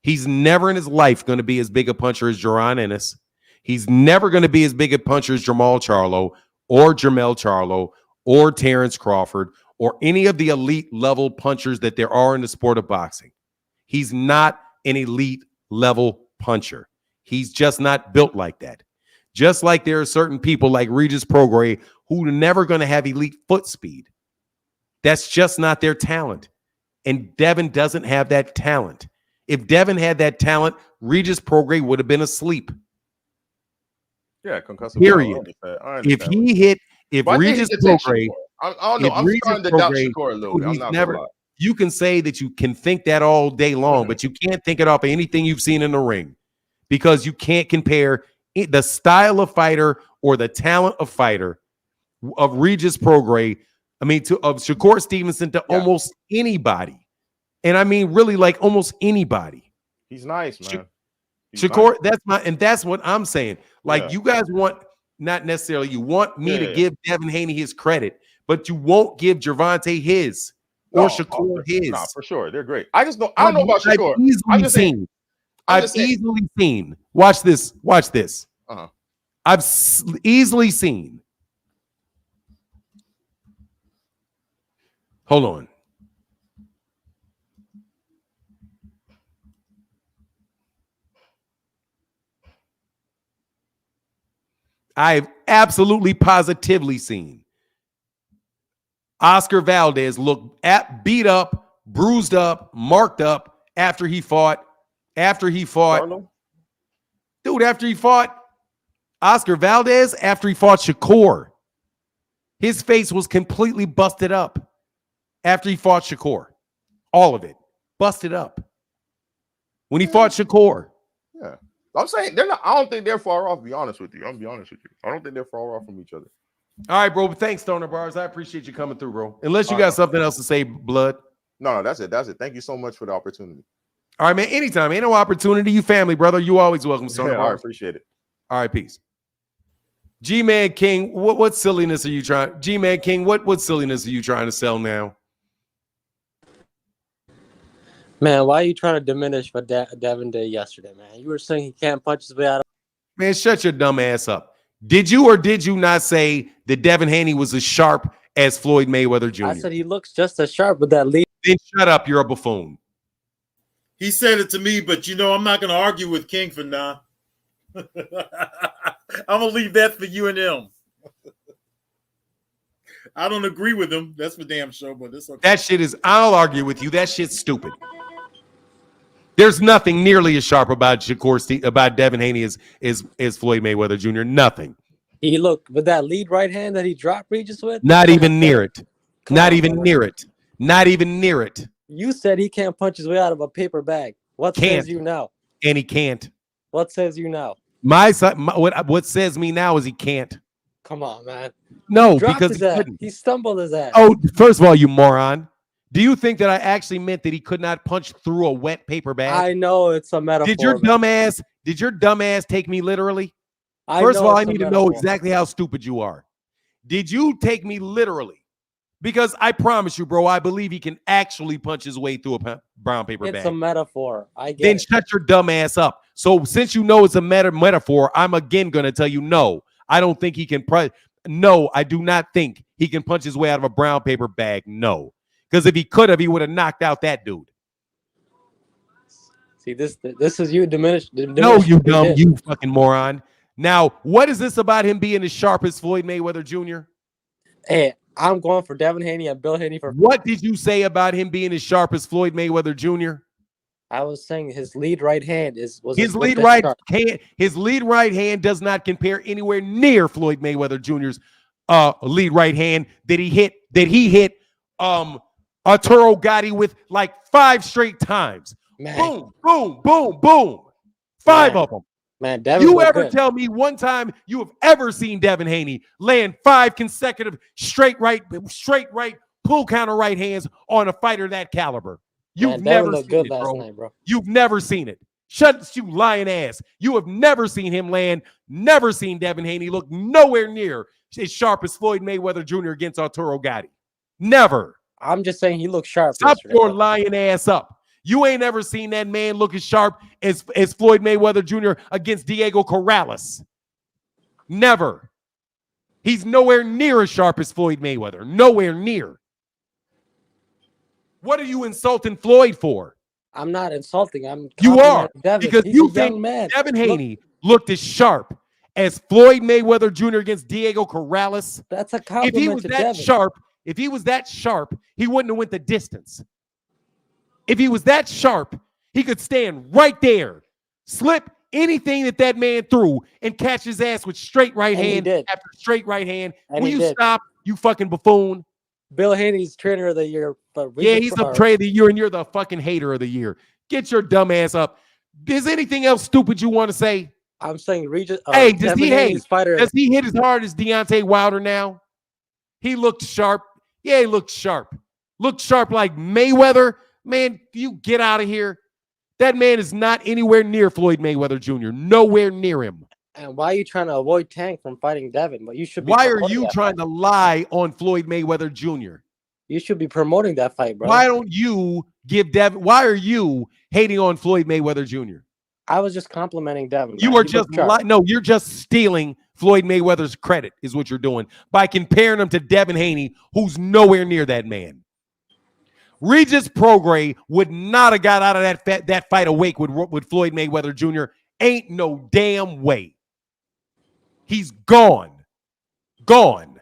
He's never in his life going to be as big a puncher as Jaron Ennis. He's never going to be as big a puncher as Jamal Charlo or Jermell Charlo or Terrence Crawford or any of the elite level punchers that there are in the sport of boxing. He's not an elite level puncher. He's just not built like that. Just like there are certain people like Regis Prograis who are never going to have elite foot speed. That's just not their talent. And Devin doesn't have that talent. If Devin had that talent, Regis Prograis would have been asleep.
Yeah, concussive.
Period.
I
If
understand.
he hit, if
But I think he
Regis
could take
Prograis,
Shakur. I don't know. I'm starting to doubt Shakur a little bit. I'm not gonna lie.
you can say that you can think that all day long, but you can't think it off of anything you've seen in the ring because you can't compare the style of fighter or the talent of fighter of Regis Prograis. I mean, of Shakur Stevenson to almost anybody. And I mean, really, like almost anybody.
He's nice, man.
Shakur, that's what I'm saying. Like, you guys want, not necessarily, you want me to give Devin Haney his credit, but you won't give Gervonta his or Shakur his.
Nah, for sure. They're great. I don't know about Shakur.
I've easily seen. Watch this. Watch this. I've easily seen. Hold on. I've absolutely positively seen Oscar Valdez look beat up, bruised up, marked up after he fought. After he fought Oscar Valdez, after he fought Shakur. His face was completely busted up after he fought Shakur. All of it. Busted up. When he fought Shakur.
Yeah. I'm saying they're not. I don't think they're far off. To be honest with you, I'm gonna be honest with you. I don't think they're far off from each other.
All right, bro. But thanks, Stoner Bars. I appreciate you coming through, bro. Unless you got something else to say, Blood.
No, that's it. That's it. Thank you so much for the opportunity.
All right, man. Anytime. Ain't no opportunity. You family, brother. You always welcome, Stoner Bars.
I appreciate it.
All right, peace. G-Man King, what silliness are you trying? G-Man King, what silliness are you trying to sell now?
Man, why are you trying to diminish what Devin did yesterday, man? You were saying he can't punch his way out of.
Man, shut your dumb ass up. Did you or did you not say that Devin Haney was as sharp as Floyd Mayweather Jr.?
I said he looks just as sharp with that lead.
Then shut up. You're a buffoon.
He said it to me, but I'm not going to argue with King for now. I'm going to leave that for you and him. I don't agree with him. That's for damn sure, but it's okay.
That shit is, I'll argue with you. That shit's stupid. There's nothing nearly as sharp about Devin Haney as Floyd Mayweather Jr. Nothing.
He looked with that lead right hand that he dropped Regis with.
Not even near it. Not even near it. Not even near it.
You said he can't punch his way out of a paper bag. What says you now?
And he can't.
What says you now?
What says me now is he can't.
Come on, man.
No, because he couldn't.
He stumbled his ass.
Oh, first of all, you moron. Do you think that I actually meant that he could not punch through a wet paper bag?
I know it's a metaphor.
Did your dumbass take me literally? First of all, I need to know exactly how stupid you are. Did you take me literally? Because I promise you, bro, I believe he can actually punch his way through a brown paper bag.
It's a metaphor. I get
Then
it.
shut your dumb ass up. So since you know it's a metaphor, I'm again going to tell you no. I don't think he can. No, I do not think he can punch his way out of a brown paper bag. No. Because if he could have, he would have knocked out that dude.
See, this is you diminished.
No, you dumb, you fucking moron. Now, what is this about him being as sharp as Floyd Mayweather Jr.?
Hey, I'm going for Devin Haney and Bill Haney for.
What did you say about him being as sharp as Floyd Mayweather Jr.?
I was saying his lead right hand was
his lead right hand. His lead right hand does not compare anywhere near Floyd Mayweather Jr.'s lead right hand that he hit Arturo Gatti with like 5 straight times.
Man.
Boom, boom, boom, boom. 5 of them.
Man, Devin
you ever tell me one time you have ever seen Devin Haney land 5 consecutive straight right pull counter right hands on a fighter that caliber? You've never seen it, bro. You've never seen it. Shut you lying ass. You have never seen him land. Never seen Devin Haney look nowhere near as sharp as Floyd Mayweather Jr. against Arturo Gatti. Never.
I'm just saying he looked sharp.
Stop your lying ass up. You ain't ever seen that man look as sharp as Floyd Mayweather Jr. against Diego Corrales. Never. He's nowhere near as sharp as Floyd Mayweather. Nowhere near. What are you insulting Floyd for?
I'm not insulting. I'm
You are,
complimenting Devin.
because
He's
you
a
think
young man.
Devin
Look,
Haney looked as sharp as Floyd Mayweather Jr. against Diego Corrales.
that's a
If he
compliment
was
to
that
Devin.
sharp, he wouldn't have went the distance. If he was that sharp, he could stand right there, slip anything that man threw, and catch his ass with straight right
And he
hand
did.
after straight right hand.
And
Will
he
you
did.
stop, you fucking buffoon?
Bill Haney's trainer of the year. But
Yeah, he's the trade of the year, and you're the fucking hater of the year. Get your dumb ass up. Is anything else stupid you want to say?
I'm saying Regis.
Hey, does
Devin
he
Haney's fighter.
Does he hit as hard as Deontay Wilder now? He looked sharp. Yeah, he looked sharp. Looked sharp like Mayweather. Man, you get out of here. That man is not anywhere near Floyd Mayweather Jr. Nowhere near him.
And why are you trying to avoid Tank from fighting Devin? But you should be.
Why are
promoting
you
that
trying
fight.
to lie on Floyd Mayweather Jr.?
You should be promoting that fight, bro.
Why don't you give Devin? Why are you hating on Floyd Mayweather Jr.?
I was just complimenting Devin.
You
man.
are
He
just
looked sharp.
no, you're just stealing Floyd Mayweather's credit, is what you're doing by comparing him to Devin Haney, who's nowhere near that man. Regis Prograis would not have got out of that fight awake with Floyd Mayweather Jr. Ain't no damn way. He's gone. Gone.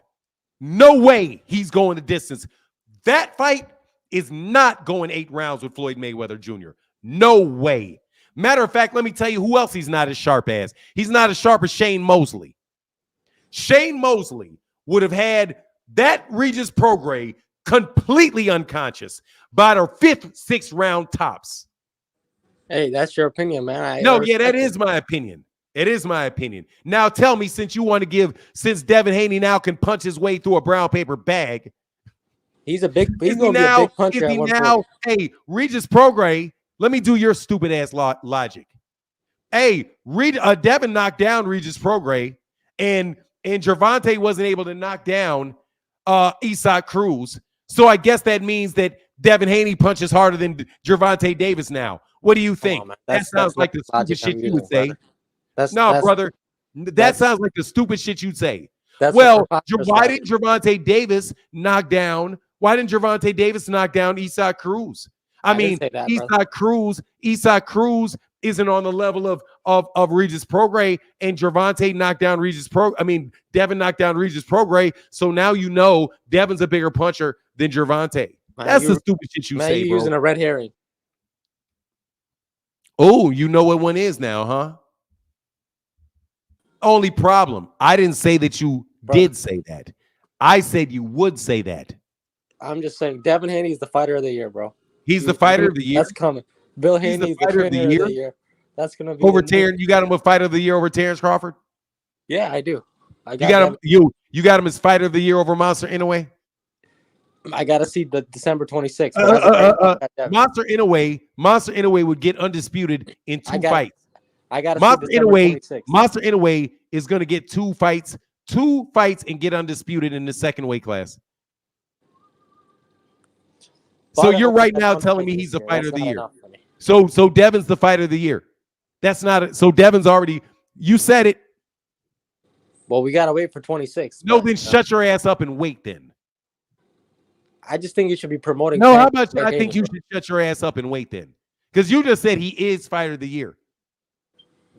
No way he's going the distance. That fight is not going 8 rounds with Floyd Mayweather Jr. No way. Matter of fact, let me tell you who else he's not as sharp as. He's not as sharp as Shane Mosley. Shane Mosley would have had that Regis Prograis completely unconscious by the 5th, 6th round tops.
Hey, that's your opinion, man. I
That
respect
is
it.
my opinion. It is my opinion. Now tell me, since Devin Haney now can punch his way through a brown paper bag.
He's going to be a big puncher at one point.
Hey, Regis Prograis, let me do your stupid ass logic. Hey, Devin knocked down Regis Prograis, and Gervonta wasn't able to knock down Isaac Cruz. So I guess that means that Devin Haney punches harder than Gervonta Davis now. What do you think? That sounds like the stupid shit you would say. Brother. That sounds like the stupid shit you'd say. Well, why didn't Gervonta Davis knock down? Why didn't Gervonta Davis knock down Isaac Cruz? I mean, Isaac Cruz isn't on the level of Regis Prograis, and Gervonta knocked down Devin knocked down Regis Prograis. So now you know Devin's a bigger puncher than Gervonta. That's the stupid shit you say,
you're
bro.
using a red herring.
Oh, you know what one is now, huh? Only problem, I didn't say that you did say that. I said you would say that.
I'm just saying Devin Haney is the fighter of the year, bro.
He's the fighter of the year.
That's coming. Bill Haney is the trainer of the year. That's gonna be
over Terrence. You got him a fighter of the year over Terrence Crawford?
Yeah, I do.
You got him as fighter of the year over Monster Inoue?
I gotta see the December 26th.
Monster Inoue would get undisputed in 2 fights.
I gotta see December 26th.
Monster Inoue is gonna get 2 fights and get undisputed in the second weight class. So you're right now telling me he's the fighter of the year. So Devin's the fighter of the year. That's not it. So Devin's already, you said it.
Well, we gotta wait for 26.
No, then shut your ass up and wait then.
I just think you should be promoting.
No, how about I think you should shut your ass up and wait then. Because you just said he is fighter of the year.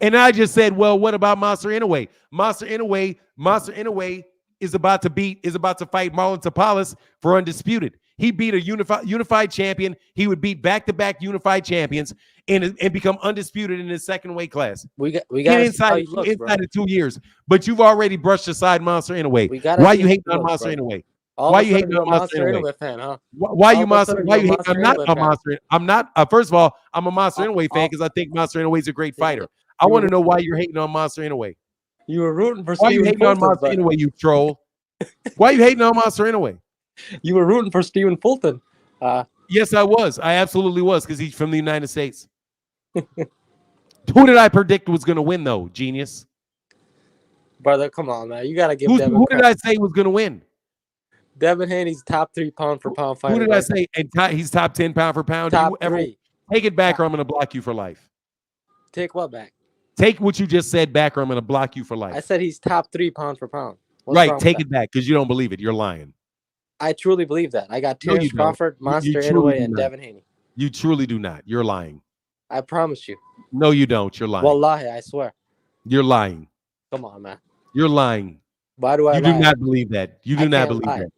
And I just said, well, what about Monster Inoue? Monster Inoue is about to fight Marlon Tapales for undisputed. He beat a unified champion. He would beat back-to-back unified champions and become undisputed in his second weight class.
We got
inside of 2 years. But you've already brushed aside Monster Inoue. Why you hating on Monster Inoue? Why you hating on Monster Inoue
fan, huh?
Why you hating? I'm not a Monster. I'm not. First of all, I'm a Monster Inoue fan because I think Monster Inoue is a great fighter. I want to know why you're hating on Monster Inoue.
You were rooting for.
Why you hating on Monster Inoue, you troll? Why you hating on Monster Inoue?
You were rooting for Stephen Fulton.
Yes, I was. I absolutely was because he's from the United States. Who did I predict was going to win, though, genius?
Brother, come on, man. You got to give Devin
who did I say was going to win?
Devin Haney's top 3 pound for pound fighter.
Who did I say? And he's top 10 pound for pound.
Top 3.
Take it back or I'm going to block you for life.
Take what back?
Take what you just said back or I'm going to block you for life.
I said he's top 3 pound for pound.
Right. Take it back because you don't believe it. You're lying.
I truly believe that. I got Terrence Crawford, Monster Inoue, and Devin Haney.
You truly do not. You're lying.
I promise you.
No, you don't. You're lying.
Wallahi, I swear.
You're lying.
Come on, man.
You're lying.
Why do I
You
lie?
do not believe that. You do
I
not
can't
believe
lie.
that.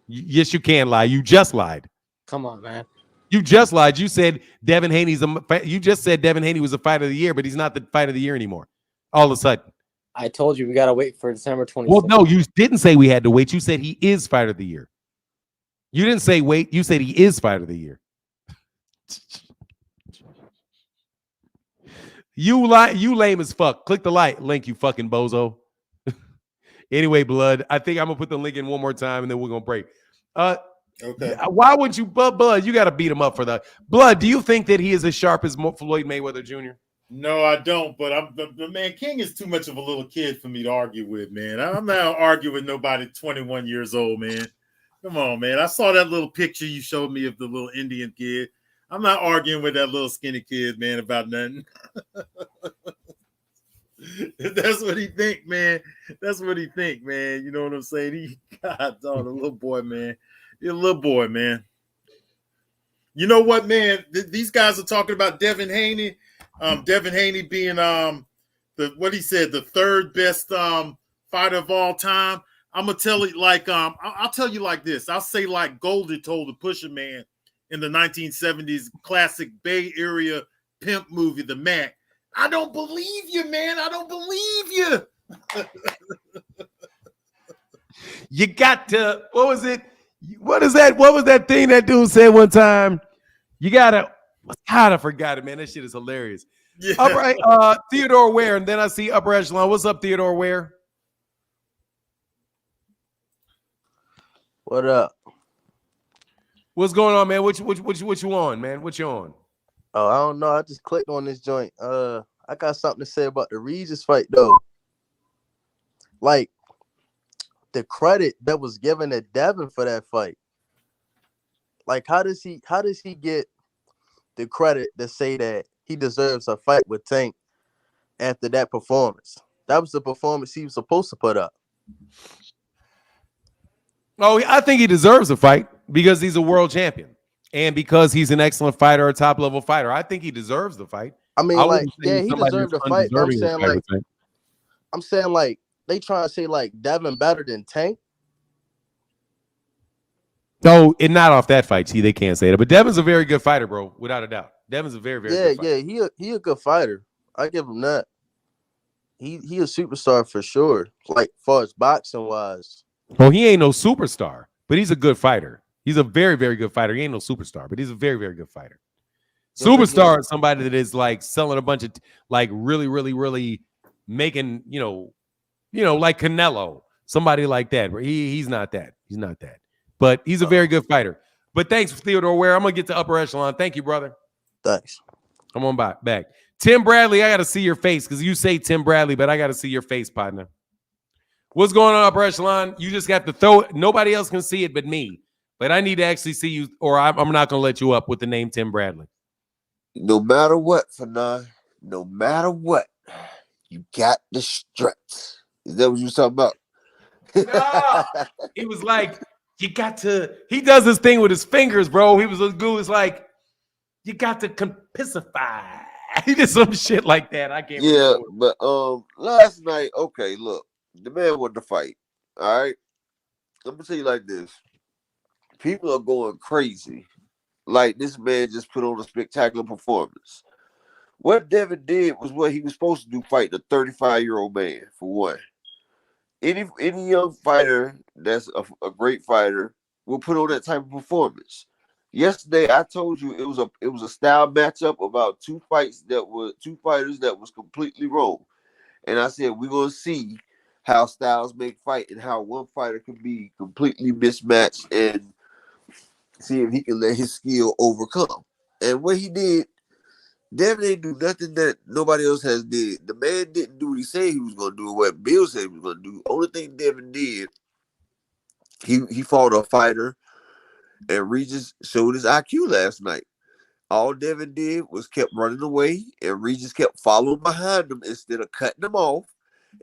Yes, you can lie. You just lied.
Come on, man.
You just lied. You said Devin Haney's you just said Devin Haney was a fight of the year, but he's not the fight of the year anymore. All of a sudden.
I told you we gotta wait for December 26th.
Well, no, you didn't say we had to wait. You said he is fight of the year. You didn't say wait. You said he is fight of the year. You lie. You lame as fuck. Click the link, you fucking bozo. Anyway, blood. I think I'm gonna put the link in one more time, and then we're gonna break.
Okay.
Why would you, blood? You got to beat him up for that. Blood. Do you think that he is as sharp as Floyd Mayweather Jr.?
No, I don't. But man, King is too much of a little kid for me to argue with, man. I'm not arguing with nobody 21 years old, man. Come on, man. I saw that little picture you showed me of the little Indian kid. I'm not arguing with that little skinny kid, man, about nothing. That's what he think, man. That's what he think, man. You know what I'm saying? God, the little boy, man. You're a little boy, man. You know what, man? These guys are talking about Devin Haney. Devin Haney being the third best fighter of all time. I'm gonna tell you I'll tell you like this. I'll say like Goldie told the Pusher Man in the 1970s classic Bay Area pimp movie, The Mac. I don't believe you, man. I don't believe you.
You got to, what was it? What is that? What was that thing that dude said one time? You gotta, God, I forgot it, man. That shit is hilarious. Yeah. Theodore Ware, and then I see Upper Echelon. What's up, Theodore Ware?
What up?
What's going on, man? What you on, man? What you on?
Oh, I don't know. I just clicked on this joint. I got something to say about the Regis fight though. Like the credit that was given to Devin for that fight. Like, how does he get the credit to say that he deserves a fight with Tank after that performance? That was the performance he was supposed to put up.
Oh, I think he deserves a fight because he's a world champion and because he's an excellent fighter, a top level fighter. I think he deserves the fight.
I mean, like, yeah, he deserved the fight. But I'm saying like they trying to say like Devin better than Tank.
No, and not off that fight. See, they can't say that. But Devin's a very good fighter, bro, without a doubt. Devin's a very, very good fighter.
Yeah, he a good fighter. I give him that. He a superstar for sure. Like, far as boxing wise.
Well, he ain't no superstar, but he's a good fighter. He's a very, very good fighter. He ain't no superstar, but he's a very, very good fighter. Superstar is somebody that is like selling a bunch of like really, really, really making, like Canelo, somebody like that. He's not that. He's not that. But he's a very good fighter. But thanks, Theodore Ware. I'm gonna get to Upper Echelon. Thank you, brother.
Thanks.
Come on back. Tim Bradley, I gotta see your face because you say Tim Bradley, but I gotta see your face, partner. What's going on, Upper Echelon? You just got to throw it. Nobody else can see it but me. But I need to actually see you, or I'm not gonna let you up with the name Tim Bradley.
No matter what, Pernell, no matter what, you got the struts. Is that what you talking about?
No, he was like, you got to. He does this thing with his fingers, bro. He was like, you got to compissify. He did some shit like that. I can't.
Yeah, but last night, okay, look, the man won the fight. All right, I'm gonna tell you like this: people are going crazy. Like, this man just put on a spectacular performance. What Devin did was what he was supposed to do, fight a 35-year-old man, for one. Any young fighter that's a great fighter will put on that type of performance. Yesterday, I told you it was a style matchup about two fighters that was completely wrong. And I said, we're going to see how styles make fight and how one fighter can be completely mismatched and see if he can let his skill overcome. And what he did, Devin didn't do nothing that nobody else has did. The man didn't do what he said he was going to do, what Bill said he was going to do. Only thing Devin did, he fought a fighter, and Regis showed his IQ last night. All Devin did was kept running away, and Regis kept following behind him instead of cutting him off,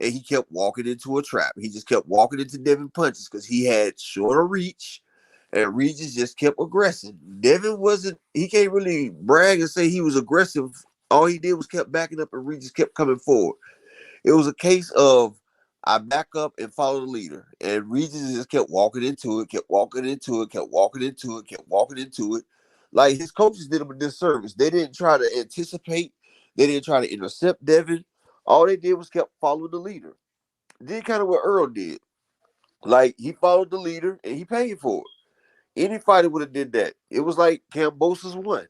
and he kept walking into a trap. He just kept walking into Devin punches because he had shorter reach, and Regis just kept aggressing. Devin wasn't. He can't really brag and say he was aggressive. All he did was kept backing up, and Regis kept coming forward. It was a case of I back up and follow the leader, and Regis just kept walking into it, kept walking into it, kept walking into it, kept walking into it. Like his coaches did him a disservice. They didn't try to anticipate. They didn't try to intercept Devin. All they did was kept following the leader. Did kind of what Earl did. Like he followed the leader and he paid for it. Any fighter would have did that. It was like Kambosos won.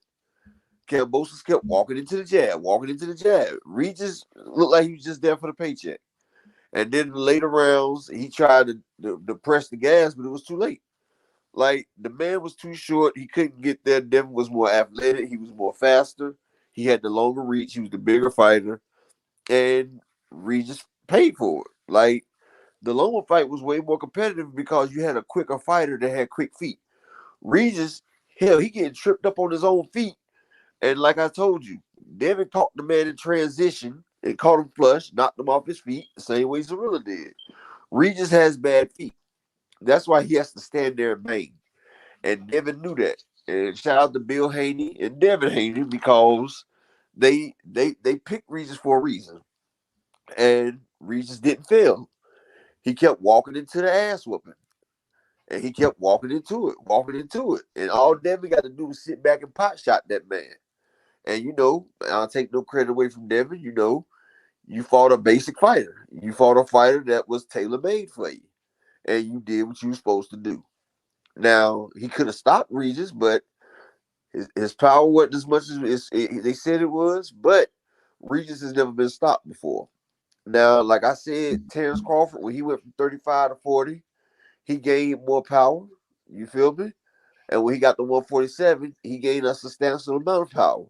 Kambosos kept walking into the jab, walking into the jab. Regis looked like he was just there for the paycheck. And then in the later rounds, he tried to press the gas, but it was too late. Like the man was too short. He couldn't get there. Devin was more athletic. He was more faster. He had the longer reach. He was the bigger fighter. And Regis paid for it. Like the Loma fight was way more competitive because you had a quicker fighter that had quick feet. Regis, hell, he getting tripped up on his own feet. And like I told you, Devin caught the man in transition and caught him flush, knocked him off his feet, the same way Zorilla did. Regis has bad feet. That's why he has to stand there and bang. And Devin knew that. And shout out to Bill Haney and Devin Haney because they picked Regis for a reason. And Regis didn't fail. He kept walking into the ass whooping. And he kept walking into it. And all Devin got to do was sit back and pot shot that man. And I'll take no credit away from Devin. You fought a basic fighter. You fought a fighter that was tailor-made for you. And you did what you were supposed to do. Now, he could have stopped Regis, but his power wasn't as much as they said it was. But Regis has never been stopped before. Now, like I said, Terrence Crawford, when he went from 35 to 40, he gained more power. You feel me? And when he got to 147, he gained a substantial amount of power.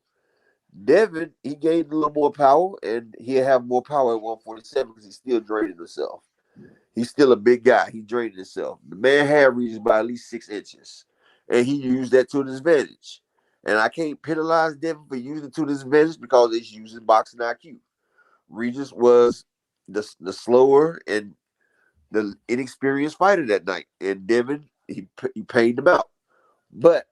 Devin, he gained a little more power, and he'll have more power at 147 because he's still draining himself. He's still a big guy. He drained himself. The man had Regis by at least 6 inches, and he used that to his advantage. And I can't penalize Devin for using it to his advantage because it's using boxing IQ. Regis was the slower and the inexperienced fighter that night, and Devin, he paid him out. But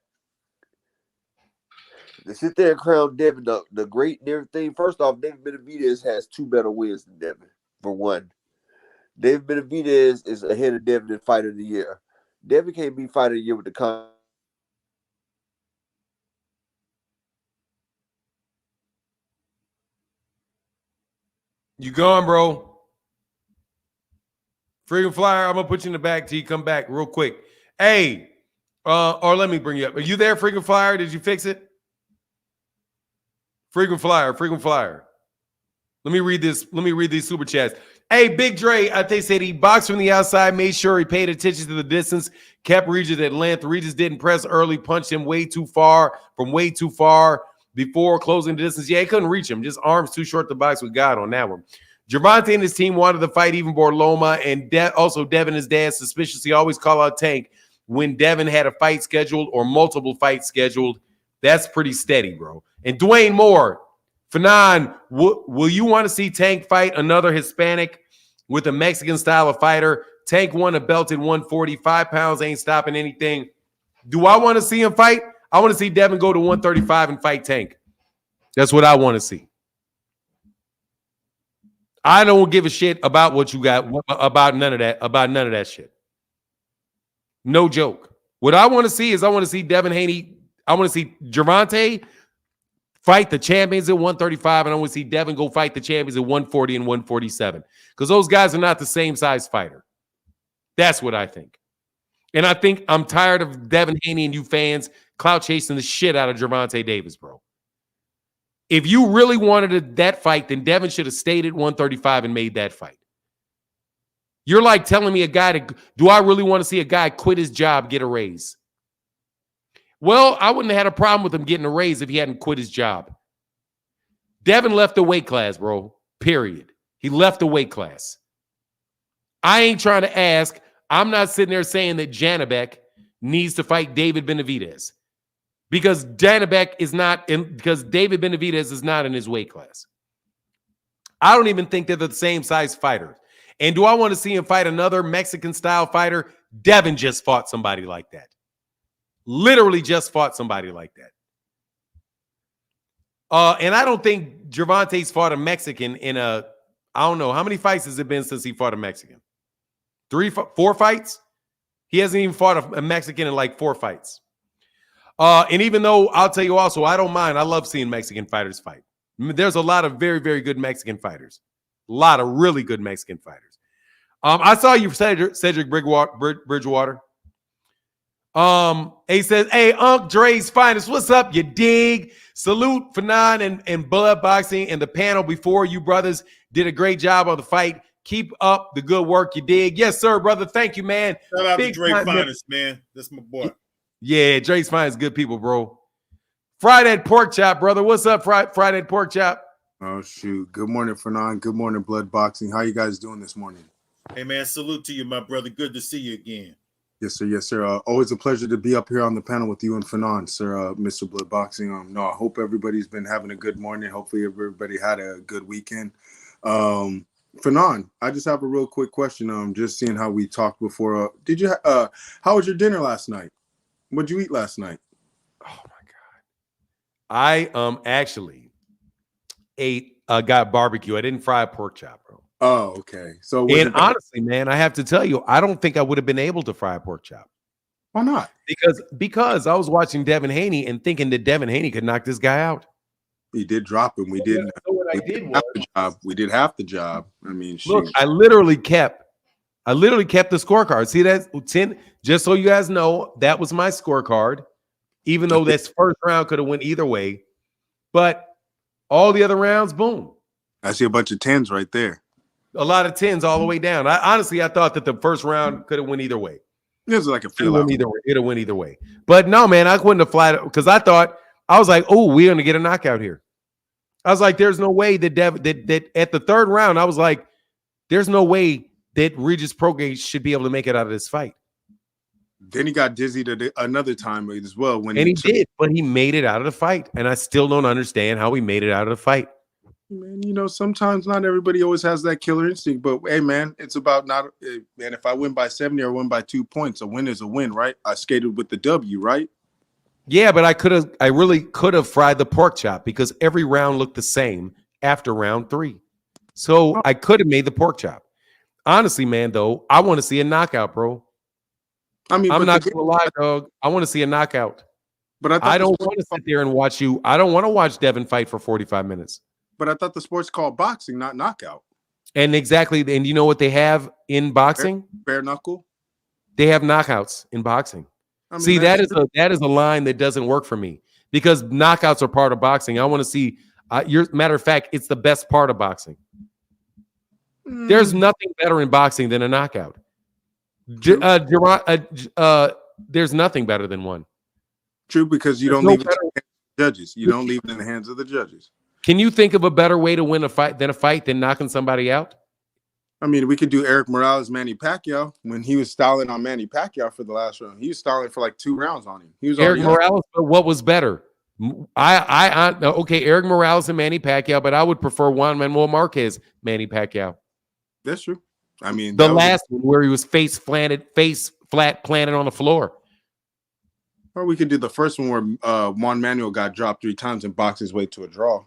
to sit there and crown Devin the great and everything, first off, David Benavidez has 2 better wins than Devin, for one. David Benavidez is ahead of Devin in Fighter of the Year. Devin can't be Fighter of the Year with the
You gone, bro. Freaking Flyer, I'm gonna put you in the back till you come back real quick. Hey, or let me bring you up. Are you there, Freaking Flyer? Did you fix it? Freaking Flyer. Let me read this. Let me read these super chats. Hey, Big Dre, they said he boxed from the outside, made sure he paid attention to the distance, kept Regis at length. Regis didn't press early, punched him way too far before closing the distance. Yeah, he couldn't reach him. Just arms too short to box with God on that one. Gervonta and his team wanted to fight even more Loma, and also Devin, his dad, suspiciously always call out Tank when Devin had a fight scheduled or multiple fights scheduled. That's pretty steady, bro. And Dwayne Moore, Fanon, will you want to see Tank fight another Hispanic with a Mexican style of fighter? Tank won a belt at 145 pounds, ain't stopping anything. Do I want to see him fight? I want to see Devin go to 135 and fight Tank. That's what I want to see. I don't give a shit about what you got, about none of that shit. No joke. What I want to see is I want to see Devin Haney. I want to see Gervonta fight the champions at 135, and I want to see Devin go fight the champions at 140 and 147 because those guys are not the same size fighter. That's what I think. And I think I'm tired of Devin Haney and you fans clout chasing the shit out of Gervonta Davis, bro. If you really wanted that fight, then Devin should have stayed at 135 and made that fight. You're like telling me do I really want to see a guy quit his job, get a raise? Well, I wouldn't have had a problem with him getting a raise if he hadn't quit his job. Devin left the weight class, bro. Period. He left the weight class. I ain't trying to ask. I'm not sitting there saying that Janibek needs to fight David Benavidez because David Benavidez is not in his weight class. I don't even think they're the same size fighter. And do I want to see him fight another Mexican style fighter? Devin just fought somebody like that. Literally just fought somebody like that. And I don't think Gervonta's fought a Mexican in I don't know. How many fights has it been since he fought a Mexican? 4 fights? He hasn't even fought a Mexican in like 4 fights. And even though I'll tell you also, I don't mind. I love seeing Mexican fighters fight. There's a lot of very, very good Mexican fighters. A lot of really good Mexican fighters. I saw you, Cedric Bridgewater. He says, hey, Unc Dre's finest. What's up, you dig? Salute Fanon and Blood Boxing and the panel before you brothers did a great job on the fight. Keep up the good work, you dig. Yes, sir, brother. Thank you, man.
Shout out
Big
to Dre
time,
Finest, man. That's my boy.
Yeah, Dre's finest, good people, bro. Friday Pork Chop, brother. What's up, Friday Pork Chop?
Oh, shoot. Good morning, Fernand. Good morning, Blood Boxing. How you guys doing this morning?
Hey, man, salute to you, my brother. Good to see you again.
Yes, sir. Yes, sir. Always a pleasure to be up here on the panel with you and Fernand, sir, Mr. Blood Boxing. I hope everybody's been having a good morning. Hopefully everybody had a good weekend. Fernand, I just have a real quick question. Just seeing how we talked before. How was your dinner last night? What'd you eat last night?
Oh my God. I actually got barbecue. I didn't fry a pork chop, bro.
Oh, okay. So
and honestly, man, I have to tell you, I don't think I would have been able to fry a pork chop.
Why not?
Because I was watching Devin Haney and thinking that Devin Haney could knock this guy out.
He did drop him. We did half the job. I mean,
look, I literally kept the scorecard. See that 10, just so you guys know, that was my scorecard, even though this first round could have went either way. But all the other rounds, boom.
I see a bunch of 10s right there.
A lot of 10s all the way down. I thought that the first round could have went either way.
It was like a feel out.
It'll win either way. But no, man, I couldn't have flied because I was like, oh, we're gonna get a knockout here. I was like, there's no way that that at the third round, I was like, there's no way that Regis Prograis should be able to make it out of this fight.
Then he got dizzy another time as well.
But he made it out of the fight. And I still don't understand how he made it out of the fight.
Man, sometimes not everybody always has that killer instinct. But hey, man, it's about man, if I win by 70 or win by 2 points, a win is a win, right? I skated with the W, right?
Yeah, but I really could have fried the pork chop because every round looked the same after round 3. So I could have made the pork chop. Honestly, man, though, I want to see a knockout, bro. I mean, I'm not gonna lie, dog. I want to see a knockout. But I don't want to sit there and watch you. I don't want to watch Devin fight for 45 minutes.
But I thought the sport's called boxing, not knockout.
And and you know what they have in boxing?
Bare knuckle.
They have knockouts in boxing. See, that is a line that doesn't work for me because knockouts are part of boxing. I want to see. Matter of fact, it's the best part of boxing. There's nothing better in boxing than a knockout. There's nothing better than one.
True, because you don't leave it to the judges. You don't leave it in the hands of the judges.
Can you think of a better way to win a fight than knocking somebody out?
I mean, we could do Eric Morales, Manny Pacquiao. When he was styling on Manny Pacquiao for the last round, he was styling for like 2 rounds on him. He was
Eric Morales, but what was better? Okay, Eric Morales and Manny Pacquiao, but I would prefer Juan Manuel Marquez, Manny Pacquiao.
That's true. I mean,
the last one where he was face flat planted on the floor.
Or we could do the first one where Juan Manuel got dropped 3 times and boxed his way to a draw.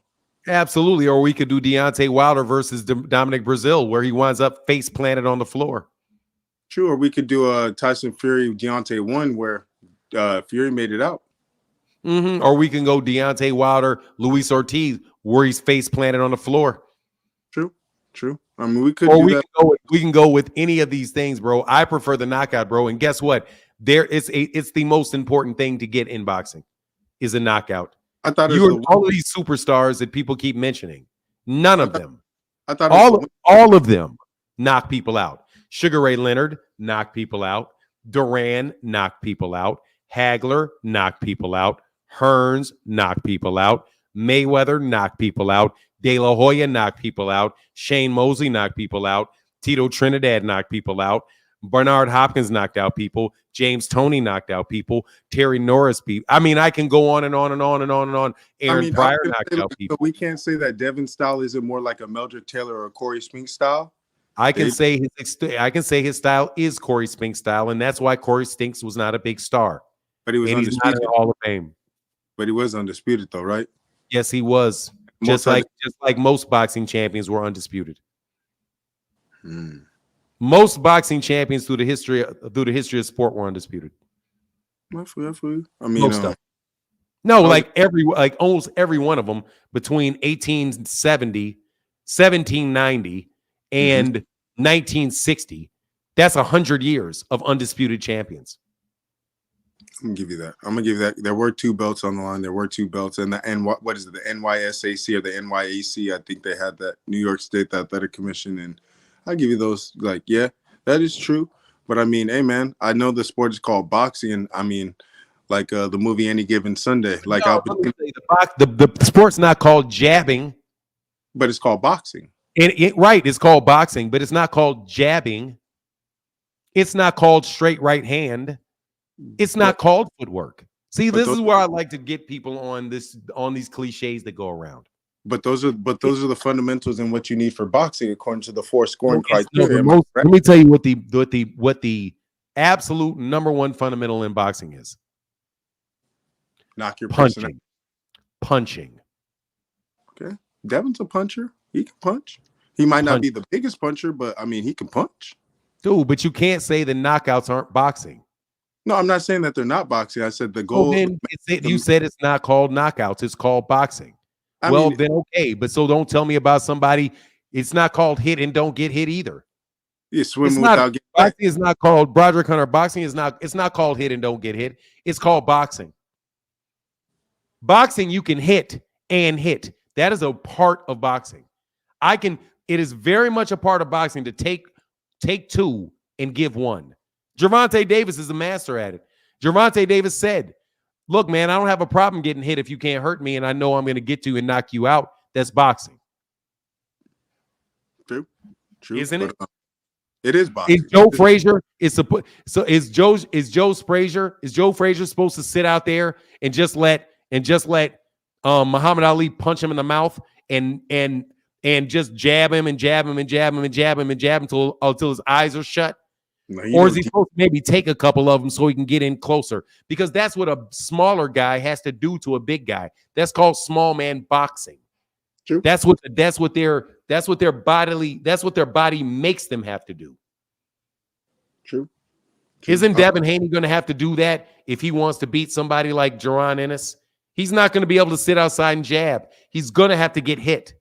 Absolutely. Or we could do Deontay Wilder versus Dominic Breazeale, where he winds up face planted on the floor.
True. Or we could do Tyson Fury Deontay 1 where Fury made it out.
Or we can go Deontay Wilder, Luis Ortiz, where he's face planted on the floor.
True. I mean, we could.
Or we can go with any of these things, bro. I prefer the knockout, bro. And guess what? It's the most important thing to get in boxing is a knockout.
I thought
all of these superstars that people keep mentioning, none of them.
I thought
all of them knock people out. Sugar Ray Leonard knocked people out. Duran knocked people out. Hagler knocked people out. Hearns knocked people out. Mayweather knocked people out. De La Hoya knocked people out. Shane Mosley knocked people out. Tito Trinidad knocked people out. Bernard Hopkins knocked out people. James Toney knocked out people. Terry Norris I mean, I can go on and on and on and on and on. Aaron Pryor knocked out people.
But we can't say that Devin's style isn't more like a Meldrick Taylor or a Corey Spink style.
I can say his style is Corey Spink's style, and that's why Corey Spinks was not a big star.
But he was
and he's not in
undisputed.
the Hall of Fame.
But he was undisputed, though, right?
Yes, he was. Just like most boxing champions were undisputed. Most boxing champions through the history of sport were undisputed.
I mean,
Most of them. No, almost every one of them between 1870, 1790, and 1960. That's 100 years of undisputed champions.
I'm gonna give you that. I'm gonna give you that. There were 2 belts on the line. There were 2 belts, and what is it? The NYSAC or the NYAC? I think they had that. New York State Athletic Commission, and I give you those. Like, yeah, that is true. But I mean, hey, man, I know the sport is called boxing. And I mean, like the movie Any Given Sunday. Like,
no, the sport's not called jabbing,
but it's called boxing.
Right, it's called boxing, but it's not called jabbing. It's not called straight right hand. It's not called footwork. See, this is where I like to get people on these cliches that go around.
But those are the fundamentals and what you need for boxing according to the 4 scoring criteria.
Let me tell you what the absolute number one fundamental in boxing is.
Knock your
punching.
Okay, Devin's a puncher. He can punch. He might not be the biggest puncher, but I mean, he can punch.
Dude, but you can't say the knockouts aren't boxing.
No, I'm not saying that they're not boxing. I said the goal.
You said it's not called knockouts. It's called boxing. Then okay. But so don't tell me about somebody. It's not called hit and don't get hit either.
You swim without getting
boxing is not called Broderick Hunter. Boxing is not. It's not called hit and don't get hit. It's called boxing. Boxing, you can hit and hit. That is a part of boxing. It is very much a part of boxing to take 2 and give 1. Gervonta Davis is a master at it. Gervonta Davis said, look, man, I don't have a problem getting hit if you can't hurt me, and I know I'm going to get to and knock you out. That's boxing.
True.
Isn't it?
It is boxing.
Is Joe Frazier is Joe Frazier supposed to sit out there and just let Muhammad Ali punch him in the mouth and just jab him until his eyes are shut? Or is he supposed to maybe take a couple of them so he can get in closer? Because that's what a smaller guy has to do to a big guy. That's called small man boxing.
True.
That's what their body makes them have to do.
True.
Isn't Devin Haney going to have to do that if he wants to beat somebody like Jaron Ennis? He's not going to be able to sit outside and jab. He's going to have to get hit.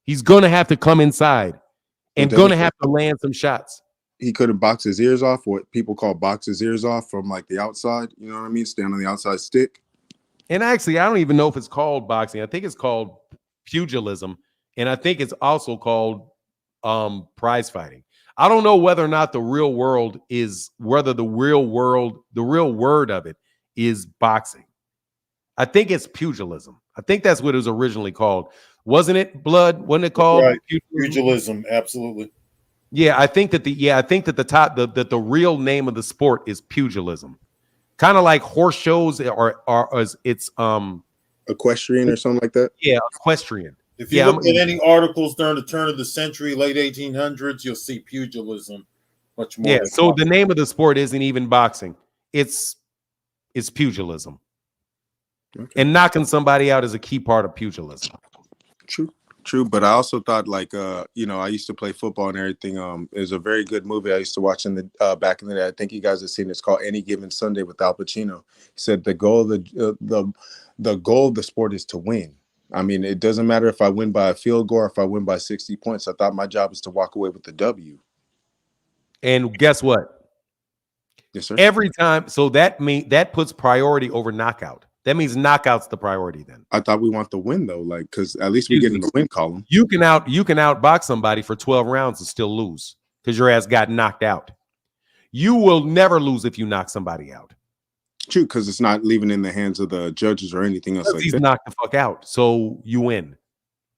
He's going to have to come inside and going to have to land some shots.
He couldn't box his ears off, what people call box his ears off from like the outside. You know what I mean? Stand on the outside stick.
And actually, I don't even know if it's called boxing. I think it's called pugilism. And I think it's also called prize fighting. I don't know whether or not the real word of it is boxing. I think it's pugilism. I think that's what it was originally called. Wasn't it, Blood? Wasn't it called
pugilism? Absolutely.
Yeah, I think that the real name of the sport is pugilism. Kind of like horse shows or it's
equestrian or something like that.
Yeah, equestrian.
If you look at any articles during the turn of the century, late 1800s, you'll see pugilism much more.
Yeah, so the name of the sport isn't even boxing. It's pugilism. Okay. And knocking somebody out is a key part of pugilism.
True, but I also thought I used to play football and everything. There's a very good movie I used to watch in the back in the day. I think you guys have seen it. It's called Any Given Sunday with Al Pacino. He said the goal of the sport is to win. I mean, it doesn't matter if I win by a field goal or if I win by 60 points. I thought my job is to walk away with the W.
And guess what?
Yes, sir.
Every time, so that puts priority over knockout. That means knockout's the priority then.
I thought we want the win though, because at least we get in the win column.
You can outbox somebody for 12 rounds and still lose because your ass got knocked out. You will never lose if you knock somebody out.
True, because it's not leaving in the hands of the judges or anything else like that.
He's knocked the fuck out, so you win.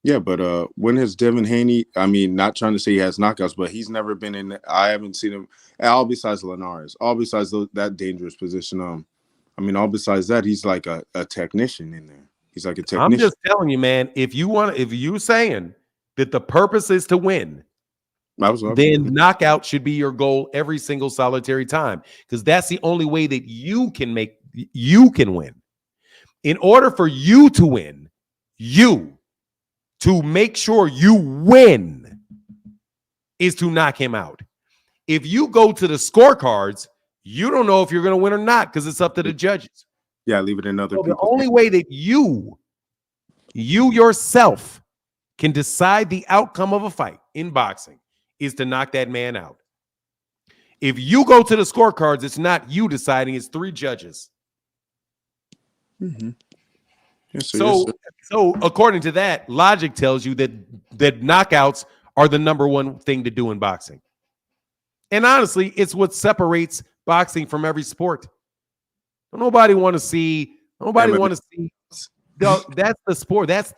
Yeah, but when has Devin Haney? I mean, not trying to say he has knockouts, but he's never been in. I haven't seen him. All besides Linares, all besides that dangerous position. I mean, all besides that, he's like a technician in there. He's like a technician.
I'm just telling you, man. If you're saying that the purpose is to win, then knockout should be your goal every single solitary time, because that's the only way that you can make you can win. In order for you to win, to make sure you win is to knock him out. If you go to the scorecards, you don't know if you're going to win or not because it's up to the judges.
Yeah, leave it in other
So the
people's
only
hands.
way that you yourself can decide the outcome of a fight in boxing is to knock that man out. If you go to the scorecards, it's not you deciding, it's 3 judges.
Mm-hmm. Yes, sir,
So,
yes, sir.
so according to that, logic tells you that knockouts are the number one thing to do in boxing. And honestly, it's what separates boxing from every sport. Nobody want to see. Nobody want to see. That's the sport. That's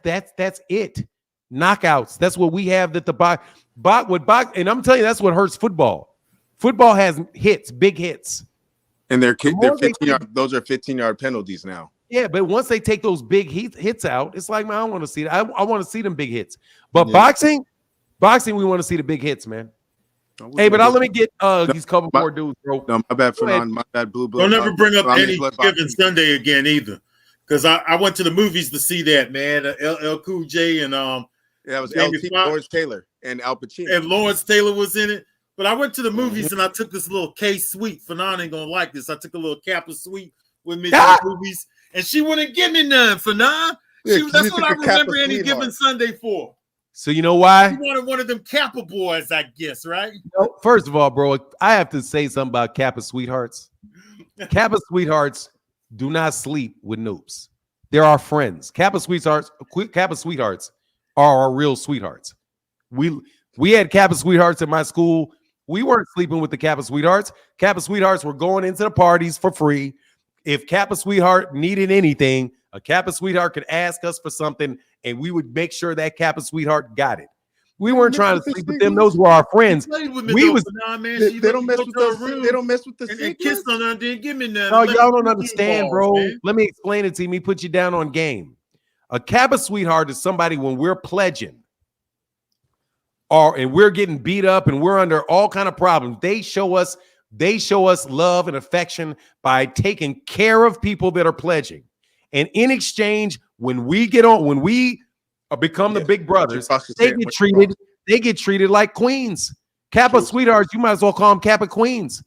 it. Knockouts. That's what we have. That the box. And I'm telling you, that's what hurts football. Football has hits, big hits.
And they're 15-yard. Those are 15-yard penalties now.
Yeah, but once they take those big hits out, it's like, man, I don't want to see it. I want to see them big hits. But boxing, we want to see the big hits, man. Hey, but let me get these couple more dudes, bro.
No, my bad, my bad, Blue Blood.
Don't ever bring up any given Sunday again either, because I went to the movies to see that, man. LL Cool J and
yeah, it was LT, Lawrence Taylor and Al Pacino,
and Lawrence Taylor was in it. But I went to the movies and I took this little K Sweet. Fanon ain't gonna like this. I took a little Kappa Sweet with me to the movies, and she wouldn't give me none. Fanon, that's what I remember any given Sunday for.
So you know why?
You wanted one of them Kappa boys, I guess, right?
First of all, bro, I have to say something about Kappa sweethearts. Kappa sweethearts do not sleep with noobs. They're our friends. Kappa sweethearts are our real sweethearts. We had Kappa sweethearts in my school. We weren't sleeping with the Kappa sweethearts. Kappa sweethearts were going into the parties for free. If Kappa sweetheart needed anything, a Kappa sweetheart could ask us for something, and we would make sure that Kappa sweetheart got it. We weren't trying to sleep with them; those were our friends.
They don't
mess with the
and kissed on her and didn't give me none.
No, y'all don't understand, bro. Man. Let me explain it to me. Put you down on game. A Kappa sweetheart is somebody when we're pledging, and we're getting beat up, and we're under all kind of problems. They show us love and affection by taking care of people that are pledging. And in exchange, when we become the big brothers, they get treated like queens. Kappa sweethearts, you might as well call them Kappa queens.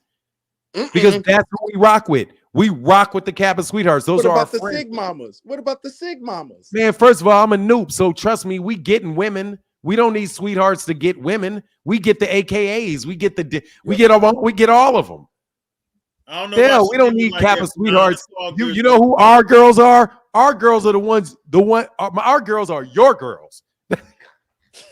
Because that's what we rock with. We rock with the Kappa sweethearts. Those are our friends.
What about the Sig Mamas?
Man, first of all, I'm a noob, so trust me, we getting women. We don't need sweethearts to get women. We get the AKAs. We get all of them.
I don't know.
Yeah, we don't need Kappa sweethearts. You know who our girls are? Our girls are our girls are your girls.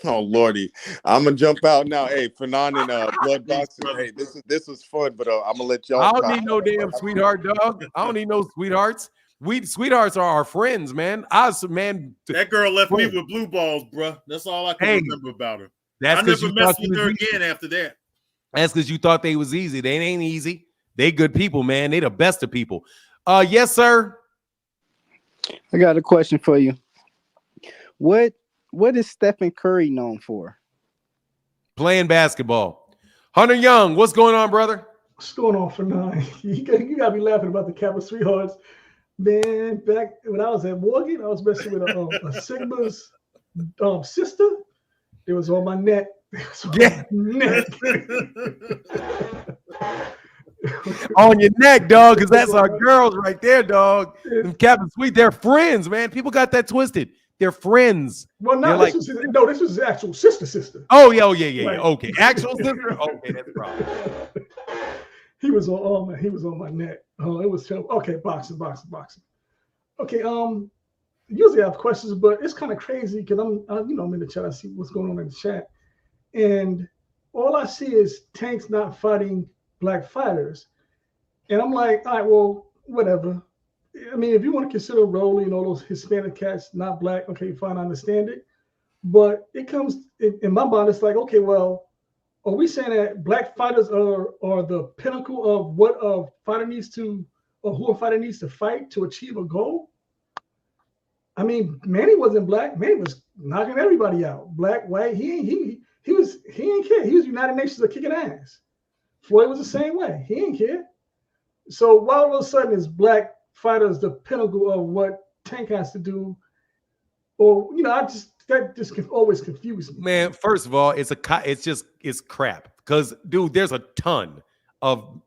Oh Lordy, I'm gonna jump out now. Hey, Fanon and Blood Boxing. Hey, this was fun, but I'm gonna let y'all.
I don't need no damn sweetheart, dog. I don't need no sweethearts. Sweethearts are our friends, man.
That girl left me with blue balls, bro. That's all I can remember about her. I never messed with her again after that.
That's because you thought they was easy. They ain't easy. They good people, man. They the best of people. Yes, sir.
I got a question for you. What is Stephen Curry known for?
Playing basketball. Hunter Young, what's going on, brother?
What's going on, Fanon? You got me laughing about the Kappa sweethearts. Man, back when I was at Morgan, I was messing with a Sigma's sister. It was on my neck.
On your neck, dog, because that's our girls right there, dog. Them Kappa Sweet, they're friends, man. People got that twisted. They're friends.
Well, no, this was his actual sister.
Oh, yeah. Okay, actual sister. Okay, that's the problem.
He was on my neck. Oh, it was terrible. Okay, boxing. Okay, usually I have questions, but it's kind of crazy because I'm in the chat. I see what's going on in the chat, and all I see is Tank's not fighting black fighters, and I'm like, all right, well, whatever. I mean, if you want to consider Rolly and all those Hispanic cats not black, okay, fine, I understand it. But it comes in my mind, it's like, okay, well, are we saying that black fighters are the pinnacle of what a fighter needs to, or who a fighter needs to fight to achieve a goal? I mean, Manny wasn't black. Manny was knocking everybody out. Black, white, he ain't care. He was United Nations of kicking ass. Floyd was the same way. He ain't care. So why all of a sudden is black fighters the pinnacle of what Tank has to do, or that just can always confuse me.
Man, first of all, it's crap because, dude, there's a ton of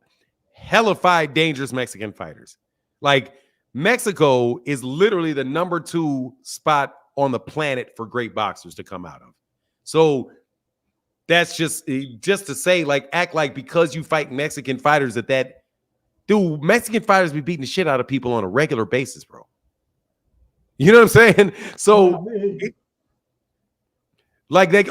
hellified dangerous Mexican fighters. Like, Mexico is literally the number 2 spot on the planet for great boxers to come out of. So that's just to say, like, act like because you fight Mexican fighters that dude, Mexican fighters be beating the shit out of people on a regular basis, bro. You know what I'm saying? So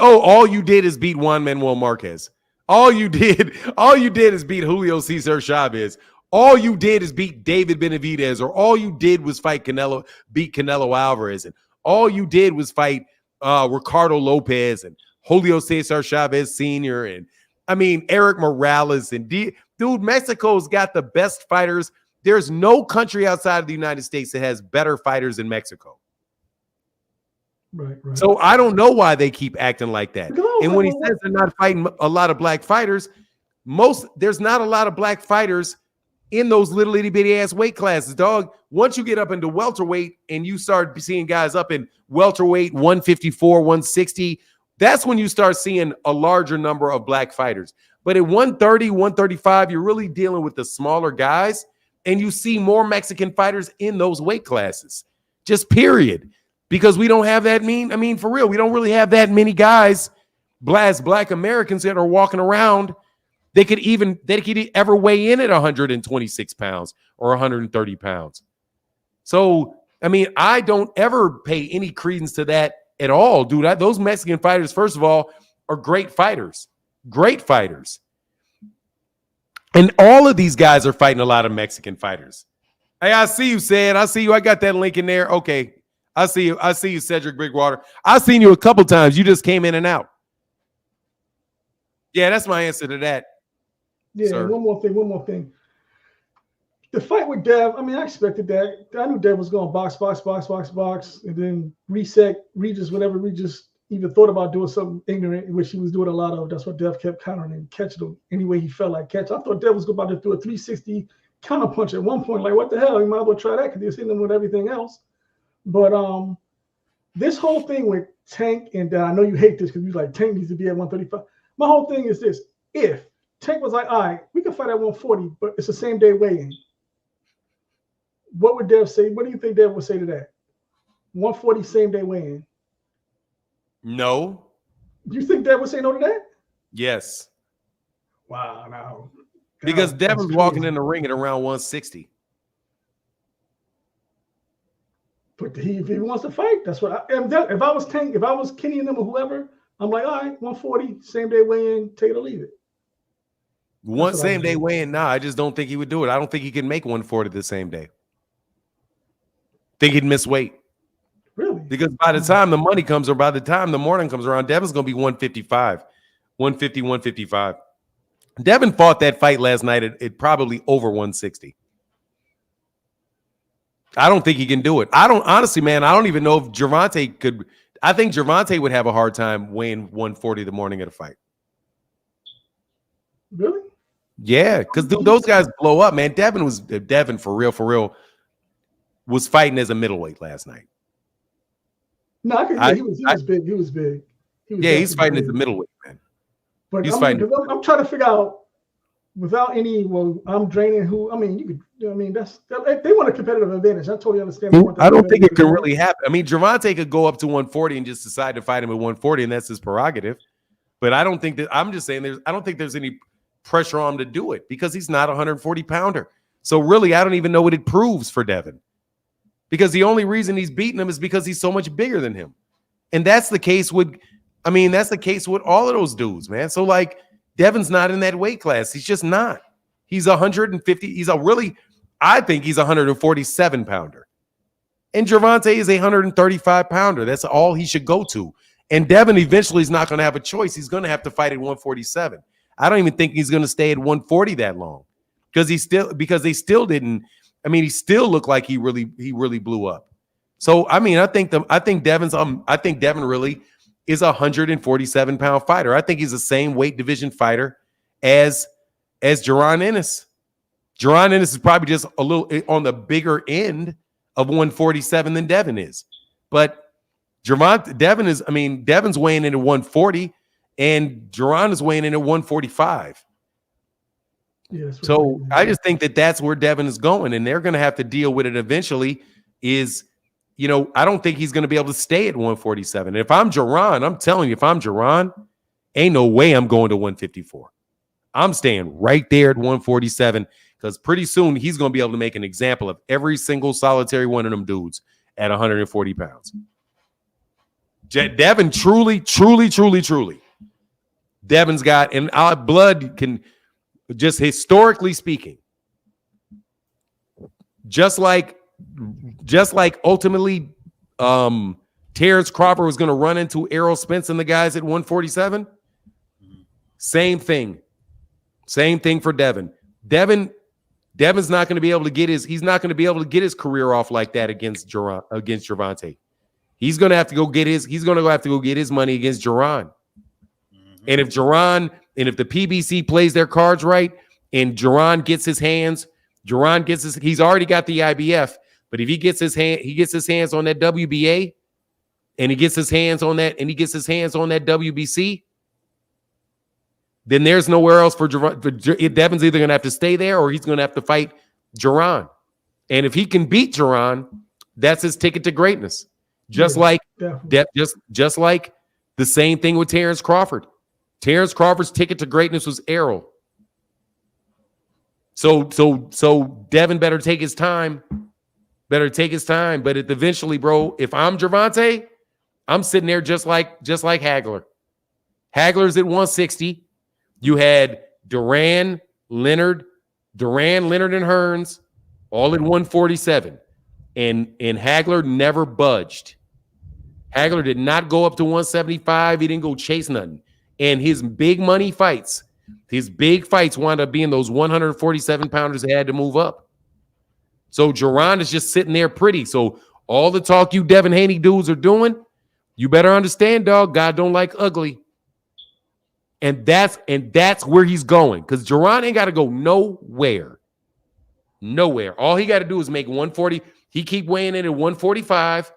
all you did is beat Juan Manuel Marquez. All you did is beat Julio Cesar Chavez. All you did is beat David Benavidez, or all you did was beat Canelo Alvarez, and all you did was fight Ricardo Lopez and Julio Cesar Chavez Sr. and Eric Morales and dude, Mexico's got the best fighters. There's no country outside of the United States that has better fighters than Mexico.
Right.
So I don't know why they keep acting like that. And when he says they're not fighting a lot of black fighters, there's not a lot of black fighters in those little itty bitty ass weight classes, dog. Once you get up into welterweight and you start seeing guys up in welterweight 154, 160, that's when you start seeing a larger number of black fighters. But at 130, 135, you're really dealing with the smaller guys, and you see more Mexican fighters in those weight classes. Just period. Because we don't have that for real, we don't really have that many guys, black Americans that are walking around. They could ever weigh in at 126 pounds or 130 pounds. So, I don't ever pay any credence to that at all, dude. Those Mexican fighters, first of all, are great fighters. Great fighters. And all of these guys are fighting a lot of Mexican fighters. Hey, I see you, Sad. I see you. I got that link in there. Okay. I see you, Cedric Bigwater. I've seen you a couple times. You just came in and out. Yeah, that's my answer to that.
Yeah,
sir.
One more thing. The fight with Dev, I expected that. I knew Dev was going box, and then reset Regis whenever Regis even thought about doing something ignorant, which he was doing a lot of. That's what Dev kept countering and catching him any way he felt like catch. I thought Dev was about to do a 360 counter punch at one point. Like, what the hell? You might as well try that because he's hitting him with everything else. But this whole thing with Tank, and I know you hate this because you're like, Tank needs to be at 135. My whole thing is this. If Tank was like, all right, we can fight at 140, but it's the same day weigh-in, what would Dev say? What do you think Dev would say to that? 140 same day weigh-in.
No.
Do you think Dev would say no to that?
Yes.
Wow, no.
Because Devin's walking in the ring at around 160.
But if he wants to fight, that's what if I was Tank, if I was Kenny and them or whoever, I'm like, all right, 140, same day weigh-in, take it or leave it.
One same day weigh-in, nah, I just don't think he would do it. I don't think he can make 140 the same day. Think he'd miss weight.
Really?
Because by the time the money comes, or by the time the morning comes around, Devin's going to be 155, 150, 155. Devin fought that fight last night at probably over 160. I don't think he can do it. I don't even know if Gervonta could. I think Gervonta would have a hard time weighing 140 the morning of the fight.
Really?
Yeah, because those guys blow up, man. Devin for real, was fighting as a middleweight last night.
No, he was big. He was big.
He's fighting big as a middleweight, man.
But I'm trying to figure out without any. Well, I'm draining who. They want a competitive advantage. I totally understand.
I don't think it can really happen. Gervonta could go up to 140 and just decide to fight him at 140, and that's his prerogative. But I don't think that. I'm just saying I don't think there's any pressure on him to do it because he's not a 140 pounder. So really, I don't even know what it proves for Devin. Because the only reason he's beating him is because he's so much bigger than him. And that's the case with all of those dudes, man. So like Devin's not in that weight class. He's just not. He's 150. I think he's a 147 pounder. And Gervonta is a 135 pounder. That's all he should go to. And Devin eventually is not going to have a choice. He's going to have to fight at 147. I don't even think he's going to stay at 140 that long. Because he still didn't. He still looked like he really blew up. So I think Devin really is a 147 pound fighter. I think he's the same weight division fighter as Jaron Ennis. Jerron Ennis is probably just a little on the bigger end of 147 than Devin is. But Devin's weighing in at 140 and Jerron is weighing in at 145.
Yeah,
So I just think that that's where Devin is going, and they're going to have to deal with it eventually. I don't think he's going to be able to stay at 147. And if I'm Jerron, I'm telling you, if I'm Jerron, ain't no way I'm going to 154. I'm staying right there at 147 because pretty soon he's going to be able to make an example of every single solitary one of them dudes at 140 pounds. Devin truly. Devin's got, and our blood can, just historically speaking, just like ultimately Terrence Crawford was going to run into Errol Spence and the guys at 147. Same thing for Devin. Devin's not going to be able to get his career off like that against Gervonta. He's going to have to go get his money against Jerron. And if the PBC plays their cards right and Jerron gets his hands, he's already got the IBF, but if he gets his hands on that WBA and he gets his hands on that WBC, then there's nowhere else for Jerron. Devin's either going to have to stay there or he's going to have to fight Jerron. And if he can beat Jerron, that's his ticket to greatness. Just like the same thing with Terrence Crawford. Terrence Crawford's ticket to greatness was Errol. So Devin better take his time. But eventually, bro, if I'm Gervonta, I'm sitting there just like Hagler. Hagler's at 160. You had Duran, Leonard, and Hearns all at 147. And Hagler never budged. Hagler did not go up to 175. He didn't go chase nothing. And his big fights wound up being those 147 pounders that had to move up. So Jerron is just sitting there pretty. So all the talk you Devin Haney dudes are doing, you better understand, dog, God don't like ugly. And that's where he's going. Because Jerron ain't got to go nowhere. All he got to do is make 140. He keep weighing in at 145,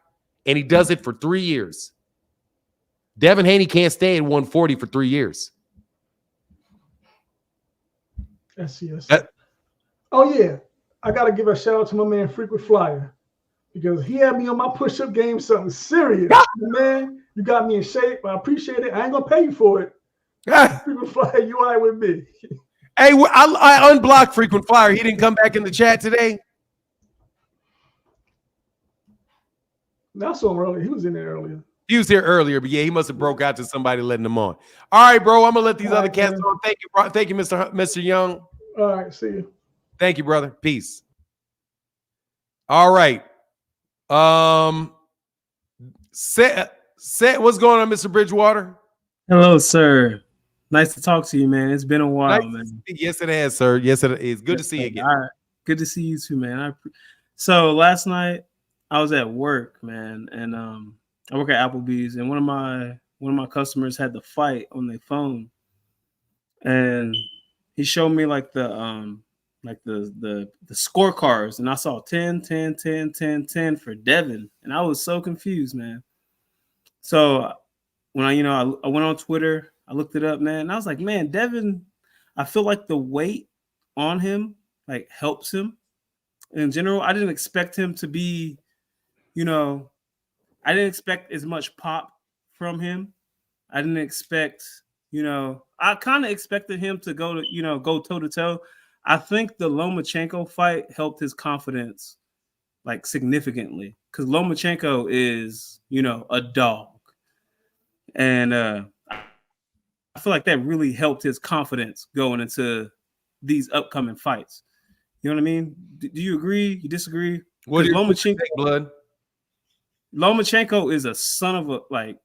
and he does it for 3 years. Devin Haney can't stay at 140 for 3 years.
Yes. Oh, yeah. I got to give a shout out to my man, Frequent Flyer, because he had me on my push-up game, something serious. Man, you got me in shape. I appreciate it. I ain't going to pay you for it. Frequent Flyer, you all right with me?
Hey, I unblocked Frequent Flyer. He didn't come back in the chat today.
I saw him earlier. He was in there earlier.
He was here earlier, but yeah, he must have broke out to somebody letting him on. All right, bro. I'm gonna let these other cats on. Thank you, bro. Thank you, Mr. Young.
All right, see you.
Thank you, brother. Peace. All right. Set. What's going on, Mr. Bridgewater?
Hello, sir. Nice to talk to you, man. It's been a while, man.
Yes, it has, sir. Yes, it is. Good to see you again.
All right. Good to see you too, man. So last night I was at work, man, and I work at Applebee's, and one of my customers had the fight on their phone, and he showed me like the scorecards, and I saw 10, 10, 10, 10, 10 for Devin, and I was so confused, man. So when I went on Twitter, I looked it up, man, and I was like, man, Devin, I feel like the weight on him like helps him. In general, I didn't expect him to be, I didn't expect as much pop from him. I didn't expect, I kind of expected him to go toe to toe. I think the Lomachenko fight helped his confidence like significantly because Lomachenko is, a dog. And I feel like that really helped his confidence going into these upcoming fights. You know what I mean? Do you agree? You disagree?
What do you think, Blood?
Lomachenko is a son of a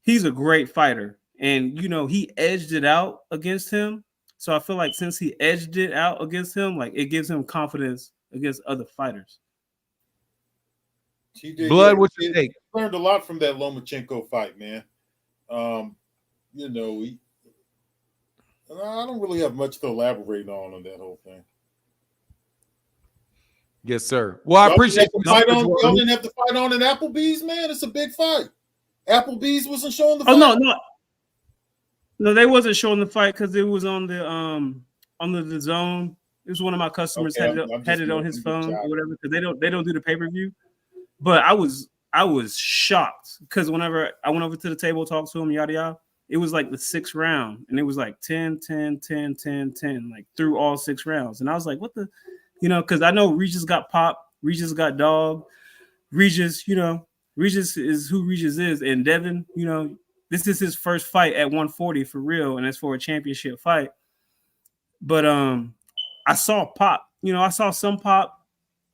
he's a great fighter, and he edged it out against him. So I feel like since he edged it out against him, like it gives him confidence against other fighters.
He did,
Blood, what you think?
Learned a lot from that Lomachenko fight, man. I don't really have much to elaborate on that whole thing.
Yes, sir. Well, I
Y'all didn't
appreciate
have to
you,
fight
Mr.
on. Y'all
Bridgewater.
didn't have to fight on at Applebee's, man. It's a big fight. Applebee's wasn't showing the
Oh
fight.
no, they wasn't showing the fight because it was on the zone. It was one of my customers
Okay,
had it on his phone or whatever because they don't do the pay-per-view. But I was shocked because whenever I went over to the table, talked to him, yada yada, it was like the 6th round and it was like 10, 10, 10, 10, 10, like through all 6 rounds. And I was like, what the, because I know Regis got popped, Regis got dog, Regis, Regis is who Regis is. And Devin, this is his first fight at 140 for real, and it's for a championship fight. But I saw pop. I saw some pop.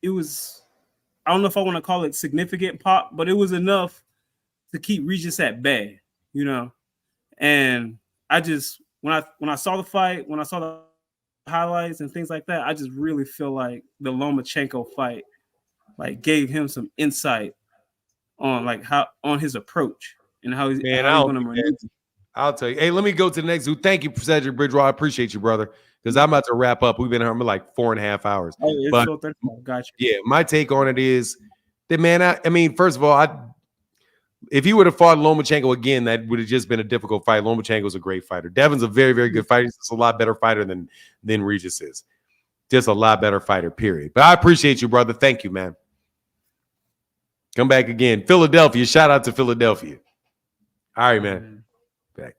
It was, I don't know if I want to call it significant pop, but it was enough to keep Regis at bay, And I just when I saw the fight, when I saw the highlights and things like that, I just really feel like the Lomachenko fight like gave him some insight on on his approach and how he's
Man,
going to maneuver.
I'll tell you. Hey, let me go to the next dude. Thank you, Cedric Bridgewater. I appreciate you, brother. Because I'm about to wrap up. We've been here for like 4.5 hours.
Oh, it's
but
so 35. Gotcha.
yeah, my take on it is that, man, I mean, first of all, if he would have fought Lomachenko again, that would have just been a difficult fight. Lomachenko's a great fighter. Devin's a very, very good fighter. He's just a lot better fighter than Regis is. Just a lot better fighter, period. But I appreciate you, brother. Thank you, man. Come back again. Philadelphia. Shout out to Philadelphia. All right, man. Back.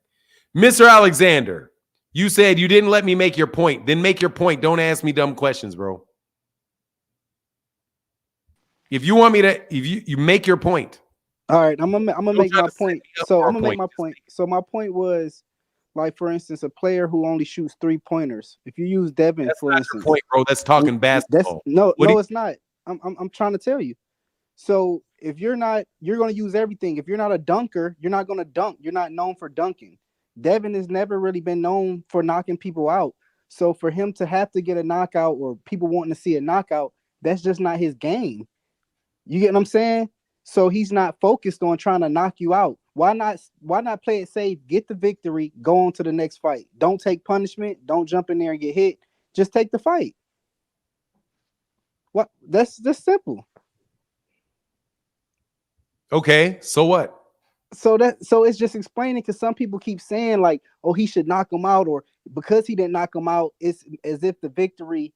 Mr. Alexander, you said you didn't let me make your point. Then make your point. Don't ask me dumb questions, bro. If you want me to, if you make your point.
All right, I'm gonna make my point. So I'm gonna make my point. So my point was, like, for instance, a player who only shoots 3-pointers. If you use Devin,
That's
for
not
instance,
your point, bro. That's talking basketball.
It's not. I'm trying to tell you. So if you're going to use everything. If you're not a dunker, you're not going to dunk. You're not known for dunking. Devin has never really been known for knocking people out. So for him to have to get a knockout or people wanting to see a knockout, that's just not his game. You get what I'm saying? So he's not focused on trying to knock you out. Why not play it safe, get the victory, go on to the next fight? Don't take punishment. Don't jump in there and get hit. Just take the fight. What? That's just simple.
Okay, so what?
So it's just explaining, because some people keep saying like, oh, he should knock him out, or because he didn't knock him out, it's as if the victory,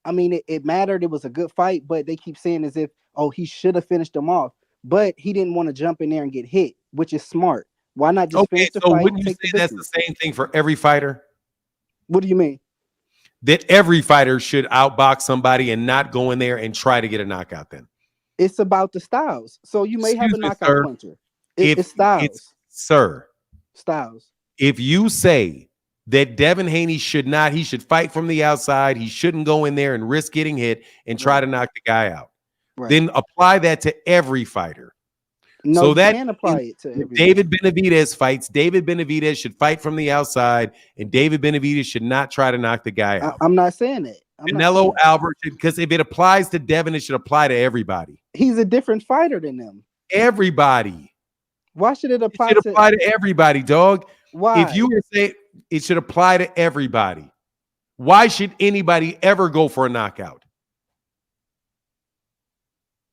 I mean, it mattered. It was a good fight, but they keep saying as if, oh, he should have finished him off, but he didn't want to jump in there and get hit, which is smart. Why not just finish the fight?
Wouldn't you say that's the same thing for every fighter?
What do you mean?
That every fighter should outbox somebody and not go in there and try to get a knockout then?
It's about the styles. So you may have a knockout puncher. It's styles. Styles.
If you say that Devin Haney he should fight from the outside, he shouldn't go in there and risk getting hit and try to knock the guy out, then apply that to every fighter.
No,
so
you
that
can apply it to everyone.
David Benavidez fights. David Benavidez should fight from the outside, and David Benavidez should not try to knock the guy out.
I'm not saying that.
Canelo Albert, because if it applies to Devin, it should apply to everybody.
He's a different fighter than them.
Everybody.
Why should it apply?
It should apply to everybody, dog.
Why?
If you were saying it should apply to everybody, why should anybody ever go for a knockout?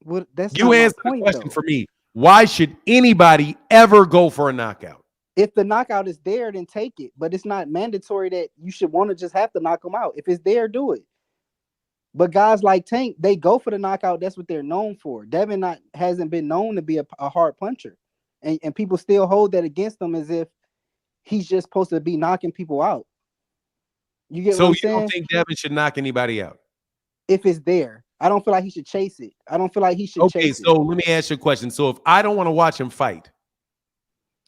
Well, that's
you answer the question for me. Why should anybody ever go for a knockout?
If the knockout is there, then take it. But it's not mandatory that you should want to just have to knock them out. If it's there, do it. But guys like Tank, they go for the knockout. That's what they're known for. Devin hasn't been known to be a hard puncher. And people still hold that against him as if he's just supposed to be knocking people out. You get what I'm saying?
So you don't think Devin should knock anybody out?
If it's there. I don't feel like he should chase it. I don't feel like he should chase it.
Okay, so let me ask you a question. So if I don't want to watch him fight,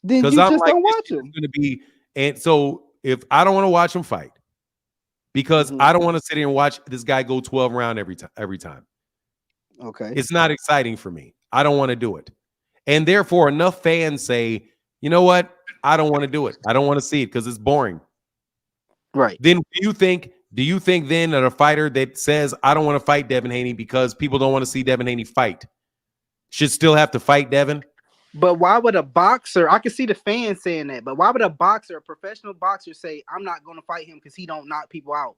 then you just don't watch him.
Going to be, and so if I don't want to watch him fight, because I don't want to sit here and watch this guy go 12 rounds every time.
Okay,
it's not exciting for me. I don't want to do it, and therefore enough fans say, you know what? I don't want to do it. I don't want to see it because it's boring.
Right.
Then do you think then that a fighter that says I don't want to fight Devin Haney because people don't want to see Devin Haney fight should still have to fight Devin?
But why would a boxer, I can see the fans saying that, but why would a boxer, a professional boxer, say I'm not going to fight him because he don't knock people out?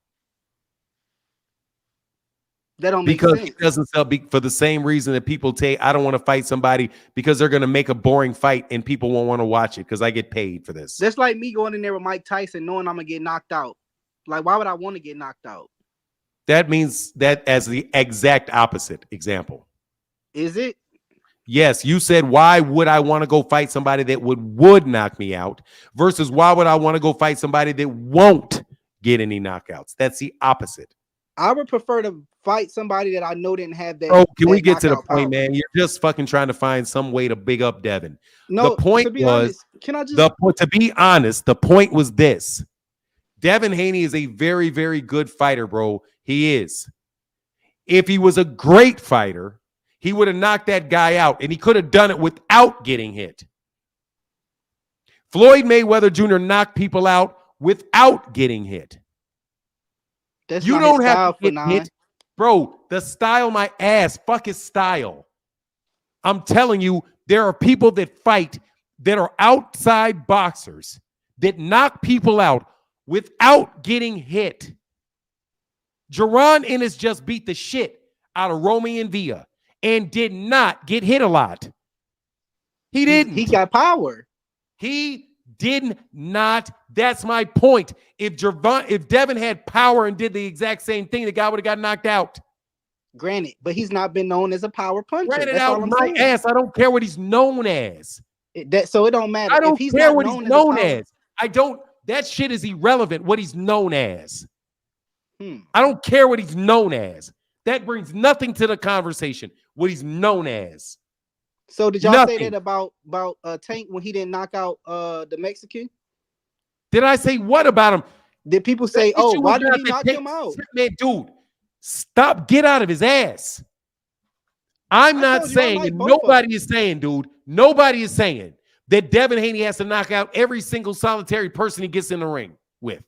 That don't make
Because
sense.
he doesn't sell for the same reason that people take. I don't want to fight somebody because they're going to make a boring fight and people won't want to watch it because I get paid for this.
That's like me going in there with Mike Tyson knowing I'm gonna get knocked out. Like, why would I want to get knocked out?
That means that as the exact opposite example.
Is it?
Yes, you said, why would I want to go fight somebody that would knock me out versus why would I want to go fight somebody that won't get any knockouts? That's the opposite.
I would prefer to fight somebody that I know didn't have that.
Oh, can we
that
get to the
knockout
point,
power.
man? You're just fucking trying to find some way to big up Devin.
No,
the point
to be
was,
honest, can I just
to be honest, the point was this. Devin Haney is a very, very good fighter, bro. He is. If he was a great fighter, he would have knocked that guy out, and he could have done it without getting hit. Floyd Mayweather Jr. knocked people out without getting hit.
That's
You
not
don't
his
have
style
to
for
get
nine.
hit. Bro, the style, my ass. Fuck his style. I'm telling you, there are people that fight that are outside boxers that knock people out without getting hit. Jaron Ennis just beat the shit out of Romy and Villa and did not get hit a lot. He didn't.
He got power.
He did not. That's my point. If Devin had power and did the exact same thing, the guy would have got knocked out.
Granted, but he's not been known as a power puncher.
Granted,
That's
out
all I'm
my
saying.
ass. I don't care what he's known as.
So it don't matter.
I don't
if he's
care
not
what he's
known
known
as.
as. I don't. That shit is irrelevant. What he's known as. I don't care what he's known as. That brings nothing to the conversation. What he's known as.
So did y'all
Nothing.
say that about Tank when he didn't knock out the Mexican?
Did I say what about him?
Did people say,
The issue
why
was
did
not
he
that
knock
Tank-
him out?
Man, dude, stop. Get out of his ass. I'm not saying, and nobody is saying, dude, nobody is saying that Devin Haney has to knock out every single solitary person he gets in the ring with.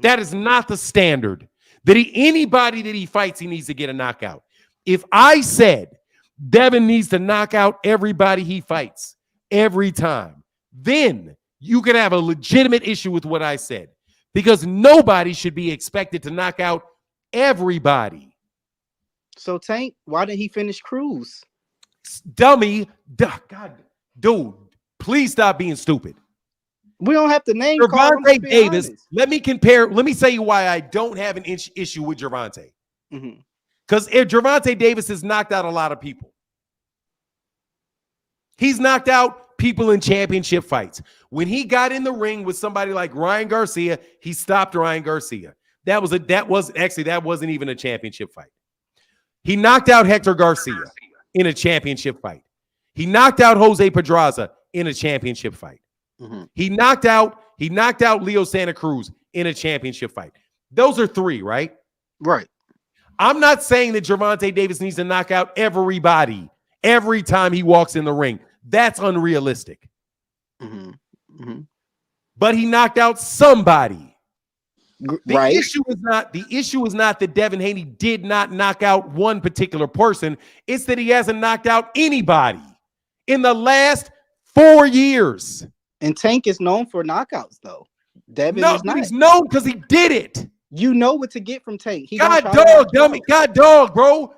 That is not the standard. That anybody that he fights, he needs to get a knockout. If I said Devin needs to knock out everybody he fights every time, then you could have a legitimate issue with what I said. Because nobody should be expected to knock out everybody.
So Tank, why didn't he finish Cruz?
Dummy. God, dude, please stop being stupid.
We don't have to name call him,
Gervonta
to be
Davis.
honest.
Let me compare. Let me tell you why I don't have an issue with Gervonta. Because if Gervonta Davis has knocked out a lot of people, he's knocked out people in championship fights. When he got in the ring with somebody like Ryan Garcia, he stopped Ryan Garcia. That wasn't even a championship fight. He knocked out Hector Garcia in a championship fight. He knocked out Jose Pedraza in a championship fight. He knocked out Leo Santa Cruz in a championship fight. Those are three, right?
Right.
I'm not saying that Gervonta Davis needs to knock out everybody every time he walks in the ring. That's unrealistic. But he knocked out somebody. The issue is not that Devin Haney did not knock out one particular person. It's that he hasn't knocked out anybody in the last 4 years.
And Tank is known for knockouts, though. Devin
No,
is not.
but he's known because he did it.
You know what to get from Tank. He
God
gonna try to
dog,
knock you
dummy.
out.
God dog, bro.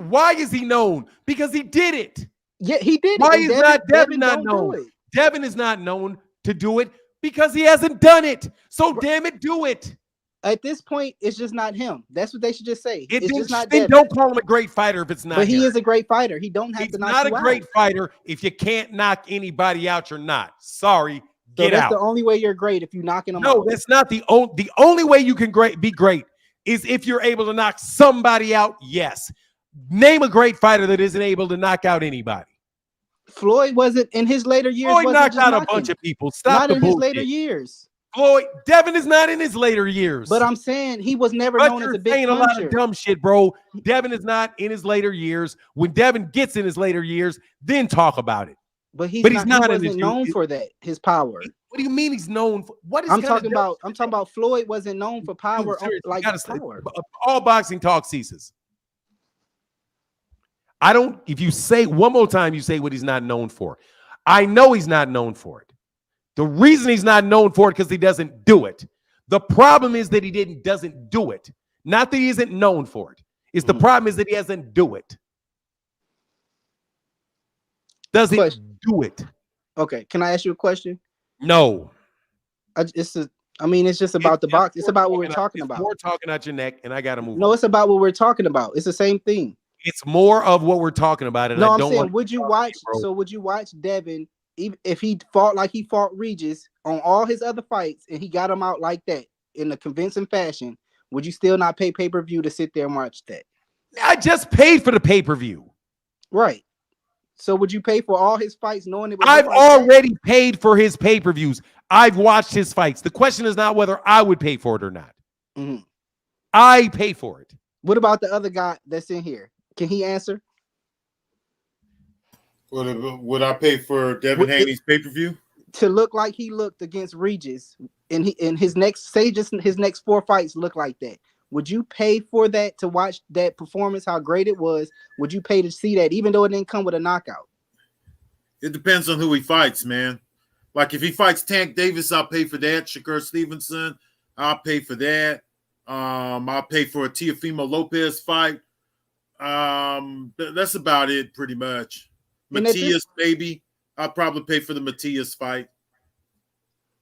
Why is he known? Because he did it.
Yeah, he did.
Why
it.
is
And
Devin not
don't do
known?
it.
Devin is not known to do it because he hasn't done it. So damn it, do it.
At this point, it's just not him. That's what they should just say. It's just not
Then
Devin.
don't call him a great fighter if it's not
But he
him.
is a great fighter. He don't have
He's
to knock
not
you
a great
out.
fighter. If you can't knock anybody out, you're not. Sorry.
So
Get
that's
out.
the only way you're great if you're knocking him
No,
out.
that's not the only way you can be great is if you're able to knock somebody out. Yes. Name a great fighter that isn't able to knock out anybody.
Floyd wasn't in his later years.
Floyd
wasn't
knocked
just
out a
knocking.
bunch of people. Stop
Not
the
in
bullshit.
his later years.
Devin is not in his later years.
But I'm saying he was never
But
known as
you're
a big
saying a lot
puncher.
of dumb shit, bro. Devin is not in his later years. When Devin gets in his later years, then talk about it.
But he's
But
not.
he's not
he
in his
wasn't known for that. His power.
What do you mean he's known for? What is
I'm
kinda
talking
dumb?
about. I'm talking about Floyd wasn't known for power.
Dude, seriously,
like
you gotta say,
power.
all boxing talk ceases. I don't. If you say one more time, you say what he's not known for. I know he's not known for it. The reason he's not known for it because he doesn't do it. The problem is that he doesn't do it. Not that he isn't known for it. It's the problem is that he doesn't do it. Does it do it?
Okay, can I ask you a question?
No.
It's just about the box. It's about what we're talking about.
More talking out your neck, and I got to move on.
No, it's about what we're talking about. It's the same thing.
It's more of what we're talking about, and
no,
I
I'm
don't
saying,
want.
would you watch? So would you watch Devin even if he fought like he fought Regis on all his other fights, and he got him out like that in a convincing fashion? Would you still not pay pay-per-view to sit there and watch that?
I just paid for the pay-per-view.
Right. So would you pay for all his fights knowing it was?
I've already paid for his pay-per-views. I've watched his fights. The question is not whether I would pay for it or not.
Mm-hmm.
I pay for it.
What about the other guy that's in here? Can he answer?
Would I pay for Devin Haney's pay-per-view?
To look like he looked against Regis, and his next 4 fights look like that. Would you pay for that to watch that performance? How great it was? Would you pay to see that, even though it didn't come with a knockout?
It depends on who he fights, man. Like if he fights Tank Davis, I'll pay for that. Shakur Stevenson, I'll pay for that. I'll pay for a Teofimo Lopez fight. That's about it, pretty much. Matias, maybe. I'll probably pay for the Matias fight.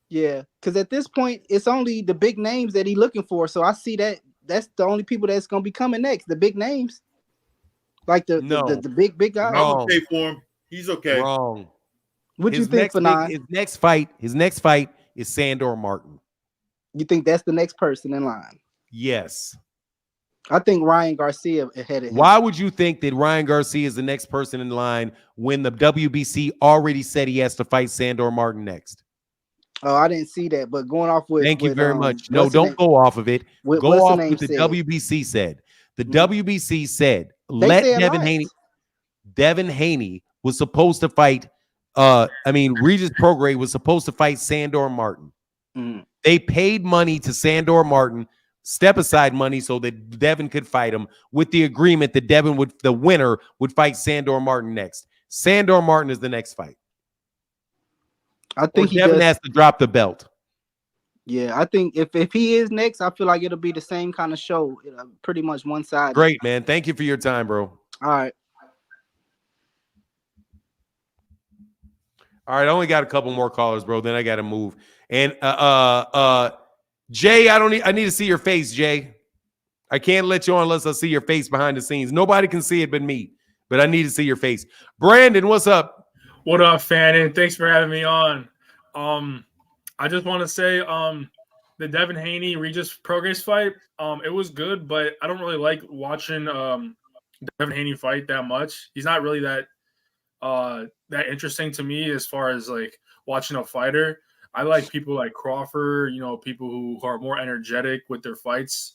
Yeah, because at this point, it's only the big names that he's looking for. So I see that that's the only people that's going to be coming next. The big names, like the big guys.
I would pay for him. He's okay.
Wrong.
What you think, Fanon?
His next fight is Sandor Martin.
You think that's the next person in line?
Yes.
I think Ryan Garcia ahead of him.
Why would you think that Ryan Garcia is the next person in line when the WBC already said he has to fight Sandor Martin next?
Oh, I didn't see that, but going off with
Thank you very much. No, don't go off of it. Go off what the WBC said. The WBC said let Devin Haney. Devin Haney was supposed to fight. Regis Prograis was supposed to fight Sandor Martin. They paid money to Sandor Martin, step aside money so that Devin could fight him, with the agreement that the winner would fight Sandor Martin next. Sandor Martin is the next fight.
I think
Devin has to drop the belt.
Yeah, I think if he is next, I feel like it'll be the same kind of show, pretty much one side.
Great, man. Thank you for your time, bro.
All right.
All right, I only got a couple more callers, bro. Then I got to move. And Jay, I need to see your face, Jay. I can't let you on unless I see your face behind the scenes. Nobody can see it but me, but I need to see your face. Brandon, what's up?
What up, Fannin? Thanks for having me on. I just want to say the Devin Haney Regis Prograis fight, it was good, but I don't really like watching Devin Haney fight that much. He's not really that interesting to me as far as like watching a fighter. I like people like Crawford, people who are more energetic with their fights.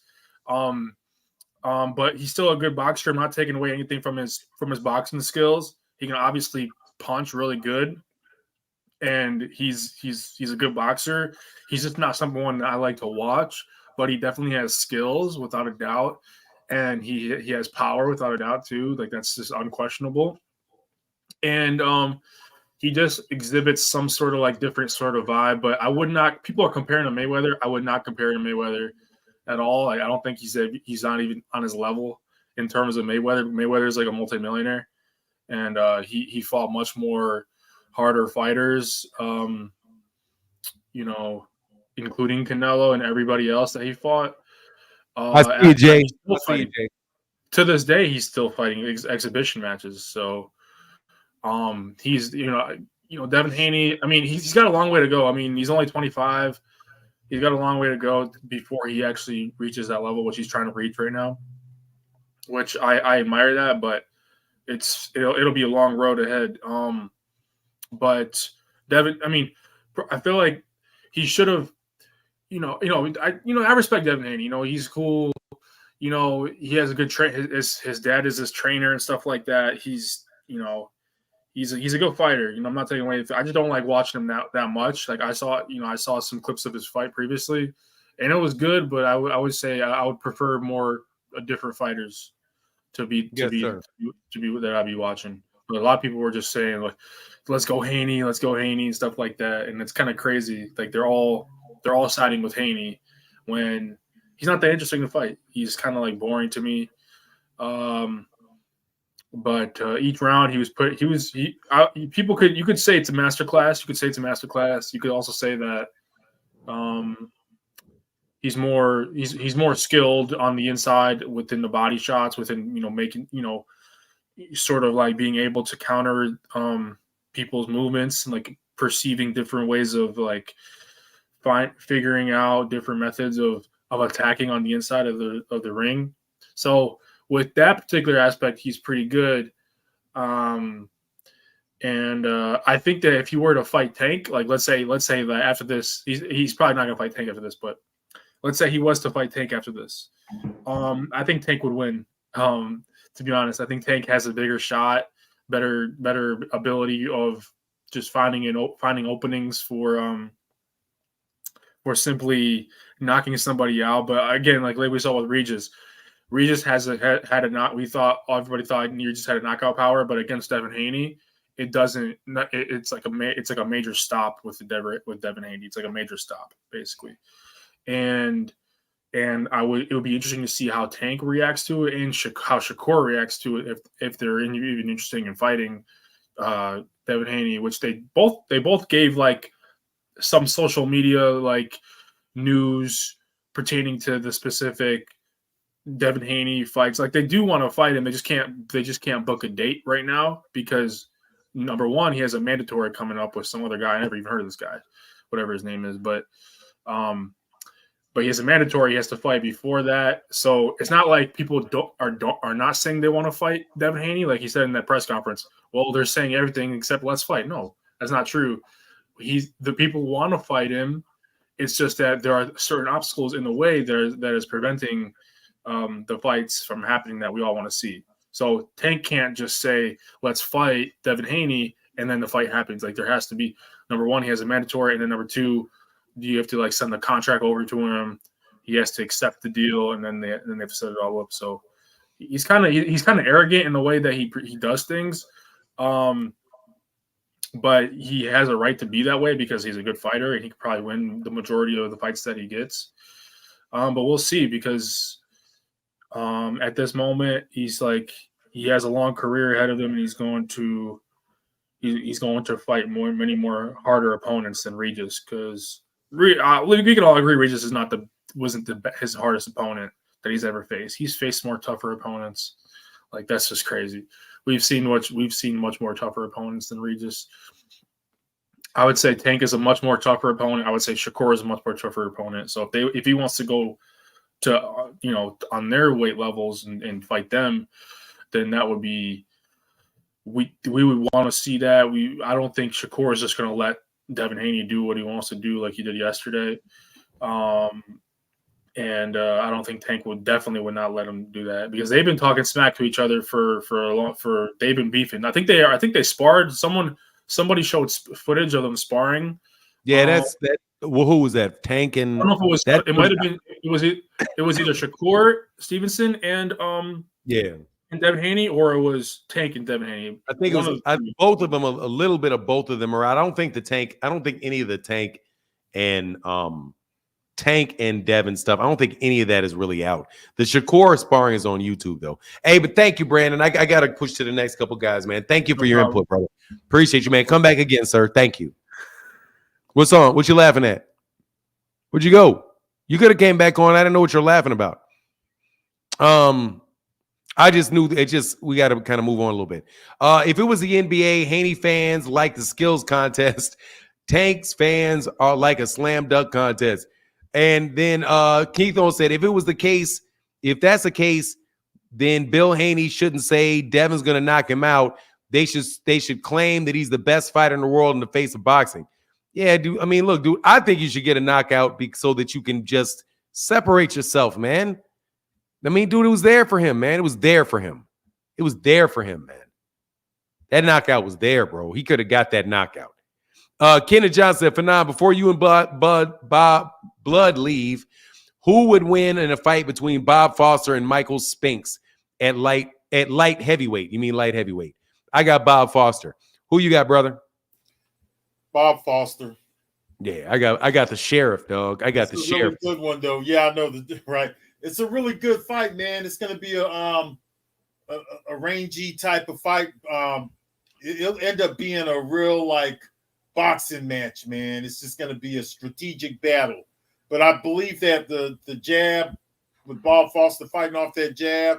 But he's still a good boxer. I'm not taking away anything from his boxing skills. He can obviously punch really good, and he's a good boxer. He's just not someone that I like to watch, but he definitely has skills without a doubt, and he has power without a doubt too. Like that's just unquestionable. And he just exhibits some sort of like different sort of vibe. But I would not. People are comparing to Mayweather. I would not compare him to Mayweather at all. I don't think he's not even on his level in terms of Mayweather. Mayweather's like a multimillionaire, and he fought much more harder fighters, including Canelo and everybody else that he fought.
I see you, Jay.
To this day, he's still fighting exhibition matches. So he's Devin Haney. I mean, he's got a long way to go. I mean, he's only 25. He's got a long way to go before he actually reaches that level, which he's trying to reach right now. Which I admire that, but it'll be a long road ahead. But Devin, I mean, I feel like he should have, I respect Devin Haney. He's cool. He has a good his dad is his trainer and stuff like that. He's a good fighter. I'm not taking away. I just don't like watching him that much. Like I saw some clips of his fight previously, and it was good. But I would say I would prefer more different fighters to be that I'd be watching. But a lot of people were just saying like, let's go Haney and stuff like that, and it's kind of crazy. Like they're all siding with Haney when he's not that interesting to fight. He's kind of like boring to me. But each round you could say it's a masterclass. You could say it's a masterclass. You could also say that he's more skilled on the inside within the body shots, within making sort of like being able to counter people's movements and like perceiving different ways of like figuring out different methods of attacking on the inside of the ring. So with that particular aspect, he's pretty good. And I think that if he were to fight Tank, like let's say that after this, he's probably not gonna fight Tank after this, but let's say he was to fight Tank after this, I think Tank would win. To be honest, I think Tank has a bigger shot, better ability of just finding openings for simply knocking somebody out. But again, like we saw with Regis had a knock. Everybody thought Regis had a knockout power, but against Devin Haney, it doesn't. It's like a major stop with Devin Haney. It's like a major stop basically, and it would be interesting to see how Tank reacts to it and how Shakur reacts to it if they're even interested in fighting Devin Haney, which they both gave like some social media like news pertaining to the specific Devin Haney fights. Like they do want to fight him, they just can't book a date right now because number one, he has a mandatory coming up with some other guy. I never even heard of this guy, whatever his name is, but he has a mandatory. He has to fight before that. So it's not like people are not saying they want to fight Devin Haney. Like he said in that press conference, well, they're saying everything except let's fight. No, that's not true. The people want to fight him. It's just that there are certain obstacles in the way that is preventing the fights from happening that we all want to see. So Tank can't just say, let's fight Devin Haney, and then the fight happens. Like there has to be, number one, he has a mandatory, and then number two, you have to like send the contract over to him. He has to accept the deal, and then they have to set it all up. So he's kind of arrogant in the way that he does things, but he has a right to be that way because he's a good fighter and he could probably win the majority of the fights that he gets. But we'll see because at this moment he has a long career ahead of him, and he's going to fight many more harder opponents than Regis because. We can all agree Regis wasn't his hardest opponent that he's ever faced. He's faced more tougher opponents. Like that's just crazy. We've seen much more tougher opponents than Regis. I would say Tank is a much more tougher opponent. I would say Shakur is a much more tougher opponent. So if he wants to go to on their weight levels and fight them, then that would be we would want to see that. I don't think Shakur is just going to let Devin Haney do what he wants to do like he did yesterday. And I don't think Tank would not let him do that because they've been talking smack to each other they've been beefing. I think they sparred. Somebody showed footage of them sparring.
Yeah, that's that. Well, who was that? Tank and
I don't know if it was that. It might have been. It was either Shakur Stevenson and and Devin Haney, or it was Tank and Devin Haney.
I think it was both of them. A little bit of both of them are out. I don't think any of the Tank and Devin stuff. I don't think any of that is really out. The Shakur sparring is on YouTube though. Hey, but thank you, Brandon. I got to push to the next couple guys, man. Thank you for your input, brother. Appreciate you, man. Come back again, sir. Thank you. What's on? What you laughing at? Where'd you go? You could have came back on. I didn't know what you're laughing about. I just knew we got to kind of move on a little bit. If it was the NBA, Haney fans like the skills contest. Tank's fans are like a slam dunk contest. And then Keith on said, if that's the case, then Bill Haney shouldn't say Devin's going to knock him out. They should claim that he's the best fighter in the world in the face of boxing. Yeah, dude. I mean, look, dude, I think you should get a knockout so that you can just separate yourself, man. I mean, dude, it was there for him, man. It was there for him. It was there for him, man. That knockout was there, bro. He could have got that knockout. Kenneth Johnson said, Fanon, before you and Blood leave, who would win in a fight between Bob Foster and Michael Spinks at light heavyweight? You mean light heavyweight? I got Bob Foster. Who you got, brother?
Bob Foster.
Yeah, I got the sheriff, dog. I got the sheriff.
Really good one though. Yeah, I know right. It's a really good fight, man. It's gonna be a a rangy type of fight. It'll end up being a real like boxing match, man. It's just going to be a strategic battle. But I believe that the jab with Bob Foster fighting off that jab,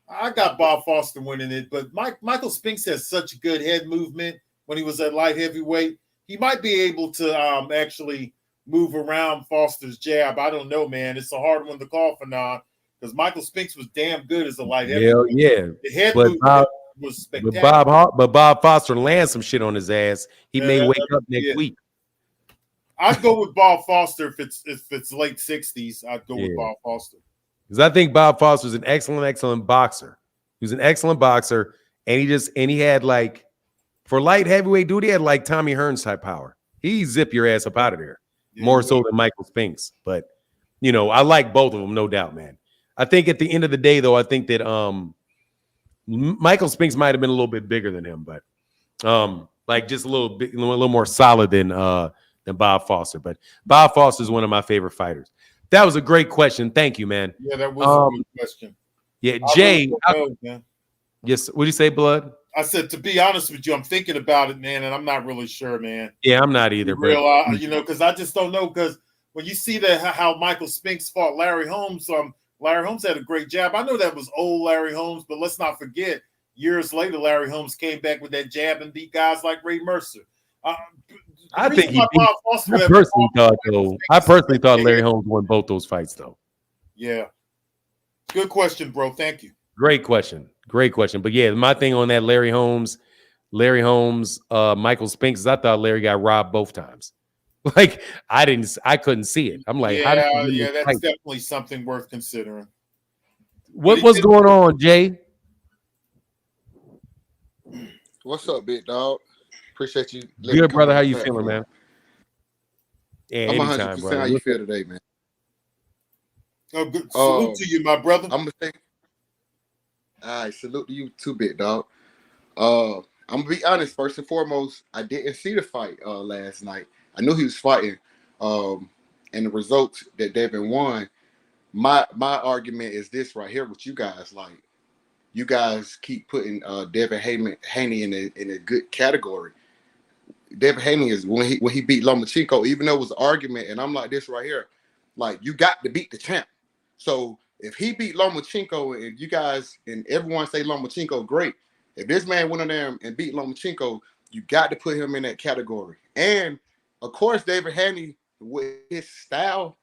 I got Bob Foster winning it. But Michael Spinks has such good head movement when he was at light heavyweight. He might be able to actually move around Foster's jab. I don't know, man. It's a hard one to call for now because Michael Spinks was damn good as a light heavyweight.
Hell yeah.
The head
But
movement was spectacular.
But Bob Foster lands some shit on his ass. He may wake up next week.
I'd go with Bob Foster if it's late 60s. I'd go with Bob Foster.
Because I think Bob Foster's an excellent boxer. He was an excellent boxer, and he had like for light heavyweight dude, he had like Tommy Hearns type power. He zip your ass up out of there. More so than Michael Spinks. But I like both of them, no doubt, man. I think at the end of the day, though, I think that Michael Spinks might have been a little bit bigger than him, but like just a little more solid than Bob Foster. But Bob Foster is one of my favorite fighters. That was a great question. Thank you, man.
Yeah, that was a good question.
Yeah, Jay. Yes, what did you say, Blood?
I said, to be honest with you, I'm thinking about it, man, and I'm not really sure, man.
Yeah, I'm not either.
Because I just don't know. Because when you see how Michael Spinks fought Larry Holmes, Larry Holmes had a great jab. I know that was old Larry Holmes, but let's not forget, years later, Larry Holmes came back with that jab and beat guys like Ray Mercer. I
personally thought Larry Holmes won both those fights, though.
Yeah. Good question, bro. Thank you.
Great question. But yeah, my thing on that Larry Holmes, Michael Spinks is I thought Larry got robbed both times. Like I couldn't see it. I'm like,
that's definitely something worth considering.
What's going on, Jay?
What's up, big dog? Appreciate you.
Good, brother. How you feeling, man? Yeah,
I'm
anytime,
100%.
brother.
How you feel today, man?
Oh, good. Salute to you, my brother.
I'm gonna say, all right, salute to you too, big dog. I'm gonna be honest. First and foremost, I didn't see the fight last night. I knew he was fighting, and the results that Devin won. My argument is this right here with you guys. Like, you guys keep putting Devin Haney in a good category. Devin Haney is when he beat Lomachenko, even though it was an argument, and I'm like this right here, like you got to beat the champ. So if he beat Lomachenko, and you guys and everyone say Lomachenko great, if this man went in there and beat Lomachenko, you got to put him in that category. And of course, David Haney with his style,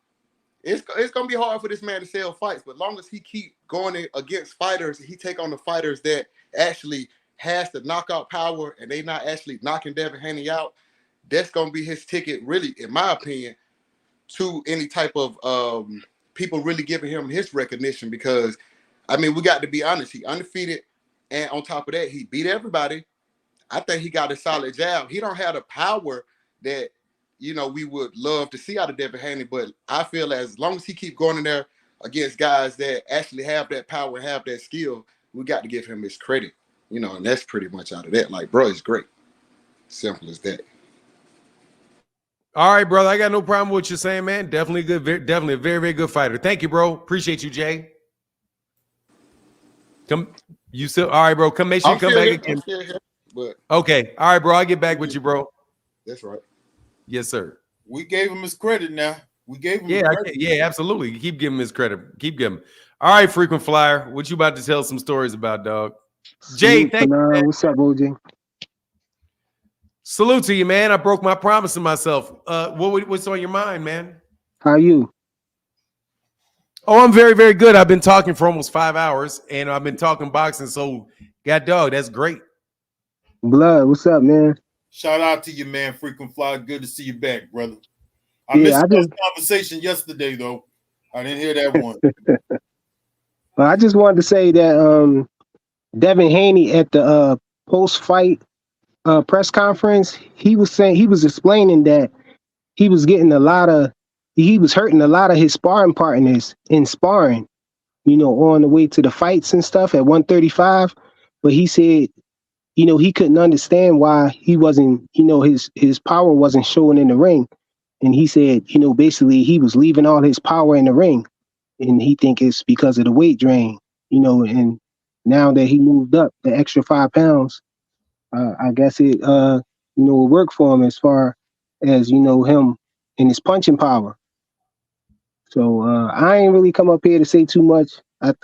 it's gonna be hard for this man to sell fights. But long as he keep going against fighters, he take on the fighters that actually has the knockout power, and they not actually knocking Devin Haney out, that's gonna be his ticket, really, in my opinion, to any type of people really giving him his recognition. Because I mean, we got to be honest, he undefeated, and on top of that, he beat everybody. I think he got a solid jab. He don't have the power that we would love to see out of Devin Haney, but I feel as long as he keep going in there against guys that actually have that power and have that skill, we got to give him his credit. And that's pretty much out of that. Like, bro, it's great. Simple as that.
All right, brother. I got no problem with what you're saying, man. Definitely good. Definitely a very, very good fighter. Thank you, bro. Appreciate you, Jay. All right, bro. Make sure you come back again.
But
okay. All right, bro. I'll get back with you, bro.
That's right.
Yes, sir.
We gave him his credit now. We gave him
credit. Yeah, absolutely. Keep giving him his credit. Keep giving him. All right, frequent flyer. What you about to tell some stories about, dog? Jay, thank you, man.
What's up, OJ?
Salute to you, man. I broke my promise to myself. What's on your mind, man?
How are you?
Oh, I'm very, very good. I've been talking for almost 5 hours, and I've been talking boxing. So, God, dog, that's great.
Blood, what's up, man?
Shout out to you, man. Frequent flyer. Good to see you back, brother. I missed the conversation yesterday, though. I didn't hear that one.
Well, I just wanted to say that Devin Haney at the post-fight press conference, he was explaining that he was hurting a lot of his sparring partners in sparring, on the way to the fights and stuff at 135. But he said, he couldn't understand why he wasn't, his power wasn't showing in the ring. And he said, basically he was leaving all his power in the ring. And he think it's because of the weight drain, and now that he moved up the extra 5 pounds, I guess it will work for him as far as him and his punching power. So I ain't really come up here to say too much.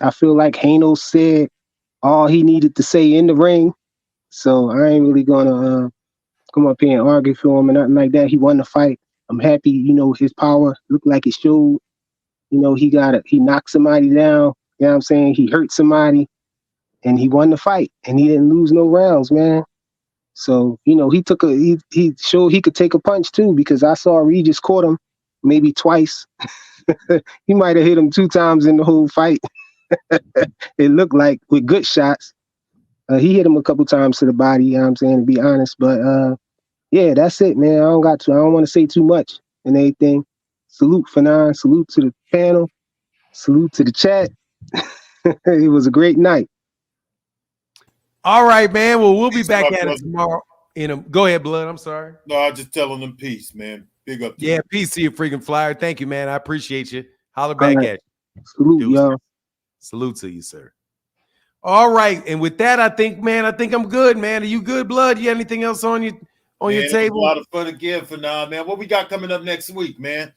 I feel like Haney said all he needed to say in the ring. So I ain't really gonna come up here and argue for him and nothing like that. He won the fight. I'm happy, his power looked like it showed. He knocked somebody down. You know what I'm saying? He hurt somebody and he won the fight and he didn't lose no rounds, man. So, he showed he could take a punch too, because I saw Regis caught him maybe twice. He might have hit him 2 times in the whole fight. It looked like with good shots. He hit him a couple times to the body, you know what I'm saying, to be honest. But yeah, that's it, man. I don't want to say too much and everything. Salute Fanon, salute to the panel, salute to the chat. It was a great night.
All right, man. Well, we'll be
Peace,
back
my
at
brother.
it tomorrow. Go ahead, Blood. I'm sorry.
No, I'm just telling them peace, man. Big up to
Yeah,
you.
peace to you, freaking flyer. Thank you, man. I appreciate you. Holler
All
back
right.
at you.
Salute,
Deuces.
y'all.
Salute to you, sir. All right, and with that, I think I'm good, man. Are you good, Blood? You got anything else on your
Man, it was
table?
a lot of fun again for now, man. What we got coming up next week, man?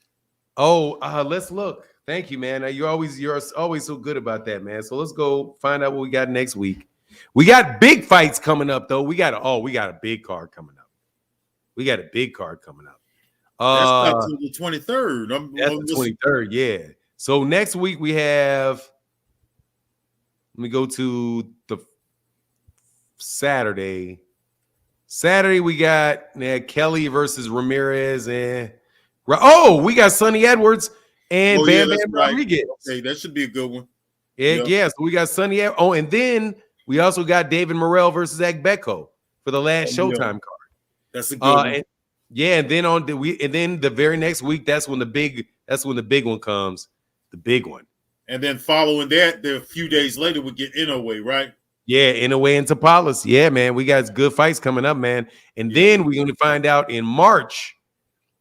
Oh, let's look. Thank you, man. You're always so good about that, man. So let's go find out what we got next week. We got big fights coming up, though. We got a big card coming up.
That's not till the 23rd.
That's the 23rd, yeah. So next week we have. Let me go to the Saturday. Saturday we got Kelly versus Ramirez and we got Sonny Edwards and Bam Bam Rodriguez.
Okay, that should be a good one.
Yeah. So we got Sonny. And then we also got David Morrell versus Agbeko for the last Showtime card.
That's a good one.
And then the very next week, that's when the big one comes. The big one.
And then following that, a few days later, we get Inoue, right?
Yeah, Inoue and Tapales. Yeah, man, we got good fights coming up, man. And then we're going to find out in March.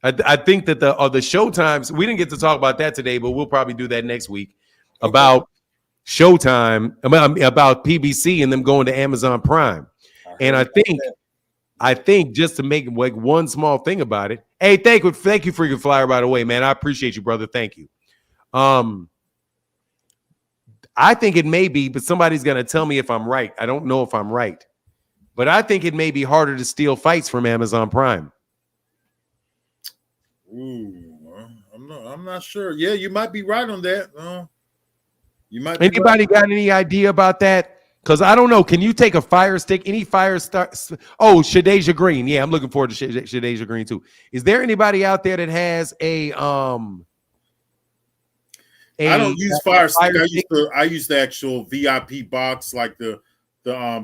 I think that the Showtimes, we didn't get to talk about that today, but we'll probably do that next week about Showtime, about PBC and them going to Amazon Prime. And I think just to make like one small thing about it. Hey, thank you, freaking flyer, by the way, man. I appreciate you, brother. Thank you. I think it may be, but somebody's going to tell me if I'm right. I don't know if I'm right, but I think it may be harder to steal fights from Amazon Prime.
Ooh, I'm not sure. Yeah, you might be right on that. You might.
Anybody got any idea about that? Because I don't know. Can you take a fire stick? Any fire start? Oh, Shadeja Green. Yeah, I'm looking forward to Shadeja Green too. Is there anybody out there that has a
I don't use Fire Stick. I use the actual VIP box, like the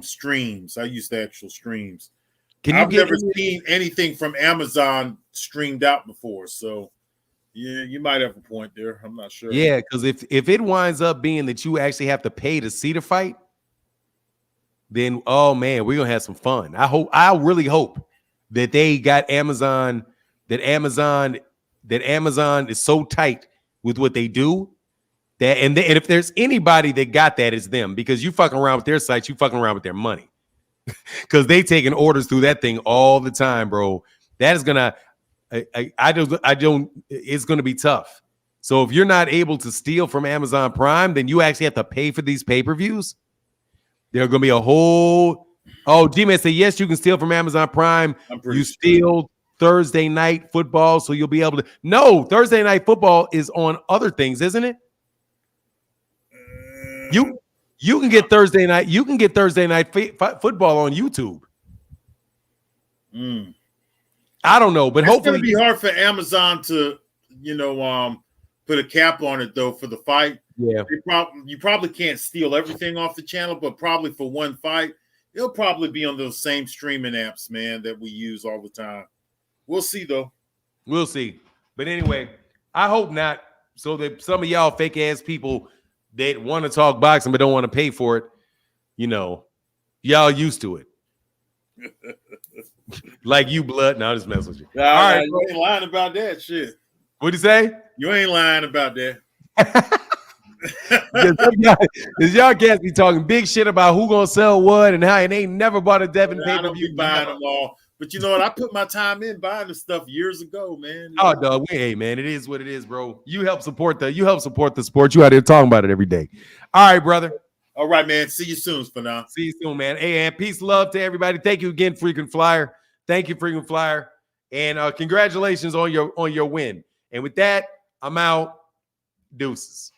streams. I use the actual streams. I've never seen anything from Amazon streamed out before, so yeah, you might have a point there. I'm not sure.
Yeah, because if it winds up being that you actually have to pay to see the fight, then oh man, we're gonna have some fun. I really hope that they got Amazon, that Amazon is so tight with what they do. And if there's anybody that got that, it's them, because you fucking around with their sites, you fucking around with their money, because they taking orders through that thing all the time, bro. That is gonna, it's gonna be tough. So if you're not able to steal from Amazon Prime, then you actually have to pay for these pay-per-views. There's gonna be a whole. Oh, G-Man said yes, you can steal from Amazon Prime. You steal Thursday night football, so you'll be able to. No, Thursday night football is on other things, isn't it? You can get Thursday night. You can get Thursday night football on YouTube. I don't know, but hopefully
it's gonna be hard for Amazon to, put a cap on it though for the fight.
Yeah,
you probably can't steal everything off the channel, but probably for one fight, it'll probably be on those same streaming apps, man, that we use all the time. We'll see though.
We'll see. But anyway, I hope not. So that some of y'all fake ass people that want to talk boxing but don't want to pay for it, y'all used to it. Like you, Blood. No, I'm just messing with you.
All right, you ain't lying about that shit.
What'd you say?
You ain't lying about that.
Because y'all cats be talking big shit about who gonna sell what and how, and they ain't never bought a Devin
I
pay per
don't be
view.
buying them all. But you know what? I put my time in buying the stuff years ago, man.
Oh, dog. Hey, man, it is what it is, bro. You help support the sport. You out there talking about it every day. All right, brother.
All right, man. See you soon, for now.
See you soon, man. Hey, and peace, love to everybody. Thank you again, Freaking Flyer. Thank you, Freaking Flyer, and congratulations on your win. And with that, I'm out. Deuces.